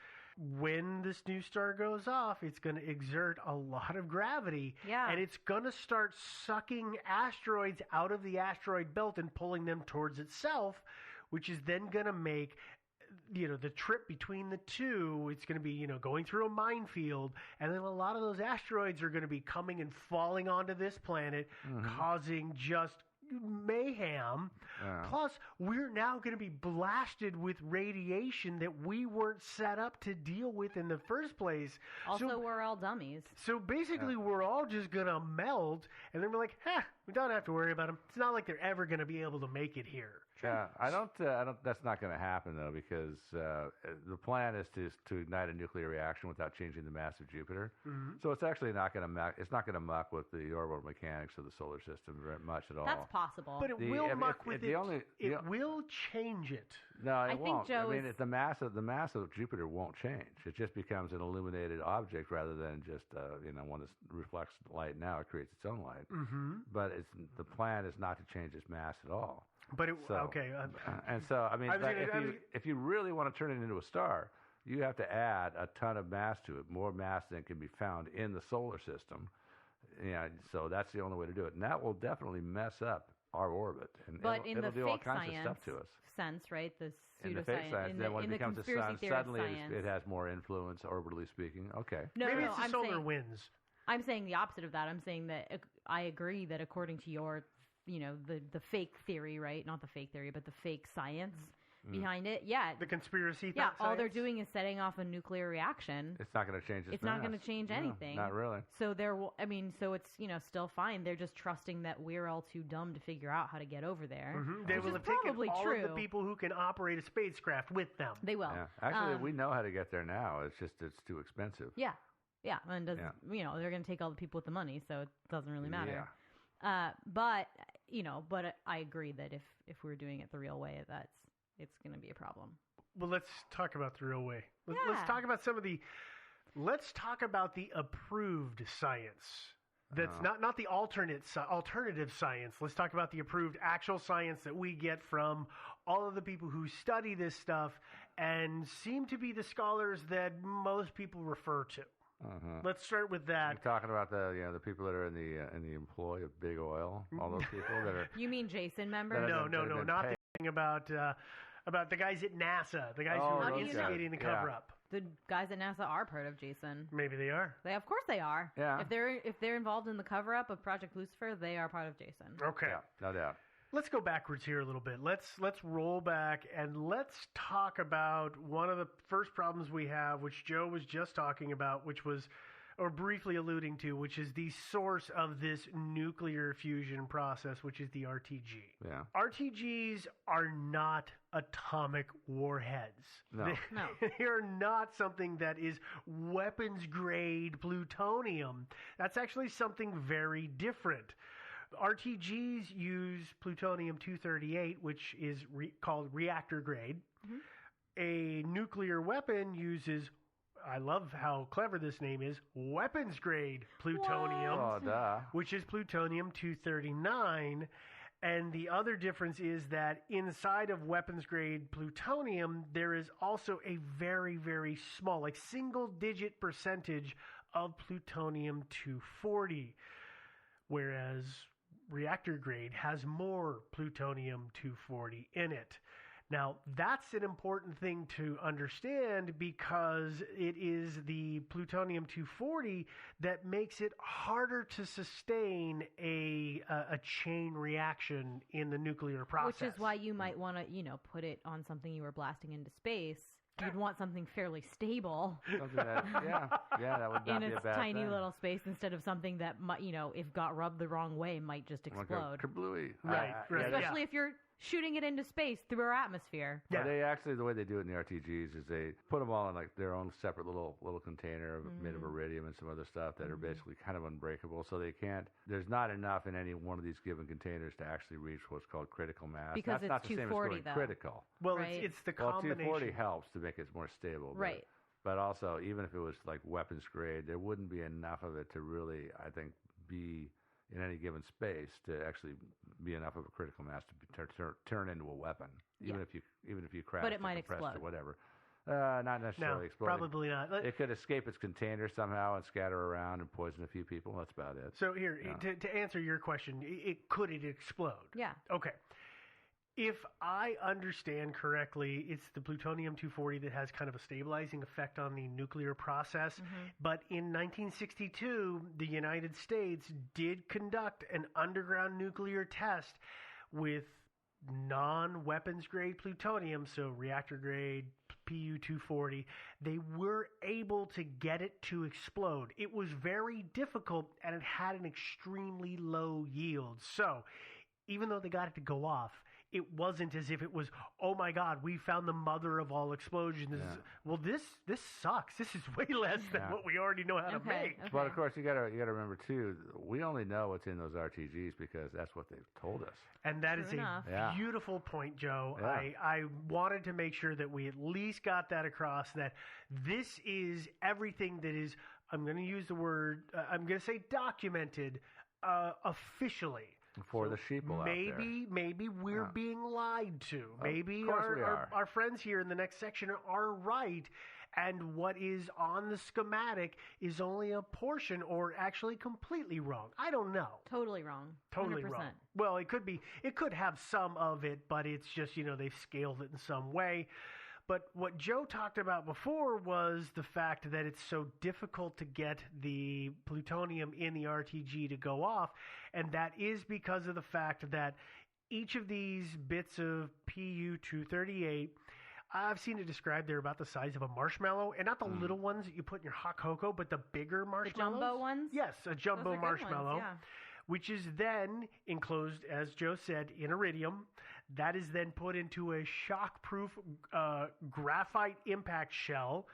S1: when this new star goes off, it's going to exert a lot of gravity.
S2: Yeah.
S1: And it's going to start sucking asteroids out of the asteroid belt and pulling them towards itself, which is then going to make the trip between the two, it's going to be, going through a minefield. And then a lot of those asteroids are going to be coming and falling onto this planet, causing just mayhem. Plus, we're now going to be blasted with radiation that we weren't set up to deal with in the first place.
S2: Also, we're all dummies.
S1: So basically, we're all just going to melt, and then we're like, we don't have to worry about them. It's not like they're ever going to be able to make it here.
S3: Yeah, I don't. That's not going to happen though, because the plan is to ignite a nuclear reaction without changing the mass of Jupiter.
S1: Mm-hmm.
S3: So it's actually not going to muck. It's not going to muck with the orbital mechanics of the solar system very much at all.
S2: That's possible,
S1: but it will muck with it. It will change it.
S3: No, it won't.
S2: Joe
S3: the mass of Jupiter won't change. It just becomes an illuminated object rather than just one that reflects light. Now it creates its own light.
S1: Mm-hmm.
S3: But the plan is not to change its mass at all.
S1: But
S3: okay, and so I mean, if you really want to turn it into a star, you have to add a ton of mass to it, more mass than can be found in the solar system. Yeah, so that's the only way to do it. And that will definitely mess up our orbit. And
S2: But in
S3: it'll
S2: the
S3: do all
S2: fake
S3: kinds of
S2: science
S3: stuff to us.
S2: sense, right? The
S3: In the
S2: pseudoscience.
S3: fake science, then when it becomes the sun, suddenly
S2: science.
S3: it has more influence, orbitally speaking. Okay.
S2: No,
S1: Maybe
S2: no,
S1: it's the
S2: I'm
S1: solar
S2: saying,
S1: winds.
S2: I'm saying the opposite of that. I'm saying that I agree that according to your, the fake theory, right? Not the fake theory, but the fake science behind it. Yeah.
S1: The conspiracy.
S2: Yeah. All they're
S1: science?
S2: doing is setting off a nuclear reaction.
S3: It's not going to change its
S2: It's not
S3: mass.
S2: going to change
S3: No,
S2: anything.
S3: not really.
S2: So so it's still fine. They're just trusting that we're all too dumb to figure out how to get over there.
S1: They
S2: which
S1: will
S2: is
S1: have taken
S2: probably
S1: all
S2: true.
S1: of the people who can operate a spacecraft with them.
S2: They will.
S3: Yeah. Actually, we know how to get there now. It's just it's too expensive.
S2: Yeah, and they're going to take all the people with the money, so it doesn't really matter.
S3: Yeah.
S2: But I agree that if we're doing it the real way, it's going to be a problem.
S1: Well, let's talk about the real way. Let's
S2: Yeah.
S1: talk about Let's talk about the approved science. That's not the alternative science. Let's talk about the approved actual science that we get from all of the people who study this stuff and seem to be the scholars that most people refer to. Let's start with that.
S3: You're talking about the people that are in the employ of big oil, all those people that are.
S2: You mean Jason member?
S1: No, not thinking about the guys at NASA, the guys who are instigating the cover-up.
S2: The guys at NASA are part of Jason.
S1: Maybe they are.
S2: Of course they are.
S3: Yeah.
S2: If they're involved in the cover-up of Project Lucifer, they are part of Jason.
S1: Okay.
S3: Yeah, no doubt.
S1: Let's go backwards here a little bit. Let's roll back and let's talk about one of the first problems we have, which Joe was just talking about, or briefly alluding to, which is the source of this nuclear fusion process, which is the RTG.
S3: Yeah.
S1: RTGs are not atomic warheads.
S3: No.
S1: They are not something that is weapons-grade plutonium. That's actually something very different. RTGs use plutonium-238, which is called reactor grade. A nuclear weapon uses, I love how clever this name is, weapons grade plutonium, which is plutonium-239. And the other difference is that inside of weapons grade plutonium, there is also a very, very small, like single-digit percentage of plutonium-240, whereas reactor grade has more plutonium-240 in it. Now, that's an important thing to understand because it is the plutonium-240 that makes it harder to sustain a chain reaction in the nuclear process.
S2: Which is why you might want to, put it on something you were blasting into space. You'd want something fairly stable.
S3: Something that, that would not
S2: in
S3: be
S2: its
S3: a bad
S2: tiny
S3: thing.
S2: little space instead of something that might, if got rubbed the wrong way, might just explode.
S3: Like a kablooey.
S1: Right.
S2: Especially if you're shooting it into space through our atmosphere.
S3: Yeah. They actually, the way they do it in the RTGs is they put them all in like their own separate little container made of iridium and some other stuff that are basically kind of unbreakable. So they can't. There's not enough in any one of these given containers to actually reach what's called critical mass.
S2: Because
S3: that's not the same as
S2: 240
S3: going
S2: though.
S3: critical.
S1: Well,
S2: right?
S1: it's the combination.
S3: 240 helps to make it more stable.
S2: Right.
S3: But also, even if it was like weapons grade, there wouldn't be enough of it to really, I think, be in any given space to actually be enough of a critical mass to turn into a weapon. Even if you crash,
S2: but it might
S3: compressed
S2: explode
S3: or whatever. Not necessarily explode.
S1: Probably not.
S3: It could escape its container somehow and scatter around and poison a few people. That's about it.
S1: So here, to answer your question, could it explode?
S2: Yeah.
S1: Okay. If I understand correctly, it's the plutonium-240 that has kind of a stabilizing effect on the nuclear process. But in 1962, the United States did conduct an underground nuclear test with non-weapons grade plutonium, so reactor grade Pu-240. They were able to get it to explode. It was very difficult, and it had an extremely low yield. So even though they got it to go off, it wasn't as if it was, oh my God, we found the mother of all explosions.
S3: Yeah.
S1: Well, this sucks. This is way less than what we already know how to make.
S3: Okay. But of course, you gotta remember too. We only know what's in those RTGs because that's what they've told us.
S1: And that is a beautiful point, Joe.
S3: Yeah.
S1: I wanted to make sure that we at least got that across. That this is everything that is. I'm going to use the word. I'm going to say documented officially.
S3: For the sheeple out there.
S1: Maybe we're being lied to. Maybe
S3: Of course we are.
S1: our friends here in the next section are right, and what is on the schematic is only a portion or actually completely wrong. I don't know.
S2: Totally wrong.
S1: Totally
S2: 100%.
S1: wrong. Well, it could have some of it, but it's just, they've scaled it in some way. But what Joe talked about before was the fact that it's so difficult to get the plutonium in the RTG to go off, and that is because of the fact that each of these bits of Pu-238, I've seen it described, they're about the size of a marshmallow, and not the little ones that you put in your hot cocoa, but the bigger marshmallows.
S2: The jumbo ones?
S1: Yes, a jumbo
S2: Those are good
S1: marshmallow.
S2: ones, yeah.
S1: Which is then enclosed, as Joe said, in iridium. That is then put into a shockproof graphite impact shell.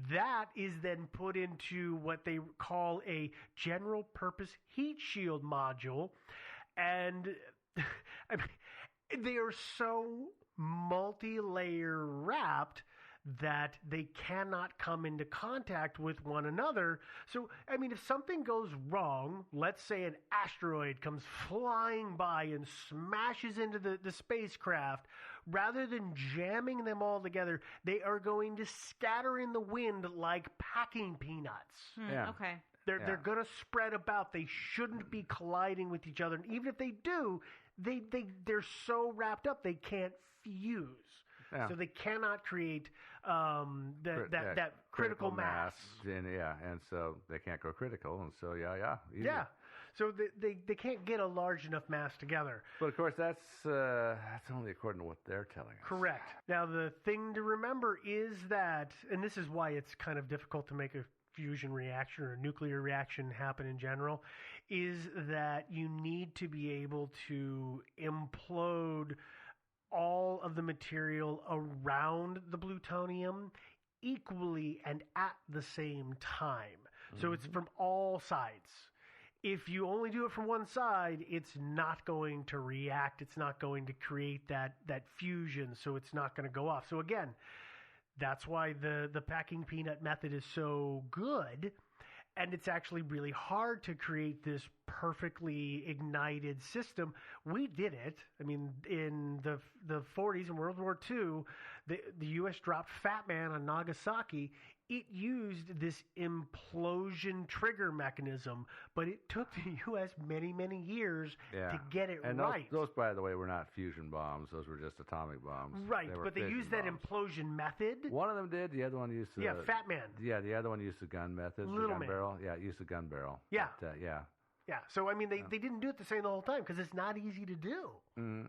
S1: That is then put into what they call a general purpose heat shield module. And I mean, they are so multi-layer wrapped that they cannot come into contact with one another. So, I mean, if something goes wrong, let's say an asteroid comes flying by and smashes into the spacecraft, rather than jamming them all together, they are going to scatter in the wind like packing peanuts.
S2: Okay.
S1: They're going to spread about. They shouldn't be colliding with each other. And even if they do, they're so wrapped up they can't fuse.
S3: Yeah.
S1: So they cannot create that critical mass.
S3: And so they can't go critical, and so easy.
S1: Yeah. So they can't get a large enough mass together.
S3: But of course, that's only according to what they're telling us.
S1: Correct. Now the thing to remember is that, and this is why it's kind of difficult to make a fusion reaction or a nuclear reaction happen in general, is that you need to be able to implode all of the material around the plutonium equally and at the same time. So it's from all sides. If you only do it from one side, it's not going to react. It's not going to create that fusion, so it's not going to go off. So again, that's why the packing peanut method is so good. And it's actually really hard to create this perfectly ignited system. We did it. I mean, in the 40s in World War II, the U.S. dropped Fat Man on Nagasaki. It used this implosion trigger mechanism, but it took the U.S. many, many years to get it right.
S3: Those, by the way, were not fusion bombs. Those were just atomic bombs.
S1: Right, but they used that implosion method.
S3: One of them did. The other one used the...
S1: Yeah, Fat Man.
S3: Yeah, the other one used the gun method.
S1: Little
S3: the gun
S1: Man.
S3: barrel. Yeah, it used the gun barrel.
S1: Yeah.
S3: But,
S1: Yeah, so I mean, they didn't do it the same the whole time because it's not easy to do.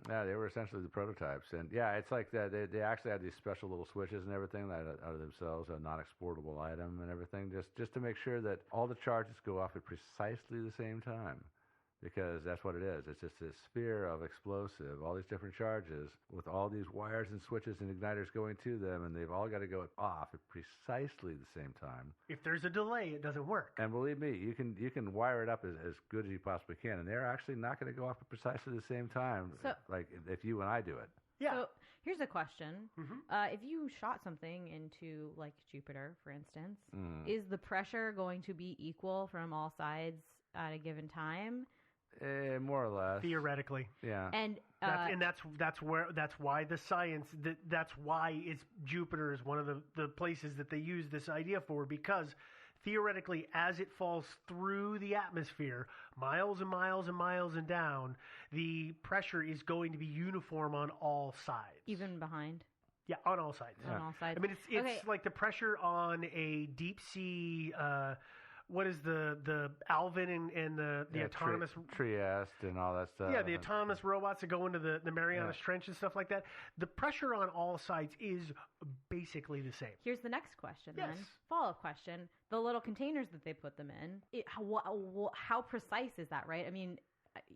S3: Yeah, they were essentially the prototypes, and it's like that. They actually had these special little switches and everything that out of themselves, a non-exportable item and everything, just to make sure that all the charges go off at precisely the same time. Because that's what it is. It's just this sphere of explosive, all these different charges with all these wires and switches and igniters going to them, and they've all got to go off at precisely the same time.
S1: If there's a delay, it doesn't work.
S3: And believe me, you can wire it up as good as you possibly can, and they're actually not going to go off at precisely the same time, like if you and I do it.
S1: Yeah.
S2: So here's a question. If you shot something into, like, Jupiter, for instance, is the pressure going to be equal from all sides at a given time?
S3: More or less,
S1: theoretically,
S3: yeah,
S1: and that's why the science that's why Jupiter is one of the places that they use this idea for, because theoretically, as it falls through the atmosphere, miles and miles and miles and down, the pressure is going to be uniform on all sides,
S2: even behind.
S1: Yeah, on all sides.
S2: On all sides.
S1: I mean, it's like the pressure on a deep sea. What is the Alvin and the autonomous
S3: Trieste and all that stuff?
S1: Yeah, the autonomous robots that go into the Marianas Trench and stuff like that. The pressure on all sides is basically the same.
S2: Here's the next question then. Follow-up question. The little containers that they put them in, how precise is that, right? I mean,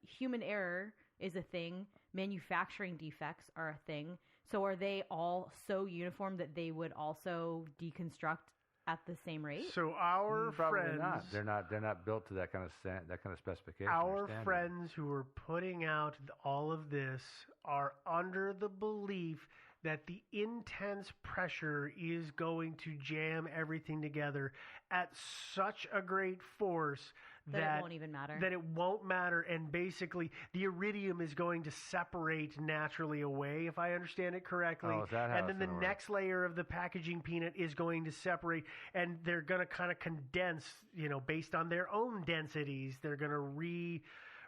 S2: human error is a thing. Manufacturing defects are a thing. So are they all so uniform that they would also deconstruct at the same rate?
S1: So our
S3: Probably
S1: friends,
S3: not. They're not built to that kind of specification.
S1: Our friends who are putting out all of this are under the belief that the intense pressure is going to jam everything together at such a great force
S2: That it won't even matter.
S1: That it won't matter, and basically the iridium is going to separate naturally away, if I understand it correctly.
S3: Oh, is that how
S1: and then
S3: it's
S1: the
S3: gonna work?
S1: next layer of the packaging peanut is going to separate, and they're going to kind of condense, based on their own densities. They're going to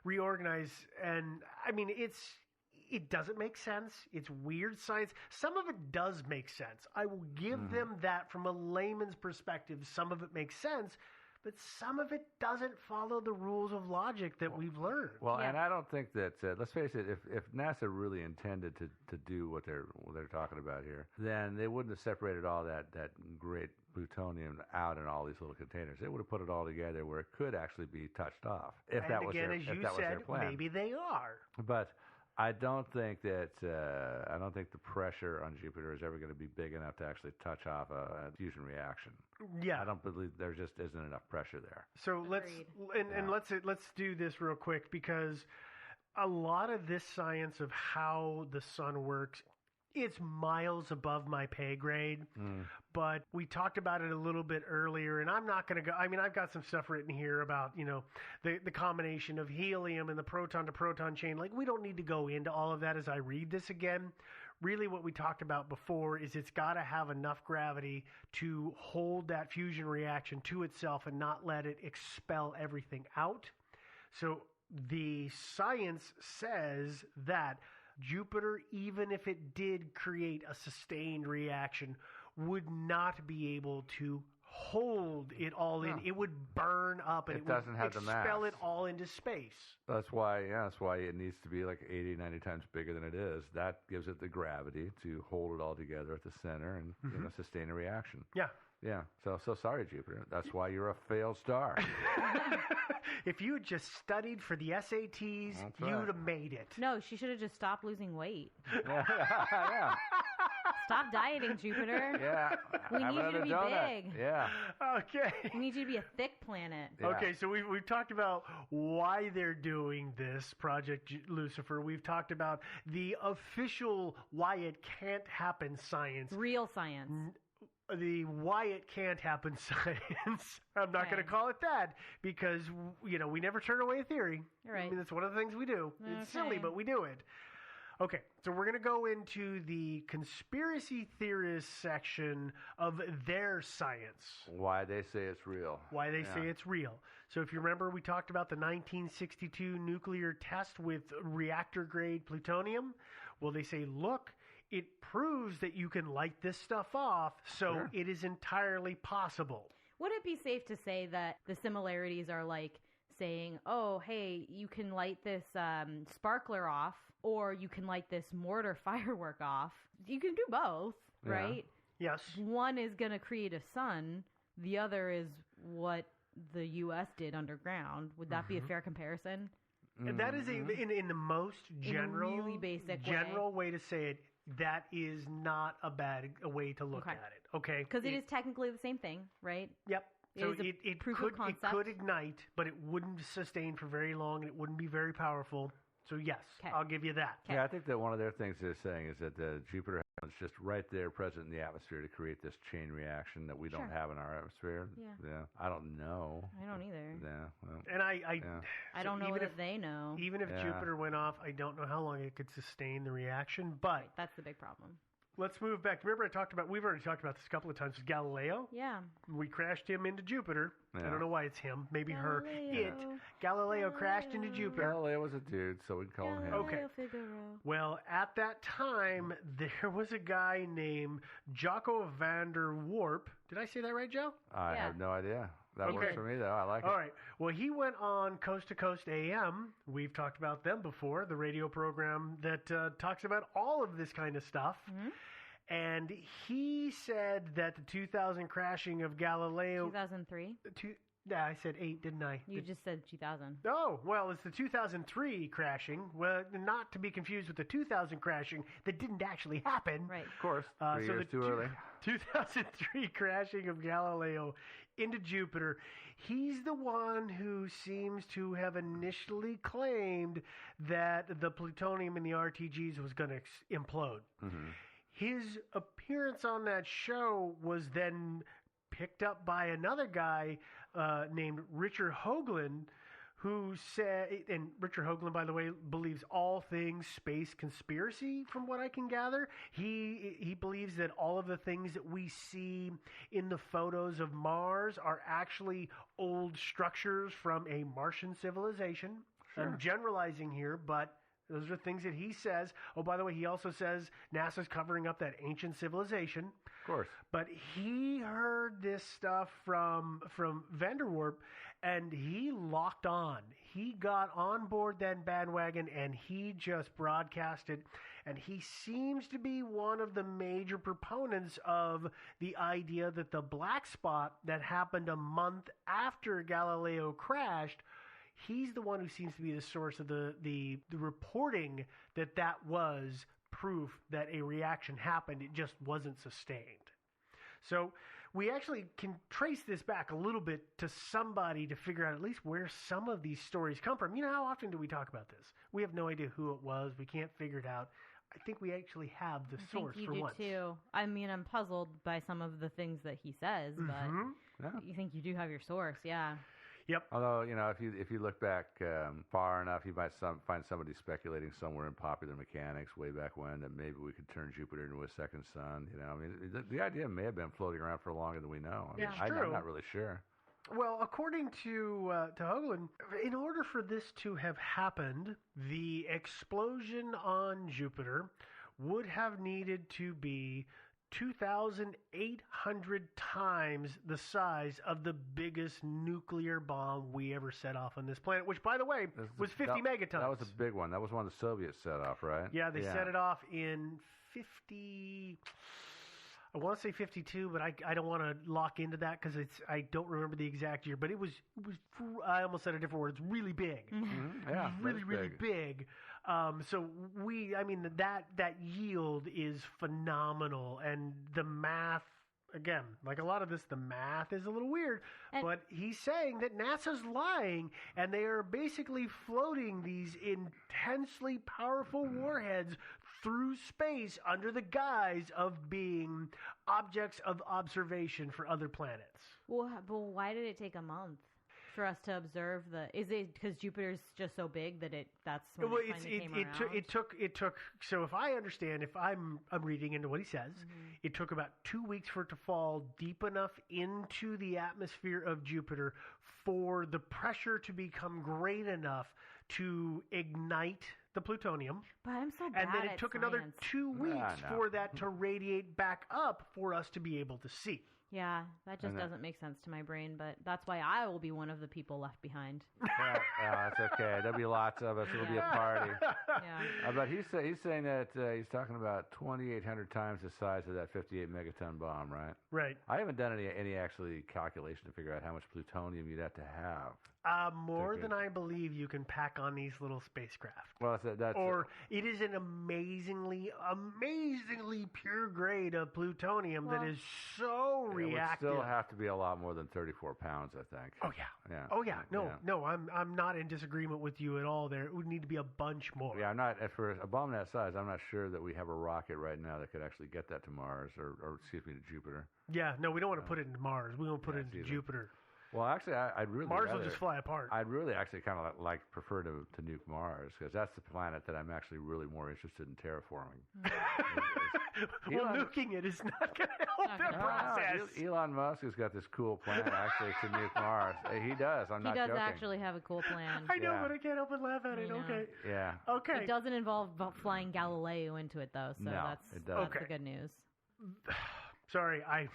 S1: reorganize, and I mean, it doesn't make sense. It's weird science. Some of it does make sense. I will give them that from a layman's perspective. Some of it makes sense, but some of it doesn't follow the rules of logic that we've learned.
S3: Well, and I don't think that, let's face it, if NASA really intended to do what they're talking about here, then they wouldn't have separated all that great plutonium out in all these little containers. They would have put it all together where it could actually be touched off. If
S1: and
S3: that was
S1: again,
S3: their,
S1: as
S3: if
S1: you
S3: that was their
S1: said,
S3: plan.
S1: maybe they are.
S3: But I don't think that the pressure on Jupiter is ever going to be big enough to actually touch off a fusion reaction.
S1: Yeah.
S3: I don't believe there just isn't enough pressure there.
S1: So let's do this real quick, because a lot of this science of how the sun works, it's miles above my pay grade. But we talked about it a little bit earlier, and I'm not going to go. I mean, I've got some stuff written here about, the combination of helium and the proton to proton chain. Like, we don't need to go into all of that as I read this again. Really, what we talked about before is it's got to have enough gravity to hold that fusion reaction to itself and not let it expel everything out. So the science says that Jupiter, even if it did create a sustained reaction, would not be able to hold it all in. It would burn up, and it
S3: doesn't
S1: would
S3: have the mass.
S1: expel it all into space.
S3: That's why it needs to be like 80, 90 times bigger than it is. That gives it the gravity to hold it all together at the center and sustain a reaction.
S1: Yeah.
S3: Yeah. So sorry, Jupiter. That's why you're a failed star.
S1: If you had just studied for the SATs, you'd have made it.
S2: No, she should have just stopped losing weight.
S3: Yeah.
S2: Stop dieting, Jupiter.
S3: Yeah.
S2: We
S3: Have
S2: need you to
S3: another
S2: be
S3: donut.
S2: big.
S3: Yeah.
S1: Okay.
S2: We need you to be a thick planet.
S3: Yeah.
S1: Okay, so we've talked about why they're doing this, Project Lucifer. We've talked about the official why it can't happen science.
S2: Real science.
S1: The why it can't happen science. I'm not going to call it that because, we never turn away a theory.
S2: You're right.
S1: I mean, that's one of the things we do. It's silly,
S2: Okay.
S1: but we do it. Okay, so we're going to go into the conspiracy theorist section of their science.
S3: Why they say it's real.
S1: Why they say it's real. So if you remember, we talked about the 1962 nuclear test with reactor-grade plutonium. Well, they say, look, it proves that you can light this stuff off, so it is entirely possible.
S2: Would it be safe to say that the similarities are like saying, oh, hey, you can light this sparkler off, or you can light this mortar firework off? You can do both, right?
S1: Yes.
S2: One is going to create a sun. The other is what the U.S. did underground. Would that be a fair comparison?
S1: That is in the most general,
S2: really basic
S1: way to say it. That is not a bad way to look at it. Okay,
S2: because it is technically the same thing, right?
S1: Yep. So
S2: is a
S1: it
S2: proof
S1: could
S2: of concept.
S1: it could ignite, but it wouldn't sustain for very long, and it wouldn't be very powerful. So yes, I'll give you that.
S3: Yeah, I think that one of their things they're saying is that Jupiter is just right there present in the atmosphere to create this chain reaction that we don't have in our atmosphere.
S2: Yeah.
S3: I don't know.
S2: I don't either.
S3: Yeah. Well,
S1: And
S2: I don't know if they know.
S1: Even if Jupiter went off, I don't know how long it could sustain the reaction. But
S2: that's the big problem.
S1: Let's move back. Remember, we've already talked about this a couple of times with Galileo.
S2: Yeah.
S1: We crashed him into Jupiter.
S3: Yeah.
S1: I don't know why it's him. Maybe her.
S2: Galileo.
S1: Galileo crashed into Jupiter.
S3: Galileo was a dude, so we call him him.
S1: Okay.
S2: Figaro.
S1: Well, at that time, there was a guy named Jocko van der Warp. Did I say that right, Joe?
S3: I have no idea. That works for me, though. I like it.
S1: All right. Well, he went on Coast to Coast AM. We've talked about them before, the radio program that talks about all of this kind of stuff.
S2: Mm-hmm.
S1: And he said that the 2000 crashing of Galileo...
S2: 2003?
S1: Yeah, I said 8, didn't I?
S2: You just said 2000.
S1: Oh, well, it's the 2003 crashing. Well, not to be confused with the 2000 crashing that didn't actually happen.
S2: Right.
S3: Of course. 3 years too early.
S1: 2003 crashing of Galileo into Jupiter. He's the one who seems to have initially claimed that the plutonium in the RTGs was going to implode.
S3: Mm-hmm.
S1: His appearance on that show was then picked up by another guy named Richard Hoagland, who said, and Richard Hoagland, by the way, believes all things space conspiracy, from what I can gather. He believes that all of the things that we see in the photos of Mars are actually old structures from a Martian civilization.
S3: Sure.
S1: I'm generalizing here, but those are things that he says. Oh, by the way, he also says NASA's covering up that ancient civilization.
S3: Of course.
S1: But he heard this stuff from Vanderwarp, and he locked on. He got on board that bandwagon, and he just broadcasted. And he seems to be one of the major proponents of the idea that the black spot that happened a month after Galileo crashed, he's the one who seems to be the source of the reporting that was proof that a reaction happened. It just wasn't sustained. So we actually can trace this back a little bit to somebody to figure out at least where some of these stories come from. You know, how often do we talk about this? We have no idea who it was. We can't figure it out. I think we actually have the source for once.
S2: I think you do too. I mean, I'm puzzled by some of the things that he says, but you think you do have your source, yeah.
S1: Yep.
S3: Although, you know, if you look back far enough, you might find somebody speculating somewhere in Popular Mechanics way back when that maybe we could turn Jupiter into a second sun. You know, I mean, the idea may have been floating around for longer than we know. I mean,
S1: it's true.
S3: I'm not really sure.
S1: Well, according to Hoagland, in order for this to have happened, the explosion on Jupiter would have needed to be 2,800 times the size of the biggest nuclear bomb we ever set off on this planet, which, by the way, was 50 megatons.
S3: That was a big one. That was one the Soviets set off, right?
S1: Yeah, they set it off in 50... I want to say 52, but I don't want to lock into that because I don't remember the exact year. But it was I almost said a different word. It's really big.
S3: Mm-hmm. Yeah,
S1: really big. So that yield is phenomenal, and the math. Again, like a lot of this, the math is a little weird, but he's saying that NASA's lying, and they are basically floating these intensely powerful warheads through space under the guise of being objects of observation for other planets.
S2: Well, but why did it take a month for us to observe the? Is it because Jupiter's just so big that that's when it finally came around?
S1: It took. So if I understand, if I'm reading into what he says, it took about 2 weeks for it to fall deep enough into the atmosphere of Jupiter for the pressure to become great enough to ignite the plutonium.
S2: But I'm so bad
S1: and then it
S2: at
S1: took
S2: science.
S1: another 2 weeks for that to radiate back up for us to be able to see.
S2: Yeah, that just doesn't make sense to my brain, but that's why I will be one of the people left behind.
S3: That's okay. There'll be lots of us. It'll be a party.
S2: Yeah.
S3: But he's saying that he's talking about 2,800 times the size of that 58 megaton bomb, right?
S1: Right.
S3: I haven't done any actually calculation to figure out how much plutonium you'd have to have.
S1: More than I believe you can pack on these little spacecraft.
S3: Well,
S1: it is an amazingly pure grade of plutonium that is so reactive.
S3: It would still have to be a lot more than 34 pounds, I think.
S1: Oh yeah. Oh yeah. No. I'm not in disagreement with you at all. There, it would need to be a bunch more.
S3: Yeah, I'm not for a bomb that size. I'm not sure that we have a rocket right now that could actually get that to Mars or excuse me, to Jupiter.
S1: Yeah. No, we don't want to put it into Mars. We want to put it into Jupiter.
S3: Well, actually, I'd really
S1: Mars will just fly apart.
S3: I'd really actually kind of prefer to nuke Mars because that's the planet that I'm actually really more interested in terraforming.
S1: Well, nuking it is not going to help that process.
S3: Elon Musk has got this cool plan actually to nuke Mars. He does. I'm not joking.
S2: He does actually have a cool plan.
S1: I know, but I can't help but laugh at it. Okay.
S3: Yeah.
S1: Okay.
S2: It doesn't involve flying Galileo into it, though, so that's the good news.
S1: Sorry, I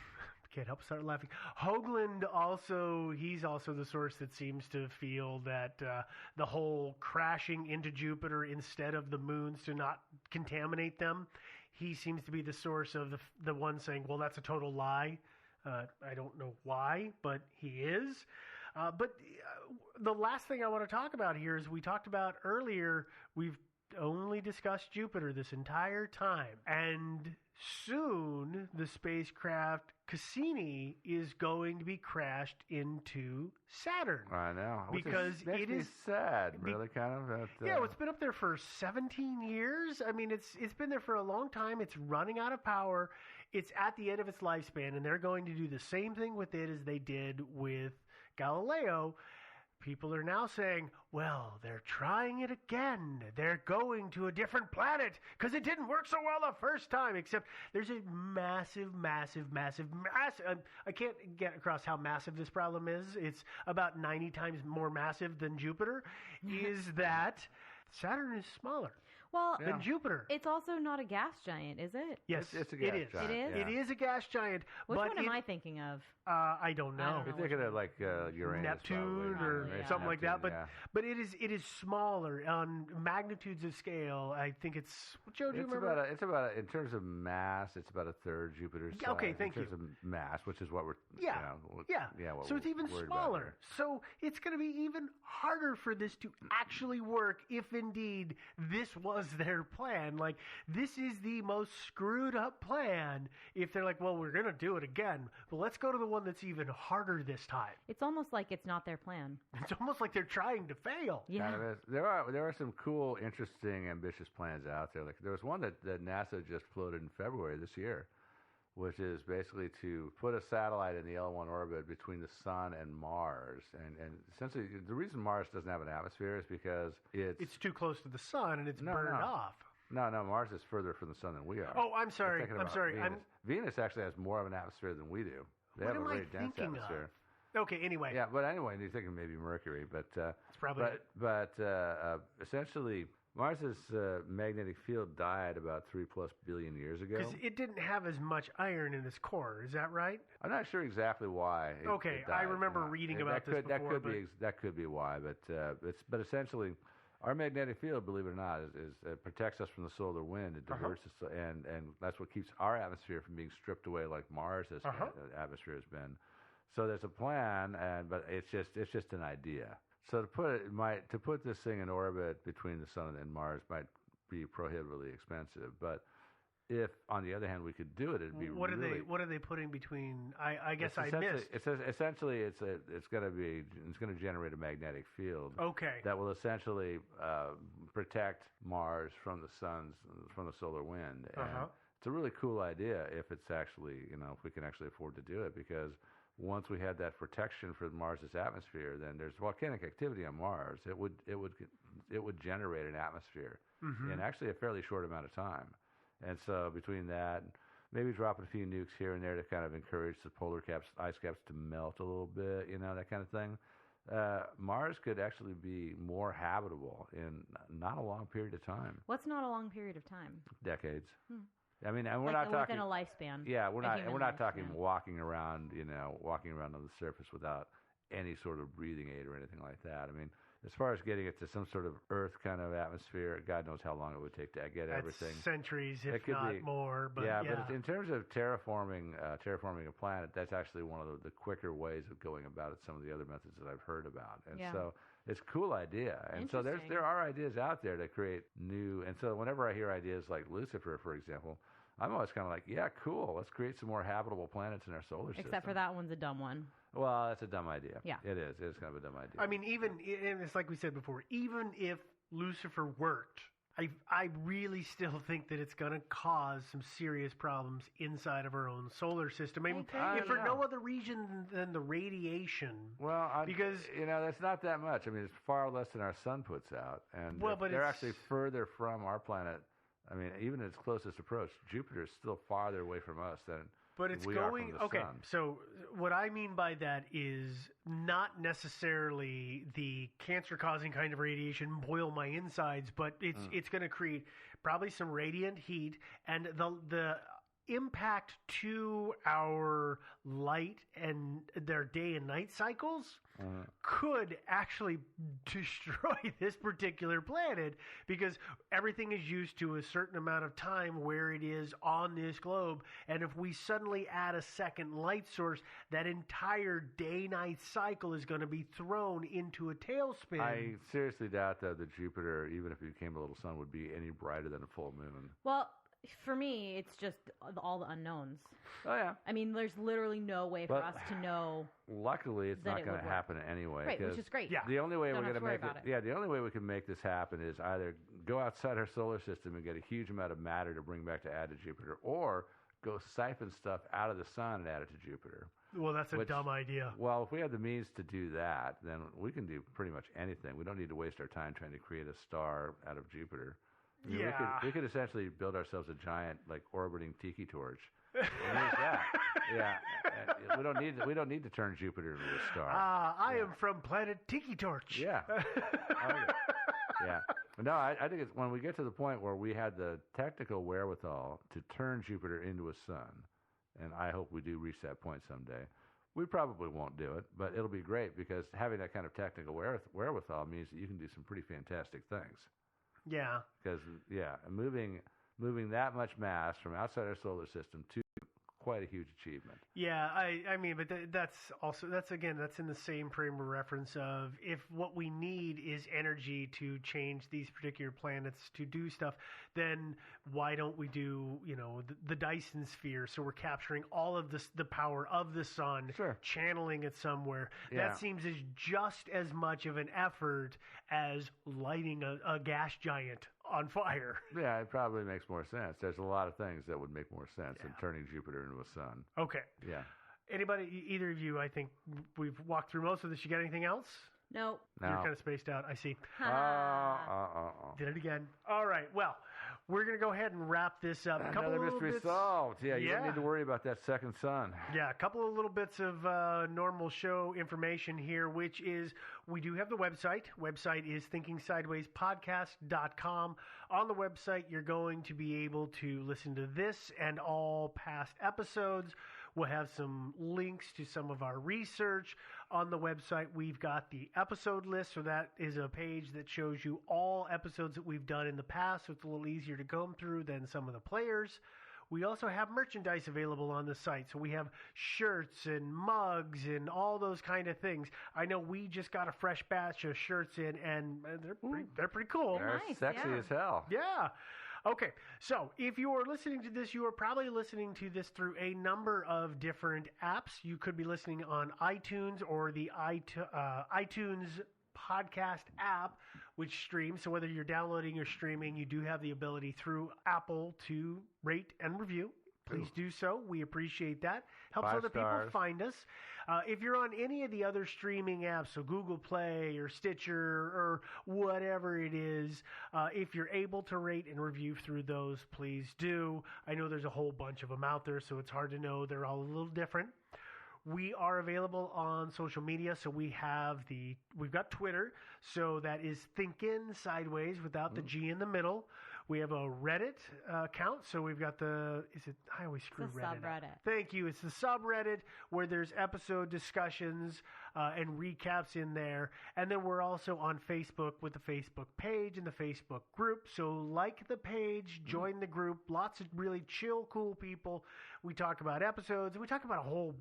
S1: can't help but start laughing. Hoagland he's also the source that seems to feel that the whole crashing into Jupiter instead of the moons to not contaminate them, he seems to be the source of the one saying, well, that's a total lie. I don't know why, but he is. But the last thing I want to talk about here is we talked about earlier, we've only discussed Jupiter this entire time. And soon the spacecraft Cassini is going to be crashed into Saturn.
S3: I know.
S1: Because
S3: it is sad, really, kind of.
S1: Well, it's been up there for 17 years. I mean, it's been there for a long time. It's running out of power. it's at the end of its lifespan, and they're going to do the same thing with it as they did with Galileo. People are now saying, well, they're trying it again. They're going to a different planet because it didn't work so well the first time, except there's a massive, I can't get across how massive this problem is. It's about 90 times more massive than Jupiter, is that Saturn is smaller.
S2: Well,
S1: than Jupiter.
S2: It's also not a gas giant, is it?
S1: Yes,
S3: it's a gas giant.
S2: It is?
S3: Yeah.
S1: It is a gas giant.
S2: Which
S1: but
S2: one am I thinking of?
S1: I don't know.
S3: You're thinking of like Uranus,
S1: Neptune
S3: probably.
S1: or
S3: Yeah.
S1: something like that,
S3: Neptune,
S1: but it is smaller on magnitudes of scale. I think it's Joe. Do you remember?
S3: It's about in terms of mass, it's about a third Jupiter's size.
S1: Okay, thank
S3: in terms of mass, which is what we're
S1: yeah.
S3: what
S1: So it's
S3: we're
S1: even
S3: worried about
S1: smaller.
S3: here.
S1: So it's going to be even harder for this to actually work if indeed this was their plan. Like, this is the most screwed up plan. If they're like, well, we're going to do it again, but let's go to the one that's even harder this time.
S2: It's almost like it's not their plan.
S1: It's almost like they're trying to fail.
S2: Yeah.
S3: Kind of is. There are some cool, interesting, ambitious plans out there. Like there was one that NASA just floated in February this year, which is basically to put a satellite in the L1 orbit between the Sun and Mars. And essentially, the reason Mars doesn't have an atmosphere is because
S1: it's too close to the Sun and it's burned off.
S3: No, Mars is further from the Sun than we are.
S1: Oh, I'm sorry.
S3: You're thinking
S1: I'm
S3: about
S1: sorry.
S3: Venus actually has more of an atmosphere than we do. They
S1: What
S3: have a
S1: am I
S3: very dense
S1: thinking
S3: atmosphere.
S1: of? Okay, anyway.
S3: Yeah, but anyway, you're thinking maybe Mercury, but
S1: it's probably
S3: but essentially Mars's magnetic field died about 3+ billion years ago.
S1: Because it didn't have as much iron in its core. Is that right?
S3: I'm not sure exactly why.
S1: Okay,
S3: it died.
S1: I remember reading about this before.
S3: That could be why, but essentially, our magnetic field, believe it or not, is protects us from the solar wind. It diverts us, and that's what keeps our atmosphere from being stripped away like Mars' atmosphere has been. So there's a plan, but it's just an idea. So to put this thing in orbit between the Sun and Mars might be prohibitively expensive, but if, on the other hand, we could do it, it'd be
S1: what are they putting between? I guess I missed.
S3: Essentially, it's going to generate a magnetic field.
S1: Okay.
S3: That will essentially protect Mars from the solar wind. And it's a really cool idea if it's actually, if we can actually afford to do it, because once we had that protection for Mars's atmosphere, then there's volcanic activity on Mars. It would generate an atmosphere in actually a fairly short amount of time. And so between that, maybe dropping a few nukes here and there to kind of encourage the polar ice caps to melt a little bit, that kind of thing. Mars could actually be more habitable in not a long period of time.
S2: What's not a long period of time?
S3: Decades. I mean, and we're
S2: like
S3: not talking
S2: within a lifespan.
S3: Yeah, we're not talking
S2: lifespan.
S3: walking around on the surface without any sort of breathing aid or anything like that. I mean, as far as getting it to some sort of Earth kind of atmosphere, God knows how long it would take to get everything.
S1: Centuries, if not more. But
S3: but in terms of terraforming a planet, that's actually one of the quicker ways of going about it. Some of the other methods that I've heard about, and so it's a cool idea. And so there are ideas out there to create new. And so whenever I hear ideas like Lucifer, for example, I'm always kind of like, yeah, cool. Let's create some more habitable planets in our solar system.
S2: Except for that one's a dumb one.
S3: Well, that's a dumb idea.
S2: Yeah.
S3: It is. It is kind of a dumb idea.
S1: I mean, and it's like we said before, even if Lucifer worked, I really still think that it's going to cause some serious problems inside of our own solar system. I mean, if for no other reason than the radiation.
S3: Well,
S1: because
S3: that's not that much. I mean, it's far less than our sun puts out, and they're actually further from our planet. I mean, even at its closest approach, Jupiter is still farther away from us than
S1: But it's
S3: we
S1: going
S3: are from the sun.
S1: So what I mean by that is not necessarily the cancer-causing kind of radiation boil my insides, but it's going to create probably some radiant heat, and the impact to our light and their day and night cycles could actually destroy this particular planet, because everything is used to a certain amount of time where it is on this globe, and if we suddenly add a second light source, that entire day-night cycle is going to be thrown into a tailspin.
S3: I seriously doubt that the Jupiter, even if it became a little sun, would be any brighter than a full moon.
S2: Well, for me, it's just all the unknowns.
S3: Oh, yeah.
S2: I mean, there's literally no way for us to know.
S3: Luckily, it's not going to happen anyway.
S2: Right, which is great.
S1: Yeah.
S3: The only way
S2: Don't
S3: we're
S2: have
S3: going
S2: to
S3: to
S2: worry
S3: make
S2: about it.
S3: the only way we can make this happen is either go outside our solar system and get a huge amount of matter to bring back to add to Jupiter, or go siphon stuff out of the sun and add it to Jupiter.
S1: Well, that's a dumb idea.
S3: Well, if we had the means to do that, then we can do pretty much anything. We don't need to waste our time trying to create a star out of Jupiter. I mean, we could essentially build ourselves a giant, like, orbiting tiki torch. And use that. Yeah, we don't need to turn Jupiter into a star.
S1: I am from planet Tiki Torch.
S3: Yeah. Yeah. No, I think it's when we get to the point where we had the technical wherewithal to turn Jupiter into a sun, and I hope we do reach that point someday. We probably won't do it, but it'll be great because having that kind of technical wherewithal means that you can do some pretty fantastic things.
S1: Yeah.
S3: Because, moving that much mass from outside our solar system to quite a huge achievement.
S1: Yeah, I mean, but that's in the same frame of reference of if what we need is energy to change these particular planets to do stuff, then why don't we do, the Dyson sphere? So we're capturing all of the power of the sun, channeling it somewhere.
S3: Yeah.
S1: That seems just as much of an effort as lighting a gas giant on fire.
S3: Yeah, it probably makes more sense. There's a lot of things that would make more sense than turning Jupiter into a sun.
S1: Okay.
S3: Yeah.
S1: Anybody, either of you, I think we've walked through most of this. You got anything else?
S2: No.
S3: No.
S1: You're kind of spaced out. I see.
S3: Oh.
S1: Did it again. All right. Well, we're going to go ahead and wrap this up.
S3: Another mystery solved. Yeah, you don't need to worry about that second sun.
S1: Yeah, a couple of little bits of normal show information here, which is we do have the website. Website is thinkingsidewayspodcast.com. On the website, you're going to be able to listen to this and all past episodes. We'll have some links to some of our research. On the website, we've got the episode list, so that is a page that shows you all episodes that we've done in the past, so it's a little easier to comb through than some of the players. We also have merchandise available on the site, so we have shirts and mugs and all those kind of things. I know we just got a fresh batch of shirts in, and they're pretty cool.
S3: They're sexy as hell.
S1: Yeah. Okay, so if you are listening to this, you are probably listening to this through a number of different apps. You could be listening on iTunes or the iTunes podcast app, which streams. So whether you're downloading or streaming, you do have the ability through Apple to rate and review. Please do so. We appreciate that. Helps
S3: 5
S1: other
S3: stars.
S1: people find us. If you're on any of the other streaming apps, so Google Play or Stitcher or whatever it is, if you're able to rate and review through those, please do. I know there's a whole bunch of them out there, so it's hard to know. They're all a little different. We are available on social media, so we've got Twitter, so that is Thinkin' Sideways without the G in the middle. We have a Reddit account, so we've got I always screw
S2: The
S1: Reddit up.
S2: subreddit.
S1: Thank you. It's the subreddit where there's episode discussions and recaps in there. And then we're also on Facebook with the Facebook page and the Facebook group. So like the page, join the group. Lots of really chill, cool people. We talk about episodes, and we talk about a whole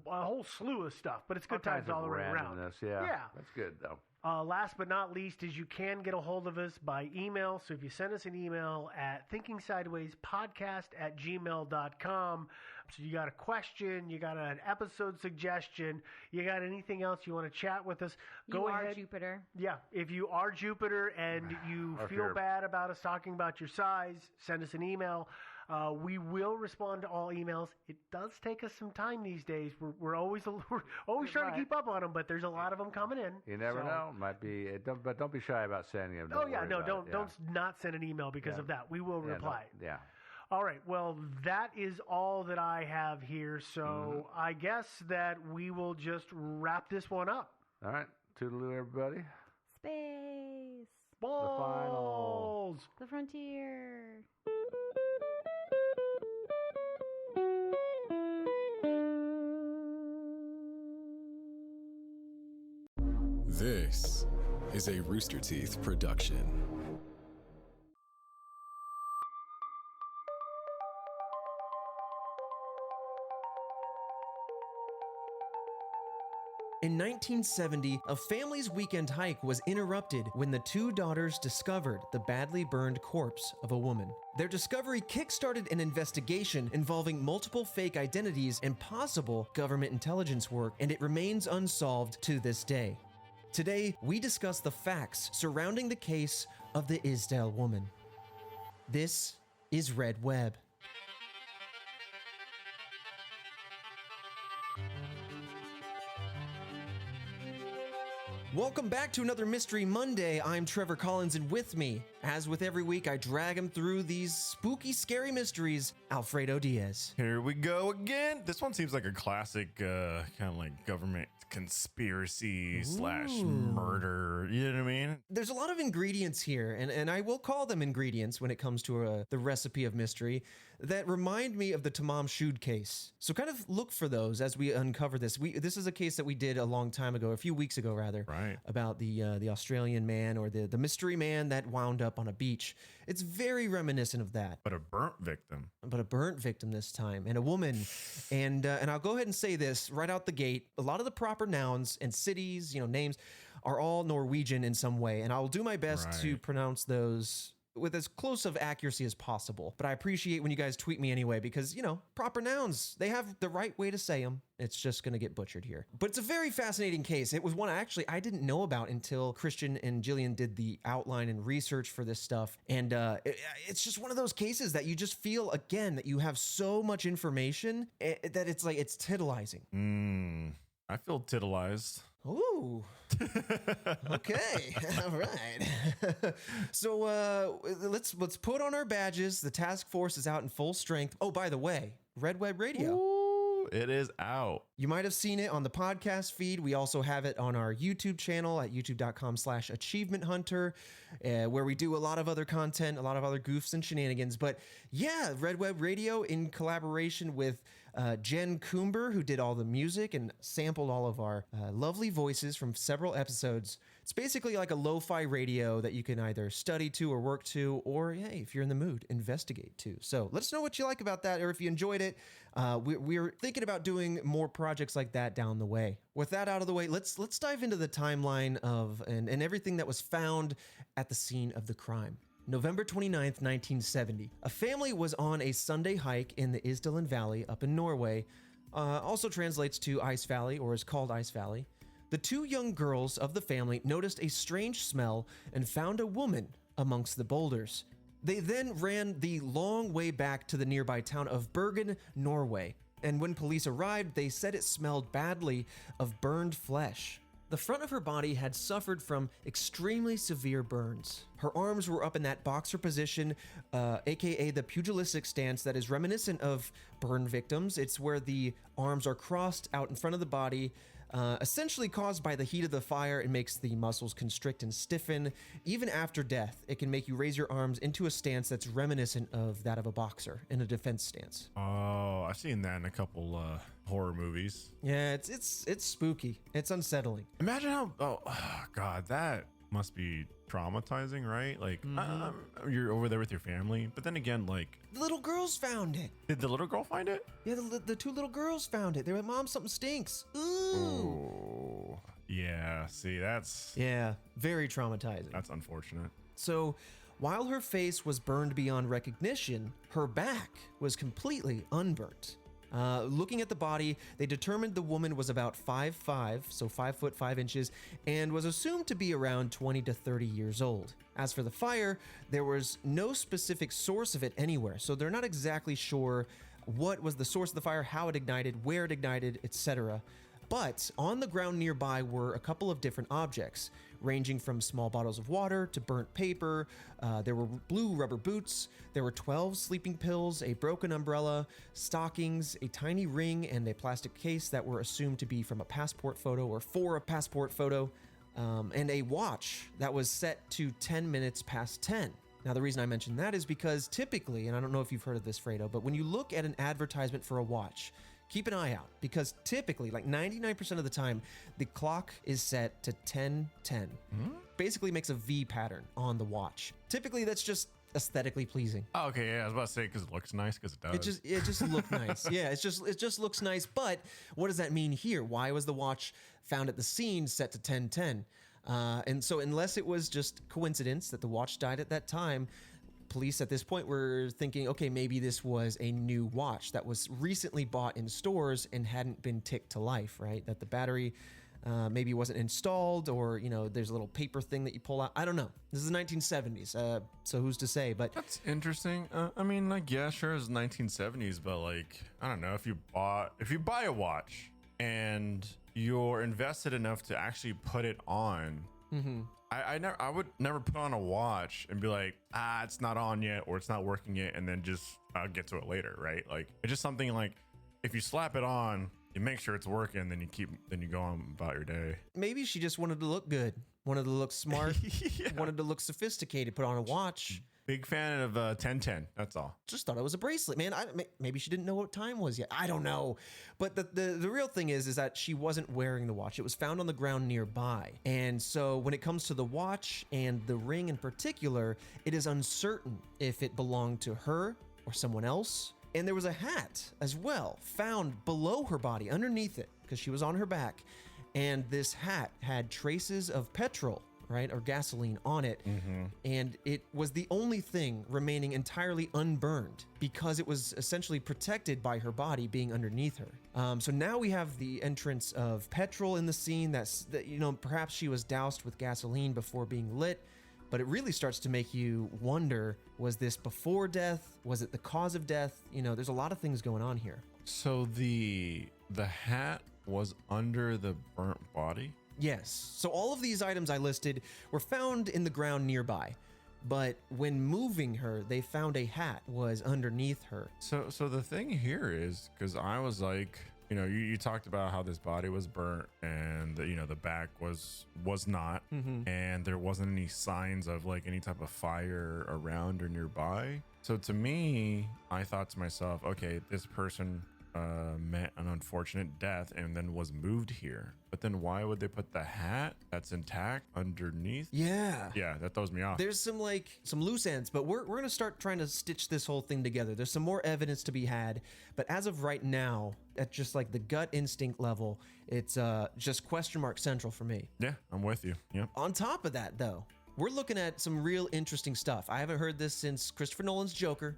S1: slew of stuff, but it's good times all the way around.
S3: Yeah, that's good, though.
S1: Last but not least is you can get a hold of us by email. So if you send us an email at thinkingsidewayspodcast@gmail.com. So you got a question, you got an episode suggestion, you got anything else you want to chat with us, go ahead.
S2: Jupiter.
S1: Yeah, if you are Jupiter and you
S3: Or if
S1: feel
S3: you're-
S1: bad about us talking about your size, send us an email. We will respond to all emails. It does take us some time these days. We're always trying to keep up on them, but there's a lot of them coming in.
S3: You never know. Might be, but don't be shy about sending them.
S1: Don't not send an email because of that. We will reply.
S3: Yeah.
S1: All right. Well, that is all that I have here. So I guess that we will just wrap this one up.
S3: All right. Toodaloo, everybody.
S2: Space.
S1: Balls.
S2: The frontier.
S17: This is a Rooster Teeth production.
S18: In 1970, a family's weekend hike was interrupted when the two daughters discovered the badly burned corpse of a woman. Their discovery kickstarted an investigation involving multiple fake identities and possible government intelligence work, and it remains unsolved to this day. Today, we discuss the facts surrounding the case of the Isdale woman. This is Red Web. Welcome back to another Mystery Monday. I'm Trevor Collins, and with me, as with every week, I drag him through these spooky, scary mysteries, Alfredo Diaz.
S19: Here we go again. This one seems like a classic kind of like government conspiracy slash murder. You know what I mean?
S18: There's a lot of ingredients here, and I will call them ingredients when it comes to the recipe of mystery, that remind me of the Tamam Shud case. So kind of look for those as we uncover this. This is a case that we did a long time ago, a few weeks ago rather, about the Australian man, or the mystery man that wound up on a beach. It's very reminiscent of that.
S19: But a burnt victim.
S18: But a burnt victim this time, and a woman. And I'll go ahead and say this right out the gate. A lot of the proper nouns and cities, names, are all Norwegian in some way. And I'll do my best to pronounce those with as close of accuracy as possible. But I appreciate when you guys tweet me anyway, because, proper nouns, they have the right way to say them. It's just going to get butchered here. But it's a very fascinating case. It was one I didn't know about until Christian and Jillian did the outline and research for this stuff. And it's just one of those cases that you just feel, again, that you have so much information that it's like, it's titillizing.
S19: I feel titillized.
S18: Ooh. Okay. All right. So let's put on our badges. The task force is out in full strength. Oh, by the way, Red Web Radio.
S19: Ooh, it is out.
S18: You might have seen it on the podcast feed. We also have it on our YouTube channel at youtube.com/Achievement Hunter, where we do a lot of other content, a lot of other goofs and shenanigans. But yeah, Red Web Radio, in collaboration with Jen Coomber, who did all the music and sampled all of our lovely voices from several episodes. It's basically like a lo-fi radio that you can either study to or work to, or hey, if you're in the mood, investigate to. So let us know what you like about that, or if you enjoyed it. We're thinking about doing more projects like that down the way. With that out of the way, let's dive into the timeline of and everything that was found at the scene of the crime. November 29th, 1970. A family was on a Sunday hike in the Isdalen Valley up in Norway. Also translates to Ice Valley, or is called Ice Valley. The two young girls of the family noticed a strange smell and found a woman amongst the boulders. They then ran the long way back to the nearby town of Bergen, Norway. And when police arrived, they said it smelled badly of burned flesh. The front of her body had suffered from extremely severe burns. Her arms were up in that boxer position, aka the pugilistic stance that is reminiscent of burn victims. It's where the arms are crossed out in front of the body, essentially caused by the heat of the fire. It makes the muscles constrict and stiffen. Even after death, it can make you raise your arms into a stance that's reminiscent of that of a boxer in a defense stance.
S19: Oh, I've seen that in a couple horror movies.
S18: Yeah, it's spooky. It's unsettling.
S19: Imagine how, God, that must be traumatizing, right? Like, you're over there with your family, but then again, like...
S18: The little girls found it.
S19: Did the little girl find it?
S18: Yeah, the two little girls found it. They were like, Mom, something stinks. Ooh.
S19: Oh, yeah, see, that's...
S18: Yeah, very traumatizing.
S19: That's unfortunate.
S18: So, while her face was burned beyond recognition, her back was completely unburnt. Looking at the body, they determined the woman was about 5'5", so 5 foot 5 inches, and was assumed to be around 20 to 30 years old. As for the fire, there was no specific source of it anywhere, so they're not exactly sure what was the source of the fire, how it ignited, where it ignited, etc. But on the ground nearby were a couple of different objects, ranging from small bottles of water to burnt paper. There were blue rubber boots. There were 12 sleeping pills, a broken umbrella, stockings, a tiny ring, and a plastic case that were assumed to be from a passport photo or for a passport photo, and a watch that was set to 10 minutes past 10. Now, the reason I mention that is because typically, and I don't know if you've heard of this, Fredo, but when you look at an advertisement for a watch, keep an eye out, because typically, like 99% of the time, the clock is set to 10:10. Basically makes a V pattern on the watch. Typically, that's just aesthetically pleasing.
S19: Oh, okay, yeah, I was about to say because it looks nice, because it does.
S18: It just looks nice. Yeah, it just looks nice. But what does that mean here? Why was the watch found at the scene set to 10:10? And so, unless it was just coincidence that the watch died at that time, police at this point were thinking, okay, maybe this was a new watch that was recently bought in stores and hadn't been ticked to life, right? That the battery maybe wasn't installed, or, there's a little paper thing that you pull out. I don't know. This is the 1970s, so who's to say? But
S19: that's interesting. I mean, like, yeah, sure, it's 1970s, but like, I don't know, if you buy a watch and you're invested enough to actually put it on.
S7: Mm-hmm.
S19: I would never put on a watch and be like, it's not on yet, or it's not working yet, and then just I'll get to it later, right? Like, it's just something like, if you slap it on, you make sure it's working, then you go on about your day.
S7: Maybe she just wanted to look good, wanted to look smart, wanted to look sophisticated, put on a watch.
S19: Big fan of 1010. That's all.
S7: Just thought it was a bracelet, man. Maybe she didn't know what time was yet. I don't know. But the real thing is that she wasn't wearing the watch. It was found on the ground nearby. And so when it comes to the watch and the ring in particular, it is uncertain if it belonged to her or someone else. And there was a hat as well found below her body, underneath it, because she was on her back. And this hat had traces of petrol, right, or gasoline on it. And it was the only thing remaining entirely unburned because it was essentially protected by her body being underneath her. So now we have the entrance of petrol in the scene. That perhaps she was doused with gasoline before being lit. But it really starts to make you wonder, was this before death? Was it the cause of death? There's a lot of things going on here.
S19: So the hat was under the burnt body?
S7: Yes. So all of these items I listed were found in the ground nearby. But when moving her, they found a hat was underneath her.
S19: So the thing here is, because I was like, you talked about how this body was burnt and the back was not, and there wasn't any signs of like any type of fire around or nearby. So to me, I thought to myself, okay, this person met an unfortunate death and then was moved here. But then why would they put the hat that's intact underneath?
S7: Yeah,
S19: that throws me off.
S7: There's some loose ends, but we're gonna start trying to stitch this whole thing together. There's some more evidence to be had, but as of right now, at just like the gut instinct level, it's just question mark central for me.
S19: Yeah, I'm with you. Yep.
S7: On top of that, though, we're looking at some real interesting stuff. I haven't heard this since Christopher Nolan's Joker.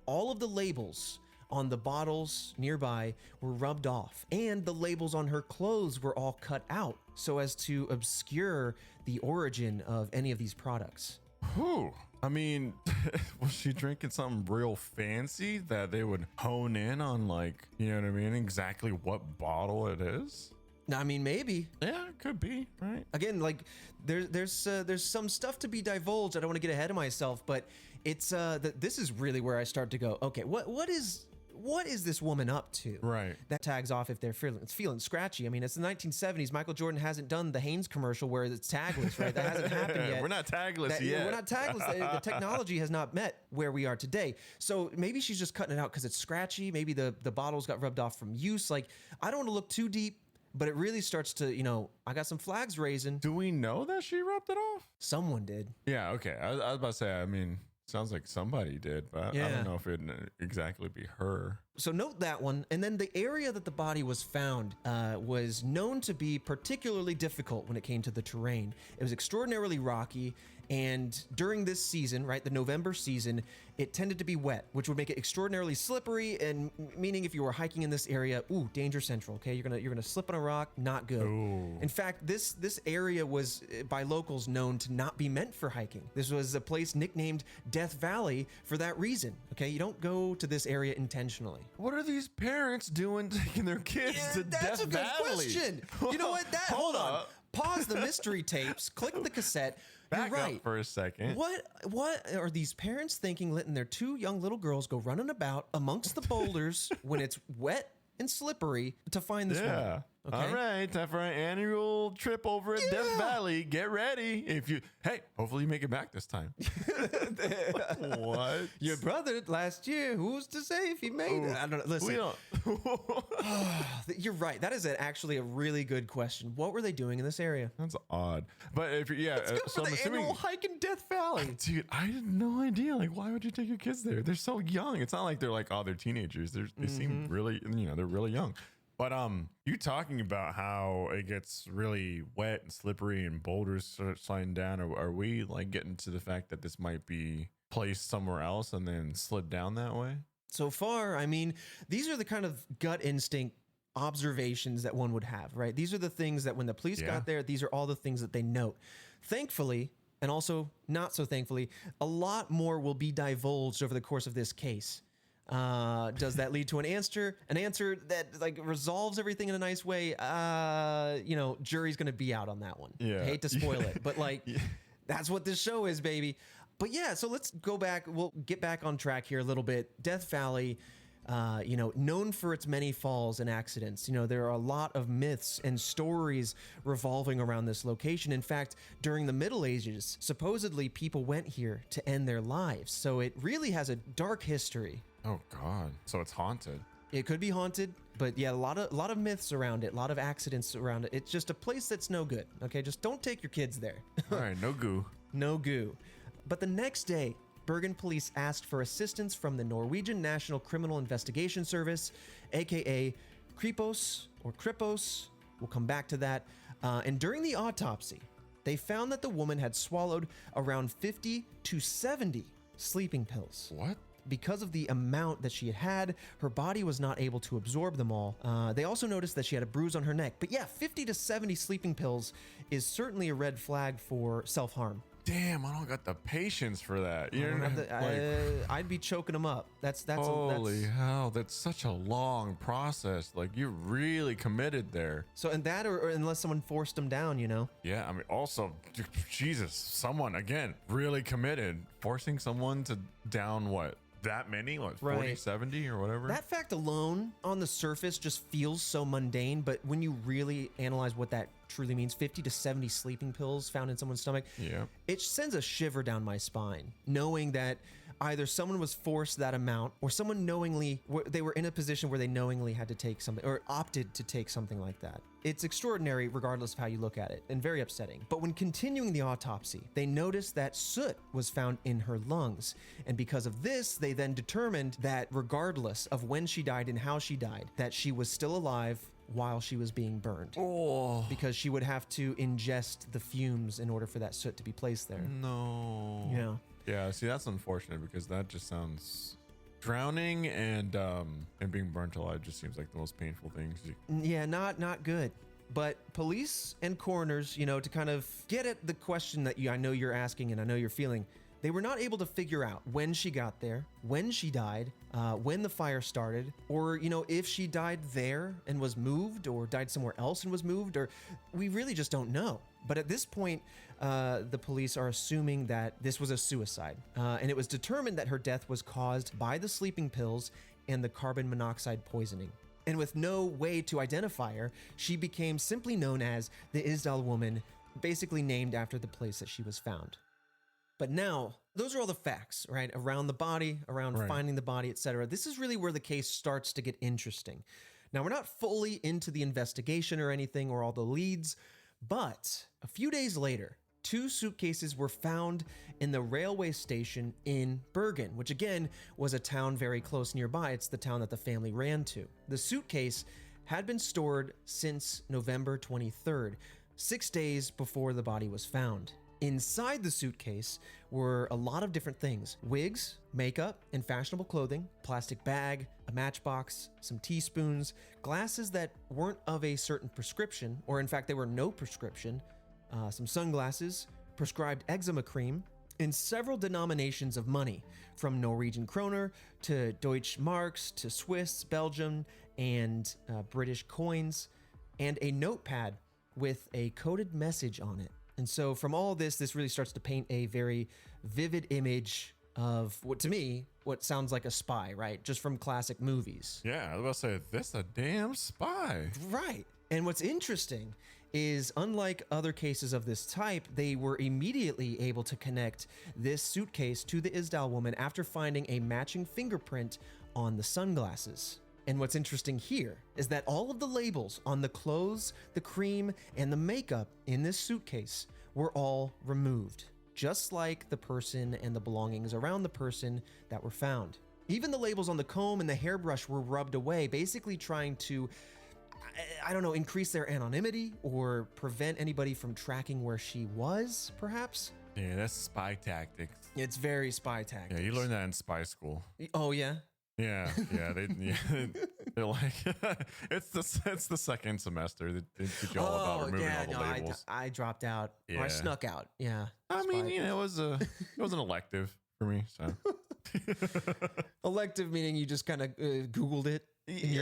S7: All of the labels on the bottles nearby were rubbed off, and the labels on her clothes were all cut out so as to obscure the origin of any of these products.
S19: Whew. I mean, was she drinking something real fancy that they would hone in on, like, exactly what bottle it is?
S7: I mean, maybe.
S19: Yeah, it could be, right?
S7: Again, like, there's some stuff to be divulged. I don't want to get ahead of myself, but it's this is really where I start to go, okay, what is this woman up to?
S19: Right.
S7: That tags off if they're feeling scratchy. I mean, it's the 1970s. Michael Jordan hasn't done the Hanes commercial where it's tagless, right? That hasn't happened yet.
S19: We're not tagless yet.
S7: We're not tagless. The technology has not met where we are today. So maybe she's just cutting it out because it's scratchy. Maybe the bottles got rubbed off from use. Like, I don't want to look too deep, but it really starts to, I got some flags raising.
S19: Do we know that she rubbed it off?
S7: Someone did.
S19: Yeah, okay. I was about to say, I mean, sounds like somebody did, but I don't know if it'd exactly be her.
S7: So note that one. And then the area that the body was found was known to be particularly difficult when it came to the terrain. It was extraordinarily rocky. And during this season, right, the November season, it tended to be wet, which would make it extraordinarily slippery. And meaning if you were hiking in this area, danger central. Okay, you're gonna slip on a rock, not good.
S19: Ooh.
S7: In fact, this area was by locals known to not be meant for hiking. This was a place nicknamed Death Valley for that reason. Okay, you don't go to this area intentionally.
S19: What are these parents doing taking their kids to Death Valley?
S7: That's a good question. You know what? Hold on. Pause the mystery tapes. Click the cassette.
S19: Back
S7: You're right.
S19: up for a second.
S7: What are these parents thinking, letting their two young little girls go running about amongst the boulders when it's wet and slippery to find this woman? Okay?
S19: All right, time for an annual trip over at Death Valley. Get ready. Hopefully you make it back this time. What?
S7: Your brother last year, who's to say if he made it? I don't know. Listen. You're right. That is actually a really good question. What were they doing in this area?
S19: That's odd. But if
S7: Let's go for the annual hike in Death Valley.
S19: Dude, I had no idea. Like, why would you take your kids there? They're so young. It's not like they're like, they're teenagers. They seem really, they're really young. But you talking about how it gets really wet and slippery and boulders start sliding down. Are we like getting to the fact that this might be placed somewhere else and then slid down that way?
S7: So far, I mean, these are the kind of gut instinct observations that one would have, right? These are the things that when the police got there, these are all the things that they note. Thankfully, and also not so thankfully, a lot more will be divulged over the course of this case.
S18: Does that lead to an answer that like resolves everything in a nice way? Jury's gonna be out on that one.
S19: Yeah.
S18: Hate to spoil it, but like that's what this show is, baby. But yeah, so let's go back. We'll get back on track here a little bit. Death Valley, known for its many falls and accidents. There are a lot of myths and stories revolving around this location. In fact, during the Middle Ages, supposedly people went here to end their lives. So it really has a dark history.
S19: Oh God! So it's haunted.
S18: It could be haunted, but yeah, a lot of myths around it, a lot of accidents around it. It's just a place that's no good. Okay, just don't take your kids there.
S19: All right, no goo.
S18: No goo. But the next day, Bergen police asked for assistance from the Norwegian National Criminal Investigation Service, aka Kripos or Kripos. We'll come back to that. And during the autopsy, they found that the woman had swallowed around 50 to 70 sleeping pills.
S19: What?
S18: Because of the amount that she had, her body was not able to absorb them all. They also noticed that she had a bruise on her neck. But yeah, 50 to 70 sleeping pills is certainly a red flag for self-harm.
S19: Damn, I don't got the patience for that.
S18: I'd be choking them up.
S19: Holy hell, that's such a long process. Like, you're really committed there.
S18: So, and that, or unless someone forced them down,
S19: Yeah, I mean, also, Jesus, someone, again, really committed. Forcing someone to down what? That many? What, 40,
S18: Right.
S19: 70 or whatever?
S18: That fact alone on the surface just feels so mundane, but when you really analyze what that truly means, 50 to 70 sleeping pills found in someone's stomach,
S19: yeah,
S18: it sends a shiver down my spine, knowing that either someone was forced that amount or someone they were in a position where they knowingly had to take something or opted to take something like that. It's extraordinary regardless of how you look at it, and very upsetting. But when continuing the autopsy, they noticed that soot was found in her lungs. And because of this, they then determined that regardless of when she died and how she died, that she was still alive while she was being burned.
S19: Oh.
S18: Because she would have to ingest the fumes in order for that soot to be placed there.
S19: No.
S18: Yeah.
S19: Yeah, see, that's unfortunate because that just sounds... Drowning and being burnt alive just seems like the most painful things.
S18: Yeah, not good. But police and coroners, to kind of get at the question that I know you're asking and I know you're feeling, they were not able to figure out when she got there, when she died, when the fire started, or, if she died there and was moved or died somewhere else and was moved, or we really just don't know. But at this point, the police are assuming that this was a suicide. And it was determined that her death was caused by the sleeping pills and the carbon monoxide poisoning. And with no way to identify her, she became simply known as the Isdal woman, basically named after the place that she was found. But now, those are all the facts, right? Around the body, around finding the body, etc. This is really where the case starts to get interesting. Now, we're not fully into the investigation or anything or all the leads, but a few days later, 2 suitcases were found in the railway station in Bergen, which again was a town very close nearby. It's the town that the family ran to. The suitcase had been stored since November 23rd, 6 days before the body was found. Inside the suitcase were a lot of different things: wigs, makeup, and fashionable clothing, plastic bag, a matchbox, some teaspoons, glasses that weren't of a certain prescription, or in fact they were no prescription, some sunglasses, prescribed eczema cream, and several denominations of money, from Norwegian kroner to Deutsche Marks to Swiss, Belgium, and British coins, and a notepad with a coded message on it. And so from all this really starts to paint a very vivid image of what, to me, what sounds like a spy, right? Just from classic movies.
S19: Yeah, I was about to say, this a damn spy.
S18: Right. And what's interesting is, unlike other cases of this type, they were immediately able to connect this suitcase to the Isdal woman after finding a matching fingerprint on the sunglasses. And what's interesting here is that all of the labels on the clothes, the cream, and the makeup in this suitcase were all removed, just like the person and the belongings around the person that were found. Even the labels on the comb and the hairbrush were rubbed away, basically trying to, increase their anonymity or prevent anybody from tracking where she was, perhaps?
S19: Yeah, that's spy tactics.
S18: It's very spy tactics.
S19: Yeah, you learned that in spy school.
S18: Oh, yeah?
S19: Yeah, they're like, it's the second semester. They teach you all about removing all the labels.
S18: I dropped out.
S19: Yeah.
S18: Or I snuck out. Yeah.
S19: I mean, it was an elective for me. So
S18: Elective meaning you just kind of Googled it in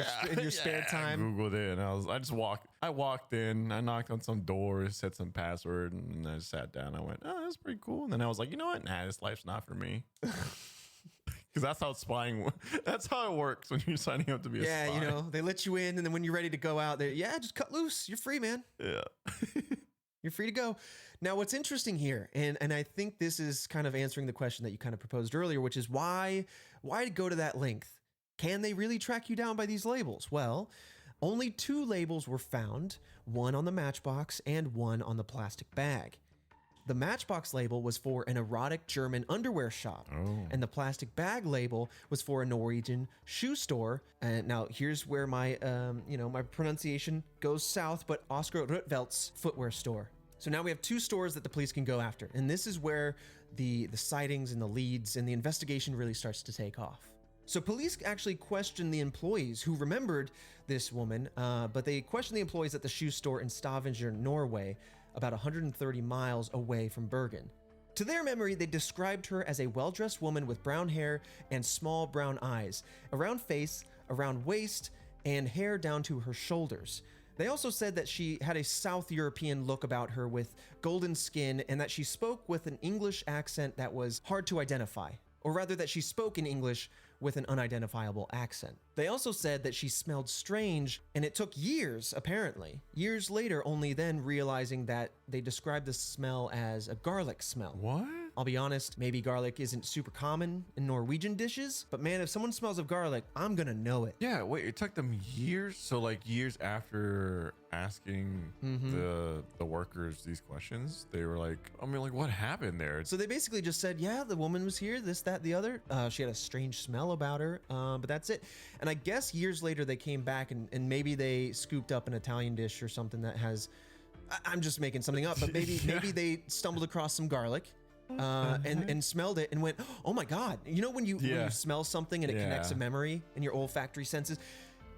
S18: your spare time.
S19: I Googled it and I walked in, I knocked on some doors, said some password, and I sat down. I went, oh, that's pretty cool. And then I was like, you know what? Nah, this life's not for me. Because that's how spying, that's how it works when you're signing up to be a spy.
S18: Yeah, you know, they let you in, and then when you're ready to go out, just cut loose. You're free, man.
S19: Yeah.
S18: You're free to go. Now, what's interesting here, and I think this is kind of answering the question that you kind of proposed earlier, which is why go to that length? Can they really track you down by these labels? Well, only 2 labels were found, one on the matchbox and one on the plastic bag. The matchbox label was for an erotic German underwear shop, and the plastic bag label was for a Norwegian shoe store. And now here's where my, my pronunciation goes south, but Oscar Rutveldt's footwear store. So now we have 2 stores that the police can go after, and this is where the sightings and the leads and the investigation really starts to take off. So police actually questioned the employees who remembered this woman, but they questioned the employees at the shoe store in Stavanger, Norway, about 130 miles away from Bergen. To their memory, they described her as a well-dressed woman with brown hair and small brown eyes, a round face, around waist, and hair down to her shoulders. They also said that she had a South European look about her with golden skin, and that she spoke with an English accent that was hard to identify, or rather that she spoke in English with an unidentifiable accent. They also said that she smelled strange, and it took years, apparently. Years later, only then realizing that they described the smell as a garlic smell.
S19: What?
S18: I'll be honest, maybe garlic isn't super common in Norwegian dishes, but man, if someone smells of garlic, I'm gonna know it.
S19: Yeah, wait, it took them years? So like years after asking the workers these questions, they were like, what happened there?
S18: So they basically just said, yeah, the woman was here, this, that, the other. She had a strange smell about her, but that's it. And I guess years later they came back and maybe they scooped up an Italian dish or something that has, I'm just making something up, but maybe they stumbled across some garlic. And smelled it and went, oh my God. You know when you smell something and it connects a memory in your olfactory senses?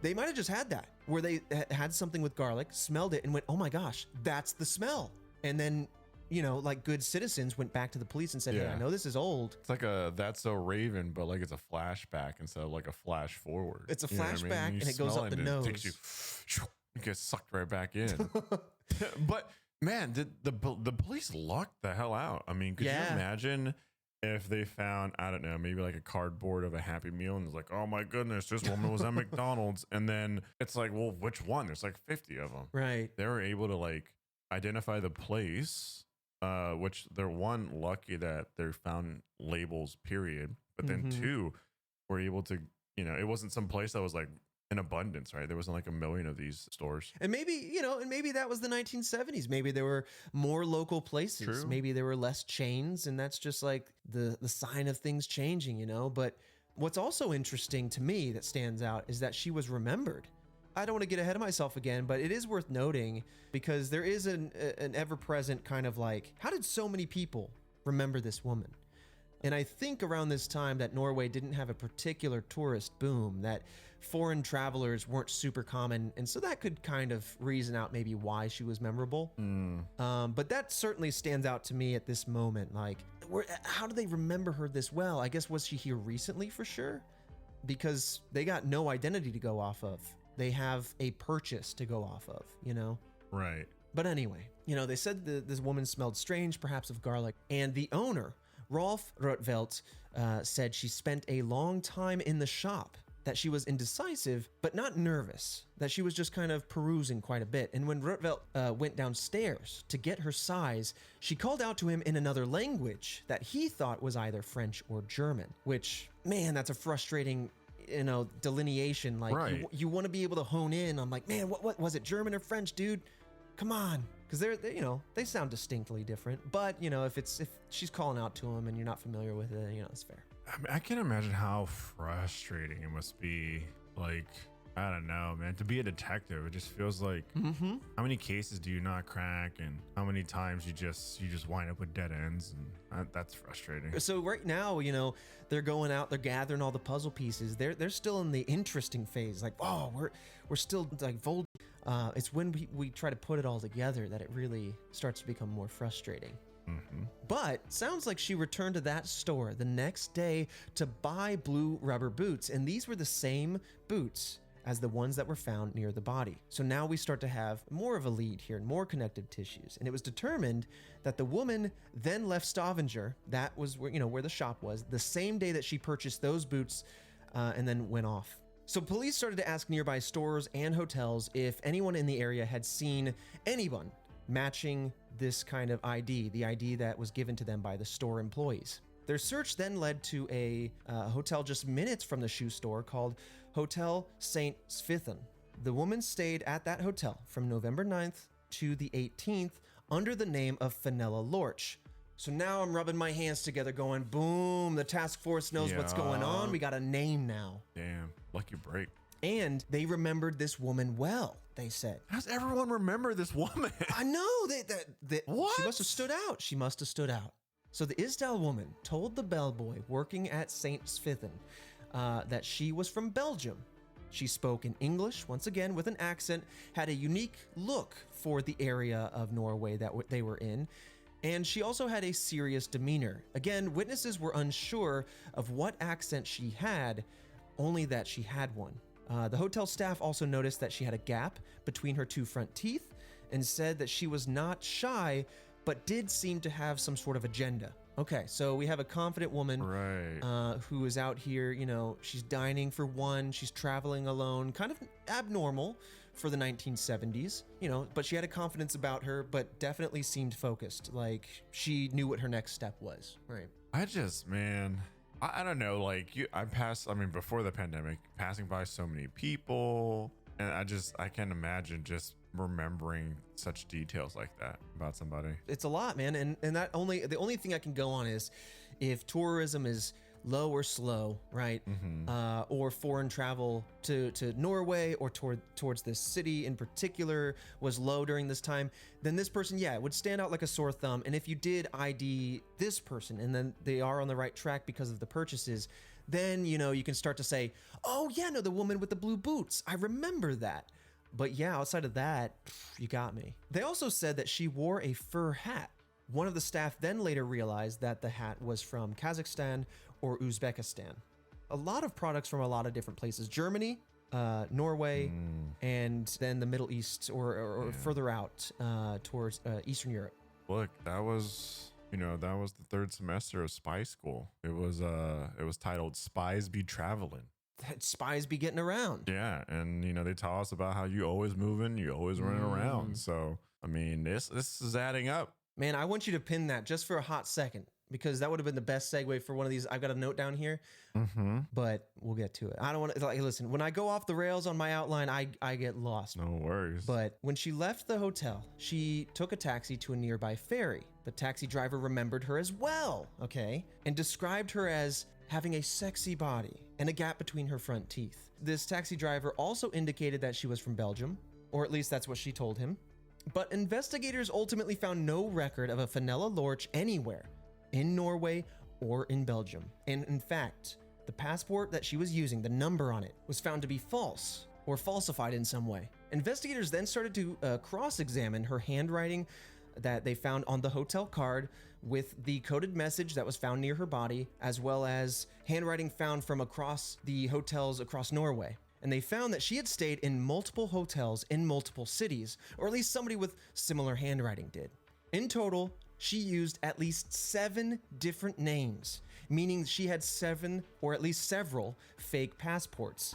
S18: They might have just had that, where they had something with garlic, smelled it and went, oh my gosh, that's the smell. And then, like good citizens went back to the police and said, hey, I know this is old.
S19: It's like That's So Raven, but like it's a flashback instead of like a flash forward.
S18: It's a flashback and it goes up the nose.
S19: It takes you get sucked right back in. But man, did the police lucked the hell out? I mean, could you imagine if they found, I don't know, maybe like a cardboard of a Happy Meal and it's like, oh my goodness, this woman was at McDonald's. And then it's like, well, which one? There's like 50 of them.
S18: Right.
S19: They were able to like identify the place, which they're one, lucky that they found labels, period. But then 2, were able to, it wasn't some place that was like in abundance, right? There wasn't like a million of these stores.
S18: And maybe, maybe that was the 1970s. Maybe there were more local places.
S19: True.
S18: Maybe there were less chains, and that's just like the sign of things changing, But what's also interesting to me that stands out is that she was remembered. I don't want to get ahead of myself again, but it is worth noting because there is an ever-present kind of like, how did so many people remember this woman? And I think around this time that Norway didn't have a particular tourist boom, that foreign travelers weren't super common. And so that could kind of reason out maybe why she was memorable. But that certainly stands out to me at this moment. Like, how do they remember her this well? I guess, was she here recently for sure? Because they got no identity to go off of. They have a purchase to go off of,
S19: Right.
S18: But anyway, they said this woman smelled strange, perhaps of garlic. And the owner, Rolf Rutveldt, said she spent a long time in the shop, that she was indecisive, but not nervous, that she was just kind of perusing quite a bit. And when Rutveldt went downstairs to get her size, she called out to him in another language that he thought was either French or German, which, man, that's a frustrating delineation. Like,
S19: right.
S18: you want to be able to hone in on like, man, what was it, German or French, dude? Come on. Because they sound distinctly different. But, if she's calling out to him and you're not familiar with it, it's fair.
S19: I can't imagine how frustrating it must be. Like, I don't know, man. To be a detective, it just feels like how many cases do you not crack, and how many times you just wind up with dead ends, and that's frustrating.
S18: So right now, they're going out, they're gathering all the puzzle pieces. They're still in the interesting phase. Like, oh, we're still like it's when we try to put it all together that it really starts to become more frustrating. But sounds like she returned to that store the next day to buy blue rubber boots, and these were the same boots as the ones that were found near the body. So now we start to have more of a lead here, more connective tissues. And it was determined that the woman then left Stavanger, that was where, where the shop was, the same day that she purchased those boots and then went off. So police started to ask nearby stores and hotels if anyone in the area had seen anyone matching this kind of ID, the ID that was given to them by the store employees. Their search then led to a hotel just minutes from the shoe store called Hotel St. Svithin. The woman stayed at that hotel from November 9th to the 18th under the name of Fenella Lorch. So now I'm rubbing my hands together going, boom, the task force knows what's going on. We got a name now.
S19: Damn, lucky break.
S18: And they remembered this woman well, they said.
S19: How does everyone remember this woman?
S18: I know.
S19: What?
S18: She must have stood out. She must have stood out. So the Isdal woman told the bellboy working at St. Svithin that she was from Belgium. She spoke in English, once again with an accent, had a unique look for the area of Norway that they were in, and she also had a serious demeanor. Again, witnesses were unsure of what accent she had, only that she had one. The hotel staff also noticed that she had a gap between her two front teeth and said that she was not shy, but did seem to have some sort of agenda. Okay, so we have a confident woman who is out here, she's dining for one, she's traveling alone, kind of abnormal for the 1970s, but she had a confidence about her, but definitely seemed focused, like she knew what her next step was, right?
S19: I don't know, before the pandemic, passing by so many people, and I can't imagine just remembering such details like that about somebody.
S18: It's a lot, man, and the only thing I can go on is if tourism is low or slow, right? Or foreign travel to Norway or towards this city in particular was low during this time, then this person, it would stand out like a sore thumb. And if you did ID this person and then they are on the right track because of the purchases, then, you can start to say, oh yeah, no, the woman with the blue boots, I remember that. But yeah, outside of that, you got me. They also said that she wore a fur hat. One of the staff then later realized that the hat was from Kazakhstan or Uzbekistan. A lot of products from a lot of different places. Germany, Norway, and then the Middle East or further out towards Eastern Europe.
S19: Look, that was the third semester of spy school. It was titled Spies Be Traveling.
S18: That spies be getting around.
S19: Yeah, and they tell us about how you always moving, you always running around. So this is adding up.
S18: Man, I want you to pin that just for a hot second, because that would have been the best segue for one of these. I've got a note down here, but we'll get to it. I don't want to, listen, when I go off the rails on my outline, I get lost.
S19: No worries.
S18: But when she left the hotel, she took a taxi to a nearby ferry. The taxi driver remembered her as well, okay, and described her as having a sexy body and a gap between her front teeth. This taxi driver also indicated that she was from Belgium, or at least that's what she told him. But investigators ultimately found no record of a Fenella Lorch anywhere in Norway or in Belgium. And in fact, the passport that she was using, the number on it, was found to be false or falsified in some way. Investigators then started to cross-examine her handwriting that they found on the hotel card with the coded message that was found near her body, as well as handwriting found from across the hotels across Norway. And they found that she had stayed in multiple hotels in multiple cities, or at least somebody with similar handwriting did. In total, she used at least 7 different names, meaning she had 7 or at least several fake passports.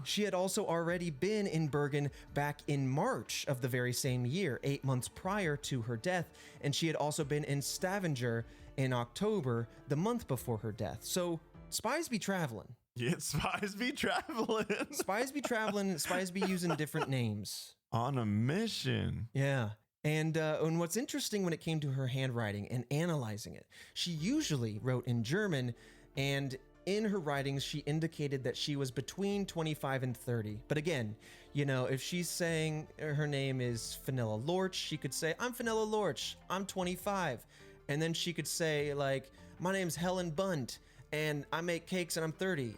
S18: She had also already been in Bergen back in March of the very same year, 8 months prior to her death, and she had also been in Stavanger in October, the month before her death. So, spies be traveling.
S19: Yeah, spies be traveling.
S18: Spies be traveling, spies be using different names.
S19: On a mission.
S18: Yeah. And what's interesting when it came to her handwriting and analyzing it, she usually wrote in German, and in her writings, she indicated that she was between 25 and 30. But again, if she's saying her name is Fenella Lorch, she could say, I'm Fenella Lorch, I'm 25. And then she could say, my name's Helen Bunt, and I make cakes and I'm 30.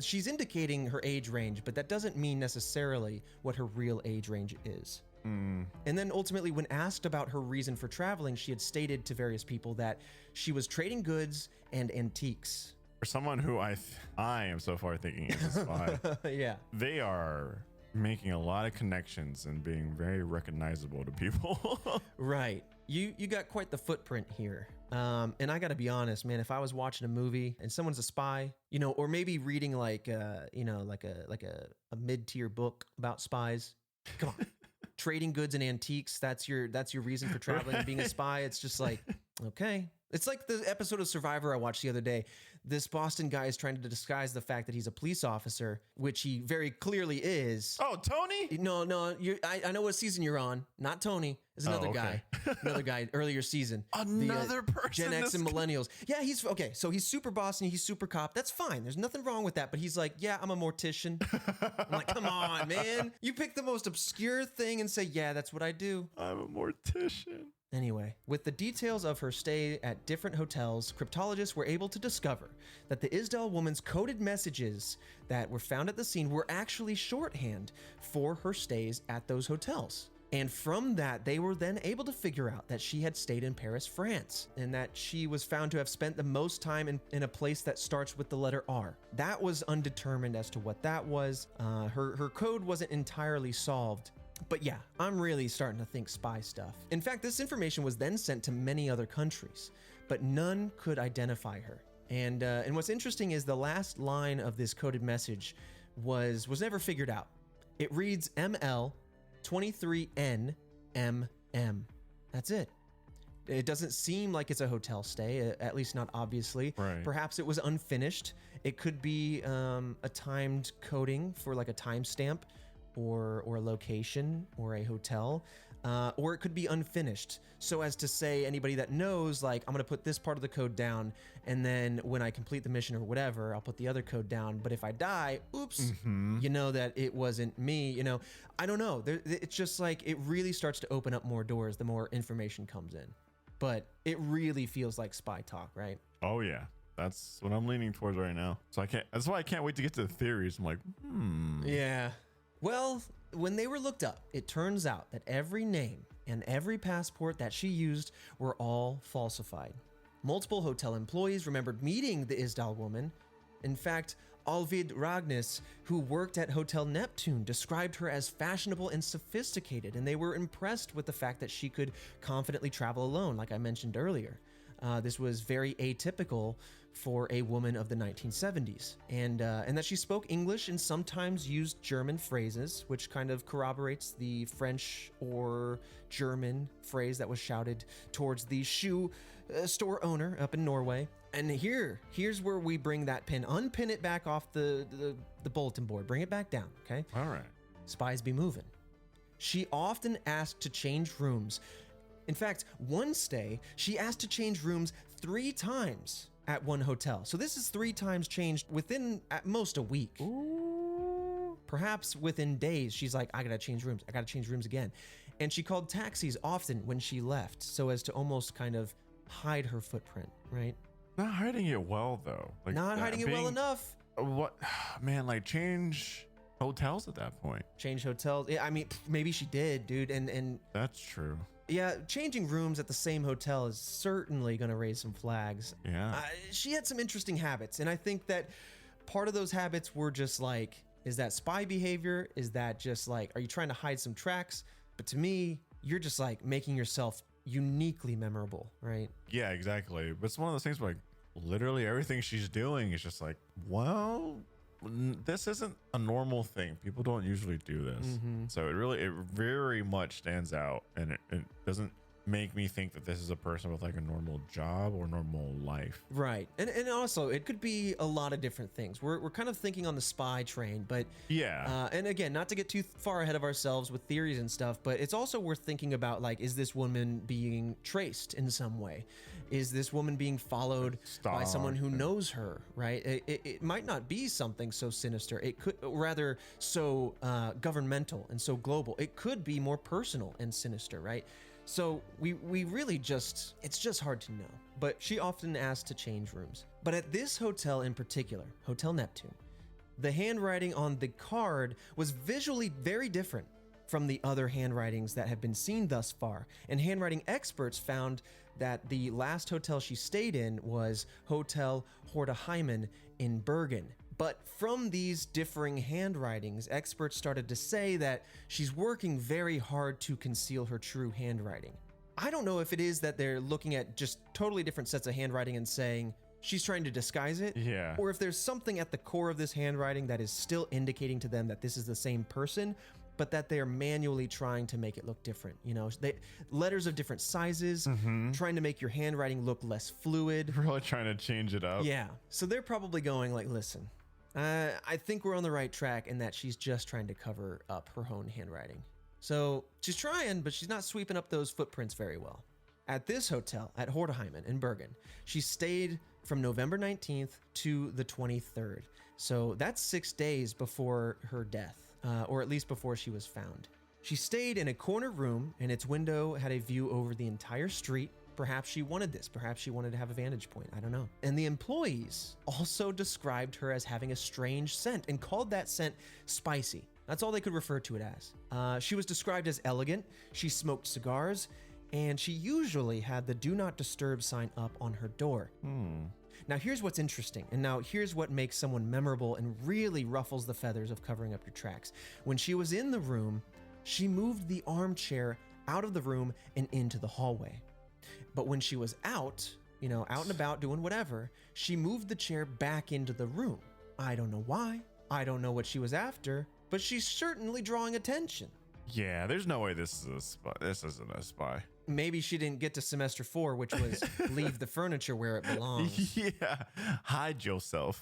S18: She's indicating her age range, but that doesn't mean necessarily what her real age range is. And then ultimately, when asked about her reason for traveling, she had stated to various people that she was trading goods and antiques.
S19: For someone who I am so far thinking is a spy,
S18: yeah,
S19: they are making a lot of connections and being very recognizable to people.
S18: Right. You got quite the footprint here. And I got to be honest, man, if I was watching a movie and someone's a spy, or maybe reading like a mid-tier book about spies, come on. Trading goods and antiques, that's your reason for traveling and being a spy. It's just like, okay. It's like the episode of Survivor I watched the other day. This Boston guy is trying to disguise the fact that he's a police officer, which he very clearly is.
S19: Oh, Tony?
S18: No, I know what season you're on. Not Tony. It's another guy. Another guy, earlier season.
S19: Another person.
S18: Gen X and millennials. Yeah, he's okay. So he's super boss and he's super cop. That's fine. There's nothing wrong with that. But he's like, yeah, I'm a mortician. I'm like, come on, man. You pick the most obscure thing and say, yeah, that's what I do.
S19: I'm a mortician.
S18: Anyway, with the details of her stay at different hotels, cryptologists were able to discover that the Isdell woman's coded messages that were found at the scene were actually shorthand for her stays at those hotels. And from that, they were then able to figure out that she had stayed in Paris, France, and that she was found to have spent the most time in a place that starts with the letter R. That was undetermined as to what that was. Her code wasn't entirely solved. But yeah, I'm really starting to think spy stuff. In fact, this information was then sent to many other countries, but none could identify her. And what's interesting is the last line of this coded message was never figured out. It reads ML23NMM. That's it. It doesn't seem like it's a hotel stay, at least not obviously.
S19: Right.
S18: Perhaps it was unfinished. It could be a timed coding for like a timestamp. Or a location or a hotel, or it could be unfinished. So as to say, anybody that knows, like, I'm going to put this part of the code down, and then when I complete the mission or whatever, I'll put the other code down. But if I die, oops, you know that it wasn't me. I don't know. It's just like it really starts to open up more doors the more information comes in. But it really feels like spy talk, right?
S19: Oh yeah. That's what I'm leaning towards right now. So that's why I can't wait to get to the theories. I'm like,
S18: Yeah. Well, when they were looked up, it turns out that every name and every passport that she used were all falsified. Multiple hotel employees remembered meeting the Isdal woman. In fact, Alvid Ragnes, who worked at Hotel Neptune, described her as fashionable and sophisticated, and they were impressed with the fact that she could confidently travel alone, like I mentioned earlier. This was very atypical for a woman of the 1970s, and that she spoke English and sometimes used German phrases, which kind of corroborates the French or German phrase that was shouted towards the shoe store owner up in Norway. And here's where we bring that pin, unpin it back off the bulletin board, bring it back down, okay?
S19: All right.
S18: Spies be moving. She often asked to change rooms. In fact, one stay, she asked to change rooms 3 times at one hotel. So this is 3 times changed within at most a week. Ooh. Perhaps within days, she's like, I gotta change rooms. I gotta change rooms again. And she called taxis often when she left, so as to almost kind of hide her footprint, right?
S19: Not hiding it well, though. Like,
S18: not hiding it well enough.
S19: What? Man, like, change hotels at that point.
S18: Change hotels. Yeah, I mean, maybe she did, dude. And
S19: that's true.
S18: Yeah, changing rooms at the same hotel is certainly going to raise some flags.
S19: Yeah.
S18: She had some interesting habits, and I think that part of those habits were just like, is that spy behavior? Is that just like, are you trying to hide some tracks? But to me, you're just like making yourself uniquely memorable, right?
S19: Yeah, exactly. But it's one of those things where, like, literally everything she's doing is just like, well, this isn't a normal thing. People don't usually do this.
S18: Mm-hmm.
S19: So it very much stands out, and it doesn't make me think that this is a person with like a normal job or normal life.
S18: Right. And also it could be a lot of different things. We're kind of thinking on the spy train, but
S19: yeah.
S18: And again, not to get too far ahead of ourselves with theories and stuff, but it's also worth thinking about, like, is this woman being traced in some way? Is this woman being followed by someone who knows her, right? It might not be something so sinister. It could rather so governmental and so global. It could be more personal and sinister, right? So we really just, it's just hard to know. But she often asked to change rooms. But at this hotel in particular, Hotel Neptune, the handwriting on the card was visually very different from the other handwritings that have been seen thus far. And handwriting experts found that the last hotel she stayed in was Hotel Horteheimen in Bergen. But from these differing handwritings, experts started to say that she's working very hard to conceal her true handwriting. I don't know if it is that they're looking at just totally different sets of handwriting and saying she's trying to disguise it, or if there's something at the core of this handwriting that is still indicating to them that this is the same person, but that they're manually trying to make it look different. You know, letters of different sizes, trying to make your handwriting look less fluid.
S19: Really trying to change it up.
S18: Yeah. So they're probably going like, listen, I think we're on the right track in that she's just trying to cover up her own handwriting. So she's trying, but she's not sweeping up those footprints very well. At this hotel, at Horteheimen in Bergen, she stayed from November 19th to the 23rd. So that's 6 days before her death, or at least before she was found. She stayed in a corner room, and its window had a view over the entire street. Perhaps she wanted this. Perhaps she wanted to have a vantage point. I don't know. And the employees also described her as having a strange scent and called that scent spicy. That's all they could refer to it as. She was described as elegant. She smoked cigars, and she usually had the do not disturb sign up on her door. Now here's what's interesting, and now here's what makes someone memorable and really ruffles the feathers of covering up your tracks. When she was in the room, she moved the armchair out of the room and into the hallway. But when she was out, you know, out and about doing whatever, she moved the chair back into the room. I don't know why. I don't know what she was after, but she's certainly drawing attention.
S19: Yeah, there's no way this is a spy. This isn't a spy.
S18: Maybe she didn't get to semester 4, which was leave the furniture where it belongs.
S19: Yeah, hide yourself.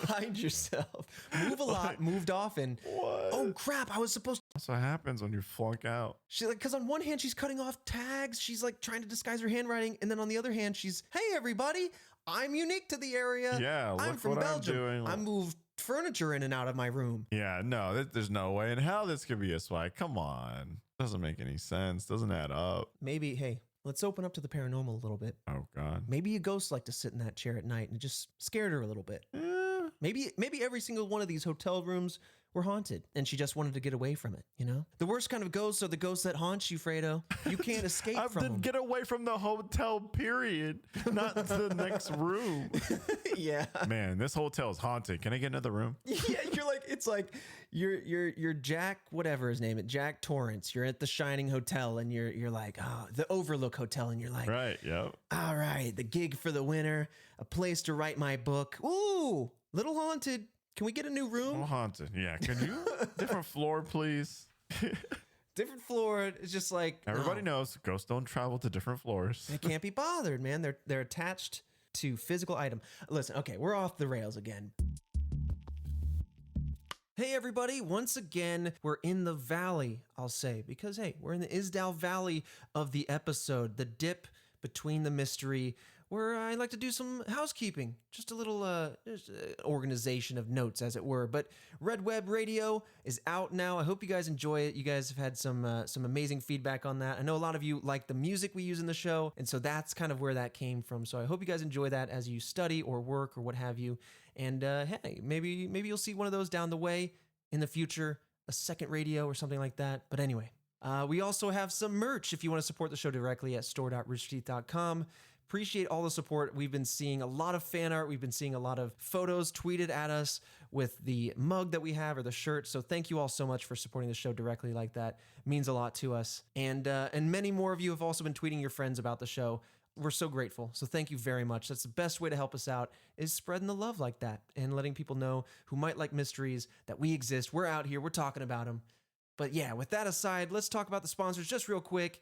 S18: Hide yourself. Move a lot, moved often.
S19: What?
S18: Oh crap! I was supposed to.
S19: That's what happens when you flunk out.
S18: She like, because on one hand she's cutting off tags, she's like trying to disguise her handwriting, and then on the other hand she's, hey everybody, I'm unique to the area.
S19: Yeah,
S18: I'm
S19: look
S18: from
S19: what
S18: Belgium.
S19: I'm doing.
S18: I moved furniture in and out of my room.
S19: Yeah, no, there's no way in hell this could be a spy. Come on. Doesn't make any sense. Doesn't add up.
S18: Maybe, hey, let's open up to the paranormal a little bit.
S19: Oh, God.
S18: Maybe a ghost liked to sit in that chair at night and it just scared her a little bit. Maybe every single one of these hotel rooms were haunted and she just wanted to get away from it, you know? The worst kind of ghosts are the ghosts that haunt you, Fredo. You can't escape from them.
S19: Get away from the hotel, period. Not the next room.
S18: Yeah.
S19: Man, this hotel is haunted. Can I get another room?
S18: Yeah, it's like you're Jack, whatever his name is, Jack Torrance. You're at the Shining Hotel and you're like, oh, the Overlook Hotel, and you're like,
S19: right, yep.
S18: All right, the gig for the winter, a place to write my book. Ooh, little haunted. Can we get a new room?
S19: Little haunted. Yeah, can you? Different floor, please.
S18: Different floor. It's just like
S19: everybody knows ghosts don't travel to different floors.
S18: They can't be bothered, man. They're attached to physical item. Listen, okay, we're off the rails again. Hey everybody, once again, we're in the valley, I'll say, because hey, we're in the Isdal Valley of the episode, the dip between the mystery, where I like to do some housekeeping, just a little organization of notes, as it were. But Red Web Radio is out now. I hope you guys enjoy it. You guys have had some amazing feedback on that. I know a lot of you like the music we use in the show, and so that's kind of where that came from. So I hope you guys enjoy that as you study or work or what have you. And hey, maybe you'll see one of those down the way in the future, a second radio or something like that. But anyway, we also have some merch if you want to support the show directly at store.roosterteeth.com. Appreciate all the support. We've been seeing a lot of fan art. We've been seeing a lot of photos tweeted at us with the mug that we have or the shirt. So thank you all so much for supporting the show directly like that. It means a lot to us. And many more of you have also been tweeting your friends about the show. We're so grateful. So thank you very much. That's the best way to help us out, is spreading the love like that and letting people know who might like mysteries that we exist. We're out here. We're talking about them. But yeah, with that aside, let's talk about the sponsors just real quick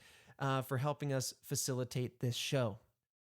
S18: for helping us facilitate this show.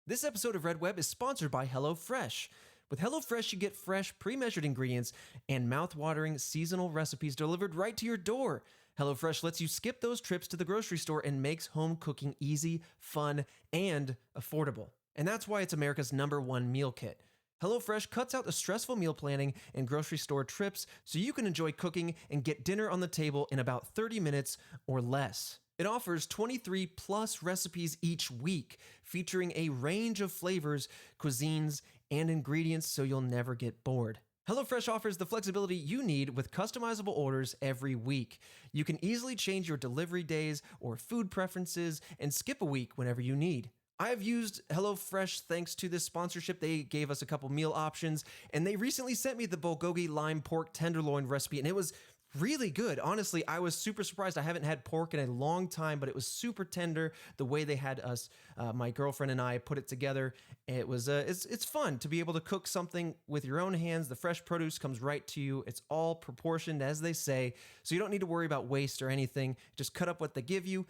S18: This episode of Red Web is sponsored by HelloFresh. With HelloFresh, you get fresh, pre-measured ingredients and mouth-watering seasonal recipes delivered right to your door. HelloFresh lets you skip those trips to the grocery store and makes home cooking easy, fun, and affordable. And that's why it's America's #1 meal kit. HelloFresh cuts out the stressful meal planning and grocery store trips so you can enjoy cooking and get dinner on the table in about 30 minutes or less. It offers 23 plus recipes each week, featuring a range of flavors, cuisines, and ingredients so you'll never get bored. HelloFresh offers the flexibility you need with customizable orders every week. You can easily change your delivery days or food preferences and skip a week whenever you need. I've used HelloFresh thanks to this sponsorship. They gave us a couple meal options, and they recently sent me the bulgogi lime pork tenderloin recipe, and it was really good. Honestly, I was super surprised. I haven't had pork in a long time, but it was super tender. The way they had us, my girlfriend and I, put it together, it was it's fun to be able to cook something with your own hands. The fresh produce comes right to you. It's all proportioned, as they say, so you don't need to worry about waste or anything. Just cut up what they give you,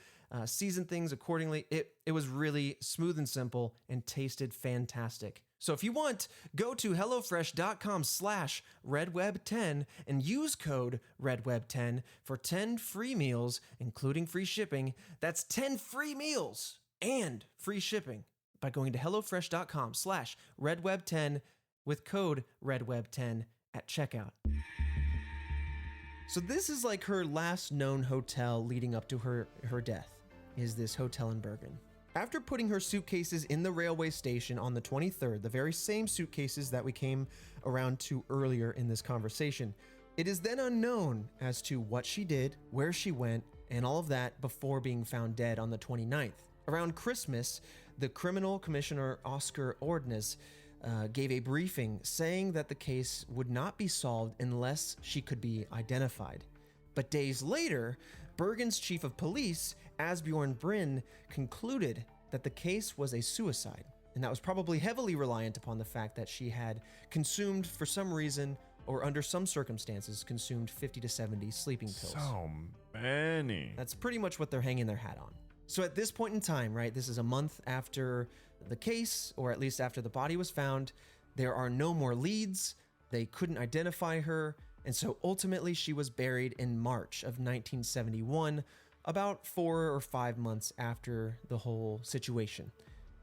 S18: season things accordingly. It was really smooth and simple and tasted fantastic. So if you want, go to HelloFresh.com/RedWeb10 and use code RedWeb10 for 10 free meals, including free shipping. That's 10 free meals and free shipping by going to HelloFresh.com/RedWeb10 with code RedWeb10 at checkout. So this is like her last known hotel leading up to her death, is this hotel in Bergen. After putting her suitcases in the railway station on the 23rd, the very same suitcases that we came around to earlier in this conversation, it is then unknown as to what she did, where she went, and all of that before being found dead on the 29th. Around Christmas, the criminal commissioner Oscar Ordnes gave a briefing saying that the case would not be solved unless she could be identified. But days later, Bergen's chief of police, Asbjorn Bryn, concluded that the case was a suicide, and that was probably heavily reliant upon the fact that she had consumed, for some reason or under some circumstances, consumed 50 to 70 sleeping pills.
S19: So many.
S18: That's pretty much what they're hanging their hat on. So at this point in time, right, this is a month after the case, or at least after the body was found, there are no more leads, they couldn't identify her, and so ultimately she was buried in March of 1971, about 4 or 5 months after the whole situation.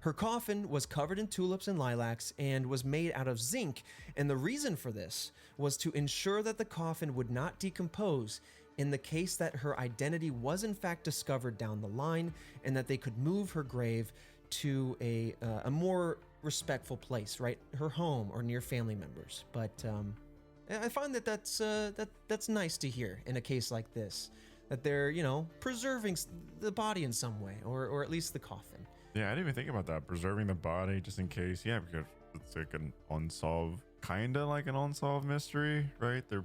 S18: Her coffin was covered in tulips and lilacs and was made out of zinc, and the reason for this was to ensure that the coffin would not decompose in the case that her identity was in fact discovered down the line, and that they could move her grave to a more respectful place, right? Her home or near family members. But I find that that's nice to hear in a case like this, that they're, preserving the body in some way, or at least the coffin.
S19: Yeah, I didn't even think about that. Preserving the body just in case. Yeah, because it's like an unsolved mystery, right? They're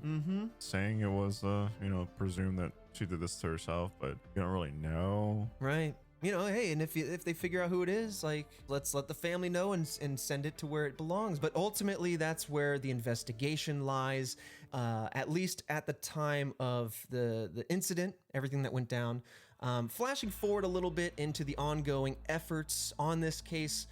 S19: saying it was, presumed that she did this to herself, but you don't really know.
S18: Right. Hey, and if they figure out who it is, like, let's let the family know and send it to where it belongs. But ultimately, that's where the investigation lies, at least at the time of the incident, everything that went down. Flashing forward a little bit into the ongoing efforts on this case,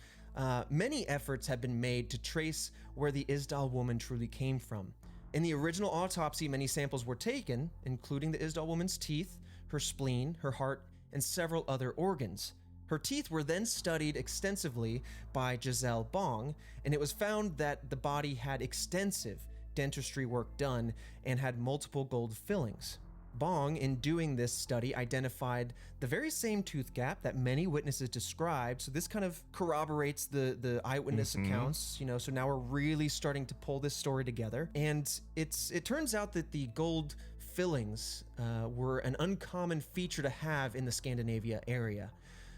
S18: many efforts have been made to trace where the Isdal woman truly came from. In the original autopsy, many samples were taken, including the Isdal woman's teeth, her spleen, her heart, and several other organs. Her teeth were then studied extensively by Giselle Bong, and it was found that the body had extensive dentistry work done and had multiple gold fillings. Bong, in doing this study, identified the very same tooth gap that many witnesses described, so this kind of corroborates the eyewitness accounts, so now we're really starting to pull this story together. And it turns out that the gold fillings were an uncommon feature to have in the Scandinavia area.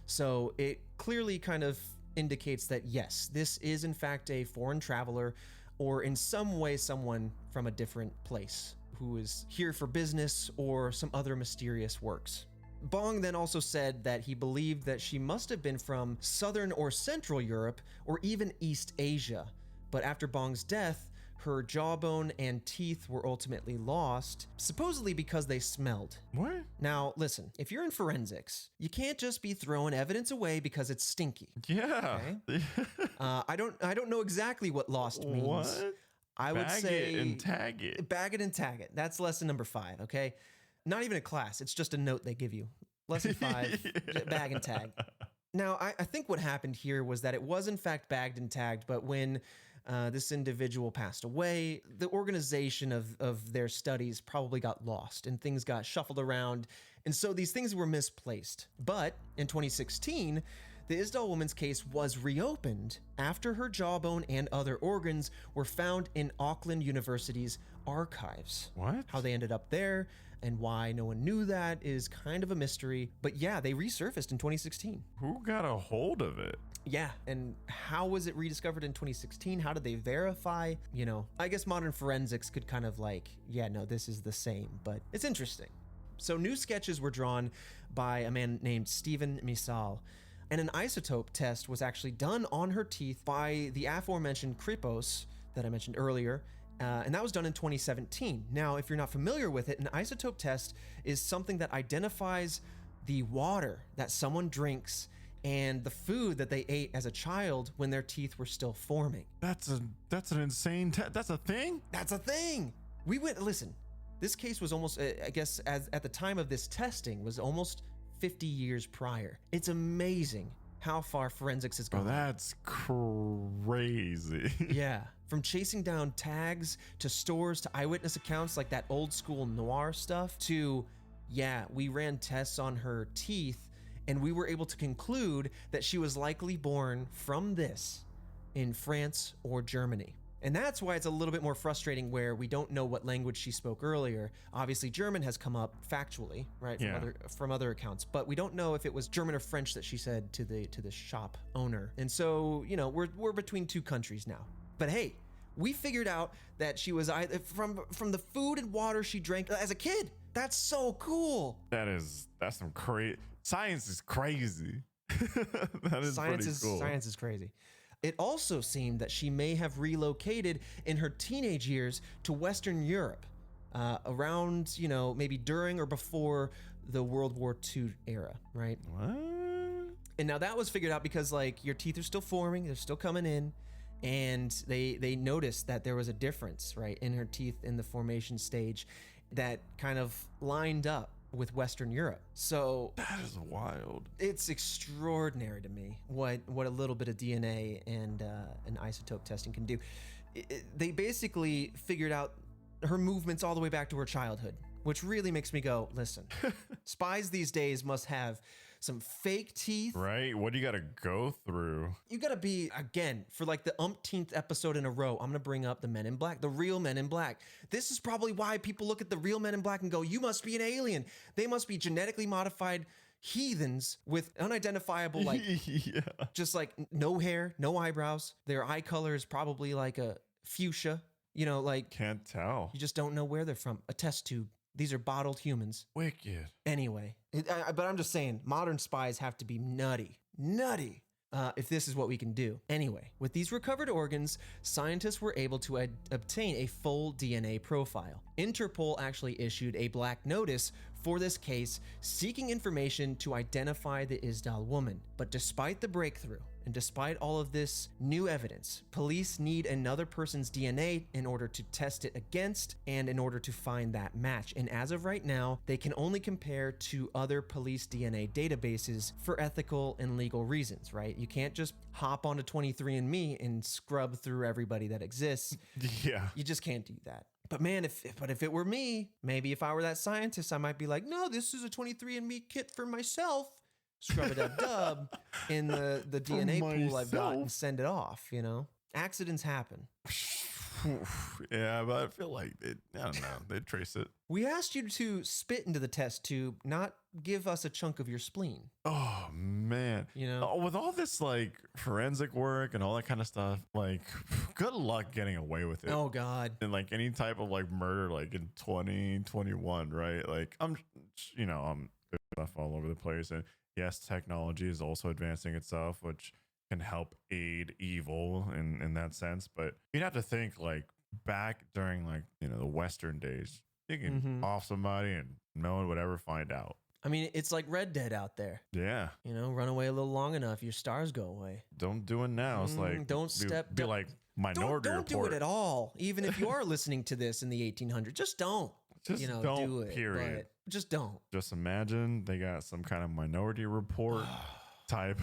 S18: So it clearly kind of indicates that yes, this is in fact a foreign traveler, or in some way someone from a different place who is here for business or some other mysterious works. Bong then also said that he believed that she must have been from Southern or Central Europe, or even East Asia. But after Bong's death, her jawbone and teeth were ultimately lost, supposedly because they smelled.
S19: What?
S18: Now, listen, if you're in forensics, you can't just be throwing evidence away because it's stinky.
S19: Yeah.
S18: Okay? I don't know exactly what lost means.
S19: What?
S18: I would say
S19: bag it and tag it.
S18: Bag it and tag it. That's lesson number 5, okay? Not even a class. It's just a note they give you. Lesson 5, bag and tag. Now, I think what happened here was that it was in fact bagged and tagged, but when this individual passed away, the organization of their studies probably got lost and things got shuffled around. And so these things were misplaced. But in 2016, The Isdal woman's case was reopened after her jawbone and other organs were found in Auckland University's archives.
S19: What?
S18: How they ended up there and why no one knew that is kind of a mystery. But yeah, they resurfaced in 2016.
S19: Who got a hold of it?
S18: Yeah, and how was it rediscovered in 2016? How did they verify? You know, I guess modern forensics could kind of like, yeah, no, this is the same, but it's interesting. So new sketches were drawn by a man named Stephen Misal, and an isotope test was actually done on her teeth by the aforementioned Kripos that I mentioned earlier, and that was done in 2017. Now, if you're not familiar with it, an isotope test is something that identifies the water that someone drinks and the food that they ate as a child when their teeth were still forming.
S19: That's an insane that's a thing?
S18: That's a thing. Listen, this case was almost, I guess, at the time of this testing, was almost 50 years prior. It's amazing how far forensics has gone.
S19: Oh, that's crazy.
S18: Yeah. From chasing down tags to stores to eyewitness accounts like that old school noir stuff to, yeah, we ran tests on her teeth and we were able to conclude that she was likely born from this in France or Germany. And that's why it's a little bit more frustrating where we don't know what language she spoke earlier. Obviously, German has come up factually, right, from other accounts, but we don't know if it was German or French that she said to the shop owner. And so, you know, we're between two countries now. But hey, we figured out that she was either from the food and water she drank as a kid. That's so cool.
S19: That's some crazy. Science is crazy. That is pretty cool.
S18: Science is crazy. It also seemed that she may have relocated in her teenage years to Western Europe, around, you know, maybe during or before the World War II era, right?
S19: What?
S18: And now that was figured out because, like, your teeth are still forming, they're still coming in, and they noticed that there was a difference, right, in her teeth in the formation stage that kind of lined up with Western Europe. So
S19: that is wild.
S18: It's extraordinary to me what a little bit of DNA and isotope testing can do. They basically figured out her movements all the way back to her childhood, which really makes me go, listen, spies these days must have some fake teeth.
S19: Right? What do you got to go through?
S18: You got to be, again, for like the umpteenth episode in a row, I'm going to bring up the Men in Black, the real Men in Black. This is probably why people look at the real Men in Black and go, you must be an alien. They must be genetically modified heathens with unidentifiable, like, just like no hair, no eyebrows. Their eye color is probably like a fuchsia, you know, like.
S19: Can't tell.
S18: You just don't know where they're from. A test tube. These are bottled humans.
S19: Wicked.
S18: Anyway, but I'm just saying, modern spies have to be nutty. If this is what we can do. Anyway, with these recovered organs, scientists were able to obtain a full DNA profile. Interpol actually issued a black notice for this case, seeking information to identify the Isdal woman. But despite the breakthrough, and despite all of this new evidence, police need another person's DNA in order to test it against and in order to find that match. And as of right now, they can only compare to other police DNA databases for ethical and legal reasons, right? You can't just hop onto 23andMe and scrub through everybody that exists.
S19: Yeah.
S18: You just can't do that. But man, if it were me, maybe if I were that scientist, I might be like, no, this is a 23andMe kit for myself. Scrub it up dub in the DNA pool I've got and send it off, you know? Accidents happen.
S19: Yeah, but I feel like I don't know, they'd trace it.
S18: We asked you to spit into the test tube, not give us a chunk of your spleen.
S19: Oh, man.
S18: You know?
S19: With all this, like, forensic work and all that kind of stuff, like, good luck getting away with it.
S18: Oh, God.
S19: And, like, any type of, like, murder, like, in 2021, right? Like, I'm stuff all over the place. And yes, technology is also advancing itself, which can help aid evil in that sense. But you'd have to think, like, back during, like, you know, the Western days, you can off somebody and no one would ever find out.
S18: I mean, it's like Red Dead out there.
S19: Yeah.
S18: You know, run away a little long enough, your stars go away.
S19: Don't do it now. It's like,
S18: don't
S19: be like Minority
S18: Report. Don't do it at all. Even if you are listening to this in the 1800s, just don't.
S19: Just don't,
S18: do it.
S19: period.
S18: But just don't.
S19: Just imagine they got some kind of Minority Report type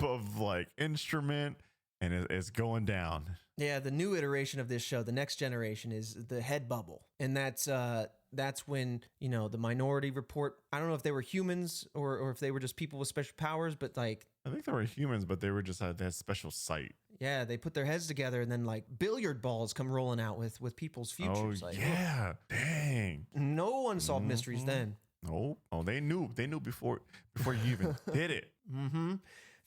S19: of like instrument, and it's going down.
S18: Yeah, the new iteration of this show, the next generation, is the head bubble. And that's when, the Minority Report, I don't know if they were humans or if they were just people with special powers, but like...
S19: I think they were humans, but they were just they had special sight.
S18: Yeah, they put their heads together and then like billiard balls come rolling out with people's futures.
S19: Oh,
S18: like,
S19: yeah. Dang.
S18: No unsolved mysteries then.
S19: No. Oh, they knew before you even did it.
S18: Mm-hmm.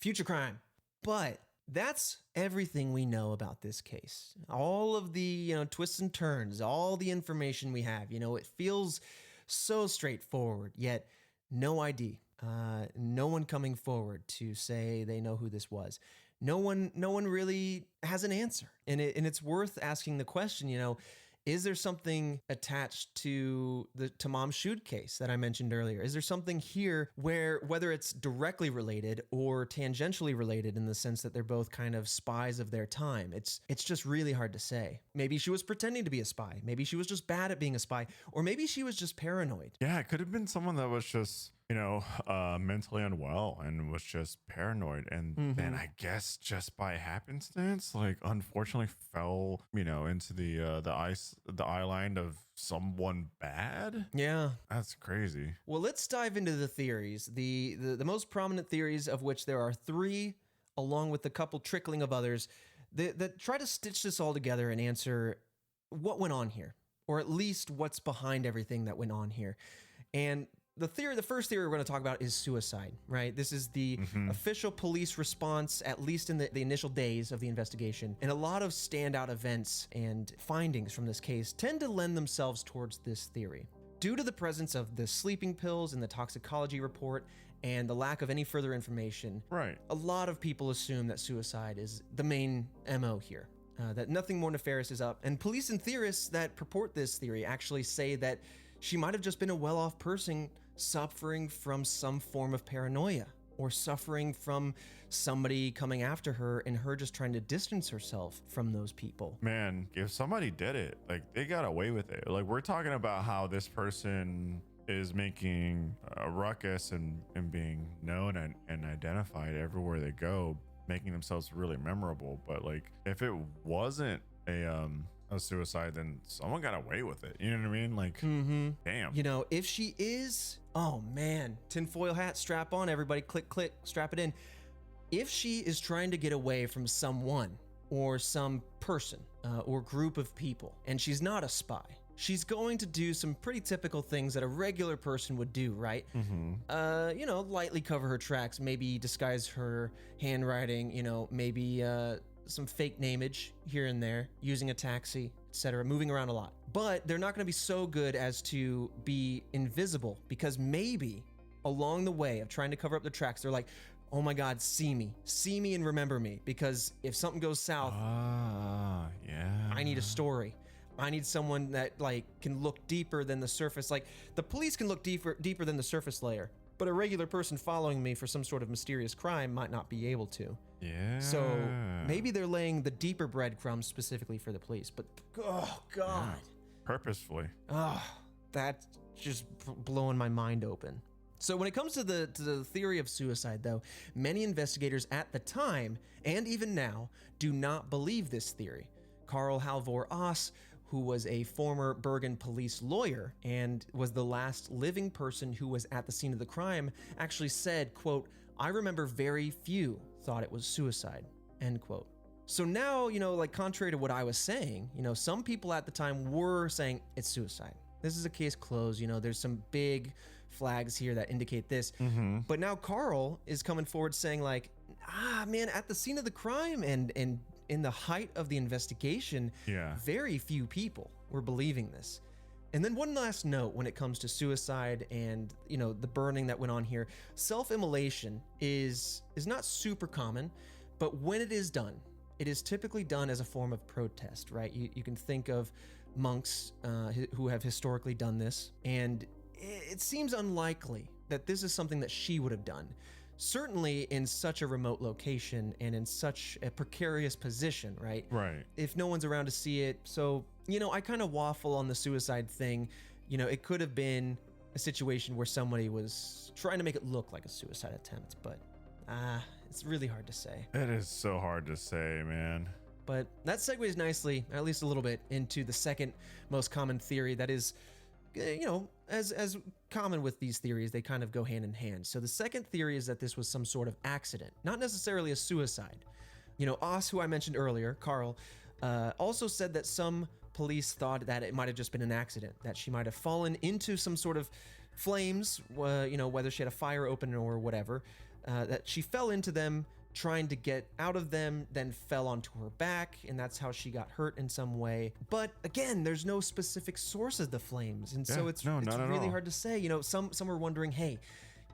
S18: Future crime. But that's everything we know about this case. All of the, twists and turns, all the information we have, it feels so straightforward, yet no ID. No one coming forward to say they know who this was. No one really has an answer. And it's worth asking the question, is there something attached to the Tamam Shud case that I mentioned earlier? Is there something here where, whether it's directly related or tangentially related in the sense that they're both kind of spies of their time? It's just really hard to say. Maybe she was pretending to be a spy. Maybe she was just bad at being a spy. Or maybe she was just paranoid.
S19: Yeah, it could have been someone that was just, mentally unwell and was just paranoid. And then I guess just by happenstance, like unfortunately fell, into the eye line of someone bad.
S18: Yeah.
S19: That's crazy.
S18: Well, let's dive into the theories. The most prominent theories, of which there are 3, along with a couple trickling of others, that try to stitch this all together and answer what went on here, or at least what's behind everything that went on here. And the first theory we're going to talk about is suicide, right? This is the official police response, at least in the initial days of the investigation. And a lot of standout events and findings from this case tend to lend themselves towards this theory. Due to the presence of the sleeping pills in the toxicology report and the lack of any further information,
S19: right,
S18: a lot of people assume that suicide is the main MO here. That nothing more nefarious is up. And police and theorists that purport this theory actually say that she might have just been a well-off person suffering from some form of paranoia, or suffering from somebody coming after her and her just trying to distance herself from those people.
S19: Man, if somebody did it, like they got away with it. Like we're talking about how this person is making a ruckus and being known and identified everywhere they go, making themselves really memorable. But like if it wasn't a suicide, then someone got away with it. You know what I mean? Like, damn.
S18: If she is, oh man, tinfoil hat, strap on, everybody, click, click, strap it in. If she is trying to get away from someone or some person or group of people, and she's not a spy, she's going to do some pretty typical things that a regular person would do, right? Lightly cover her tracks, maybe disguise her handwriting, maybe some fake nameage here and there, using a taxi, etc., moving around a lot. But they're not going to be so good as to be invisible, because maybe along the way of trying to cover up the tracks, they're like, oh my God, see me and remember me, because if something goes south, I need a story. I need someone that can look deeper than the surface. Like the police can look deeper than the surface layer, but a regular person following me for some sort of mysterious crime might not be able to.
S19: Yeah.
S18: So maybe they're laying the deeper breadcrumbs specifically for the police. But oh God,
S19: yeah. Purposefully.
S18: Oh, that's just blowing my mind open. So when it comes to the theory of suicide, though, many investigators at the time and even now do not believe this theory. Carl Halvor Aas, who was a former Bergen police lawyer and was the last living person who was at the scene of the crime, actually said, quote, "I remember very few thought it was suicide," end quote. So now, contrary to what I was saying, some people at the time were saying it's suicide. This is a case closed. There's some big flags here that indicate this. But now Carl is coming forward saying man, at the scene of the crime and in the height of the investigation, very few people were believing this. And then one last note when it comes to suicide and, the burning that went on here. Self-immolation is not super common, but when it is done, it is typically done as a form of protest, right? You can think of monks who have historically done this, and it seems unlikely that this is something that she would have done. Certainly in such a remote location and in such a precarious position, right?
S19: Right.
S18: If no one's around to see it. So, I kind of waffle on the suicide thing. It could have been a situation where somebody was trying to make it look like a suicide attempt, but It's really hard to say.
S19: It is so hard to say, man.
S18: But that segues nicely, at least a little bit, into the second most common theory that is, as common with these theories, they kind of go hand in hand. So the second theory is that this was some sort of accident, not necessarily a suicide. Oss, who I mentioned earlier, Carl, also said that some police thought that it might have just been an accident, that she might have fallen into some sort of flames, whether she had a fire open or whatever, that she fell into them, trying to get out of them, then fell onto her back, and that's how she got hurt in some way. But again, there's no specific source of the flames, and so it's really hard to say. Some are wondering, hey,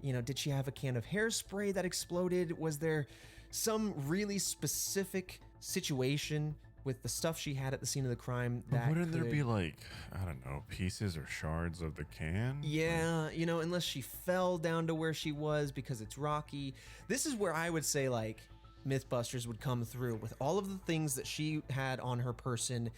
S18: did she have a can of hairspray that exploded? Was there some really specific situation with the stuff she had at the scene of the crime that
S19: wouldn't there be I don't know, pieces or shards of the can?
S18: Yeah, unless she fell down to where she was because it's rocky. This is where I would say Mythbusters would come through with all of the things that she had on her person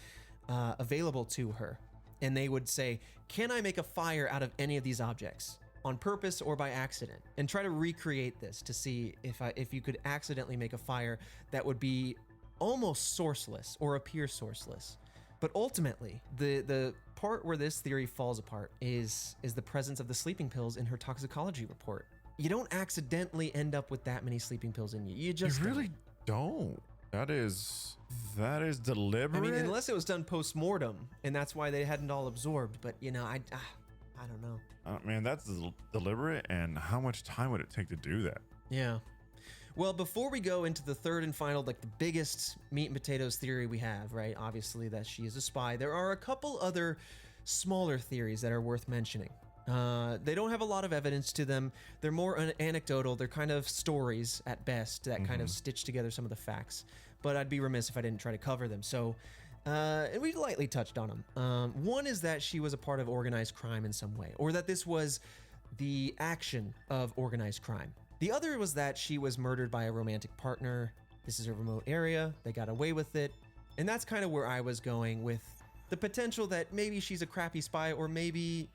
S18: available to her. And they would say, can I make a fire out of any of these objects? On purpose or by accident, and try to recreate this to see if you could accidentally make a fire that would be almost sourceless or appear sourceless. But ultimately, the part where this theory falls apart is the presence of the sleeping pills in her toxicology report. You don't accidentally end up with that many sleeping pills in you. You
S19: really don't. That is deliberate.
S18: I mean, unless it was done post-mortem, and that's why they hadn't all absorbed. But I don't know.
S19: Man, that's deliberate, and how much time would it take to do that?
S18: Yeah. Well, before we go into the third and final, the biggest meat and potatoes theory we have, right? Obviously that she is a spy. There are a couple other smaller theories that are worth mentioning. They don't have a lot of evidence to them. They're more anecdotal. They're kind of stories at best that kind of stitch together some of the facts. But I'd be remiss if I didn't try to cover them. So, and we lightly touched on them. One is that she was a part of organized crime in some way, or that this was the action of organized crime. The other was that she was murdered by a romantic partner. This is a remote area. They got away with it. And that's kind of where I was going with the potential that maybe she's a crappy spy, or maybe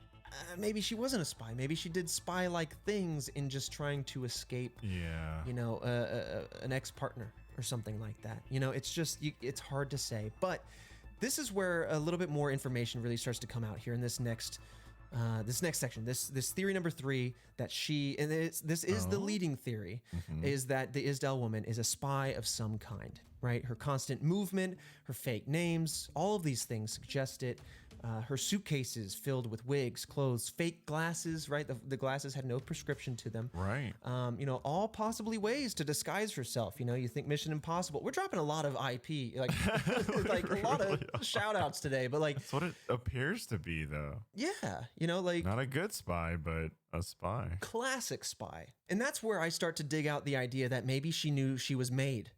S18: she wasn't a spy. Maybe she did spy-like things in just trying to escape, an ex-partner or something like that. It's just, it's hard to say. But this is where a little bit more information really starts to come out here in this next section, this theory number 3, that this is the leading theory, is that the Isdell woman is a spy of some kind, right? Her constant movement, her fake names, all of these things suggest it. Her suitcases filled with wigs, clothes, fake glasses, right? The glasses had no prescription to them.
S19: Right.
S18: All possibly ways to disguise herself. You think Mission Impossible. We're dropping a lot of IP, like a lot of shout outs today, but
S19: that's what it appears to be, though.
S18: Yeah.
S19: Not a good spy, but a spy.
S18: Classic spy. And that's where I start to dig out the idea that maybe she knew she was made.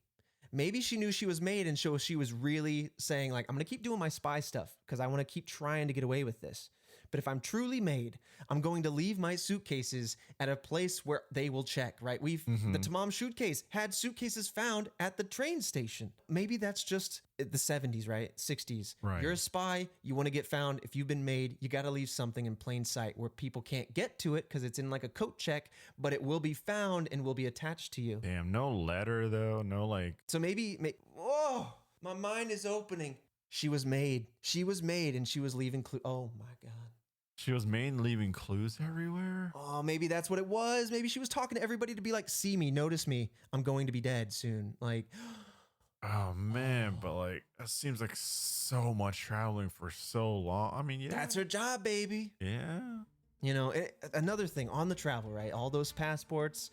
S18: Maybe she knew she was made, and so she was really saying, I'm going to keep doing my spy stuff because I want to keep trying to get away with this. But if I'm truly made, I'm going to leave my suitcases at a place where they will check, right? The Tamam suitcase had suitcases found at the train station. Maybe that's just the 70s, right? 60s.
S19: Right.
S18: You're a spy. You want to get found. If you've been made, you got to leave something in plain sight where people can't get to it because it's in a coat check, but it will be found and will be attached to you.
S19: Damn, no letter though. No
S18: So maybe oh, my mind is opening. She was made. She was made, and she was leaving clues. Oh my God.
S19: She was made leaving clues everywhere?
S18: Oh, maybe that's what it was. Maybe she was talking to everybody to be like, see me, notice me. I'm going to be dead soon.
S19: Oh, man. But, that seems like so much traveling for so long. I mean, yeah.
S18: That's her job, baby.
S19: Yeah.
S18: Another thing on the travel, right? All those passports.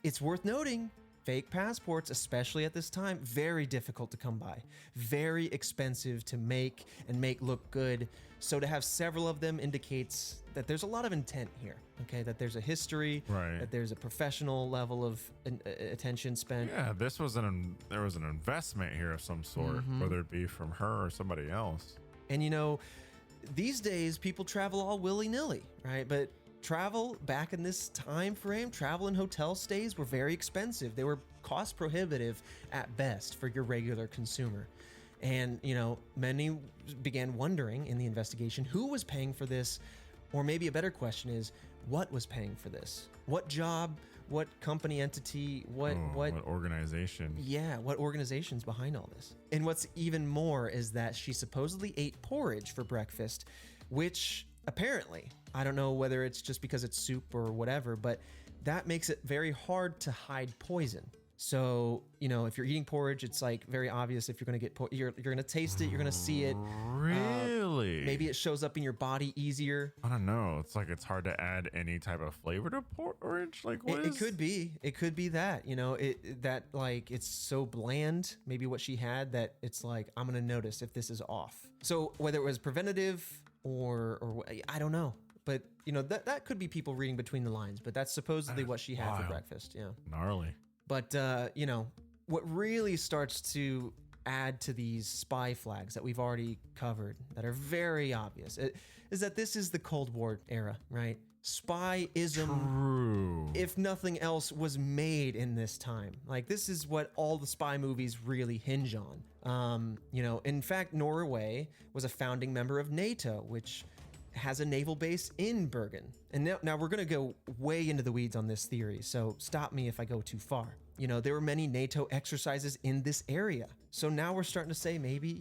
S18: It's worth noting, fake passports, especially at this time, very difficult to come by. Very expensive to make and make look good. So to have several of them indicates that there's a lot of intent here, okay? That there's a history,
S19: right?
S18: That there's a professional level of attention spent.
S19: Yeah, there was an investment here of some sort, whether it be from her or somebody else.
S18: And these days people travel all willy-nilly, right? But travel back in this time frame, travel and hotel stays were very expensive. They were cost prohibitive at best for your regular consumer. And, many began wondering in the investigation who was paying for this, or maybe a better question is, what was paying for this? What job what company entity, what
S19: organization.
S18: Yeah, what organization's behind all this? And what's even more is that she supposedly ate porridge for breakfast, which apparently, I don't know whether it's just because it's soup or whatever, but that makes it very hard to hide poison. So, if you're eating porridge, it's like very obvious if you're going to get you're going to taste it, you're going to see it.
S19: Really?
S18: Maybe it shows up in your body easier.
S19: I don't know. It's like it's hard to add any type of flavor to porridge. Like what
S18: It could be. It could be that, that like it's so bland, maybe what she had, that it's like, I'm going to notice if this is off. So whether it was preventative or I don't know. But, that could be people reading between the lines, but that's supposedly what she had for breakfast. Yeah.
S19: Gnarly.
S18: But, what really starts to add to these spy flags that we've already covered that are very obvious is that this is the Cold War era, right? Spyism, if nothing else, was made in this time. Like, this is what all the spy movies really hinge on. In fact, Norway was a founding member of NATO, which has a naval base in Bergen. And now we're going to go way into the weeds on this theory, so stop me if I go too far. There were many NATO exercises in this area. So now we're starting to say maybe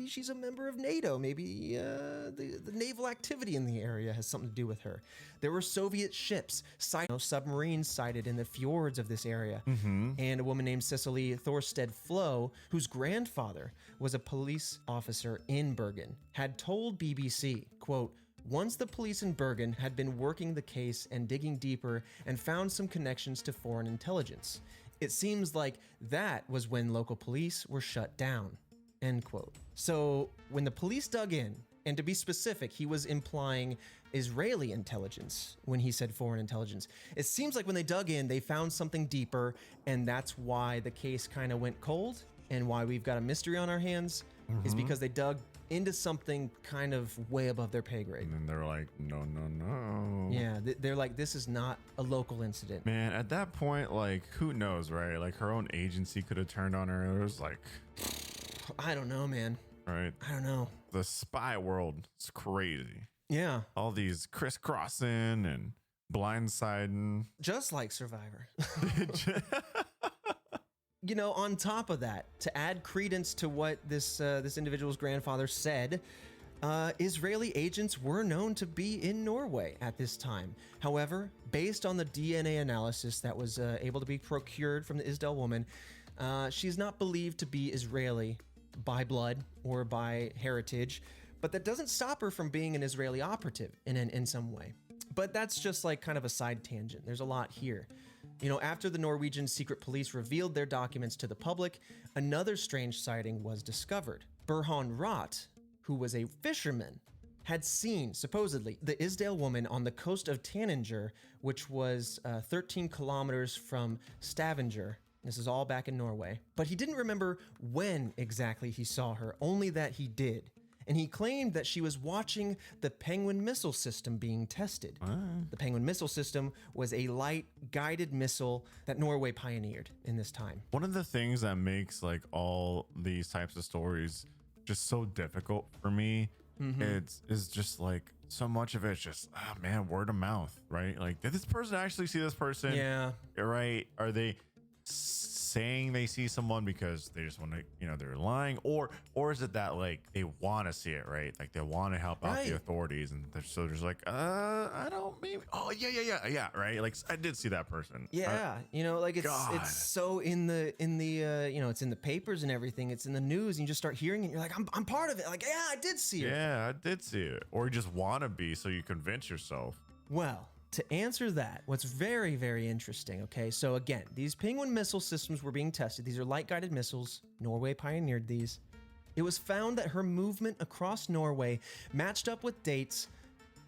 S18: she's a member of NATO. Maybe the naval activity in the area has something to do with her. There were Soviet ships, submarines sighted in the fjords of this area. And a woman named Cecily Thorsted Flo, whose grandfather was a police officer in Bergen, had told BBC, quote, "Once the police in Bergen had been working the case and digging deeper and found some connections to foreign intelligence. It seems like that was when local police were shut down." End quote. So when the police dug in, and to be specific, he was implying Israeli intelligence when he said foreign intelligence. It seems like when they dug in, they found something deeper, and that's why the case kind of went cold, and why we've got a mystery on our hands, is because they dug into something kind of way above their pay grade.
S19: And then they're like, no.
S18: Yeah, they're like, this is not a local incident.
S19: Man, at that point, like, who knows, right? Like, her own agency could have turned on her. It was like,
S18: I don't know, man.
S19: Right?
S18: I don't know.
S19: The spy world is crazy.
S18: Yeah.
S19: All these crisscrossing and blindsiding.
S18: Just like Survivor. On top of that, to add credence to what this individual's grandfather said, Israeli agents were known to be in Norway at this time. However, based on the DNA analysis that was able to be procured from the Isdell woman, she's not believed to be Israeli by blood or by heritage, but that doesn't stop her from being an Israeli operative in some way. But that's just like kind of a side tangent. There's a lot here. After the Norwegian secret police revealed their documents to the public, another strange sighting was discovered. Burhan Rott, who was a fisherman, had seen, supposedly, the Isdale woman on the coast of Tanninger, which was 13 kilometers from Stavanger. This is all back in Norway. But he didn't remember when exactly he saw her, only that he did. And he claimed that she was watching the Penguin missile system being tested. The Penguin missile system was a light-guided missile that Norway pioneered in this time.
S19: One of the things that makes like all these types of stories just so difficult for me, is just like so much of it's just, word of mouth, right? Like, did this person actually see this person?
S18: Yeah.
S19: Right? Are they saying they see someone because they just want to, they're lying, or is it that like they want to see it, right? Like they want to help out the authorities, and they're so just like, I don't, maybe, yeah, right? Like I did see that person.
S18: Yeah, like it's so in the it's in the papers and everything. It's in the news, and you just start hearing it. You're like, I'm part of it. Like, yeah, I did see it.
S19: Yeah, I did see it. Or you just want to be, so you convince yourself.
S18: Well, to answer that, what's very, very interesting, okay? So again, these Penguin missile systems were being tested. These are light-guided missiles. Norway pioneered these. It was found that her movement across Norway matched up with dates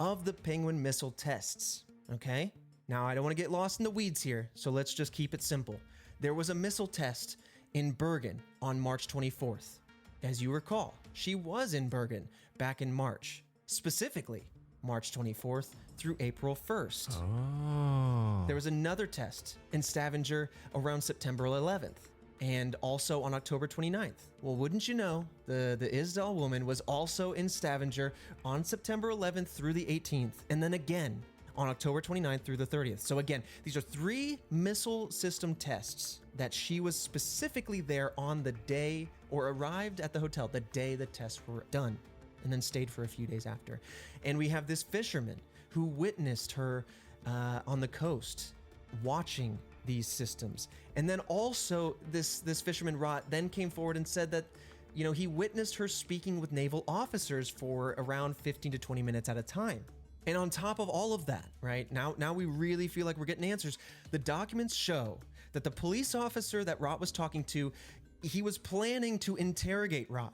S18: of the Penguin missile tests, okay? Now, I don't want to get lost in the weeds here, so let's just keep it simple. There was a missile test in Bergen on March 24th. As you recall, she was in Bergen back in March, specifically March 24th through April 1st.
S19: Oh.
S18: There was another test in Stavanger around September 11th, and also on October 29th. Well, wouldn't you know, the Isdal woman was also in Stavanger on September 11th through the 18th, and then again on October 29th through the 30th. So again, these are 3 missile system tests that she was specifically there on the day, or arrived at the hotel the day the tests were done, and then stayed for a few days after. And we have this fisherman who witnessed her on the coast watching these systems. And then also this fisherman Rott then came forward and said that, you know, he witnessed her speaking with naval officers for around 15 to 20 minutes at a time. And on top of all of that, right, now we really feel like we're getting answers. The documents show that the police officer that Rott was talking to, he was planning to interrogate Rott.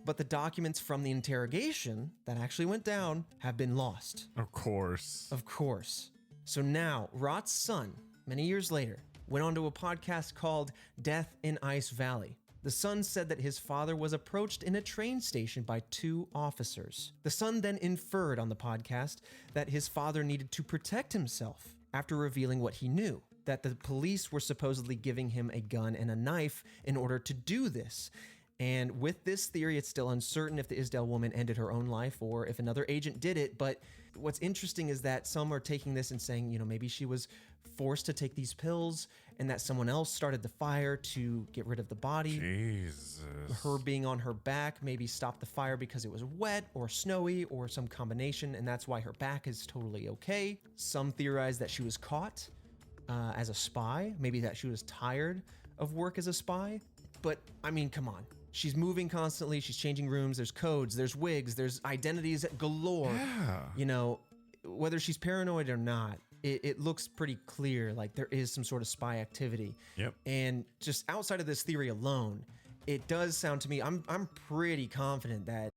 S18: But the documents from the interrogation that actually went down have been lost.
S19: Of course.
S18: Of course. So now, Rott's son, many years later, went onto a podcast called Death in Ice Valley. The son said that his father was approached in a train station by 2 officers. The son then inferred on the podcast that his father needed to protect himself after revealing what he knew, that the police were supposedly giving him a gun and a knife in order to do this. And with this theory, it's still uncertain if the Isdale woman ended her own life or if another agent did it. But what's interesting is that some are taking this and saying, you know, maybe she was forced to take these pills and that someone else started the fire to get rid of the body.
S19: Jesus.
S18: Her being on her back maybe stopped the fire because it was wet or snowy or some combination, and that's why her back is totally okay. Some theorize that she was caught as a spy, maybe that she was tired of work as a spy. But I mean, come on. She's moving constantly. She's changing rooms. There's codes. There's wigs. There's identities galore.
S19: Yeah.
S18: You know, whether she's paranoid or not, it looks pretty clear like there is some sort of spy activity.
S19: Yep.
S18: And just outside of this theory alone, it does sound to me, I'm pretty confident that